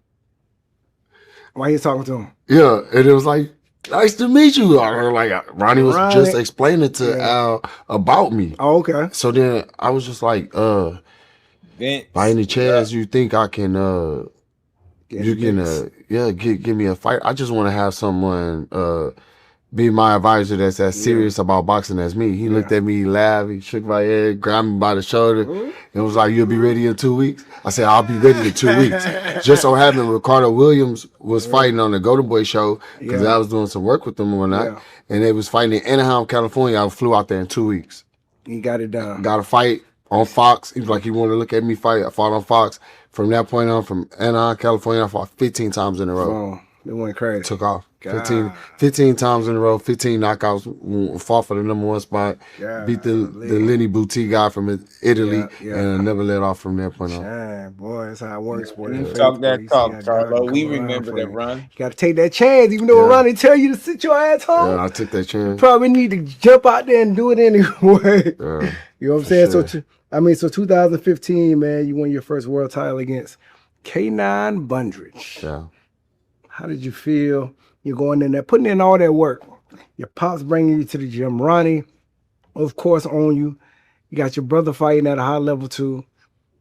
Why you talking to him? Yeah, and it was like, nice to meet you. Ronnie was just explaining to Al about me. Oh, okay. So then I was just like, by any chance you think I can give me a fight? I just want to have someone be my advisor that's as serious about boxing as me. He looked at me, he laughed, he shook my head, grabbed me by the shoulder, and was like, "You'll be ready in 2 weeks?" I said, "I'll be ready in 2 weeks." Just so happened Ricardo Williams was fighting on the Golden Boy show because I was doing some work with them and whatnot, and they was fighting in Anaheim, California. I flew out there in 2 weeks. You got it done. Got a fight on Fox. He was like, he wanted to look at me fight. I fought on Fox. From that point on, from Anaheim, California, I fought 15 times in a row. Oh, it went crazy. Took off. 15 times in a row, 15 knockouts, fought for the #1 spot, beat the Lenny Boutique guy from Italy, and never let off from that point on. Dang, boy, that's how it works, boy. You talk that talk, Charlo. We remember that run. You got to take that chance, even though Ronnie tell you to sit your ass home. Yeah, I took that chance. You probably need to jump out there and do it anyway. You know what I'm saying? Sure. So 2015, man, you won your first world title against K9 Bundridge. Yeah. How did you feel? You're going in there, putting in all that work. Your pops bringing you to the gym. Ronnie, of course, on you. You got your brother fighting at a high level too,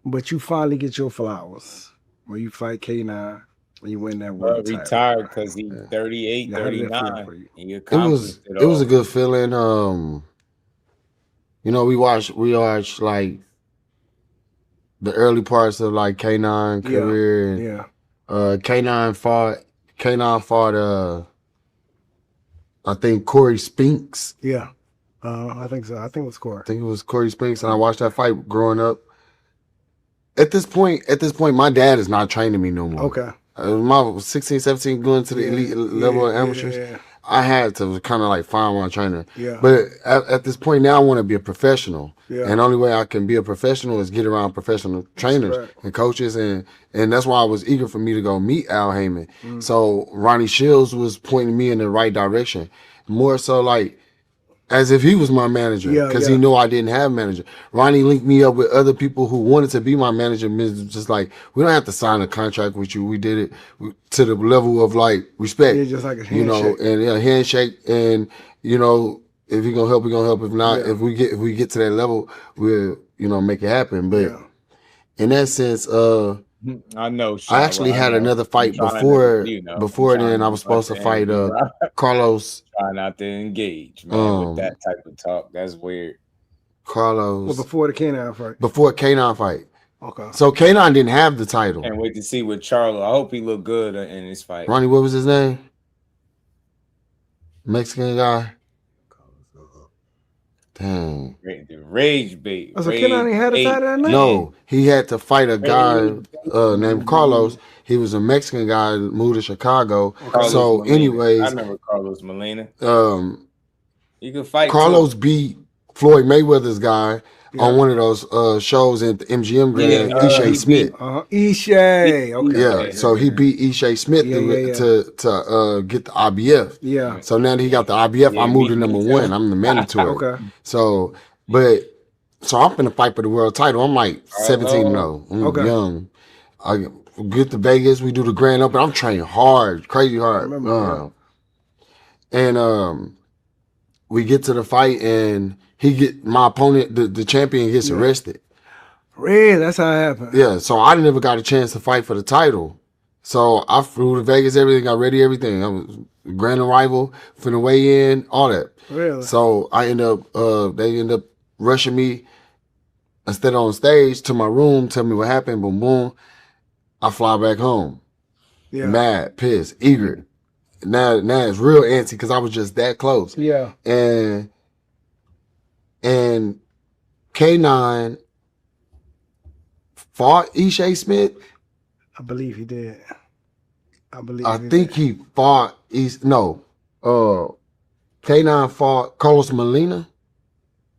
but you finally get your flowers when you fight K9 when you win that world title. Retired because he's 38, 39. And you It was a good feeling. You know, we watched like the early parts of like K9 career. And, K9 fought I think Corey Spinks. Yeah. I think so. I think it was Corey. I think it was Corey Spinks, and I watched that fight growing up. At this point, my dad is not training me no more. Okay. When I was 16, 17, going to the elite level of amateurs, I had to kind of like find my trainer. Yeah. But at this point now, I want to be a professional. Yeah. And the only way I can be a professional is get around professional trainers and coaches. And that's why I was eager for me to go meet Al Heyman. So Ronnie Shields was pointing me in the right direction. More so like as if he was my manager, because he knew I didn't have a manager. Ronnie linked me up with other people who wanted to be my manager. Just like, we don't have to sign a contract with you. We did it to the level of like respect. Yeah, just like a handshake. You know, and handshake. And you know, if you're gonna help, we're gonna help. If not, if we get to that level, we'll make it happen. But in that sense, I know. I actually had another fight before then. I was supposed to fight Carlos. Try not to engage, man, with that type of talk. That's weird. Carlos. Well, before the K9 fight. Before K9 fight. Okay. So K9 didn't have the title. Can't wait to see with Charlo. I hope he look good in this fight. Ronnie, what was his name? Mexican guy. Dang. The rage bait. So K9 had a title that night? No, he had to fight a guy named Carlos. He was a Mexican guy, moved to Chicago. Carlos so, Molina. anyways, I remember Carlos Molina. You could fight. Carlos beat Floyd Mayweather's guy on one of those shows at the MGM Grand. Ishe Smith. Ishe. Okay. Yeah. So he beat Ishe Smith to get the IBF. Yeah. So now that he got the IBF, I moved to #1. I'm the mandatory. Okay. So I'm finna fight for the world title. I'm like 17-0. I'm young. I get to Vegas. We do the Grand Open. I'm training hard, crazy hard. We get to the fight, and my opponent, the champion, gets arrested. Really? That's how it happened. Yeah. So I never got a chance to fight for the title. So I flew to Vegas. Everything got ready. Everything. I was grand arrival, finna weigh in, all that. Really? So I end up. They end up rushing me instead on stage to my room. Tell me what happened. Boom, boom. I fly back home. Yeah. Mad, pissed, eager. Now it's real antsy because I was just that close. Yeah. And K9 fought Ishe Smith. I believe he did. I think he fought K9 fought Carlos Molina.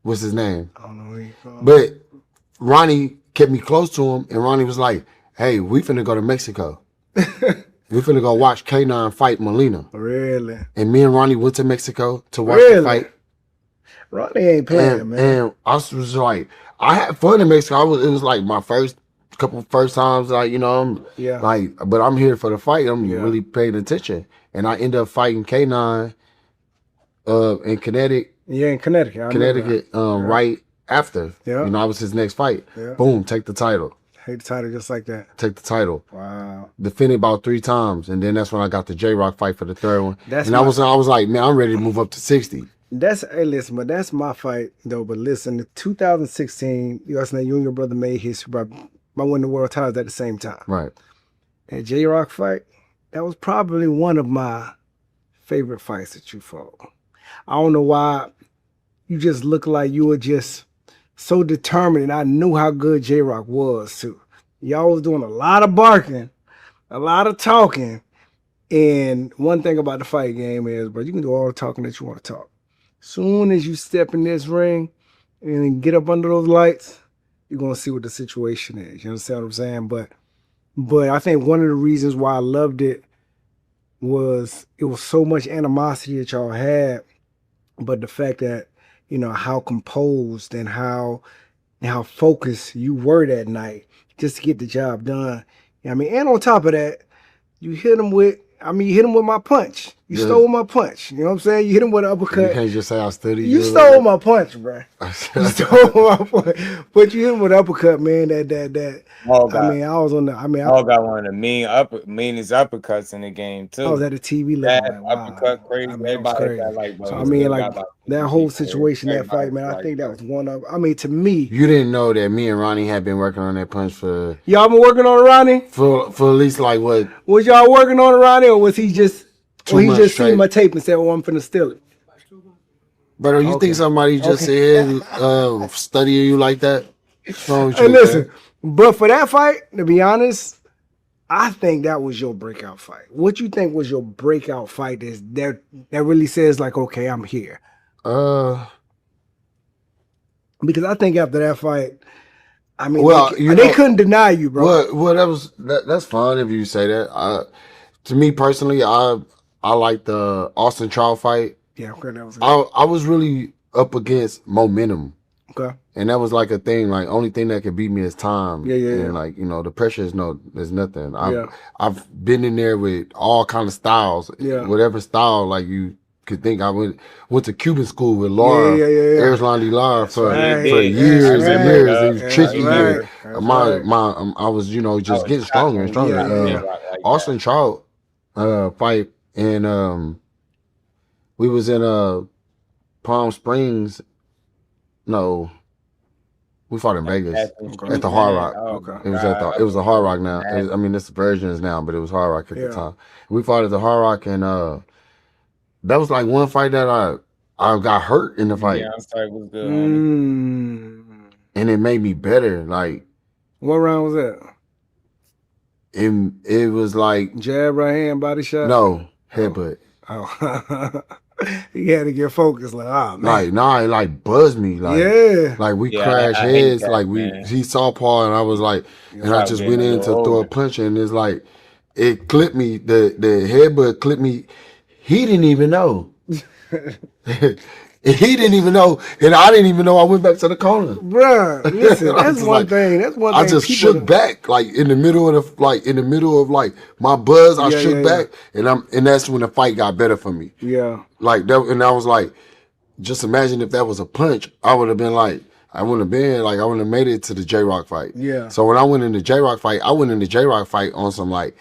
What's his name? I don't know who he fought. But Ronnie kept me close to him, and Ronnie was like, "Hey, we finna go to Mexico. We finna go watch K9 fight Molina." Really? And me and Ronnie went to Mexico to watch the fight. Ronnie ain't playing, man. And I was like, I had fun in Mexico. It was like my first times, like, but I'm here for the fight. I'm really paying attention. And I end up fighting K9 in Connecticut. Yeah, in Connecticut. Right after. Yeah. I was his next fight. Yeah. Boom, take the title. Take the title just like that. Take the title. Wow. Defended about 3 times. And then that's when I got the J-Rock fight for the third one. I was like, man, I'm ready to move up to 60. That's my fight though. But listen, in 2016, you and your brother made history by winning the world titles at the same time. Right. And J-Rock fight, that was probably one of my favorite fights that you fought. I don't know why. You just look like you were just so determined, and I knew how good J-Rock was too. Y'all was doing a lot of barking, a lot of talking, and one thing about the fight game is, bro, you can do all the talking that you want to talk. Soon as you step in this ring and get up under those lights, you're gonna see what the situation is. You understand what I'm saying? But I think one of the reasons why I loved it was so much animosity that y'all had, but the fact that, you know, how composed and how focused you were that night just to get the job done. You know what I mean? And on top of that, you hit him with my punch. You stole my punch. You know what I'm saying? You hit him with an uppercut. You can't just say I studied. You stole my punch, bro. You stole my punch. But you hit him with an uppercut, man. Paul got, I was on the. Paul got one of the meanest uppercuts in the game too. I was at the TV level. That uppercut crazy. Everybody got like. So I mean, like that whole situation, that fight, man. I think that was one of. I mean, to me, you didn't know that me and Ronnie had been working on that punch for. Y'all been working on it, Ronnie? For at least like what? Was y'all working on it, Ronnie, or was he just? Or he just straight. seen my tape and said, "Oh, I'm finna steal it." Brother, you think somebody just said studying you like that? Hey, listen, but for that fight, to be honest, I think that was your breakout fight. What you think was your breakout fight that really says like, okay, I'm here? Because I think after that fight, I mean, well, they couldn't deny you, bro. Well, that's fine if you say that. To me personally, I like the Austin Trout fight. Yeah, okay, that was good. I was really up against momentum. Okay. And that was like a thing, like only thing that could beat me is time. Yeah. And like, you know, the pressure is nothing. I've been in there with all kind of styles. Yeah. Whatever style like you could think. I went to Cuban school with Laura, Erslan de Lara for years and years. It was tricky me. I was, you know, just getting stronger and stronger. Austin Trout fight, and we was in Palm Springs. No, we fought in Vegas at the Hard Rock. Okay. It was the Hard Rock now. I mean, it's the Vergils now, but it was Hard Rock at the time. We fought at the Hard Rock, and that was like one fight that I got hurt in the fight. Yeah, I'm sorry, it was good. And it made me better. Like, what round was that? It was like jab, right hand, body shot. No, headbutt. Oh. He had to get focused, like, man. It like buzzed me. Like, like we crashed heads. Like he saw Paul, and I was like, and I just went in to throw a punch, and it's like, it clipped me. The headbutt clipped me. He didn't even know. He didn't even know, and I didn't even know I went back to the corner. Bruh, listen, that's one thing. That's one thing. I just shook back, like in the middle of my buzz. I shook back, and that's when the fight got better for me. Yeah, like that, and I was like, just imagine if that was a punch, I wouldn't have made it to the J-Rock fight. Yeah. So when I went in the J-Rock fight, on some like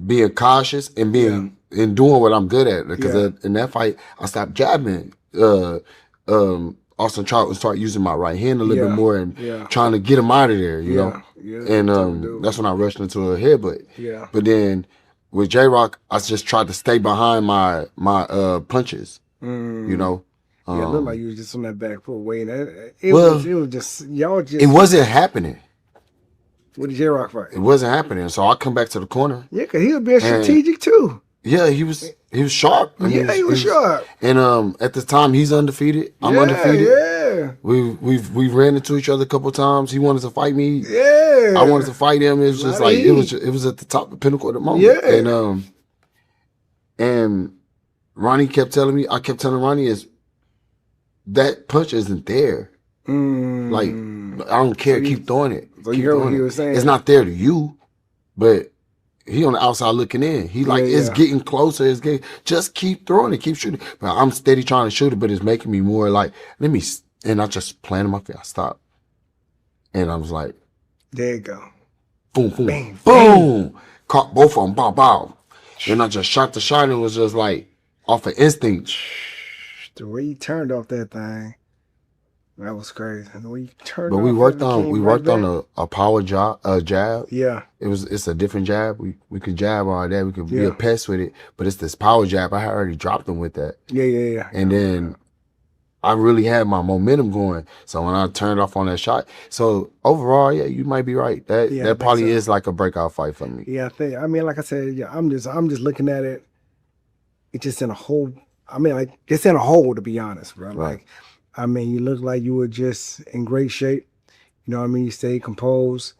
being cautious and being and doing what I'm good at, because in that fight I stopped jabbing. Austin Trout and start using my right hand a little bit more and trying to get him out of there, you know. And that's when I rushed into a headbutt. Yeah. But then with J-Rock, I just tried to stay behind my punches. You know. It looked like you was just on that back foot waiting. It was just y'all just. It wasn't happening. With the J-Rock fight. It wasn't happening. So I come back to the corner. Yeah, because he was being strategic too. Yeah, he was sharp. He was sharp. And at this time he's undefeated. I'm undefeated. Yeah. We've ran into each other a couple times. He wanted to fight me. Yeah. I wanted to fight him. It was just like it was at the top, the pinnacle of the moment. Yeah. And Ronnie kept telling me, I kept telling Ronnie is that punch isn't there. Like I don't care, keep throwing it. So you heard what he was saying. It's not there to you, but he on the outside looking in. He like, it's getting closer. It's getting, just keep throwing it, keep shooting. But I'm steady trying to shoot it, but it's making me more like, and I just planted my feet. I stopped. And I was like, there you go. Boom, boom, bang, boom. Bang. Caught both of them, bow, bow. And I just shot the shot, and it was just like off of instinct. The way you turned off that thing. That was crazy. The way you turned but off we worked on a power jab. Yeah. It's a different jab. We could jab all that. We could be a pest with it. But it's this power jab. I had already dropped him with that. Yeah. And then I really had my momentum going. So when I turned off on that shot, so overall, yeah, you might be right. That probably is like a breakout fight for me. Yeah, I mean, like I said, yeah, I'm just looking at it. It's just in a whole. I mean, like it's in a hole, to be honest, bro. Right. Like, I mean, you look like you were just in great shape. You know what I mean? You stayed composed,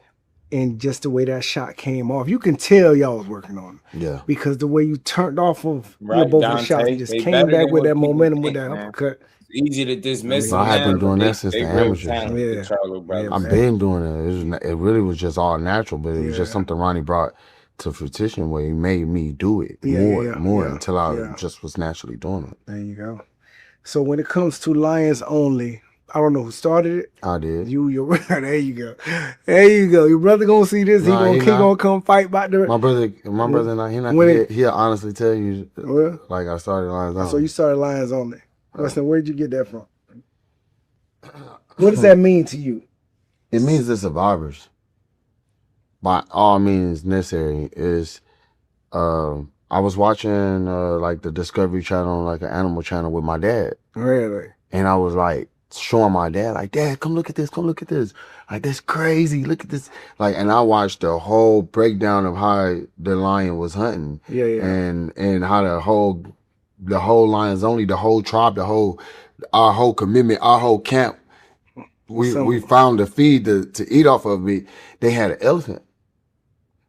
and just the way that shot came off, you can tell y'all was working on it. Yeah. Because the way you turned off of Right, both of the Dante, shots, and just they came better back than with what that people momentum with think, that man. uppercut. It's easy to dismiss I them have been now, doing but that since they the real amateur. talented, the Charlo brothers. I've been doing it. It really was just all natural, but it was just something Ronnie brought to fruition where he made me do it more until I just was naturally doing it. There you go. So when it comes to Lions only, I don't know who started it. I did. There you go. There you go. Your brother gonna see this. Nah, he gonna come fight back there. My brother, he'll honestly tell you, like I started Lions only. So you started Lions only. Listen, where'd you get that from? What does that mean to you? It means the survivors. By all means necessary is I was watching like the Discovery Channel, like an animal channel with my dad. Really? And I was like showing my dad, like, Dad, come look at this, come look at this. Like, that's crazy. Look at this. Like, and I watched the whole breakdown of how the lion was hunting. Yeah. And how the whole Lions only, the whole tribe, our whole commitment, our whole camp. We found a feed to eat off of it. They had an elephant.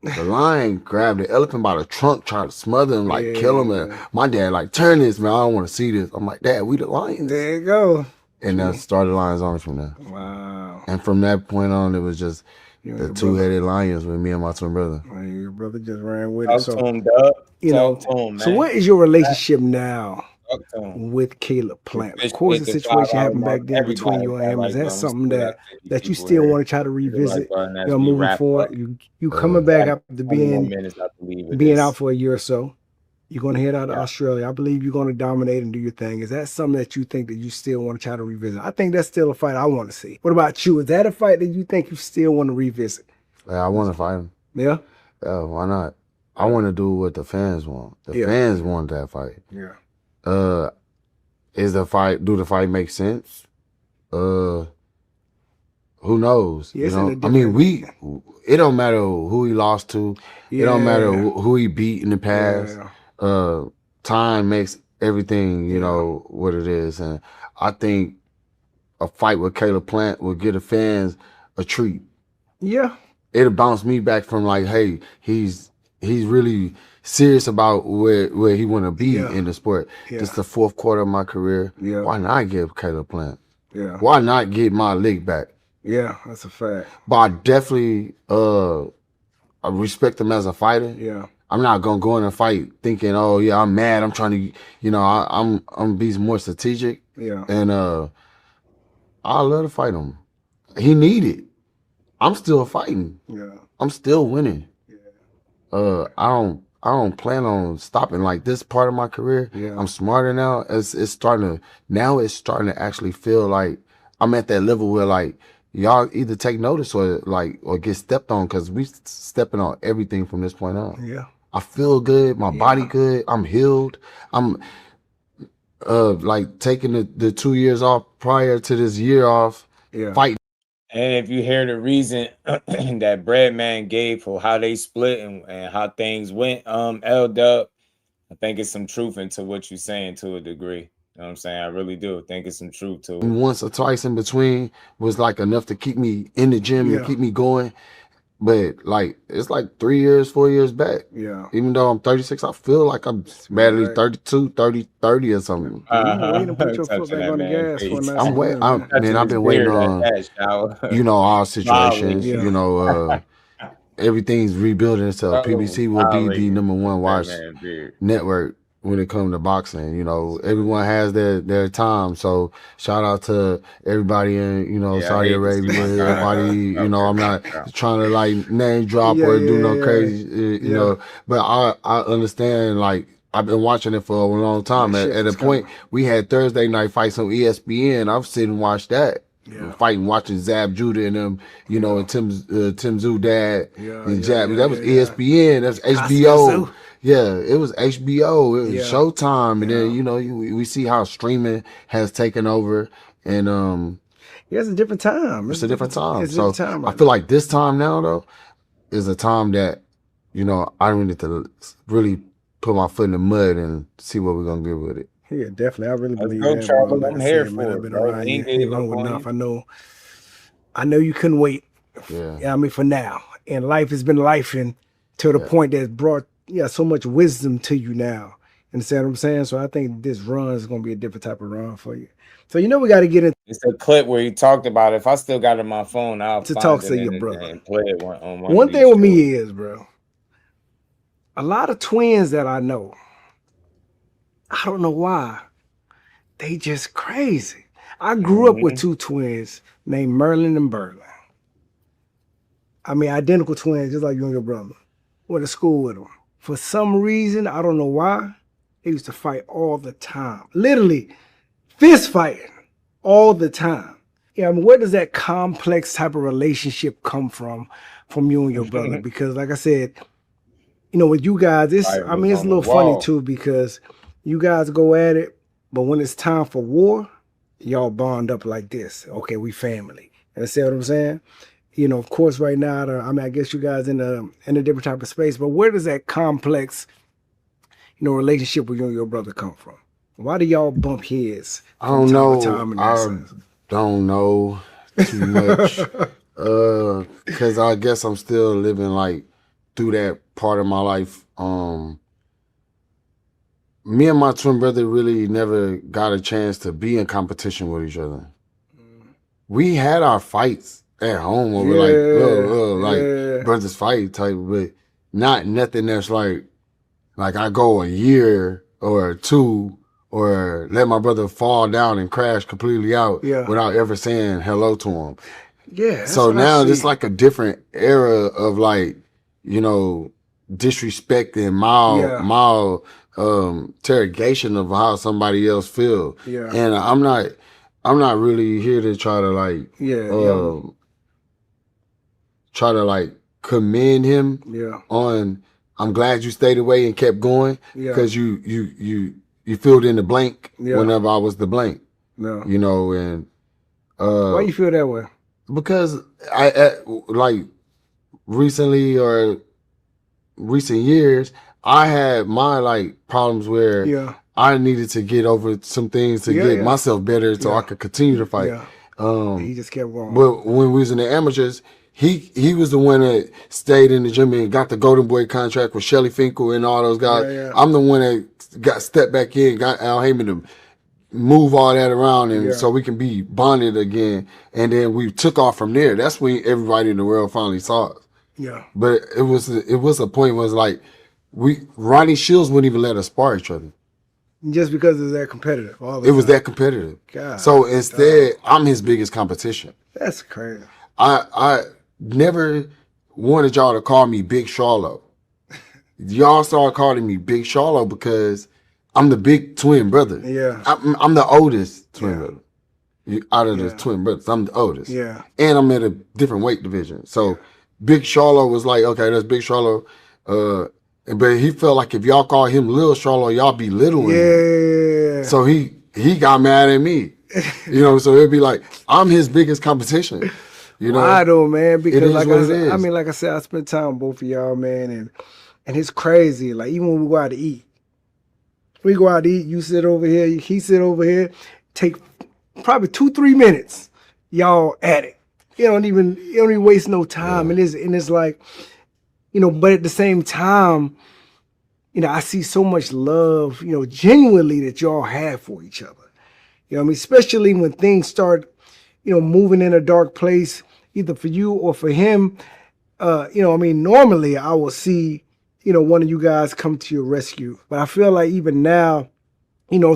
The lion grabbed the elephant by the trunk, tried to smother him, like kill him. And my dad, like, turn this, man. I don't want to see this. I'm like, Dad, we the Lions. There you go. And that started Lions only from there. Wow. And from that point on, it was just the two-headed lions with me and my twin brother. Your brother just ran with Talk it. So, to him, Doug. you know, Talk to him, so man. what is your relationship now Talk to him. with Caleb Plant? Of Fish course, the with the situation 5 happened back then between you and him. Is that something that you still want to try to revisit? Moving forward, you coming back after being out for a year or so. You're going to head out to Australia. I believe you're going to dominate and do your thing. Is that something that you think that you still want to try to revisit? I think that's still a fight I want to see. What about you? Is that a fight that you think you still want to revisit? Yeah, I want to fight him. Yeah? Yeah, why not? I want to do what the fans want. The fans want that fight. Yeah. Do the fight make sense? Who knows? Yes, you know? I mean, it don't matter who he lost to. It don't matter who he beat in the past. Time makes everything, you know, what it is. And I think a fight with Caleb Plant will give the fans a treat. Yeah. It'll bounce me back from like, hey, he's really serious about where he want to be in the sport. It's the fourth quarter of my career. Yeah. Why not give Caleb Plant? Yeah. Why not get my lick back? Yeah, that's a fact. But I definitely I respect him as a fighter. Yeah. I'm not gonna go in a fight thinking, oh yeah, I'm mad. I'm trying to, you know, I'm be more strategic. Yeah. And I love to fight him. He need it. I'm still fighting. Yeah. I'm still winning. Yeah. I don't plan on stopping like this part of my career. Yeah. I'm smarter now. It's starting to actually feel like I'm at that level where like y'all either take notice or get stepped on, because we stepping on everything from this point on. Yeah. I feel good. My body good. I'm healed. I'm like taking the 2 years off prior to this year off. Yeah. Fighting. And if you hear the reason that Breadman gave for how they split and how things went, L-Dub, I think it's some truth into what you're saying to a degree. You know what I'm saying? I really do think it's some truth to it. Once or twice in between was like enough to keep me in the gym and keep me going. But like, it's like 3 years, 4 years back. Yeah. Even though I'm 36, I feel like I'm badly 32, 30 or something. Waiting to put your foot back on the gas for a nice I've been waiting on, you know, our situations, you know, everything's rebuilding itself. PBC will be the #1 watch network when it comes to boxing. You know, everyone has their time. So shout out to everybody in, you know, Saudi Arabia, everybody, you know, I'm not trying to like name drop or do no crazy, you know, but I understand, like, I've been watching it for a long time. At a point, we had Thursday night fights on ESPN. I've sitting and watched that. Watching Zab Judah and them, you know, and Tim Zoo dad and Jab. That was ESPN. That's HBO. Yeah, it was HBO, it was Yeah. Showtime, and then, you know, we see how streaming has taken over, and Yeah, it's a different time. it's a different time. It's a So different time I right feel like this time now, though, is a time that, you know, I need to really put my foot in the mud and see what we're gonna do with it. Yeah, definitely. I really believe go, that, Charlie. bro. I'm Like I here said, for man, it, I've been bro. around He you ain't gave long up on enough. you. I know you couldn't wait. Yeah. I mean, for now. And life has been lifing to the point that's brought so much wisdom to you now. Understand what I'm saying? So I think this run is gonna be a different type of run for you. So you know we gotta get into It's a clip where he talked about it. If I still got it on my phone, I'll to find talk it to your and, brother. and play it on one One of thing these with me shows. is, bro, a lot of twins that I know, I don't know why, they just crazy. I grew up with two twins named Merlin and Berlin. I mean, identical twins, just like you and your brother. Went to school with them. For some reason, I don't know why, they used to fight all the time. Literally, fist fighting all the time. Yeah, I mean, where does that complex type of relationship come from you and your brother? Because like I said, you know, with you guys, it's Right, I mean, it's on a the little funny wall. too, because you guys go at it, but when it's time for war, y'all bond up like this. Okay, we family. Understand what I'm saying? You know, of course, right now, I mean, I guess you guys in a different type of space, but where does that complex, you know, relationship with you and your brother come from? Why do y'all bump heads I from don't time to know. time in that I sense? don't know too much. Because I guess I'm still living like through that part of my life. Me and my twin brother really never got a chance to be in competition with each other. We had our fights at home over like brothers fight type, but not nothing that's like I go a year or two or let my brother fall down and crash completely out without ever saying hello to him. Yeah. That's So what I now see. it's like a different era of like, you know, disrespect and mild interrogation of how somebody else feel. Yeah. And I'm not really here to try to like try to like commend him on I'm glad you stayed away and kept going because you filled in the blank whenever I was the blank. Yeah. You know, and Why you feel that way? because I like recently or recent years, I had my like problems where I needed to get over some things to get myself better so I could continue to fight. He just kept going. But when we was in the amateurs, he was the one that stayed in the gym and got the Golden Boy contract with Shelly Finkel and all those guys. I'm the one that got stepped back in, got Al Heyman to move all that around and so we can be bonded again. And then we took off from there. That's when everybody in the world finally saw us. Yeah. But it was a point where it's like Ronnie Shields wouldn't even let us spar each other. Just because it's that competitive. It was that competitive. God, so instead, I'm his biggest competition. That's crazy. I never wanted y'all to call me Big Charlo. Y'all started calling me Big Charlo because I'm the big twin brother. Yeah. I'm the oldest twin brother. Out of the twin brothers, I'm the oldest. Yeah. And I'm in a different weight division. So Big Charlo was like, okay, that's Big Charlo. But he felt like if y'all call him Lil Charlo, y'all belittling him. So he got mad at me. You know, so it'd be like, I'm his biggest competition. You know, I don't, man, because is like what I it said, is. I mean, like I said, I spent time with both of y'all, man, and it's crazy. Like even when we go out to eat, we go out to eat, you sit over here, he sit over here, take probably 2-3 minutes, y'all at it. You don't even waste no time, and it's like, you know, but at the same time, you know, I see so much love, you know, genuinely that y'all have for each other. You know what I mean? Especially when things start, you know, moving in a dark place, either for you or for him. You know, I mean, normally I will see, you know, one of you guys come to your rescue. But I feel like even now, you know,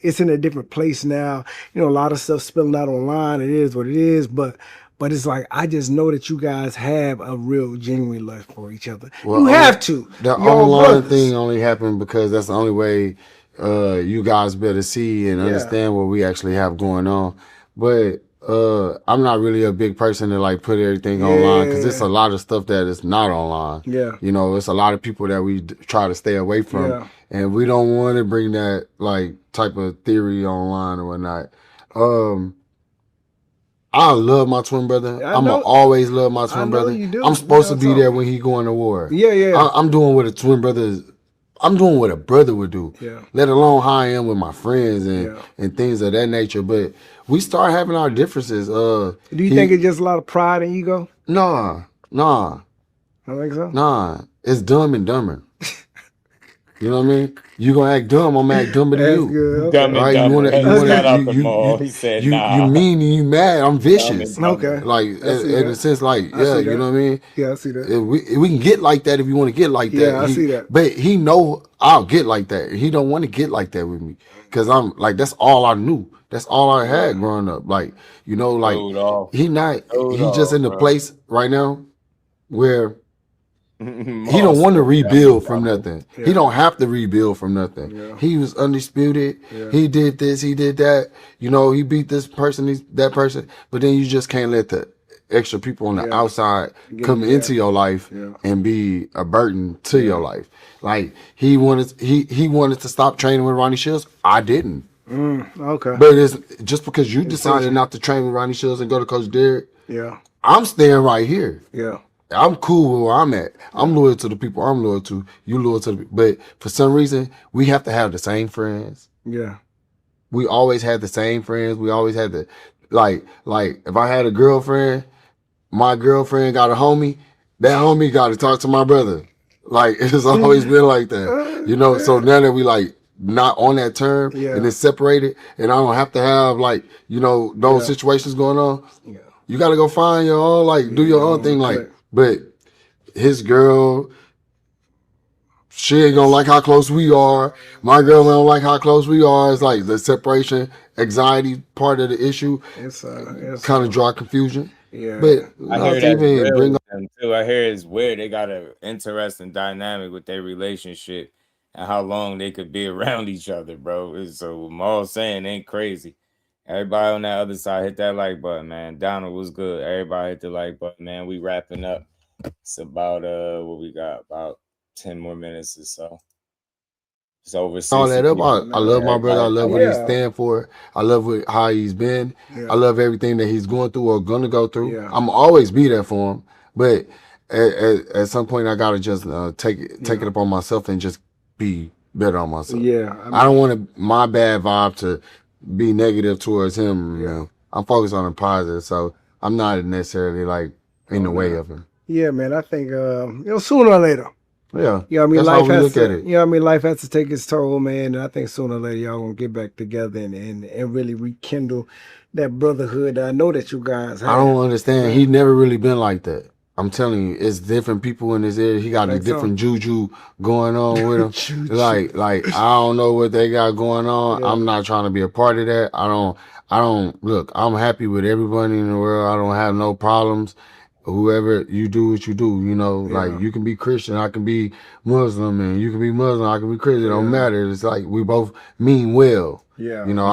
it's in a different place now. You know, a lot of stuff spilling out online. It is what it is. But it's like, I just know that you guys have a real, genuine love for each other. Well, you have to. The Y'all online brothers. thing only happened because that's the only way you guys better see and understand what we actually have going on. But I'm not really a big person to like put everything online because it's a lot of stuff that is not online. Yeah. You know, it's a lot of people that we try to stay away from. Yeah. And we don't want to bring that like type of theory online or whatnot. I love my twin brother. I'm gonna always love my twin brother. I'm supposed to be there when he going to war. Yeah. I'm doing what a twin brother is. I'm doing what a brother would do. Yeah. Let alone how I am with my friends and things of that nature. But we start having our differences. Do you think it's just a lot of pride and ego? Nah. I think so. Nah. It's dumb and dumber. You know what I mean? You gonna act dumb, I'm gonna act dumber than you. Good. Dumb and Right? dumber. He said, nah. You mean and you mad. I'm vicious. Okay. Like in a sense, like you know what I mean? Yeah, I see that. We can get like that if you want to get like that. Yeah, I see that. But he know I'll get like that. He don't want to get like that with me because I'm like that's all I knew. That's all I had growing up. Like you know, like he just in the place right now where. He don't want to rebuild from nothing. Yeah. He don't have to rebuild from nothing. Yeah. He was undisputed. Yeah. He did this, he did that. You know, he beat this person, that person. But then you just can't let the extra people on the outside come into your life and be a burden to your life. Like he wanted to stop training with Ronnie Shields. I didn't. Okay. But it's just because you decided not to train with Ronnie Shields and go to Coach Derek. Yeah. I'm staying right here. Yeah. I'm cool where I'm at. I'm loyal to the people I'm loyal to. You loyal to the people. But for some reason, we have to have the same friends. Yeah. We always had the same friends. We always had the like if I had a girlfriend, my girlfriend got a homie, that homie got to talk to my brother. Like it's always been like that. You know, so now that we like not on that term and it's separated and I don't have to have like, you know, those situations going on. Yeah. You gotta go find your own, like do your own thing, like but his girl, she ain't gonna like how close we are. My girl don't like how close we are. It's like the separation anxiety part of the issue. It's kind of draw confusion. Yeah, but I hear that's real with them too. I hear it's weird. They got an interesting dynamic with their relationship and how long they could be around each other, bro. So what Maul's saying ain't crazy. Everybody on that other side, hit that like button, man. Donald was good. Everybody hit the like button, man. We wrapping up. It's about what we got, about 10 more minutes or so. It's over. All that up. I love my brother. I love what he stand for. I love how he's been. I love everything that he's going through or gonna go through. I'm always be there for him. But at some point, I gotta just take it upon myself and just be better on myself. Yeah, I don't want my bad vibe to be negative towards him. You know, I'm focused on the positive, so I'm not necessarily like in the way of him. Yeah, man. I think sooner or later. Yeah, you know what I mean. That's Life how we has look to, at it. you know what I mean. Life has to take its toll, man. And I think sooner or later y'all gonna get back together and really rekindle that brotherhood that I know that you guys have. I don't understand. He never really been like that. I'm telling you, it's different people in this area. He got a different juju going on with him. like I don't know what they got going on. I'm not trying to be a part of that. I don't look, I'm happy with everybody in the world. I don't have no problems. Whoever you do what you do, you know, like you can be Christian, I can be Muslim, and you can be Muslim, I can be Christian. It don't matter. It's like we both mean well. Yeah. You know,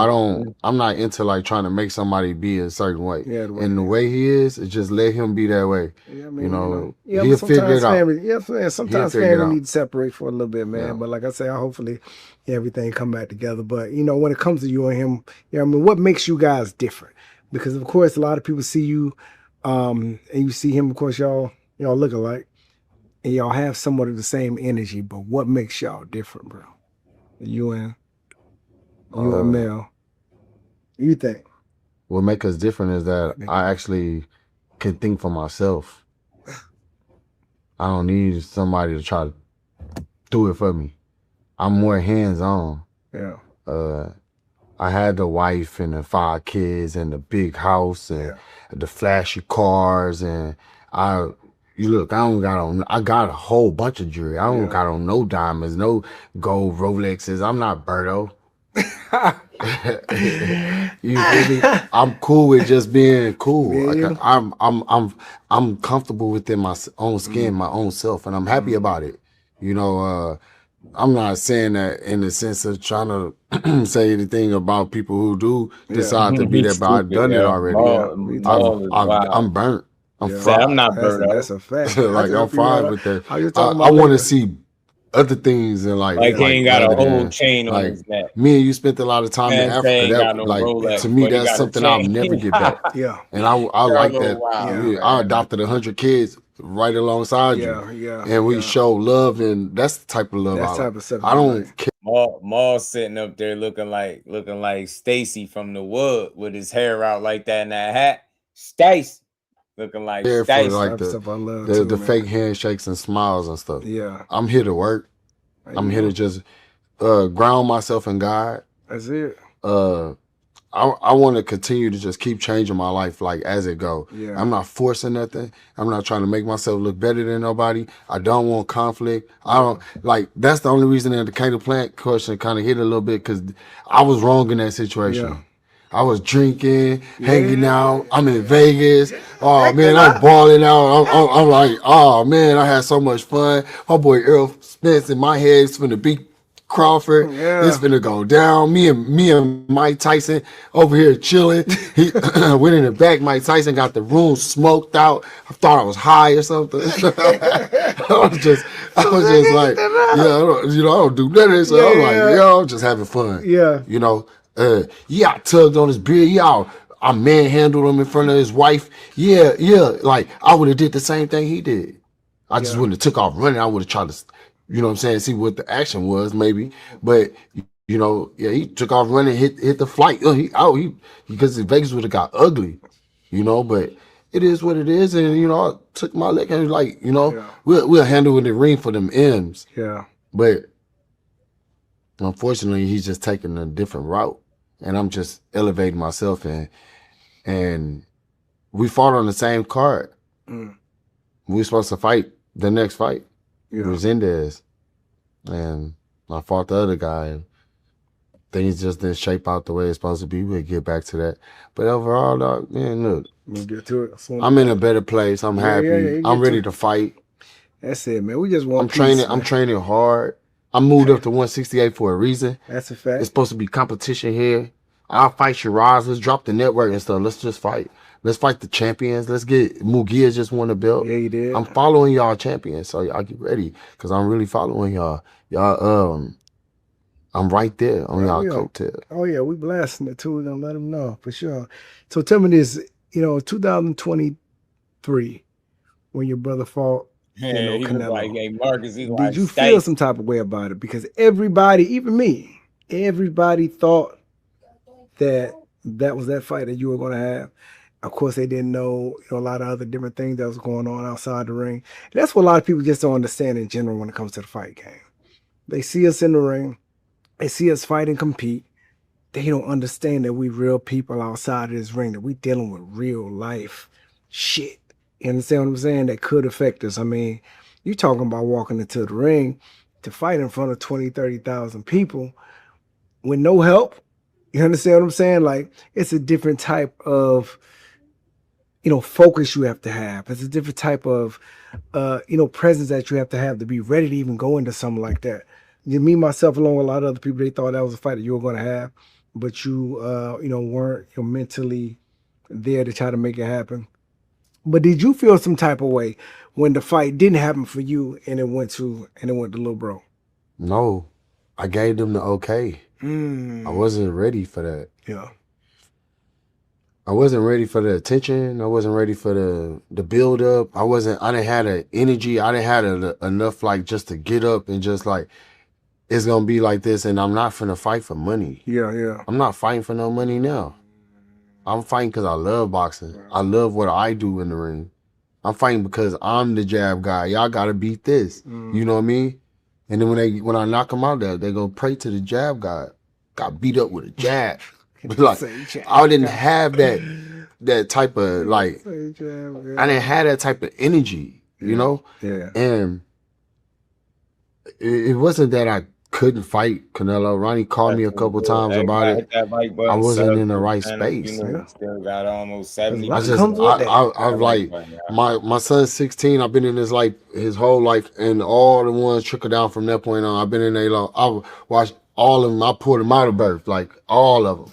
I'm not into like trying to make somebody be a certain way. Yeah, and the way he is just let him be that way. Yeah, I mean, you know, yeah, he'll figure it out. Sometimes family need to separate for a little bit, man. Yeah. But like I say, hopefully everything come back together. But you know, when it comes to you and him, you know, I mean, what makes you guys different? Because of course, a lot of people see you, and you see him. Of course, y'all look alike, and y'all have somewhat of the same energy. But what makes y'all different, bro? You and Mel. You think? What makes us different is that I actually can think for myself. I don't need somebody to try to do it for me. I'm more hands-on. Yeah. I had the wife and the 5 kids and the big house and the flashy cars and I got a whole bunch of jewelry. I don't got on no diamonds, no gold Rolexes. I'm not Berto. You feel me? I'm cool with just being cool. I'm comfortable within my own skin, my own self, and I'm happy about it. You know, I'm not saying that in the sense of trying to say anything about people who do decide to be He's that, but I've stupid, done it yo. already. Maul is wild. I'm burnt. I'm Yeah. Said, fried. I'm not burnt That's up. a fact. Like I'm fried with that. How you talking I about want to liquor? see other things in life. Like he ain't got a rather whole than, chain on like his neck. me and you spent a lot of time in Man say Africa. ain't got no Like Rolex, to me, but he that's got a something I'll chain. never get back. Yeah. And I like that. Wow. Yeah, I adopted 100 kids right alongside you, and we show love, and that's the type of love That's I type like. of stuff I you don't like. care. Maul sitting up there looking like Stacy from the Wood with his hair out like that in that hat. Stacy looking like For Stacy. like stuff I love the too, man. fake handshakes and smiles and stuff. Yeah. I'm here to work. I'm here to just ground myself in God. That's it. I want to continue to just keep changing my life like as it go. Yeah. I'm not forcing nothing. I'm not trying to make myself look better than nobody. I don't want conflict. I don't like. That's the only reason that the Cater Plant question kind of hit a little bit because I was wrong in that situation. Yeah. I was drinking, hanging out. I'm in Vegas. Oh man, I'm balling out. I'm like, oh man, I had so much fun. My boy Earl Spence in my head is finna beat Crawford. It's finna go down. Me and Mike Tyson over here chilling. He went in the back. Mike Tyson got the room smoked out. I thought I was high or something. I was just like, I don't do none of this. So I was like, I'm just having fun. Yeah. I tugged on his beard. I manhandled him in front of his wife. Like I would have did the same thing he did. I just wouldn't have took off running. I would have tried to, you know what I'm saying, see what the action was maybe. But he took off running, hit the flight. Because Vegas would have got ugly, but it is what it is. And I took my leg and like, we'll handle it in the ring for them M's. Yeah. But unfortunately, he's just taking a different route. And I'm just elevating myself and we fought on the same card. We were supposed to fight the next fight. It was Ennis. And I fought the other guy. And things just didn't shape out the way it's supposed to be. We'll get back to that. But overall, dog, man, look. We'll get to it. I'm in a better place. I'm happy. I'm ready to fight. That's it, man. We just want I'm training hard. I moved up to 168 for a reason. That's a fact. It's supposed to be competition here. I'll fight Shiraz. Let's drop the network and stuff. Let's just fight. Let's fight the champions. Let's get Mugia just won a belt. Yeah, he did. I'm following y'all champions, so y'all get ready because I'm really following y'all. I'm right there on y'all coattail. Oh yeah, we blasting it too. Don't let them know for sure. So tell me this, 2023, when your brother fought, He was Canelo. like, hey, Marcus, he's Did like, you Stacy. feel some type of way about it? Because everybody, even me, everybody thought that was that fight that you were going to have. Of course, they didn't know, a lot of other different things that was going on outside the ring. And that's what a lot of people just don't understand in general when it comes to the fight game. They see us in the ring. They see us fight and compete. They don't understand that we real people outside of this ring, that we dealing with real life shit. You understand what I'm saying? That could affect us. I mean, you talking about walking into the ring to fight in front of 20, 30,000 people with no help. You understand what I'm saying? Like, it's a different type of, focus you have to have. It's a different type of, presence that you have to be ready to even go into something like that. Me, myself, along with a lot of other people, they thought that was a fight that you were going to have, but you, weren't mentally there to try to make it happen. But did you feel some type of way when the fight didn't happen for you and it went to Lil Bro? No, I gave them the okay. I wasn't ready for that. Yeah. I wasn't ready for the attention. I wasn't ready for the build up. I didn't have the energy. I didn't have enough like just to get up and just like, it's going to be like this. And I'm not finna fight for money. Yeah. I'm not fighting for no money now. I'm fighting because I love boxing. I love what I do in the ring. I'm fighting because I'm the jab guy. Y'all got to beat this. You know what I mean? And then when I knock them out there, they go pray to the jab guy. Got beat up with a jab. Like, I didn't have that type of like, I didn't have that type of energy, Yeah. And it wasn't that I couldn't fight Canelo. Ronnie called me a couple times about it. Hit that like button, I wasn't sub, in the right channel, space. Still got almost 70. I'm like, my son's 16. I've been in his life, his whole life, and all the ones trickle down from that point on. I've been in a I watched all of them. I pulled them out of birth, like all of them.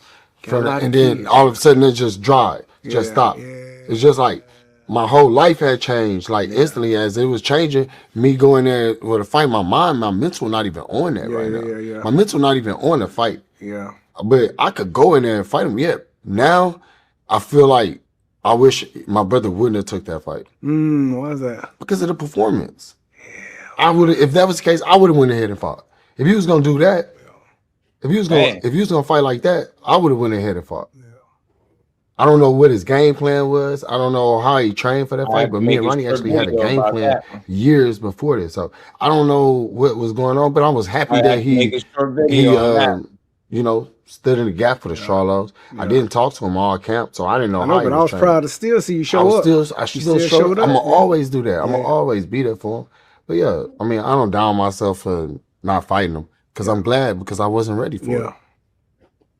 And then all of a sudden it just dried, just stopped. It's just like my whole life had changed, like instantly as it was changing. Me going there with a fight, my mind, my mental not even on that right now. My mental not even on the fight. Yeah. But I could go in there and fight him. Yeah. Now I feel like I wish my brother wouldn't have took that fight. Why is that? Because of the performance. I would, if that was the case, I would have went ahead and fought. If he was gonna do that, if he was gonna fight like that, I would have went ahead and fought. I don't know what his game plan was. I don't know how he trained for that fight, but me and Ronnie actually had a game plan years before this. So I don't know what was going on, but I was happy that he you know, stood in the gap for the Charlos. I didn't talk to him all camp, so I didn't know how he but was I was training. proud to still see you show up. I still showed up. I'm gonna always do that. I'm gonna always be there for him. But yeah, I mean, I don't down myself for not fighting him because I'm glad because I wasn't ready for it.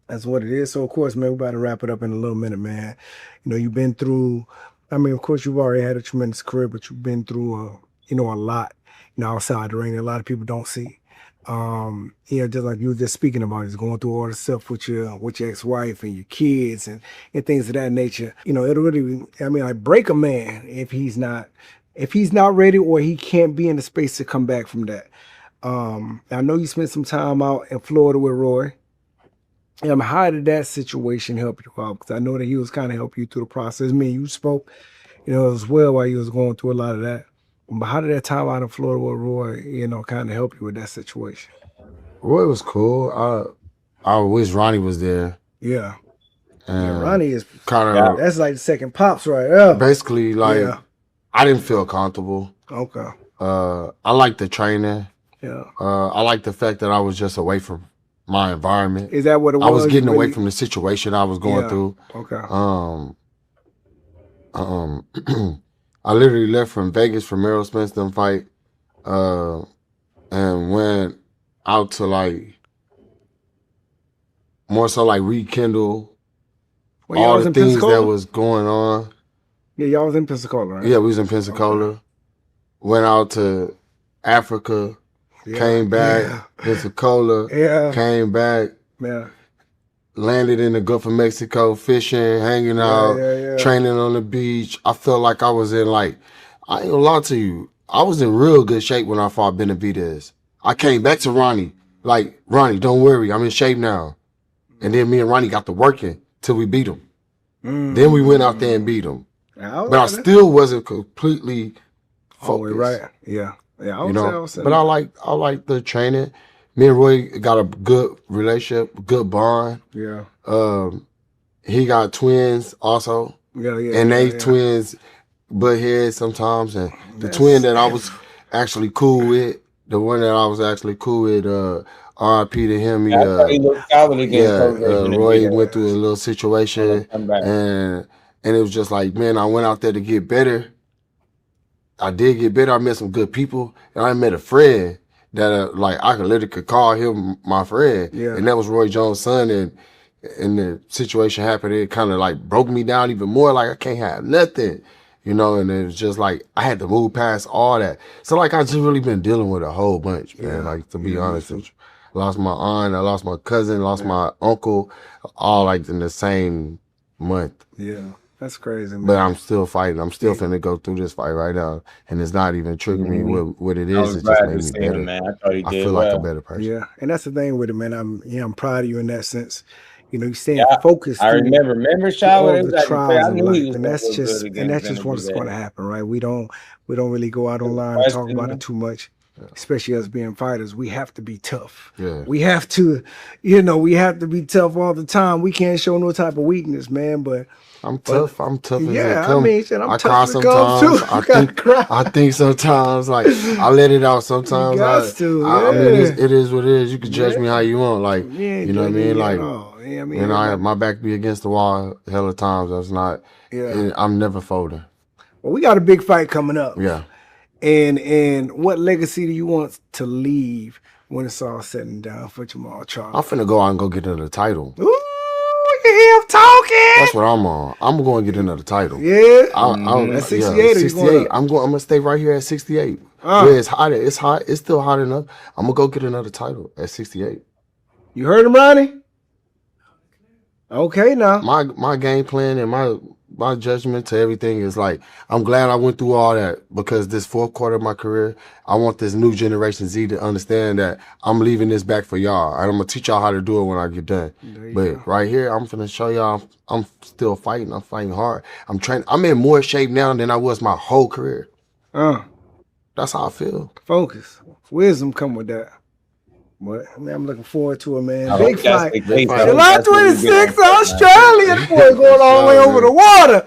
That's what it is. So, of course, man, we're about to wrap it up in a little minute, man. You know, you've been through, I mean, of course, you've already had a tremendous career, but you've been through, you know, a lot, you know, outside the ring that a lot of people don't see. You know, just like you were just speaking about, is going through all the stuff with your ex-wife and your kids and things of that nature. You know, it'll really, I mean, like break a man if he's not ready or he can't be in the space to come back from that. I know you spent some time out in Florida with Roy. How did that situation help you out? Because I know that he was kind of helping you through the process. Me and you spoke, you know, as well while you was going through a lot of that. But how did that time out in Florida with Roy, you know, kind of help you with that situation? Roy was cool. I wish Ronnie was there. Yeah. Ronnie is kind of that's like the second pops right there. Basically, like I didn't feel comfortable. Okay. I like the training. Yeah. I like the fact that I was just away from my environment. Is that what it was? I was getting away from the situation I was going through. Okay. I literally left from Vegas for Merrill Spence them fight, and went out to like more so like rekindle all the things that was going on. Yeah, y'all was in Pensacola, right? Yeah, we was in Pensacola. Okay. Went out to Africa. Came back, Pensacola, came back, landed in the Gulf of Mexico, fishing, hanging out, training on the beach. I felt like I was in I ain't gonna lie to you, I was in real good shape when I fought Benavidez. I came back to Ronnie, like, Ronnie, don't worry, I'm in shape now. And then me and Ronnie got to working till we beat him. Then we went out there and beat him. But I still wasn't completely focused. Right, yeah. Yeah, you know, but I like the training. Me and Roy got a good relationship, good bond. Yeah. He got twins also. Yeah. And they twins butt heads sometimes. And the twin that I was actually cool with, the one that I was actually cool with, R.I.P. to him. He looked solid against Roy went through a little situation, and it was just like, man, I went out there to get better. I did get better. I met some good people, and I met a friend that I could call him my friend, and that was Roy Jones' son. And the situation happened, it kind of broke me down even more. Like I can't have nothing, you know. And it was just like I had to move past all that. So I just really been dealing with a whole bunch, man. To be honest with you, I lost my aunt, I lost my cousin, lost my uncle, all in the same month. Yeah. That's crazy, man. But I'm still fighting. I'm still finna go through this fight right now. And it's not even triggering me what it is. It just made me better. Man. I thought he did feel like a better person. Yeah. And that's the thing with it, man. I'm proud of you in that sense. You know, you staying focused. I remember Shower. The trials of life. And that's just what's going to happen, right? We don't really go out online and talk about it too much. Especially us being fighters, we have to be tough. Yeah. We have to, we have to be tough all the time. We can't show no type of weakness, man. But I'm tough. I'm tough. Yeah, I mean, I'm I tough cry sometimes. I think sometimes, I let it out sometimes. I mean, it is what it is. You can judge me how you want. You know what I mean? When my back be against the wall, hella times. That's not. Yeah. I'm never folding. Well, we got a big fight coming up. Yeah. And what legacy do you want to leave when it's all said and done for Jamal Charlo? I'm finna go out and go get another title. Ooh, you hear him talking? That's what I'm on. I'm going to get another title. Yeah. At 68. Yeah, 68. I'm going to stay right here at 68. Where it's hot. It's hot. It's still hot enough. I'm going to go get another title at 68. You heard him, Ronnie? Okay, now. My game plan and my judgment to everything is like, I'm glad I went through all that, because this fourth quarter of my career, I want this new generation Z to understand that I'm leaving this back for y'all. And I'm going to teach y'all how to do it when I get done. But right here, I'm going to show y'all I'm still fighting. I'm fighting hard. I'm training. I'm in more shape now than I was my whole career. That's how I feel. Focus. Wisdom come with that. But man, I'm looking forward to it, man. Big fight. July 26th, Australia. The boy going all the way over the water.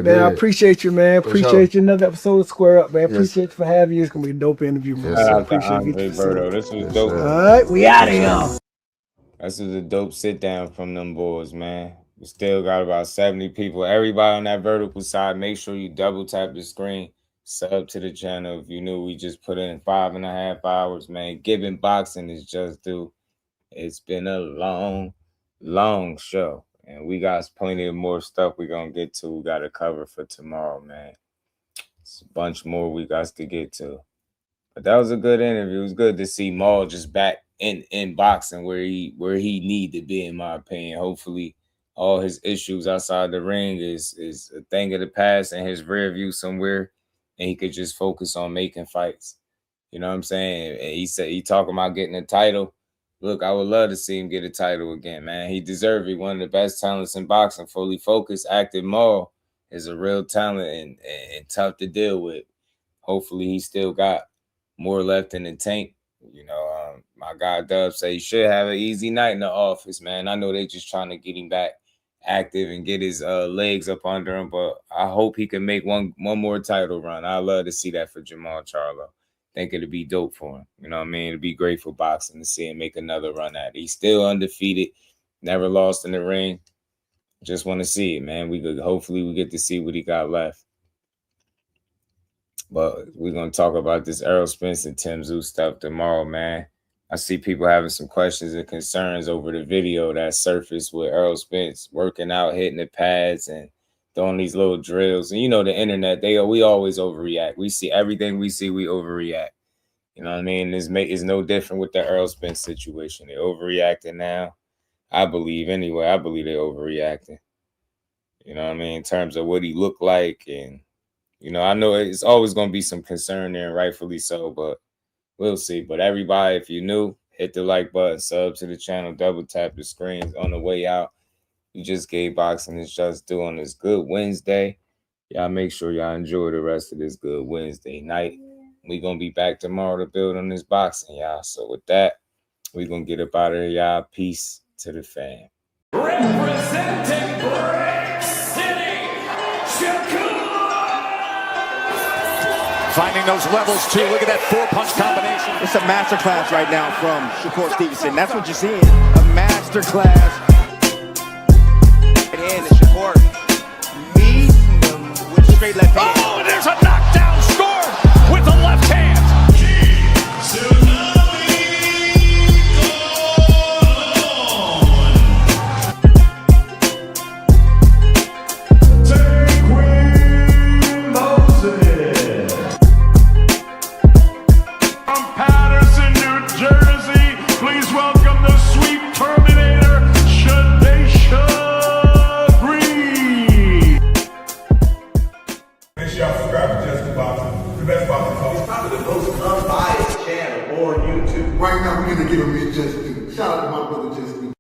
Man, I appreciate you, man. Appreciate you. Another episode of Square Up, man. Appreciate you for having you. It's going to be a dope interview, man. So appreciate you. This was dope. All right, we out of here. This was a dope sit down from them boys, man. We still got about 70 people. Everybody on that vertical side, make sure you double tap the screen. Sub to the channel. If you knew, we just put in 5.5 hours, man. Giving boxing is just due. It's been a long show, and we got plenty of more stuff we're gonna get to. We got to cover for tomorrow, man. It's a bunch more we got to get to. But that was a good interview. It was good to see Maul just back in boxing where he need to be, in my opinion. Hopefully, all his issues outside the ring is a thing of the past and his rear view somewhere. And he could just focus on making fights. You know what I'm saying? And he said he talking about getting a title. Look, I would love to see him get a title again, man. He deserves it. One of the best talents in boxing. Fully focused, active Maul is a real talent and tough to deal with. Hopefully, he still got more left in the tank. You know, my guy Dub said he should have an easy night in the office, man. I know they just trying to get him back active and get his legs up under him, but I hope he can make one more title run. I love to see that for Jamal Charlo. Think it'd be dope for him. You know what I mean? It'd be great for boxing to see him make another run at it. He's still undefeated, never lost in the ring. Just want to see it, man. Hopefully we get to see what he got left. But we're gonna talk about this Errol Spence and Tim Tszyu stuff tomorrow, man. I see people having some questions and concerns over the video that surfaced with Errol Spence working out, hitting the pads and doing these little drills. And you know, the internet, we always overreact. We see everything we see, we overreact. You know what I mean? It's no different with the Errol Spence situation. They're overreacting now. I believe anyway. I believe they're overreacting. You know what I mean? In terms of what he looked like. And, you know, I know it's always going to be some concern there, and rightfully so, but we'll see. But everybody, if you're new, hit the like button, sub to the channel, double tap the screens on the way out. You just gave boxing is just due on this good Wednesday. Y'all make sure y'all enjoy the rest of this good Wednesday night. We're going to be back tomorrow to build on this boxing, y'all. So with that, we're going to get up out of here, y'all. Peace to the fam. Representing Brick City, Finding those levels, too. Look at that four-punch combination. It's a masterclass right now from Shakur Stevenson. That's what you're seeing. A masterclass. And Shakur meeting them with straight left hand. Oh, and there's a knockdown score with the left hand. Right now, we're going to give him his just due. Shout out to my brother Just Due.